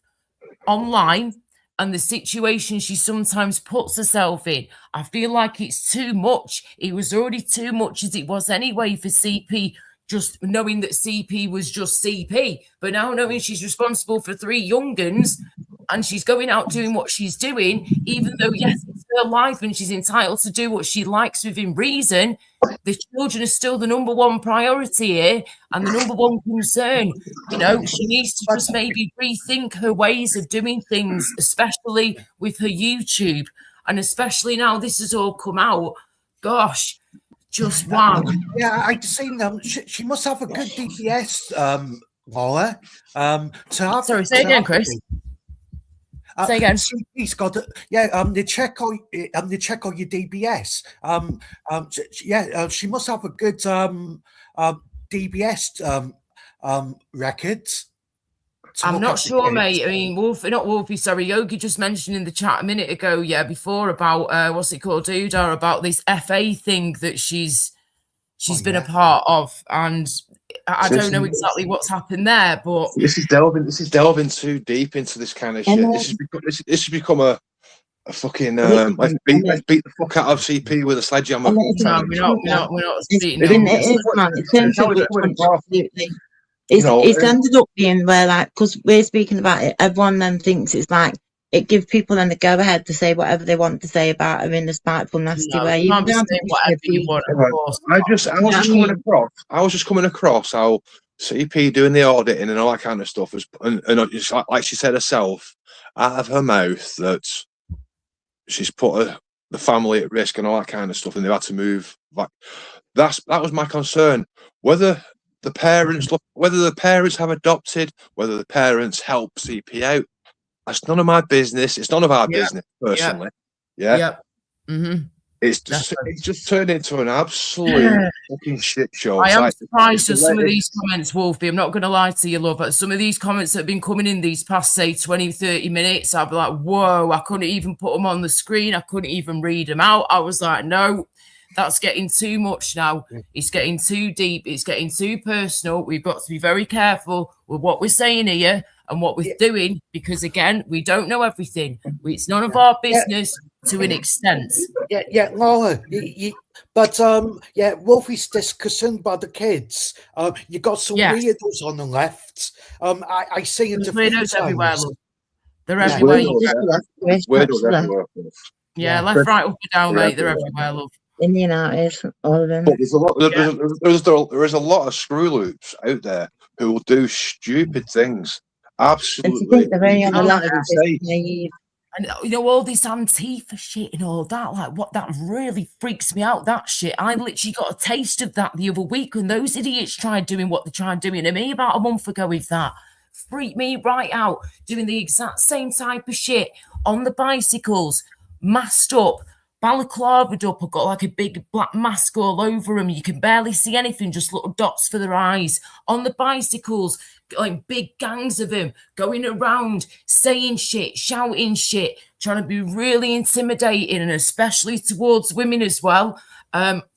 online and the situation she sometimes puts herself in. I feel like it's too much. It was already too much as it was anyway for CP, just knowing that CP was just CP, but now knowing she's responsible for 3 young uns and she's going out doing what she's doing, even though, yes, it's her life and she's entitled to do what she likes within reason, the children are still the number one priority here and the number one concern. You know, she needs to just maybe rethink her ways of doing things, especially with her YouTube, and especially now this has all come out. Gosh, just wow. Yeah, I'd seen them. She must have a good DBS, Laura. Sorry, say again, Chris. Say again. She's got they check on your DBS. She must have a good DBS records. I'm not sure, mate. I mean, Yogi just mentioned in the chat a minute ago, before about what's it called, Doodah, about this FA thing that she's been a part of, and I don't know exactly what's happened there, but this is delving too deep into this kind of shit. This has become a fucking let's beat the fuck out of CP with a sledgehammer. No, we're not beating It's ended up being where, like, because we're speaking about it, everyone then thinks it's like it gives people then the go ahead to say whatever they want to say about her in a spiteful, nasty way. You can't be saying whatever you want, of course. I was just coming across how CP doing the auditing and all that kind of stuff and it's like she said herself out of her mouth that she's put the family at risk and all that kind of stuff, and they've had to move. Like that was my concern. Whether the parents have adopted, whether the parents help CP out, that's none of my business. It's none of our business, personally. It's just turned into an absolute fucking shit show. I am surprised at some of these comments, Wolfie. I'm not going to lie to you, love. But some of these comments that have been coming in these past, say, 20, 30 minutes, I'd be like, whoa, I couldn't even put them on the screen. I couldn't even read them out. I was like, no, that's getting too much now. It's getting too deep. It's getting too personal. We've got to be very careful with what we're saying here and what we're doing, because, again, we don't know everything. It's none of our business to an extent. Laura. But Wolfie's discussing about the kids. You got some weirdos on the left. I see it. Weirdos everywhere, love. They're everywhere. Weirdos everywhere. Yeah, left, right, up and down, mate. They're everywhere, love. In the United, all of them. But there's a lot. There is a lot of screw loops out there who will do stupid things. Absolutely. And you know, all this Antifa shit and all that, like, what, that really freaks me out, that shit. I literally got a taste of that the other week when those idiots tried doing what they tried doing to me about a month ago with that. Freaked me right out, doing the exact same type of shit on the bicycles, masked up, balaclavaed up. I've got like a big black mask all over them. You can barely see anything, just little dots for their eyes. On the bicycles, like big gangs of them going around saying shit, shouting shit, trying to be really intimidating, and especially towards women as well.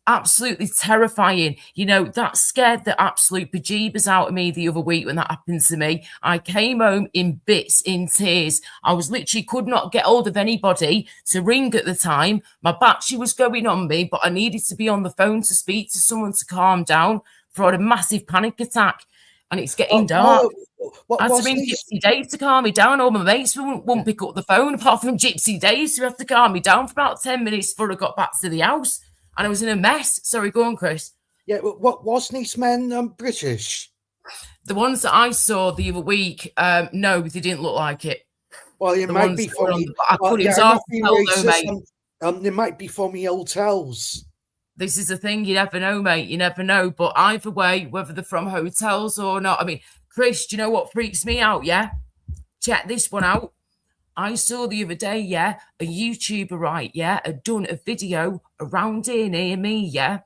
Absolutely terrifying. You know, that scared the absolute bejeebers out of me the other week when that happened to me. I came home in bits, in tears. I was literally could not get hold of anybody to ring at the time. My battery was going on me, but I needed to be on the phone to speak to someone to calm down for a massive panic attack. And it's getting dark. I had to ring Gypsy Dave to calm me down. All my mates wouldn't pick up the phone apart from Gypsy Dave, so we had to calm me down for about 10 minutes before I got back to the house. And I was in a mess. Sorry, go on, Chris. Yeah, what wasn't these men British? The ones that I saw the other week, no, they didn't look like it. Well, it might be for me. They might be for me hotels. This is the thing, you never know, mate. You never know. But either way, whether they're from hotels or not. I mean, Chris, do you know what freaks me out? Yeah, check this one out. I saw the other day, yeah, a YouTuber, right, yeah, had done a video around here near me, yeah,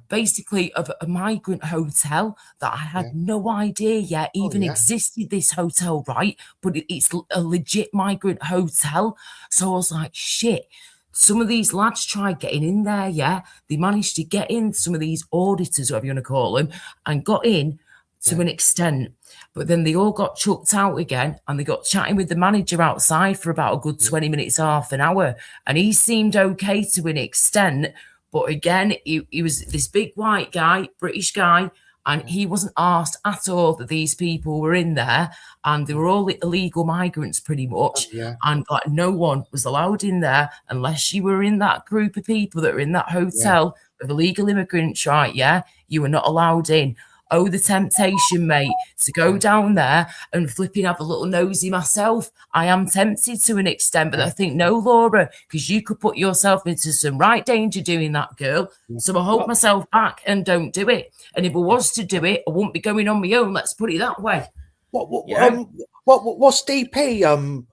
basically of a migrant hotel that I had no idea, even existed, this hotel, right, but it's a legit migrant hotel. So I was like, shit, some of these lads tried getting in there, yeah, they managed to get in, some of these auditors, whatever you want to call them, and got in to an extent, but then they all got chucked out again, and they got chatting with the manager outside for about a good 20 minutes, half an hour, and he seemed okay to an extent, but again, he was this big white guy, British guy, and he wasn't asked at all that these people were in there, and they were all illegal migrants pretty much, and like no one was allowed in there unless you were in that group of people that were in that hotel of illegal immigrants, right? Yeah, you were not allowed in. Oh, the temptation, mate, to go down there and flipping have a little nosy myself. I am tempted to an extent, but I think, no, Laura, because you could put yourself into some right danger doing that, girl. So I hold myself back and don't do it. And if I was to do it, I wouldn't be going on my own. Let's put it that way. What's DP?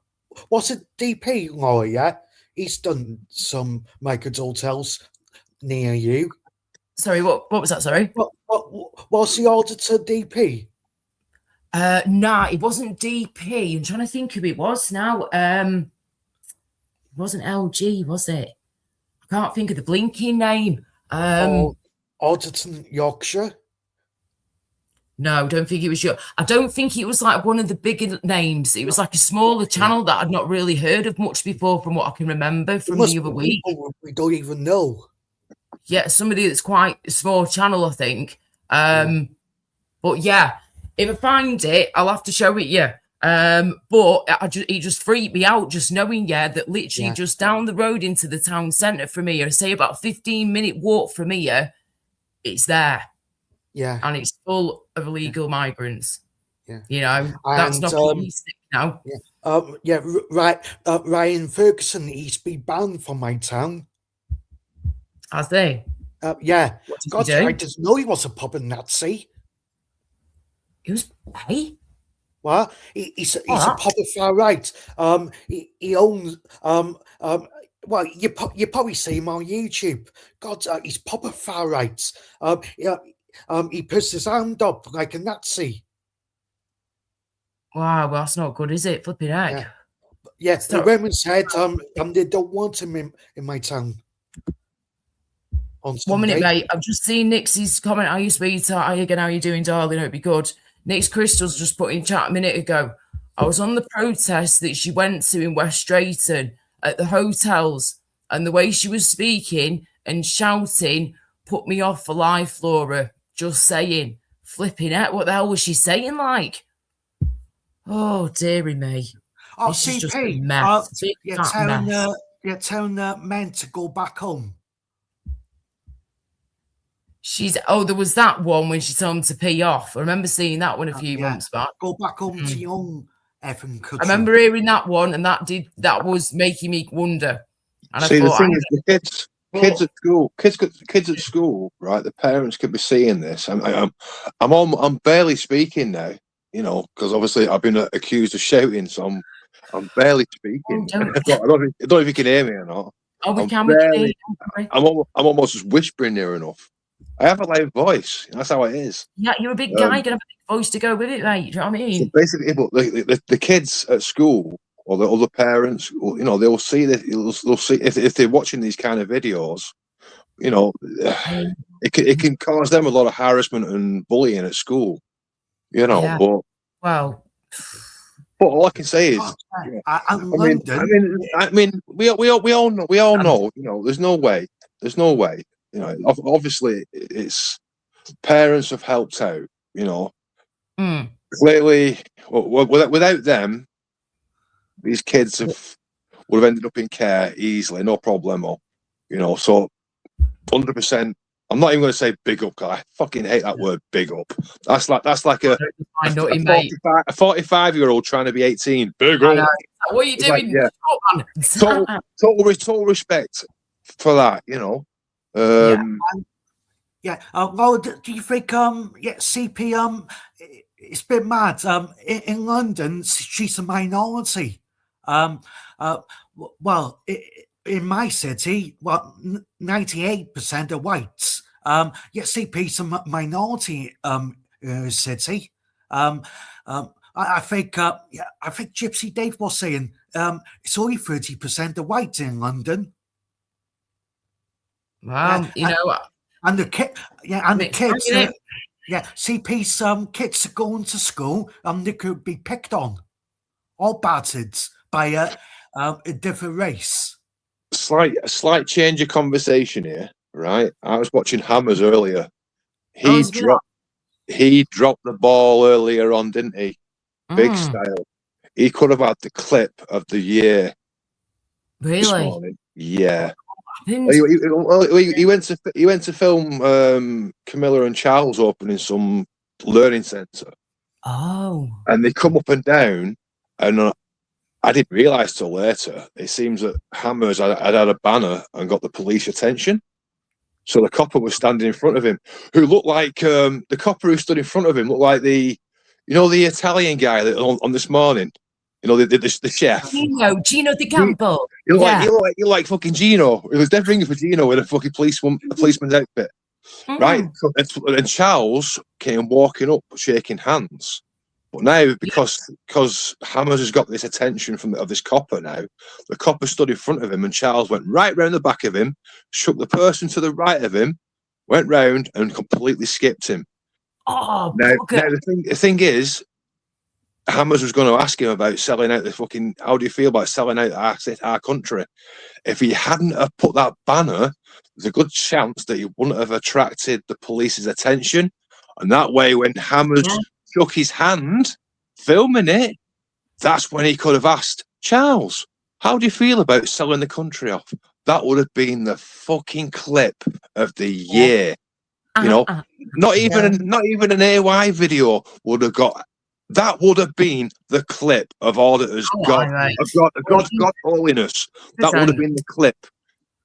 What's a DP, Laura? Yeah, he's done some migrant hotels near you. Sorry, what was that? Sorry. What's the auditor DP? Nah, it wasn't DP. I'm trying to think who it was now. It wasn't LG, was it? I can't think of the blinking name. Auditor Yorkshire? No, don't think it was your. I don't think it was like one of the bigger names. It was like a smaller channel that I'd not really heard of much before, from what I can remember from the other week. We don't even know. Yeah, somebody that's quite a small channel, I think. But yeah, if I find it, I'll have to show it you. But it just freaked me out just knowing, that literally just down the road into the town centre from here, say about 15-minute walk from here, it's there. Yeah. And it's full of illegal migrants. Yeah. You know, that's not realistic now. Ryan Ferguson, he's been banned from my town. Has they? God, I didn't know he was a puppet Nazi. He was, hey? Well, he's a puppet far right. He owns well, you probably see him on YouTube. God, he's puppet far right. He puts his hand up like a Nazi. Wow, well, that's not good, is it? Flipping heck. Yeah, the women said they don't want him in my town. 1 minute, mate. I've just seen Nixie's comment. How you sweetheart? How you again? How you doing, darling? Hope you're good. Nix Crystal's just put in chat a minute ago. I was on the protest that she went to in West Drayton at the hotels, and the way she was speaking and shouting put me off for life, Laura. Just saying. Flipping out. What the hell was she saying, like? Oh, dearie me. Oh, this CP, is just a mess. You're telling men to go back home. There was that one when she told him to pee off. I remember seeing that one a few months back. Go back home to your own effing country. I remember hearing that one, and that was making me wonder. And see, the thing is, the kids at school, right? The parents could be seeing this. I'm barely speaking now, you know, because obviously I've been accused of shouting, so I'm barely speaking. I don't know if you can hear me or not. Oh, we I'm can. We can hear barely- you. I'm almost just whispering near enough. I have a loud voice. That's how it is. Yeah, you're a big guy. Um, You can have a big voice to go with it, mate. Do you know what I So mean? basically, but the kids at school or the other parents, you know, they'll see that they'll see if they're watching these kind of videos, you know, it can cause them a lot of harassment and bullying at school, you know. Yeah. But all I can say is, I mean, we all know, you know, there's no way, you know. Obviously, it's parents have helped out, you know. Clearly, without them, these kids would have ended up in care easily, no problemo, you know. So, 100%. I'm not even going to say big up, because I fucking hate that word, big up. That's like a 45-year-old trying to be 18. Big up. What are you doing? Yeah. Total respect for that, you know. Laura, do you think CP it's a bit mad. In London, she's a minority. Well, in my city, 98% are whites. CP's a minority city. I think Gypsy Dave was saying it's only 30% are white in London. Wow, you know, and the kids, CP's kids are going to school and they could be picked on or battered by a different race. Slight change of conversation here, right? I was watching Hammers earlier. He dropped the ball earlier on, didn't he? Big style. He could have had the clip of the year. This morning. Yeah. He went to film Camilla and Charles opening some learning centre. Oh. And they come up and down, and I didn't realise till later. It seems that Hammers had a banner and got the police attention. So the copper was standing in front of him, who looked like the copper who stood in front of him looked like the Italian guy that on This Morning. You know, the chef. Gino Di Campo. You look like fucking Gino. It was dead ringing for Gino with a fucking policeman's outfit. Right? And Charles came walking up, shaking hands. But now, because Hammers has got this attention of this copper now, the copper stood in front of him and Charles went right round the back of him, shook the person to the right of him, went round and completely skipped him. Oh, now the thing is, Hammers was going to ask him about selling out the fucking. How do you feel about selling out our country? If he hadn't have put that banner, there's a good chance that he wouldn't have attracted the police's attention. And that way, when Hammers shook his hand, filming it, that's when he could have asked Charles, "How do you feel about selling the country off?" That would have been the fucking clip of the year. You know, not even an AY video would have got. That would have been the clip of all that has God holiness. That would have been the clip.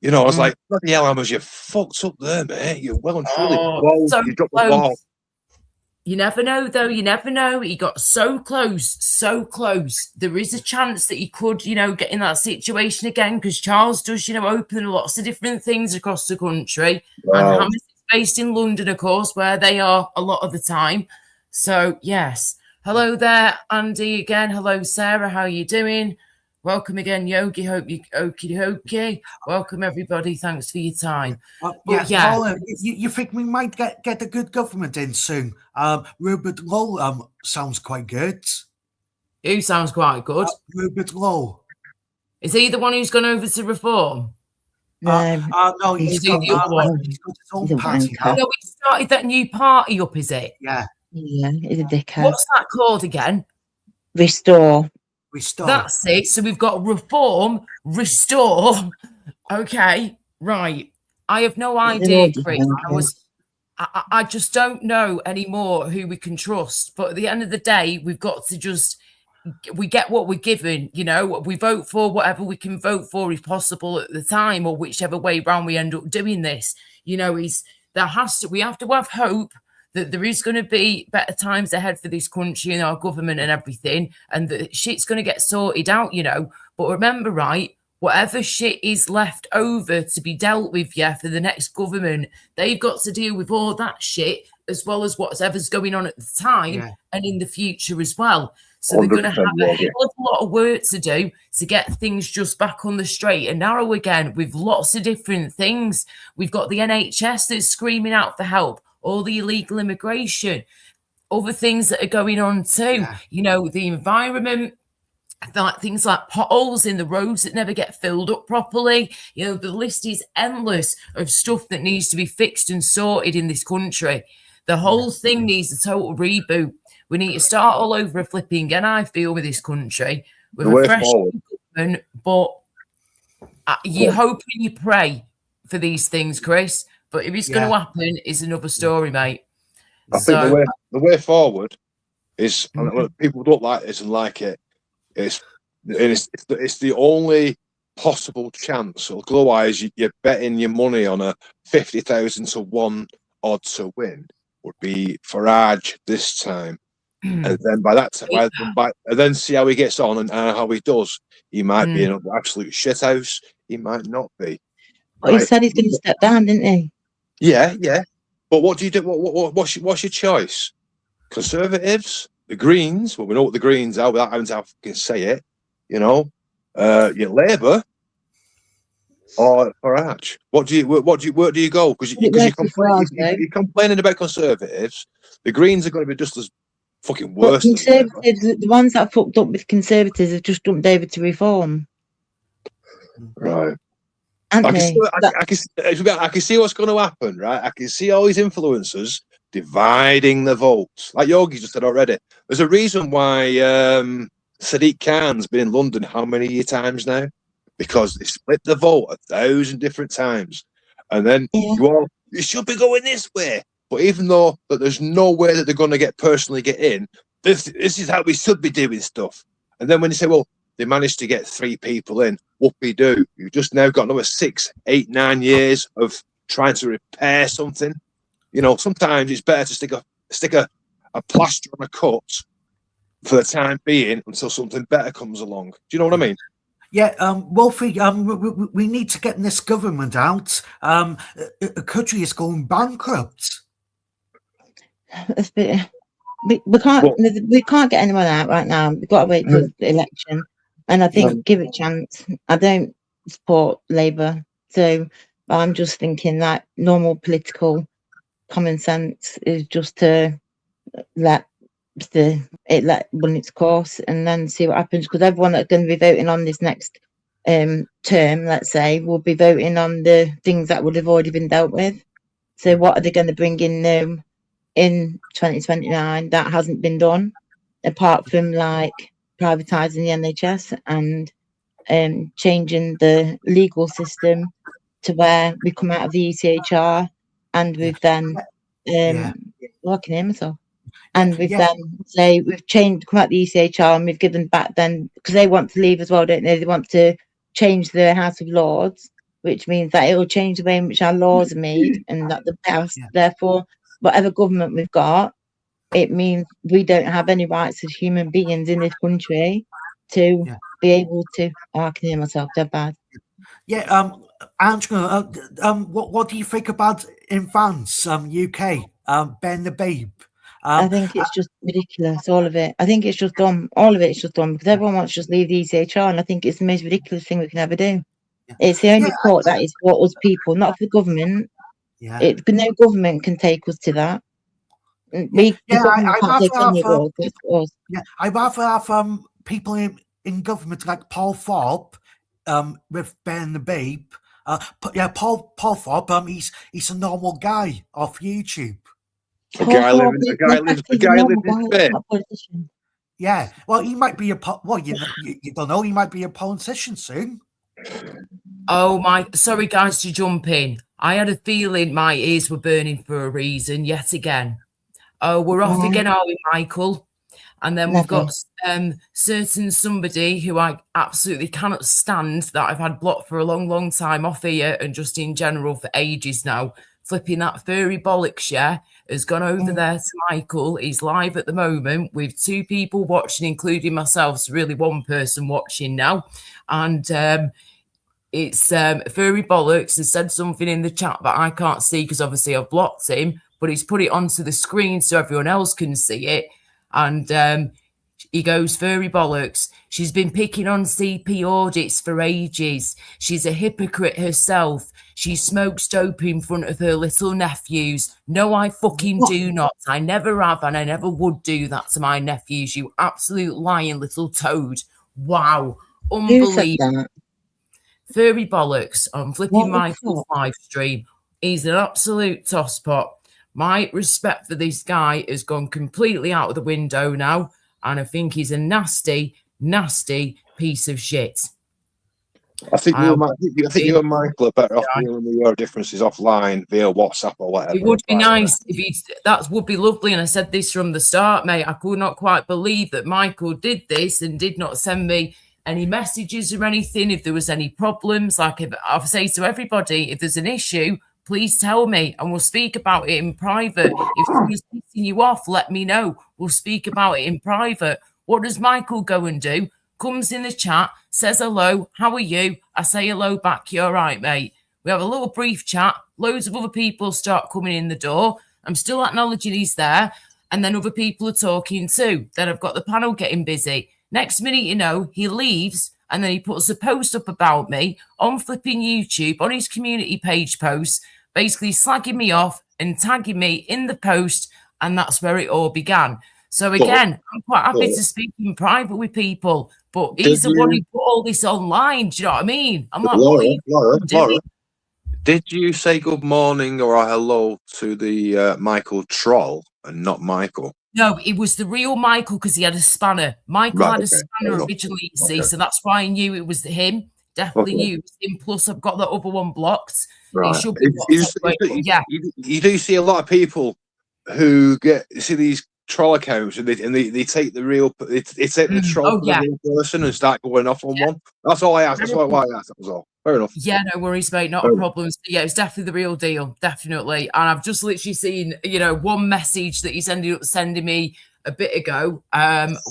You know, I was like, bloody hell, Hammers, you fucked up there, mate. You're well and truly you dropped the ball. You never know, though. You never know. He got so close, so close. There is a chance that he could, get in that situation again, because Charles does, open lots of different things across the country. Wow. And Hammers is based in London, of course, where they are a lot of the time. So, yes. Hello there, Andy, again. Hello, Sarah. How are you doing? Welcome again, Yogi. Hope you okie dokie. Welcome, everybody. Thanks for your time. Paula, you think we might get a good government in soon? Rupert Lowe sounds quite good. Who sounds quite good? Rupert Lowe. Is he the one who's gone over to Reform? No, he's got his own party now. No, he started that new party up, is it? Yeah. Yeah, he's a dickhead. What's that called again? Restore. That's it. So we've got Reform, Restore. Okay, right. I have no idea, Chris. I just don't know anymore who we can trust. But at the end of the day, we've got to we get what we're given, we vote for whatever we can vote for if possible at the time, or whichever way round we end up doing this. We have to have hope that there is going to be better times ahead for this country and our government and everything, and that shit's going to get sorted out, But remember, right, whatever shit is left over to be dealt with, for the next government, they've got to deal with all that shit as well as whatever's going on at the time and in the future as well. So they're going to have a hell of a lot of work to do to get things just back on the straight and narrow again with lots of different things. We've got the NHS that's screaming out for help, all the illegal immigration, other things that are going on too. You know, the environment, like things like potholes in the roads that never get filled up properly. You know, the list is endless of stuff that needs to be fixed and sorted in this country. The whole thing needs a total reboot. We need to start all over a flipping again, I feel, with this country, with a fresh government. But you hope and you pray for these things, Chris. But if it's going to happen, it's another story, mate. I think the way forward is, and people don't like this and like it, it's the only possible chance. Otherwise, you're betting your money on a 50,000 to 1 odd to win would be Farage this time. And then by that time, and then see how he gets on and how he does. He might be in an absolute shithouse. He might not be. But he said he's going to step down, didn't he? Yeah. But what do you do? What's your choice? Conservatives, the Greens. Well, we know what the Greens are without having to fucking say it. You know, your Labour or Farage. Where do you go? Because you're complaining about Conservatives. The Greens are going to be just as fucking worse. But Conservatives, the ones that fucked up with Conservatives have just jumped over to Reform. Right. I can see what's going to happen, right? I can see all these influencers dividing the votes. Like Yogi just said already. There's a reason why Sadiq Khan's been in London how many times now? Because they split the vote 1,000 different times. And then you should be going this way. But even though that there's no way that they're going to personally get in, this is how we should be doing stuff. And then when you say, well, they managed to get 3 people in, whoopee-doo. You've just now got another 6, 8, 9 years of trying to repair something. You know, sometimes it's better to stick a plaster on a cut for the time being until something better comes along. Do you know what I mean? Yeah, Wolfie, we need to get this government out. The country is going bankrupt. We can't get anyone out right now. We've got to wait for the election. And I think give it a chance. I don't support Labour. So I'm just thinking that normal political common sense is just to let run its course and then see what happens, because everyone that's going to be voting on this next term, let's say, will be voting on the things that would have already been dealt with. So what are they going to bring in 2029 that hasn't been done, apart from like privatising the NHS and changing the legal system to where we come out of the ECHR and we've then I can hear myself. And we've then say we've come out the ECHR and we've given back then, because they want to leave as well, don't they? They want to change the House of Lords, which means that it will change the way in which our laws are made, and that the House, therefore, whatever government we've got, it means we don't have any rights as human beings in this country to be able to. Oh, I can hear myself dead bad. Yeah, Angela, what do you think about Advance UK, Ben the Babe? I think it's just ridiculous, all of it. I think it's just dumb. All of it's just dumb because everyone wants to just leave the ECHR, and I think it's the most ridiculous thing we can ever do. It's the only court that is for us people, not for the government. No government can take us to that. I'd rather have people in government like Paul Thorpe with Ben the Babe. Paul Thorpe, he's a normal guy off YouTube. A guy living in Spain. Yeah, well, he might be you don't know, he might be a politician soon. Oh sorry guys to jump in. I had a feeling my ears were burning for a reason yet again. Oh, we're off again, are we, Michael? And then we've got certain somebody who I absolutely cannot stand, that I've had blocked for a long, long time off here and just in general for ages now. Flipping that furry bollocks, has gone over there to Michael. He's live at the moment with 2 people watching, including myself. So really 1 person watching now. And It's Furry Bollocks has said something in the chat that I can't see because obviously I've blocked him, but he's put it onto the screen so everyone else can see it. And he goes, Furry Bollocks, she's been picking on CP audits for ages. She's a hypocrite herself. She smokes dope in front of her little nephews. No, I fucking do not. I never have, and I never would do that to my nephews, you absolute lying little toad. Wow. Who said Unbelievable. that? Furry Bollocks on Flipping What the Michael's fuck? live stream. He's an absolute tosspot. My respect for this guy has gone completely out of the window now, and I think he's a nasty, nasty piece of shit. I think you and Michael are better off dealing with your differences offline via WhatsApp or whatever. It would be nice if he. That would be lovely, and I said this from the start, mate. I could not quite believe that Michael did this and did not send me any messages or anything. If there was any problems, like if I say to everybody, if there's an issue, please tell me, and we'll speak about it in private. If someone's pissing you off, let me know. We'll speak about it in private. What does Michael go and do? Comes in the chat, says hello, how are you? I say hello back, you're right, mate. We have a little brief chat. Loads of other people start coming in the door. I'm still acknowledging he's there. And then other people are talking too. Then I've got the panel getting busy. Next minute, you know, he leaves and then he puts a post up about me on flipping YouTube, on his community page post, basically slagging me off and tagging me in the post. And that's where it all began. So again, I'm quite happy to speak in private with people, but he's the one who put all this online. Do you know what I mean? I'm like, Laura, did you say good morning or a hello to the Michael troll and not Michael? No, it was the real Michael because he had a spanner. Michael had a spanner originally, you see, so that's why I knew it was him. Definitely knew it was him. Plus, I've got the other one blocked. Right. It should be you do see a lot of people who see these troll accounts and they take the real they take the troll the real person and start going off on one. That's all I asked. That's why I asked. That was all. Fair enough. Yeah, no worries, mate. Not a problem. So, yeah, it's definitely the real deal. Definitely. And I've just literally seen, you know, one message that he's ended up sending me a bit ago,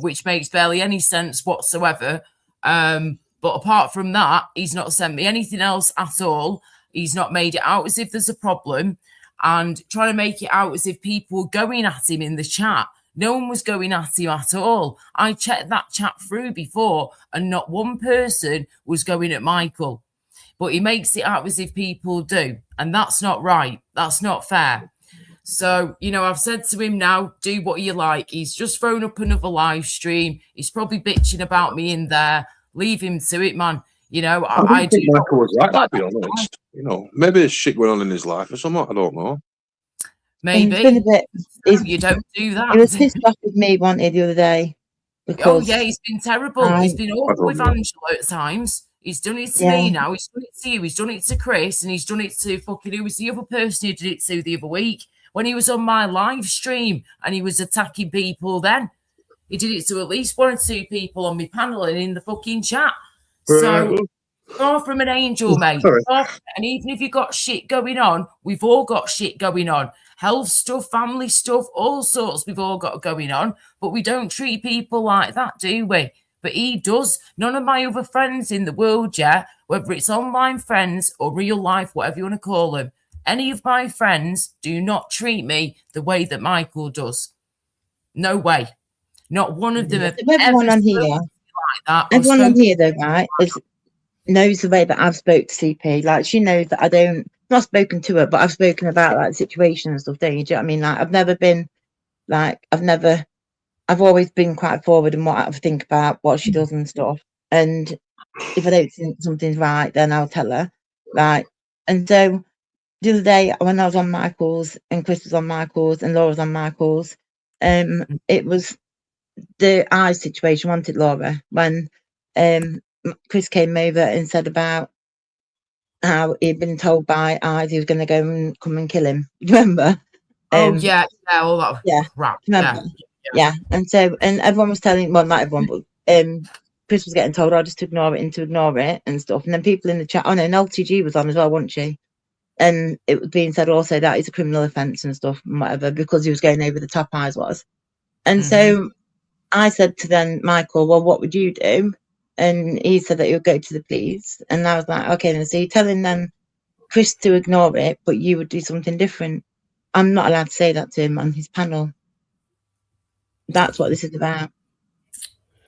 which makes barely any sense whatsoever. But apart from that, he's not sent me anything else at all. He's not made it out as if there's a problem and trying to make it out as if people were going at him in the chat. No one was going at him at all. I checked that chat through before and not one person was going at Michael. But he makes it out as if people do. And that's not right. That's not fair. So, you know, I've said to him now, do what you like. He's just thrown up another live stream. He's probably bitching about me in there. Leave him to it, man. You know, I think Michael was right, to be honest. You know, maybe there's shit going on in his life or something. I don't know. Maybe. He's been a bit, you don't do that. He was pissed off with me one the other day. Oh, yeah, he's been terrible. He's been awful with Angela at times. He's done it to me now. He's done it to you. He's done it to Chris. And he's done it to fucking who was the other person who did it to the other week when he was on my live stream and he was attacking people then. He did it to at least 1 or 2 people on my panel and in the fucking chat. So far from an angel, mate. And even if you've got shit going on, we've all got shit going on. Health stuff, family stuff, all sorts we've all got going on. But we don't treat people like that, do we? But he does. None of my other friends in the world, whether it's online friends or real life, whatever you want to call them, any of my friends do not treat me the way that Michael does. No way. Not one of them. Everyone on here, like that. everyone on here, though, right, knows the way that I've spoke to CP. Like, she knows that I don't, not spoken to her, but I've spoken about like situation and stuff. Don't you? Do you know what I mean? Like, I've never been like, I've always been quite forward in what I think about what she does and stuff. And if I don't think something's right, then I'll tell her. Right. And so the other day when I was on Michael's and Chris was on Michael's and Laura was on Michael's, it was the eye situation, wasn't it, Laura? When Chris came over and said about how he'd been told by eyes he was going to go and come and kill him. Remember? All that crap. Yeah. And so, and everyone was telling, well, not everyone, but Chris was getting told, just to ignore it and to ignore it and stuff. And then people in the chat, and LTG was on as well, wasn't she? And it was being said also that it's a criminal offence and stuff and whatever because he was going over the top, eyes was. And so I said to then Michael, well, what would you do? and he said that he would go to the police, and I was like, okay, then so you're telling them Chris to ignore it, but you would do something different. I'm not allowed to say that to him on his panel. That's what this is about.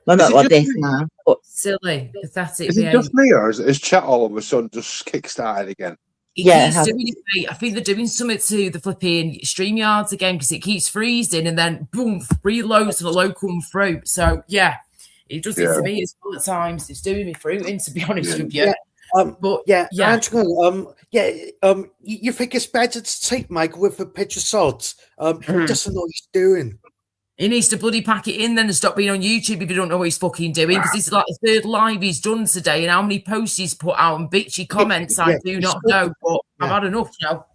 Well, Is not it what just this me? now, but Silly, pathetic Is it behaviour. just me, or is chat all of a sudden just kick-started again? It Yeah, it keeps has. doing it, mate. I think they're doing something to the flipping StreamYards again because it keeps freezing and then boom, reloads and the low come through. So yeah, it does it Yeah. to me as well at times. It's doing me fruiting, to be honest Yeah. with you. Yeah, But Yeah, yeah, Angela, you think it's better to take Michael with a pinch of salt? He doesn't know what he's doing. he needs to bloody pack it in then and stop being on YouTube if you don't know what he's fucking doing. Because this is like the third live he's done today, and how many posts he's put out and bitchy comments I do he not spoke- know. But I've yeah. had enough now.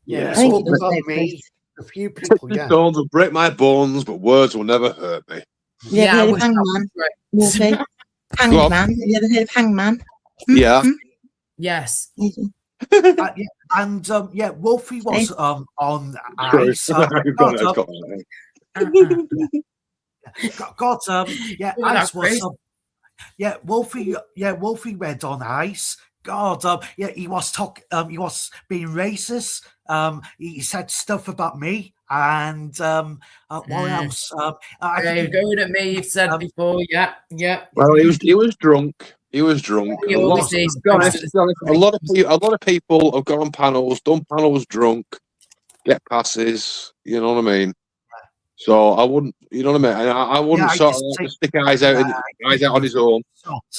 Yeah, I think spoke it was about no me, Chris. a few people, yeah. Stones will break my bones, but words will never hurt me. You ever I heard of wish that was Hangman? great. Wolfie? Go on. Hangman? You ever heard of Hangman? Yeah. Yes. Yeah, and Wolfie was on ice. Ice was Wolfie went on ice. God, he was being racist. He said stuff about me, and what else? I You're think going at me, you've said before. Yeah. Well, he was drunk. He was drunk. He A lot, always to is. be honest, a lot of people have gone on panels, done panels drunk, get passes. You know what I mean? So I wouldn't, you know what I mean? And I wouldn't I sort of just like stick eyes out on his own.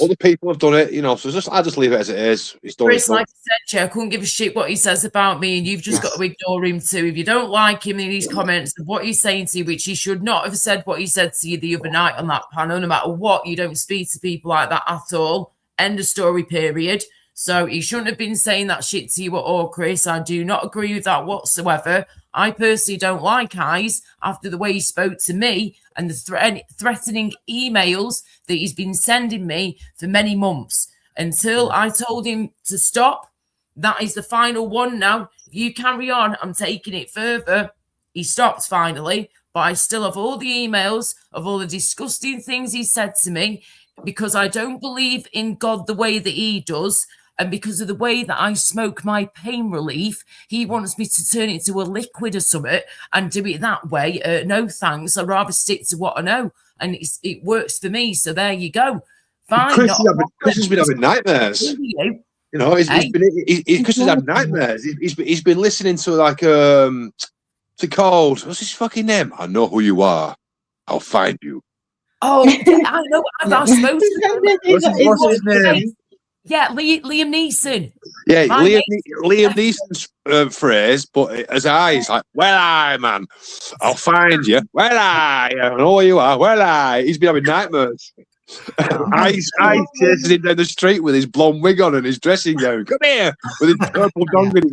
Other people have done it, you know. So I just leave it as it is. He's done Chris, it. like I said, Joe, I couldn't give a shit what he says about me, and you've just got to ignore him too. If you don't like him in his comments and what he's saying to you, which he should not have said what he said to you the other night on that panel, no matter what, you don't speak to people like that at all. End of story, period. So he shouldn't have been saying that shit to you at all, Chris. I do not agree with that whatsoever. I personally don't like Eyes after the way he spoke to me and the threatening emails that he's been sending me for many months. Until I told him to stop, that is the final one now. If you carry on, I'm taking it further. He stopped finally, but I still have all the emails of all the disgusting things he said to me because I don't believe in God the way that he does. And because of the way that I smoke my pain relief, he wants me to turn it into a liquid or something and do it that way. No thanks. I'd rather stick to what I know. And it works for me. So there you go. Fine. Chris has been having nightmares. You know, Chris has had nightmares. He's been listening to like it's called, what's his fucking name? I know who you are. I'll find you. Oh, I know. I've spoken to him. What's his name? Yeah, Liam Neeson. Yeah, Liam Neeson's phrase, but as Eyes, like, well, I, man, I'll find you. Well, I know where you are. Well, I. He's been having nightmares. Eyes chases him down the street with his blonde wig on and his dressing gown. Come here, with his purple dong in his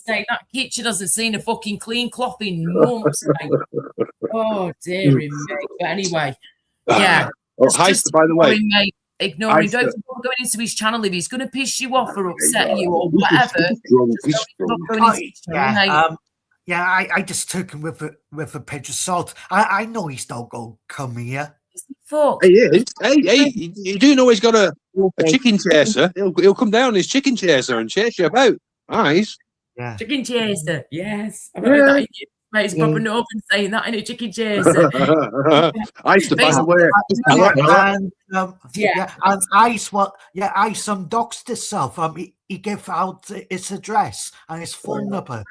hand. That kitchen hasn't seen a fucking clean cloth in months. Mate. Oh, dear me. But anyway, yeah. Heist, by the way. Mate. Ignore him. Don't go going into his channel if he's going to piss you off or upset you or whatever. I just took him with a pinch of salt. I know he's not going to come here. Fuck. He is. Hey, you do know he's got a chicken chaser. He'll come down his chicken chaser and chase you about. Eyes. Yeah. Chicken chaser. Yes. I've heard that. Mate, it's proper Northern saying that in a chicken chaser. I used to, by the way. And Ice doxed himself. He gave out his address and his phone number.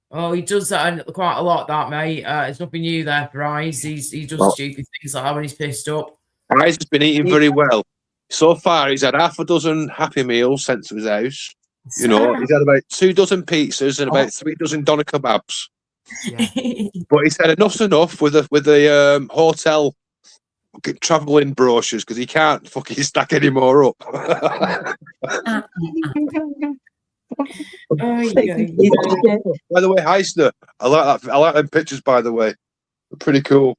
Oh, he does that quite a lot, that mate. It's nothing new there for Eyes. He does stupid things like that when he's pissed up. Eyes has been eating very well. So far, he's had half a dozen Happy Meals sent to his house. You know, he's had about 2 dozen pizzas and about 3 dozen doner kebabs. Yeah. But he's had enough's enough with the hotel travelling brochures because he can't fucking stack any more up. By the way, Heisner, I like that. I like them pictures. By the way, they're pretty cool.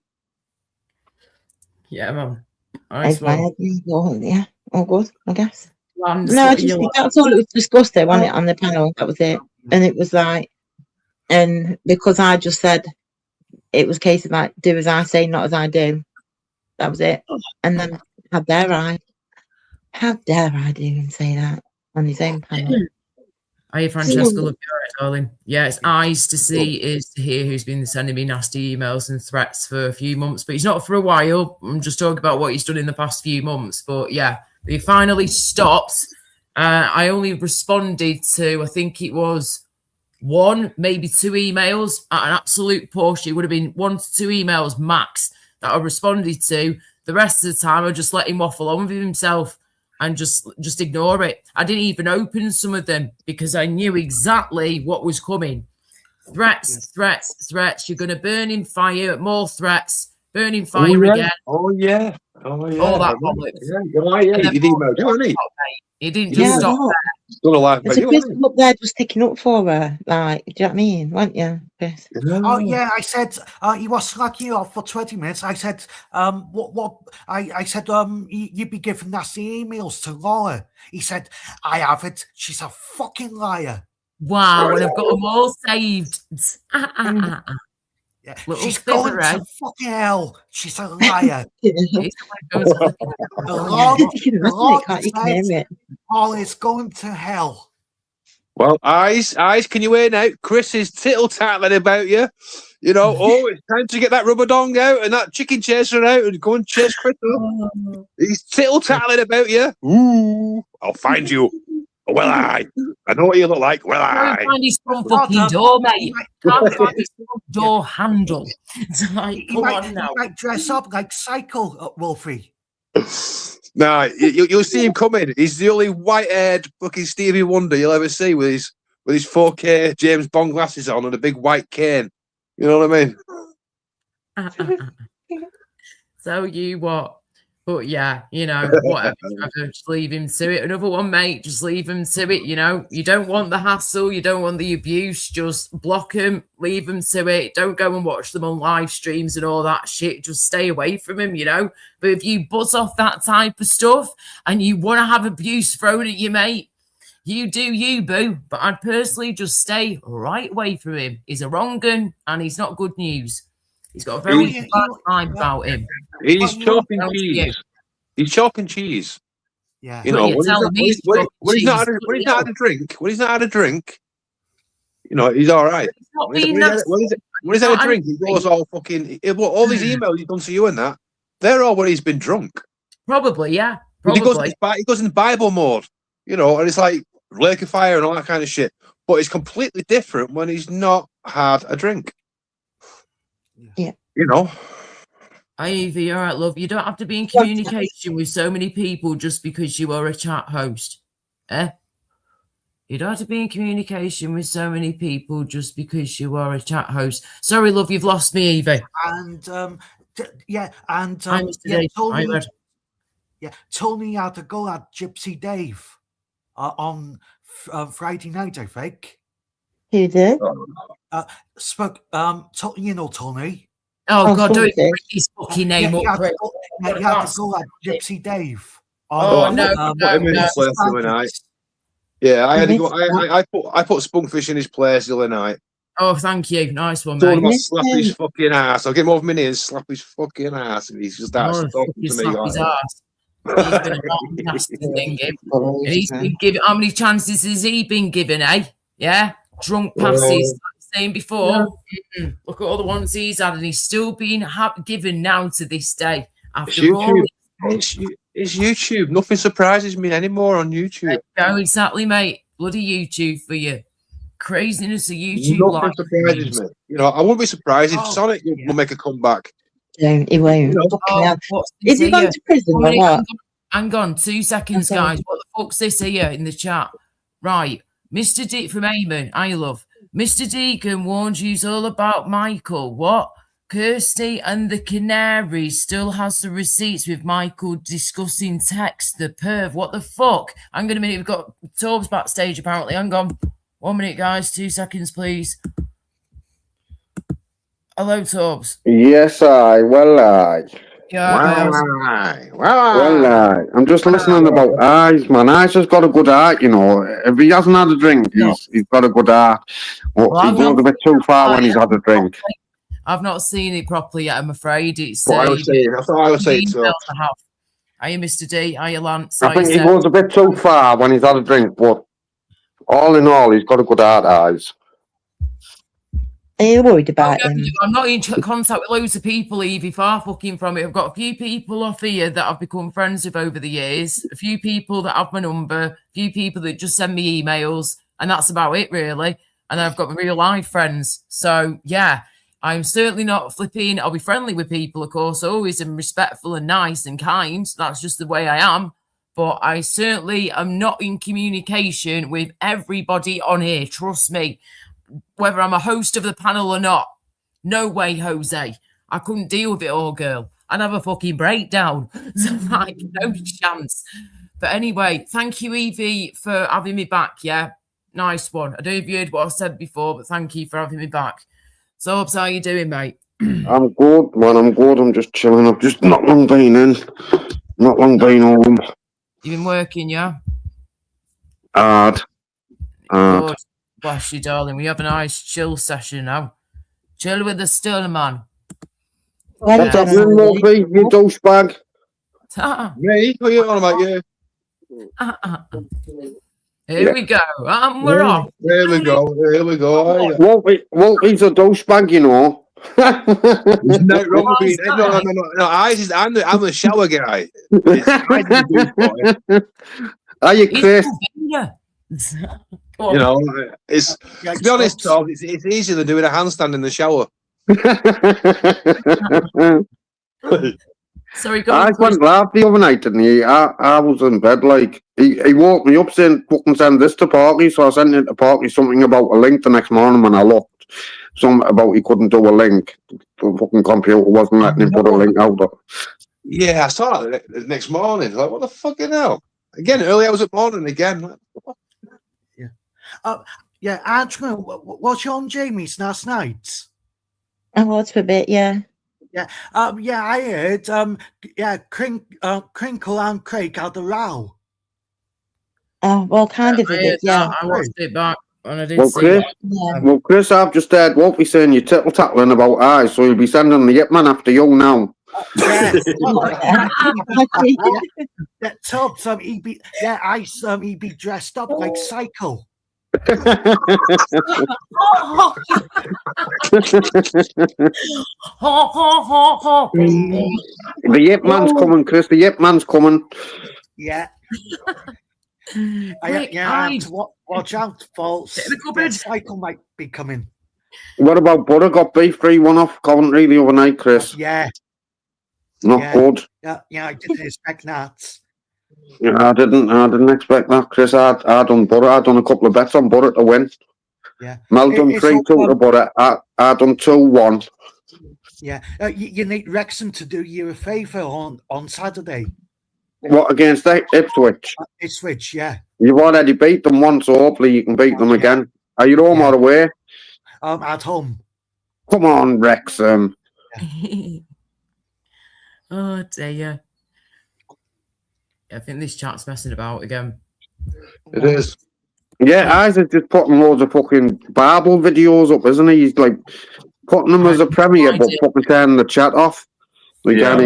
Yeah, man. Yeah, all good, I guess. That's all it was discussed there, wasn't it, on the panel? That was it. And it was like, and because I just said it was a case of like, do as I say, not as I do. That was it. And then how dare I do and say that on his own panel? Hey, Francesca, love you, all right, darling. Yeah, it's eyes to see, ears to hear who's been sending me nasty emails and threats for a few months, but he's not for a while. I'm just talking about what he's done in the past few months. But yeah, he finally stopped. I only responded to, I think it was 1, maybe 2 emails at an absolute push. It would have been 1 to 2 emails max that I responded to. The rest of the time, I just let him waffle on with himself and just ignore it. I didn't even open some of them because I knew exactly what was coming. Threats. You're going to burn in fire, more threats, burn in fire again. Oh, yeah. Oh, yeah. All that bollocks. Yeah, you emailed, didn't he? He didn't just stop there. Still alive, There's a person up there just sticking up for her. Like, do you know what I mean? Weren't you, Chris? Oh yeah, I said he was slacking off for 20 minutes. I said, I said, you'd be giving nasty emails to Laura. He said, I haven't. She's a fucking liar. Wow, and I've got them all saved. Yeah. Little She's going fibber, to fucking hell. She's a liar. He's going to go to The Lord, the Lord You can hear says, it. Paul is going to hell. Well, eyes, can you hear now? Chris is tittle-tattling about you. You know, it's time to get that rubber dong out and that chicken chaser out and go and chase Chris up. He's tittle-tattling about you. Ooh, I'll find you. Well, I know what you look like. Well, Can't find his front fucking door, mate. Can't find his front door handle. It's like, come on now. He might dress up like Psycho, Wolfie. Nah, you'll see him coming. He's the only white-haired fucking Stevie Wonder you'll ever see with his 4K James Bond glasses on and a big white cane. You know what I mean? So you what? But yeah, you know, whatever. Just leave him to it. Another one, mate. Just leave him to it. You know, you don't want the hassle. You don't want the abuse. Just block him. Leave them to it. Don't go and watch them on live streams and all that shit. Just stay away from him, you know. But if you buzz off that type of stuff and you want to have abuse thrown at you, mate, you do you, boo. But I'd personally just stay right away from him. He's a wrong gun and he's not good news. He's got a very bad vibe about him. He's chopping cheese. He's chopping cheese. Yeah. You know, when he's not had a drink, you know, he's all right. When he's had a drink, he goes all fucking. All these emails he's done to you and that, they're all when he's been drunk. Probably, yeah. He goes in Bible mode, you know, and it's like lake of fire and all that kind of shit. But it's completely different when he's not had a drink. Yeah. You know. Ivy, all right, love. You don't have to be in communication with so many people just because you are a chat host. You don't have to be in communication with so many people just because you are a chat host. Sorry, love, you've lost me, Evie. And Tony had to go at Gypsy Dave on Friday night, I think. Who did? You know Tony. Oh God, don't bring his fucking name up. He had to go at Gypsy Dave. No. Yeah, I had to go. I put Spunkfish in his place the other night. Oh, thank you. Nice one, Told him mate. I'll slap his fucking ass. I'll get him over my knee and slap his fucking ass. And he's just talking to me. Slap his ass. He's been a nasty thing, and he's been given. How many chances has he been given? Yeah, drunk passes. Like saying before. Yeah. Look at all the ones he's had, and he's still being given now to this day. After all, it's YouTube. Nothing surprises me anymore on YouTube. No, exactly, mate. Bloody YouTube for you. Craziness of YouTube. Nothing surprises me. You know, I wouldn't be surprised if Sonic will make a comeback. No, he won't. Is he going to prison or what? Hang on, 2 seconds, guys. What the fuck's this here in the chat? Right. Mr. D from Eamon, I love. Mr. Deacon warned you all about Michael. What? Kirsty and the Canaries still has the receipts with Michael discussing text. The perv. What the fuck? Hang on a minute. We've got Torbs backstage, apparently. Hang on. 1 minute, guys. 2 seconds, please. Hello, Torbs. Yes, Yeah. I'm just listening about Eyes, man. Eyes has got a good heart, you know. If he hasn't had a drink, he's got a good heart. Well, he goes a bit too far when he's had a drink. I've not seen it properly yet, I'm afraid. It's What I was saying. I thought I was saying so. emails I have. Are you Mr. D? Are you Lance? I Are you think he Seth? goes a bit too far when he's had a drink, but all in all, he's got a good heart, Eyes. Are you worried about him? I'm not in contact with loads of people, Evie, far fucking from it. I've got a few people off here that I've become friends with over the years, a few people that have my number, a few people that just send me emails, and that's about it, really. And I've got my real life friends. So, yeah, I'm certainly not flipping. I'll be friendly with people, of course, always, and respectful and nice and kind. That's just the way I am. But I certainly am not in communication with everybody on here. Trust me. Whether I'm a host of the panel or not. No way, Jose. I couldn't deal with it all, girl. I'd have a fucking breakdown. So, like, no chance. But anyway, thank you, Evie, for having me back, yeah? Nice one. I don't know if you heard what I said before, but thank you for having me back. So, how you doing, mate? I'm good, man. I'm good. I'm just chilling. I've just not long been in. Not long been home. You been working, yeah? Hard. Good. Bless you, darling. We have a nice chill session now. Chill with the still man. What's happening, Wolfie? You douchebag. Me? What are you on about, you? Here we go. We're off. Here we go. Here we go. Wolfie's a douchebag, you know. There's no wrong with being. No. I'm the shower guy. Are you Chris? You know, it's to be honest, Tom, it's easier than doing a handstand in the shower. Sorry, go I went live the other night, didn't he? I was in bed, like he woke me up saying, "Fucking send this to Parky." So I sent it to Parky something about a link the next morning when I looked. Something about he couldn't do a link. The fucking computer wasn't letting him put a link out. Yeah, I saw it the next morning. Like, what the fucking hell? Again, early hours of morning again. Yeah, Andrew, was you on Jamie's last night? I was for a bit, yeah. Yeah, I heard. Crinkle and Craig had a row. Oh, well, kind of a bit, yeah. I watched it back and I did Well, see Chris, it. well, Chris, I've just heard Wolfie saying you're tittle tattling about Eyes, so he'll be sending the Yip Man after you now. Yeah, Tubbs, he'd be dressed up like Psycho. The Yip Man's coming, Chris. The Yip Man's coming. Yeah. I have to watch out, folks. Psycho might be coming. What about Butter? Got beef 3-1 off Coventry the other night, Chris. Yeah. Not good. Yeah, I didn't expect that. Yeah, I didn't expect that, Chris. I done Butter. I done a couple of bets on Butter to win. Yeah. Mel done 3-2 to Butter. I done 2-1. Yeah. You need Wrexham to do you a favour on Saturday. What, against Ipswich? Ipswich, yeah. You've already beat them once, so hopefully you can beat them again. Are you home or away? At home. Come on, Wrexham. Oh dear. I think this chat's messing about again. It is. Yeah, Isaac's just putting loads of fucking Bible videos up, isn't he? He's like putting them as a premiere, but fucking turning the chat off. Yeah.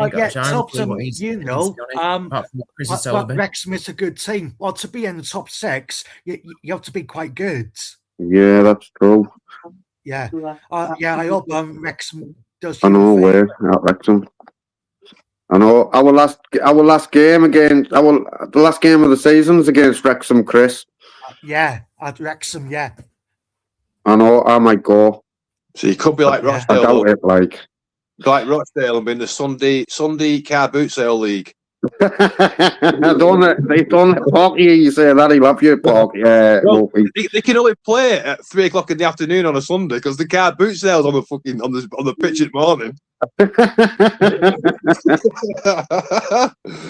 Wrexham is a good team. Well, to be in the top 6, you have to be quite good. Yeah, that's true. Yeah. I hope Wrexham does. I know where at Wrexham. I know our last game against the last game of the season is against Wrexham, Chris. Yeah, at Wrexham, yeah. I know, I might go. So you could be like Rochdale. I doubt it, like Rochdale and be in the Sunday car boot sale league. They don't let Parky you say that. He love you, Parky. Yeah, well, they can only play at 3:00 in the afternoon on a Sunday because the car boot sale's on the fucking on the pitch in the morning.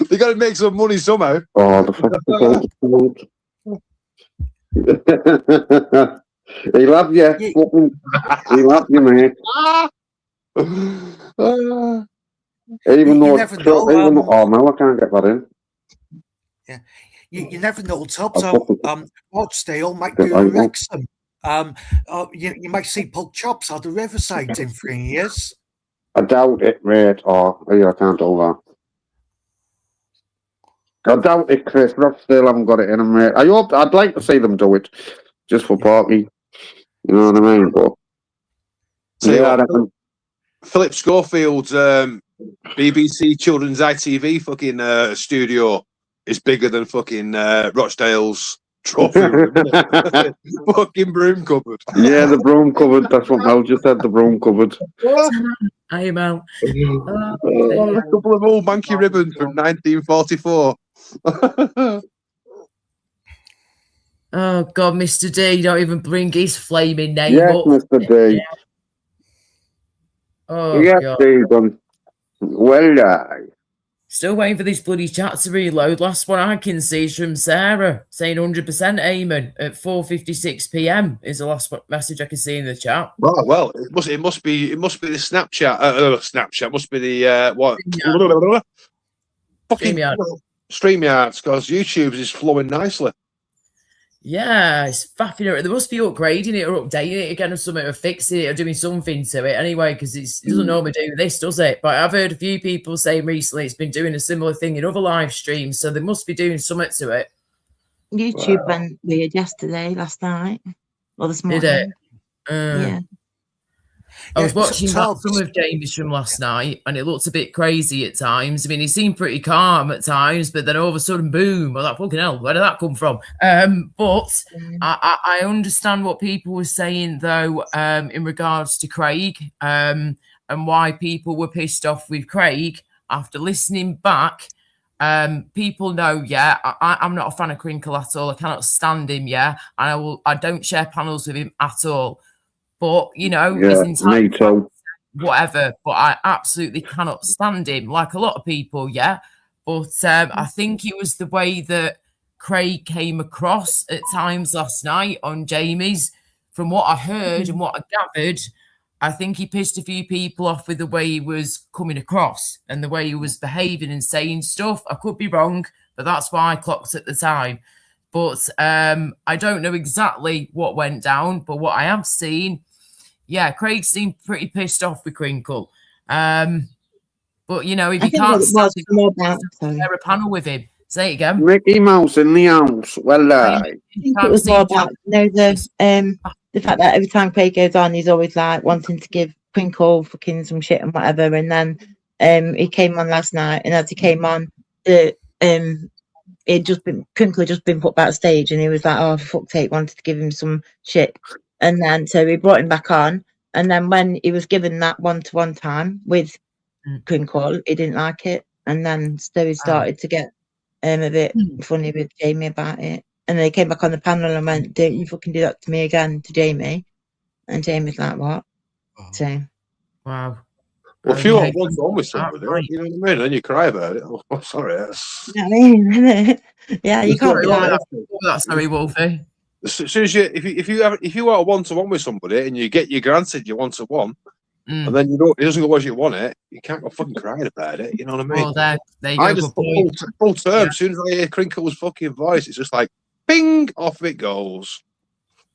They got to make some money somehow. Oh, he loves you. He loves you, mate. Even though, oh no, I can't get that in. Yeah, you never know. Rochdale might do Wrexham You might see Pug Chops at the Riverside in 3 years. I doubt it, mate. Oh, yeah, I can't do that. I doubt it, Chris. I still haven't got it in them, mate. I'd like to see them do it, just for Parky. You know what I mean? But Tell you yeah, I what, reckon. Philip Schofield's BBC Children's ITV fucking studio is bigger than fucking Rochdale's trophy room, isn't it? Fucking broom cupboard. Yeah, the broom cupboard. That's what Mel just said. The broom cupboard. Hey, Mel. A couple of old manky ribbons from 1944. Oh God, Mr. D, don't even bring his flaming name Yes, up. Mr. D. Oh Yes, God. Stephen. Well, Still waiting for this bloody chat to reload. Last one I can see is from Sarah saying 100% Eamon at 4:56 p.m. is the last message I can see in the chat. Right, well, it must be the Snapchat. Snapchat must be the what? Fucking StreamYards, because YouTube is flowing nicely. Yeah, it's faffing it. They must be upgrading it or updating it again or something, or fixing it or doing something to it anyway, because it doesn't normally do this, does it? But I've heard a few people saying recently it's been doing a similar thing in other live streams, so they must be doing something to it. YouTube went weird last night, or this morning. Did it? Yeah. I was Yeah, watching so- some of Jamie's from last night, and it looked a bit crazy at times. I mean, he seemed pretty calm at times, but then all of a sudden, boom! Well, that fucking hell, where did that come from? But I understand what people were saying though, in regards to Craig, and why people were pissed off with Craig after listening back. People know, yeah, I'm not a fan of Crinkle at all. I cannot stand him, yeah, and I don't share panels with him at all. But, you know, yeah, me too. whatever. But I absolutely cannot stand him, like a lot of people, yeah. But I think it was the way that Craig came across at times last night on Jamie's. From what I heard and what I gathered, I think he pissed a few people off with the way he was coming across and the way he was behaving and saying stuff. I could be wrong, but that's why I clocked at the time. But I don't know exactly what went down, but what I have seen, yeah, Craig seemed pretty pissed off with Crinkle. But, you know, if I you think can't what it stand was him, more about, sorry. share a panel with him. Say it again. Mickey Mouse in the house. Well, I think it was more about, you know, the fact that every time Craig goes on, he's always like wanting to give Crinkle fucking some shit and whatever. And then he came on last night, and as he came on, Crinkle had just been put backstage, and he was like, "Oh, for fuck's sake," wanted to give him some shit. And then so we brought him back on, and then when he was given that one-to-one time with Crinkle, he didn't like it, and then so he started to get a bit funny with Jamie about it. And then he came back on the panel and went, "Don't you fucking do that to me again," to Jamie. And Jamie's like, "What?" So wow. Well, if you want one with somebody, you know what I mean, and you cry about it. Oh, sorry, that's... You know what I mean, innit? Yeah, you can't be like, That's very Wolfie. As soon as if you are a one-to-one with somebody and you get your granted your one-to-one, and then it doesn't go as you want it, you can't go fucking crying about it. You know what I mean? Well, there you I go. just Good point. full term. As soon as I hear Crinkle's fucking voice, it's just like, ping, off it goes.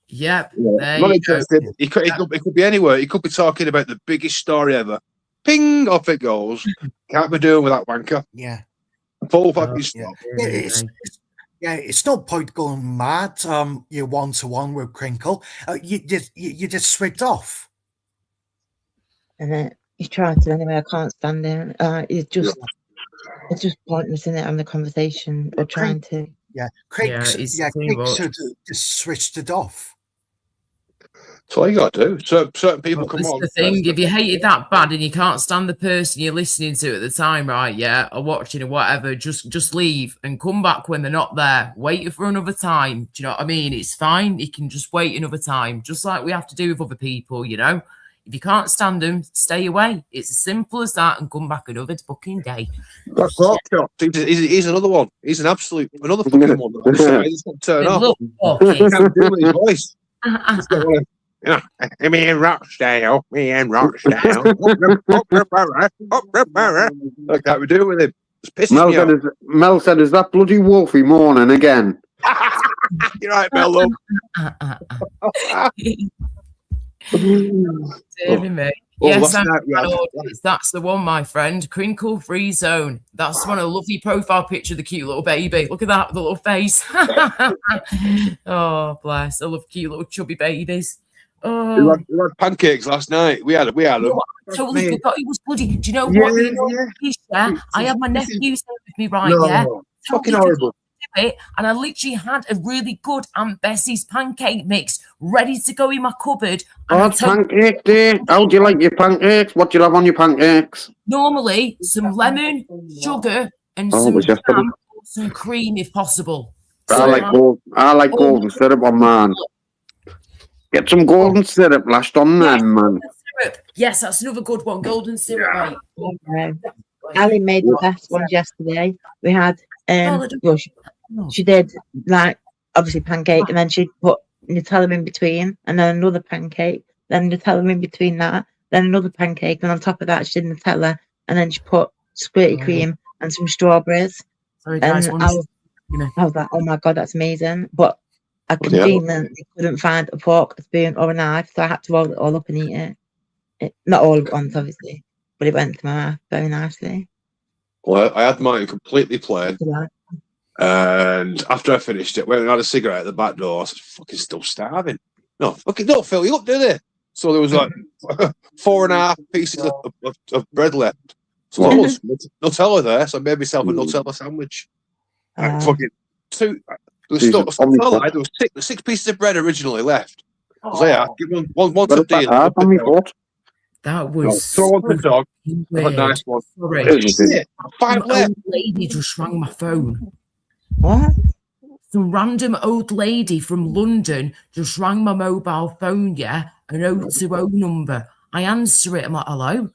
Yep. Not There you go. interested. It could be anywhere. He could be talking about the biggest story ever. Ping, off it goes. Can't be doing with that wanker. Yeah. Full fucking stop. It's no point going mad. You're one-to-one with Crinkle. You just switched off. and then he's trying to anyway. I can't stand him. It's just pointless, isn't it, on the conversation or trying to. Yeah, Craig it's should too have much. just switched it off. That's all you got to do. Certain people But come this is on. the thing, if you hate it that bad and you can't stand the person you're listening to at the time, right, yeah, or watching or whatever, just leave and come back when they're not there. Wait for another time. Do you know what I mean? It's fine. You can just wait another time, just like we have to do with other people, you know? If you can't stand them, stay away. It's as simple as that, and come back another fucking day. That's he's another one. He's another fucking one. He's got to turn They off. love He talking. can't do it with his voice. He's got one of- you know, me and Rochdale. Like that we do with him. It's pissing me off. Mel said, "Is that bloody Wolfie morning again?" You're right, Bello. Dear me. Oh, Yes, last night we had- that's the one, my friend. Crinkle free zone. That's one. A lovely profile picture of the cute little baby. Look at that, the little face. Oh, bless. I love cute little chubby babies. We Oh, had pancakes last night. We had them. I totally Mate. forgot it was bloody. Do you know Yeah, what? The annoying yeah. is, yeah? I had my This is- nephews there with me, right? No, Yeah. fucking Totally horrible. forgot to do it, and I literally had a really good Aunt Bessie's pancake mix ready to go in my cupboard. And Oh, I it's pancake day. How do you like your pancakes? What do you have on your pancakes? normally some lemon, sugar, and Oh, some was yesterday. jam, or some cream if possible. I So, like golden syrup on mine. Get some golden syrup lashed on Yes. them, man. syrup. Yes, that's another good one. Golden syrup, mate. Ali made the best ones yesterday. We had Oh, well, she did like obviously pancake, and then she put Nutella in between, and then another pancake, then Nutella in between that, then another pancake, and on top of that she did Nutella, and then she put squirty cream and some strawberries. Sorry, guys. And one I was like, oh my god, that's amazing. But I Yeah. conveniently couldn't find a fork, a spoon, or a knife, so I had to roll it all up and eat it. Not all at once, obviously, but it went into my mouth very nicely. Well, I had mine completely plain. Yeah. And after I finished it, went and had a cigarette at the back door. I said, fucking still starving. No, fucking don't fill you up, do they? So there was like 4.5 pieces of bread left. So there was Nutella there, so I made myself a Nutella sandwich. And fucking two. There was Jesus, still omnipot- like, there was six pieces of bread originally left. So yeah, give one Got to it back Dean. hard on me foot. That was Throw one to the dog. weird. Have a nice one. Sorry. Shit, 5 Some left. old lady just rang my phone. What? Some random old lady from London just rang my mobile phone, yeah, an 020 number. I answer it. I'm like, hello?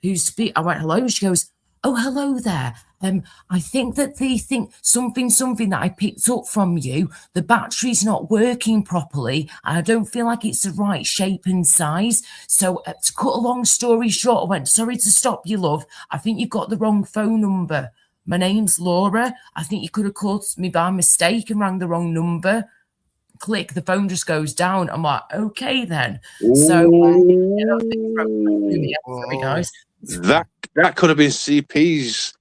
Who's speak? I went, hello? She goes, oh, hello there. I think that they think something that I picked up from you, the battery's not working properly, and I don't feel like it's the right shape and size. So to cut a long story short, I went, sorry to stop you, love. I think you've got the wrong phone number. My name's Laura. I think you could have called me by mistake and rang the wrong number. Click, the phone just goes down. I'm like, okay then. So, sorry guys. That could have been CP's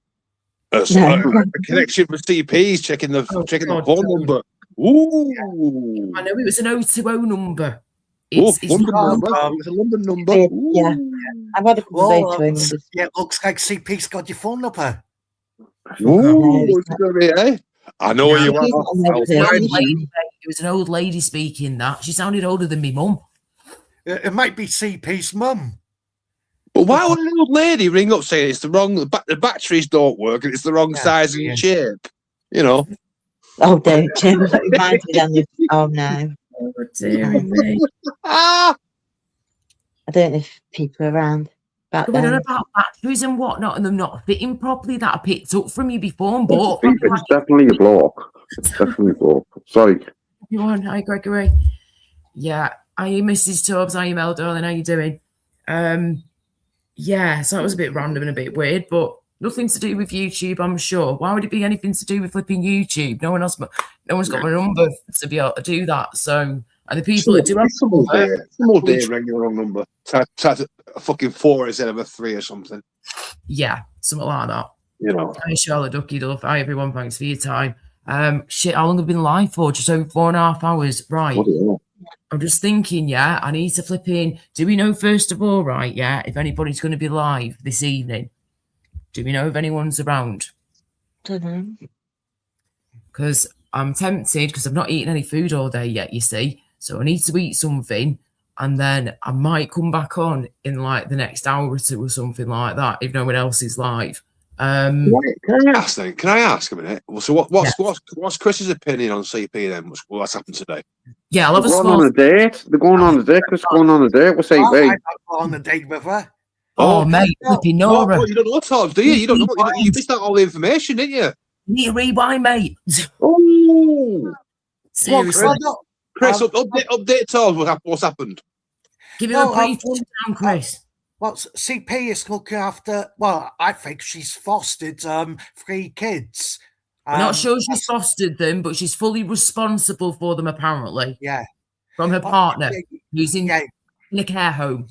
a connection for CP's checking the God, phone no. number. Ooh, I know it was an 020 number. oh, It's London not- number. It's a London number. Yeah. I've had a couple of Well, numbers. yeah, it looks like CP's got your phone number. Ooh, what's it gonna be, eh? I know Yeah, you are. It was It an old was lady. an old lady speaking that. She sounded older than me mum. It might be CP's mum. But why would an old lady ring up saying it's the wrong, the batteries don't work and it's the wrong Yeah, size and yeah. shape? You know, Oh, don't Jim. That reminds me then. Oh no, Oh, dear me. ah, I don't know if people are around back Going on then. about batteries and whatnot and them not fitting properly that I picked up from you before and bought. It's definitely a block. It's definitely a block. Sorry. You on? Hi, Gregory. Yeah. Are you Mrs. Tubbs? Are you Mel, darling? How you doing? Yeah, so that was a bit random and a bit weird, but nothing to do with YouTube, I'm sure. Why would it be anything to do with flipping YouTube? No one's got my number to be able to do that. So, and the people that do have some old day ring the wrong number. Type a fucking 4 instead of a 3 or something. yeah, something like that. You know. Hi, Charlotte Ducky Duff. Hi, everyone. Thanks for your time. Shit, how long have I been live for? Just over 4.5 hours. Right. Bloody hell. I'm just thinking, yeah, I need to flip in. Do we know, first of all, right, yeah, if anybody's going to be live this evening? Do we know if anyone's around? Don't know. Because I'm tempted, because I've not eaten any food all day yet, you see. So I need to eat something, and then I might come back on in like the next hour or two or something like that, if no one else is live. Can I ask then? Can I ask a minute? So what's Chris's opinion on CP then? What's happened today? Yeah, I'll have a They're going on a date. They're going on a date. Chris going on a date with I CP. might go on a date with her. Oh, mate, flipping Nora. Oh, you don't know what times, do you? You don't know. You missed out all the information, didn't you? You need to rewind, mate. Oh, Seriously. Chris, update times. What's happened? Give him a brief rundown, Chris. Well, CP is looking after. Well, I think she's fostered 3 kids, We're not sure she's fostered them, but she's fully responsible for them, apparently. Yeah. From her partner, who's in Yeah. a care home.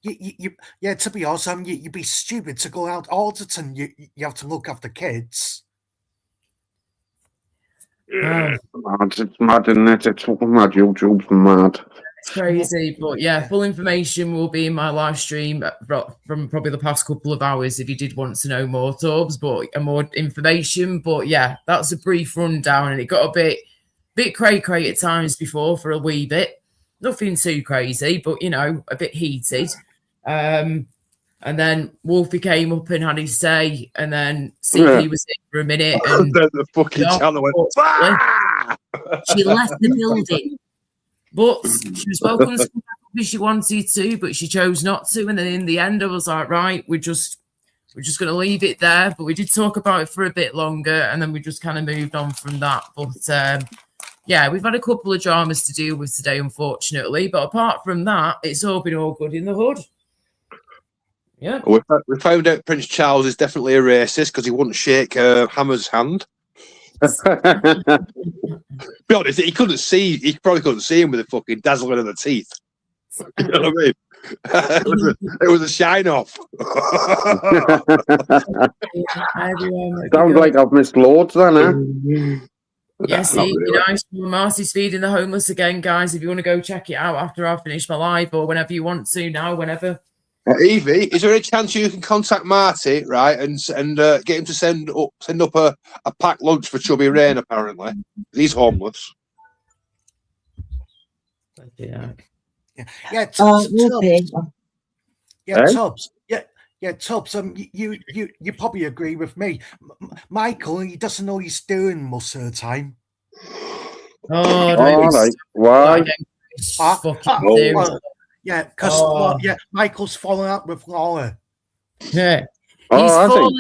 Yeah, to be honest, you'd be stupid to go out all the time. You have to look after kids. Mad. It's mad, isn't it? It's fucking mad. YouTube's mad. It's crazy, but yeah, full information will be in my live stream from probably the past couple of hours if you did want to know more, Torbs, but more information. But yeah, that's a brief rundown, and it got a bit cray-cray at times before for a wee bit. Nothing too crazy, but you know, a bit heated. And then Wolfie came up and had his say, and then CP was in for a minute, and then the fucking channel went. She left the building, but she was welcome to come back if she wanted to, but she chose not to. And then in the end, I was like, right, we're just going to leave it there. But we did talk about it for a bit longer, and then we just kind of moved on from that. But yeah, we've had a couple of dramas to deal with today, unfortunately. But apart from that, it's all been all good in the hood. Yeah. We found out Prince Charles is definitely a racist because he wouldn't shake Hammer's hand. Be honest, he couldn't see. He probably couldn't see him with the fucking dazzling of the teeth. You know what I mean? It was a shine off. Sounds like I've missed loads then, eh? Yeah, see, nice. Marcy's feeding the homeless again, guys. If you want to go check it out after I finish my live or whenever you want to, now, whenever. Evie, is there any chance you can contact Marty, right, and get him to send up a packed lunch for Chubby Rain? Apparently, he's homeless. Yeah. Tubbs. Tubbs. You probably agree with me. Michael, he doesn't know what he's doing most of the time. All right. Why? Yeah, because Michael's falling out with Laura. Yeah, he's falling out with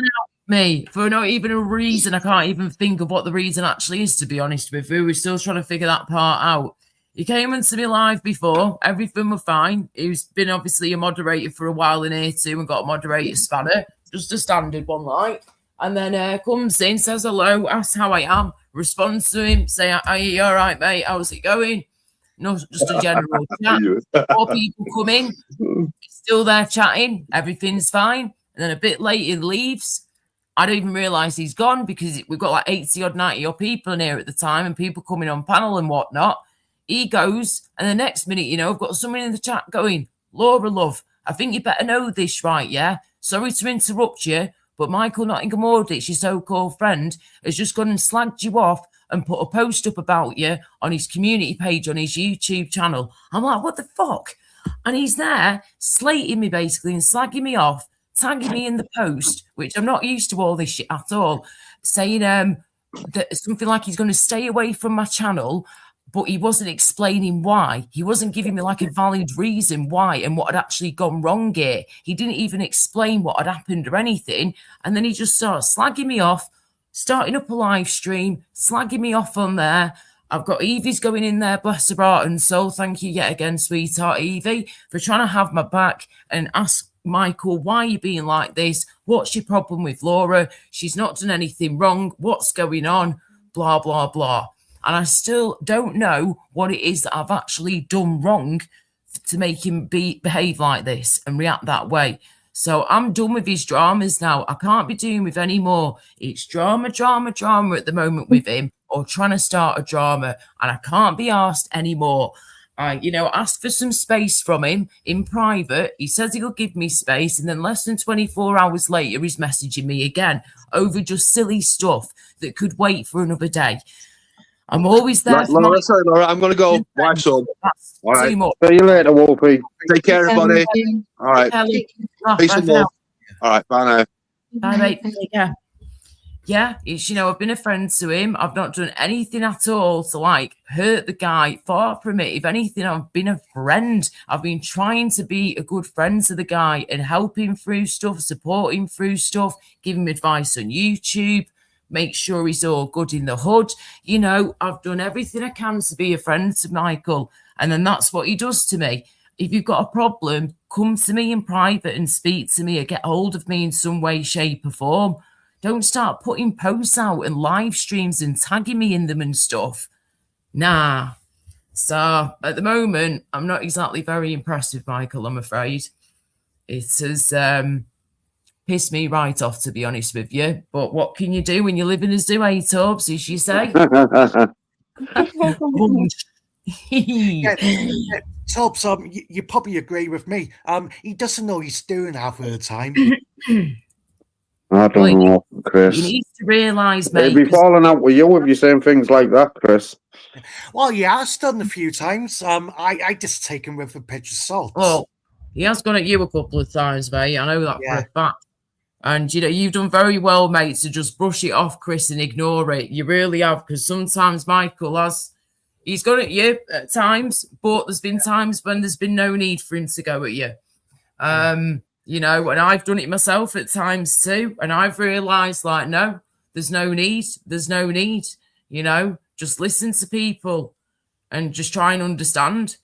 me for not even a reason. I can't even think of what the reason actually is, to be honest with you. We're still trying to figure that part out. He came into me live before, everything was fine. He's been obviously a moderator for a while in here too and got a moderator spanner, just a standard one, like. And then comes in, says hello, asks how I am, responds to him, say, are you all right, mate? How's it going? No, just a general chat. More people come in, he's still there chatting, everything's fine. And then a bit later he leaves. I don't even realise he's gone because we've got like 80 odd, 90 odd people in here at the time and people coming on panel and whatnot. He goes, and the next minute, you know, I've got someone in the chat going, Laura, love, I think you better know this, right, yeah? Sorry to interrupt you, but Michael Nottingham Audits, your so-called friend, has just gone and slagged you off and put a post up about you on his community page on his YouTube channel. I'm like, what the fuck? And he's there slating me basically and slagging me off, tagging me in the post, which I'm not used to all this shit at all, saying that something like he's going to stay away from my channel, but he wasn't explaining why. He wasn't giving me like a valid reason why and what had actually gone wrong here. He didn't even explain what had happened or anything. And then he just started slagging me off, starting up a live stream, slagging me off on there. I've got Evie's going in there, bless her heart and soul. Thank you yet again, sweetheart Evie, for trying to have my back and ask Michael, why are you being like this? What's your problem with Laura? She's not done anything wrong. What's going on? Blah, blah, blah. And I still don't know what it is that I've actually done wrong to make him behave like this and react that way. So I'm done with his dramas now. I can't be doing with any more. It's drama at the moment with him or trying to start a drama. And I can't be asked anymore. I asked for some space from him in private. He says he'll give me space. And then less than 24 hours later, he's messaging me again over just silly stuff that could wait for another day. I'm always there. Laura, sorry, Laura, I'm going to go. Wife's on. All right. See you later, Wolfie. Take care, everybody. All right. Peace and love. All right. Bye now. Bye, mate. Take care. Yeah, it's, I've been a friend to him. I've not done anything at all to hurt the guy. Far from it. If anything, I've been a friend. I've been trying to be a good friend to the guy and help him through stuff, support him through stuff, give him advice on YouTube. Make sure he's all good in the hood. I've done everything I can to be a friend to Michael. And then that's what he does to me. If you've got a problem, come to me in private and speak to me or get hold of me in some way, shape or form. Don't start putting posts out and live streams and tagging me in them and stuff. Nah. So at the moment, I'm not exactly very impressed with Michael, I'm afraid. It has pissed me right off, to be honest with you. But what can you do when you're living as do, eh, Tubbs, as you say? Tubbs, you probably agree with me. He doesn't know he's doing half of the time. I don't know, Chris. You need to realise, He'd mate. be falling out with you if you're saying things like that, Chris. Well, yeah, I've done a few times. I just take him with a pinch of salt. Well, he has gone at you a couple of times, mate. I know that for a fact. And, you know, you've done very well, mate, to just brush it off, Chris, and ignore it. You really have, because sometimes Michael he's gone at you at times, but there's been times when there's been no need for him to go at you. You know, and I've done it myself at times too. And I've realised, like, no, there's no need. There's no need. You know, just listen to people and just try and understand.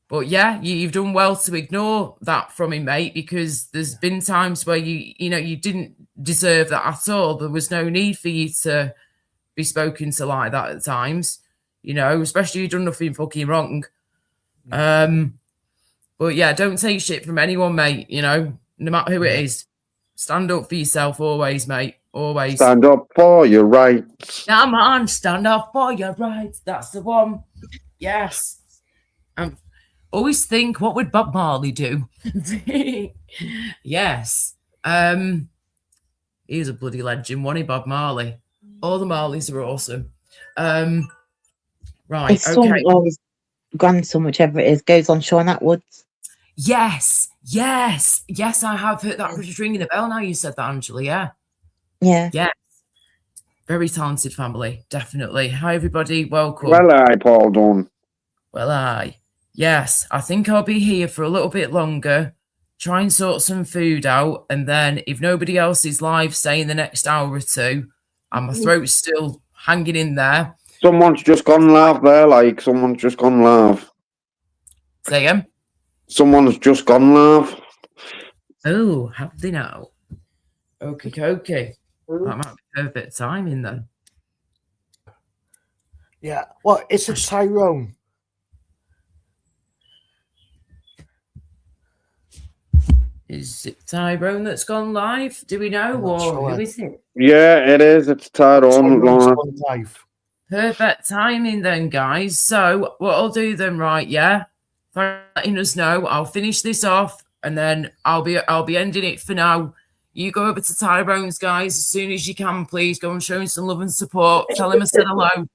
But yeah, you've done well to ignore that from him, mate, because there's been times where you didn't deserve that at all. There was no need for you to be spoken to like that at times, you know, especially you've done nothing fucking wrong. But yeah, don't take shit from anyone, mate, you know, no matter who it is. Stand up for yourself always, mate, always. Stand up for your rights. Come on, stand up for your rights. That's the one. Yes. Always think, what would Bob Marley do? Yes. He was a bloody legend, wasn't he, Bob Marley? All the Marleys are awesome. Right, His son or his grandson, whichever it is, goes on Sean Atwood's. Yes, I have heard that. Was ringing a bell now you said that, Angela, yeah. Yes. Very talented family, definitely. Hi, everybody, welcome. Well, aye, Paul Dunn. Well, aye. Yes, I think I'll be here for a little bit longer, try and sort some food out, and then if nobody else is live, say in the next hour or two, and my throat's still hanging in there. Someone's just gone live there, like, someone's just gone live. Say again? Someone's just gone live. Oh, how do they know? Okay. That might be perfect timing then. Yeah. Well, it's a Tyrone. Is it Tyrone that's gone live? Do we know? Or who is it? Yeah, it is. It's Tyrone. Live. Perfect timing then, guys. So what I'll do then, right, yeah? Thanks for letting us know. I'll finish this off and then I'll be ending it for now. You go over to Tyrone's, guys, as soon as you can, please. Go and show him some love and support. Tell him I said hello.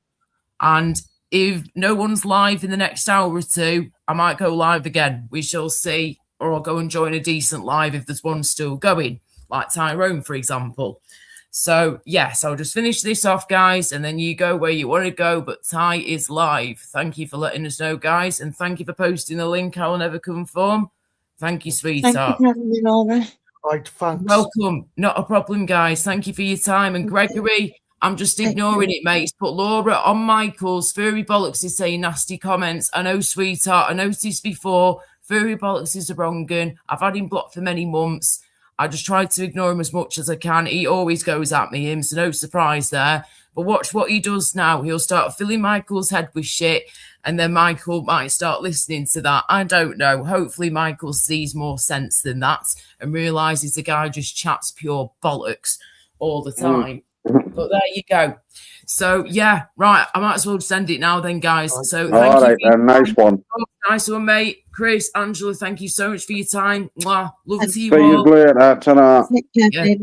And if no one's live in the next hour or two, I might go live again. We shall see. Or I'll go and join a decent live if there's one still going, like Tyrone, for example. So, yes, I'll just finish this off, guys, and then you go where you want to go, but Ty is live. Thank you for letting us know, guys, and thank you for posting the link. I'll never conform. Thank you, sweetheart. Thank you for having me, Laura. Right, thanks. Welcome. Not a problem, guys. Thank you for your time. And Gregory, I'm just ignoring it, mate. Put Laura on Michael's. Furry Bollocks is saying nasty comments. I know, sweetheart. I noticed before. Furry Bollocks is a wrong un. I've had him blocked for many months. I just tried to ignore him as much as I can. He always goes at me, so no surprise there. But watch what he does now. He'll start filling Michael's head with shit, and then Michael might start listening to that. I don't know. Hopefully Michael sees more sense than that and realises the guy just chats pure bollocks all the time. But there you go. So, yeah, right. I might as well just end it now then, guys. So, thank all you. right, then. Nice one. Nice one, mate. Chris, Angela, thank you so much for your time. Mwah. Love to you See you all. later. Ta-ra. Yeah,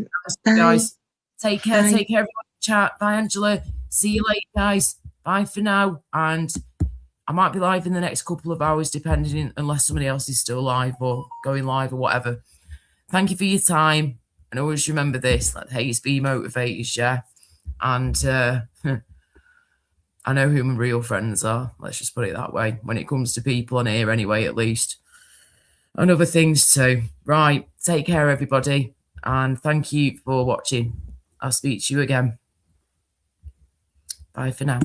guys. Take care. Take care, everyone. Chat. Bye, Angela. See you later, guys. Bye for now. And I might be live in the next couple of hours, depending, unless somebody else is still live or going live or whatever. Thank you for your time. And always remember this, let haters be motivators, yeah? And I know who my real friends are. Let's just put it that way. When it comes to people on here anyway, at least. And other things too. Right. Take care, everybody. And thank you for watching. I'll speak to you again. Bye for now.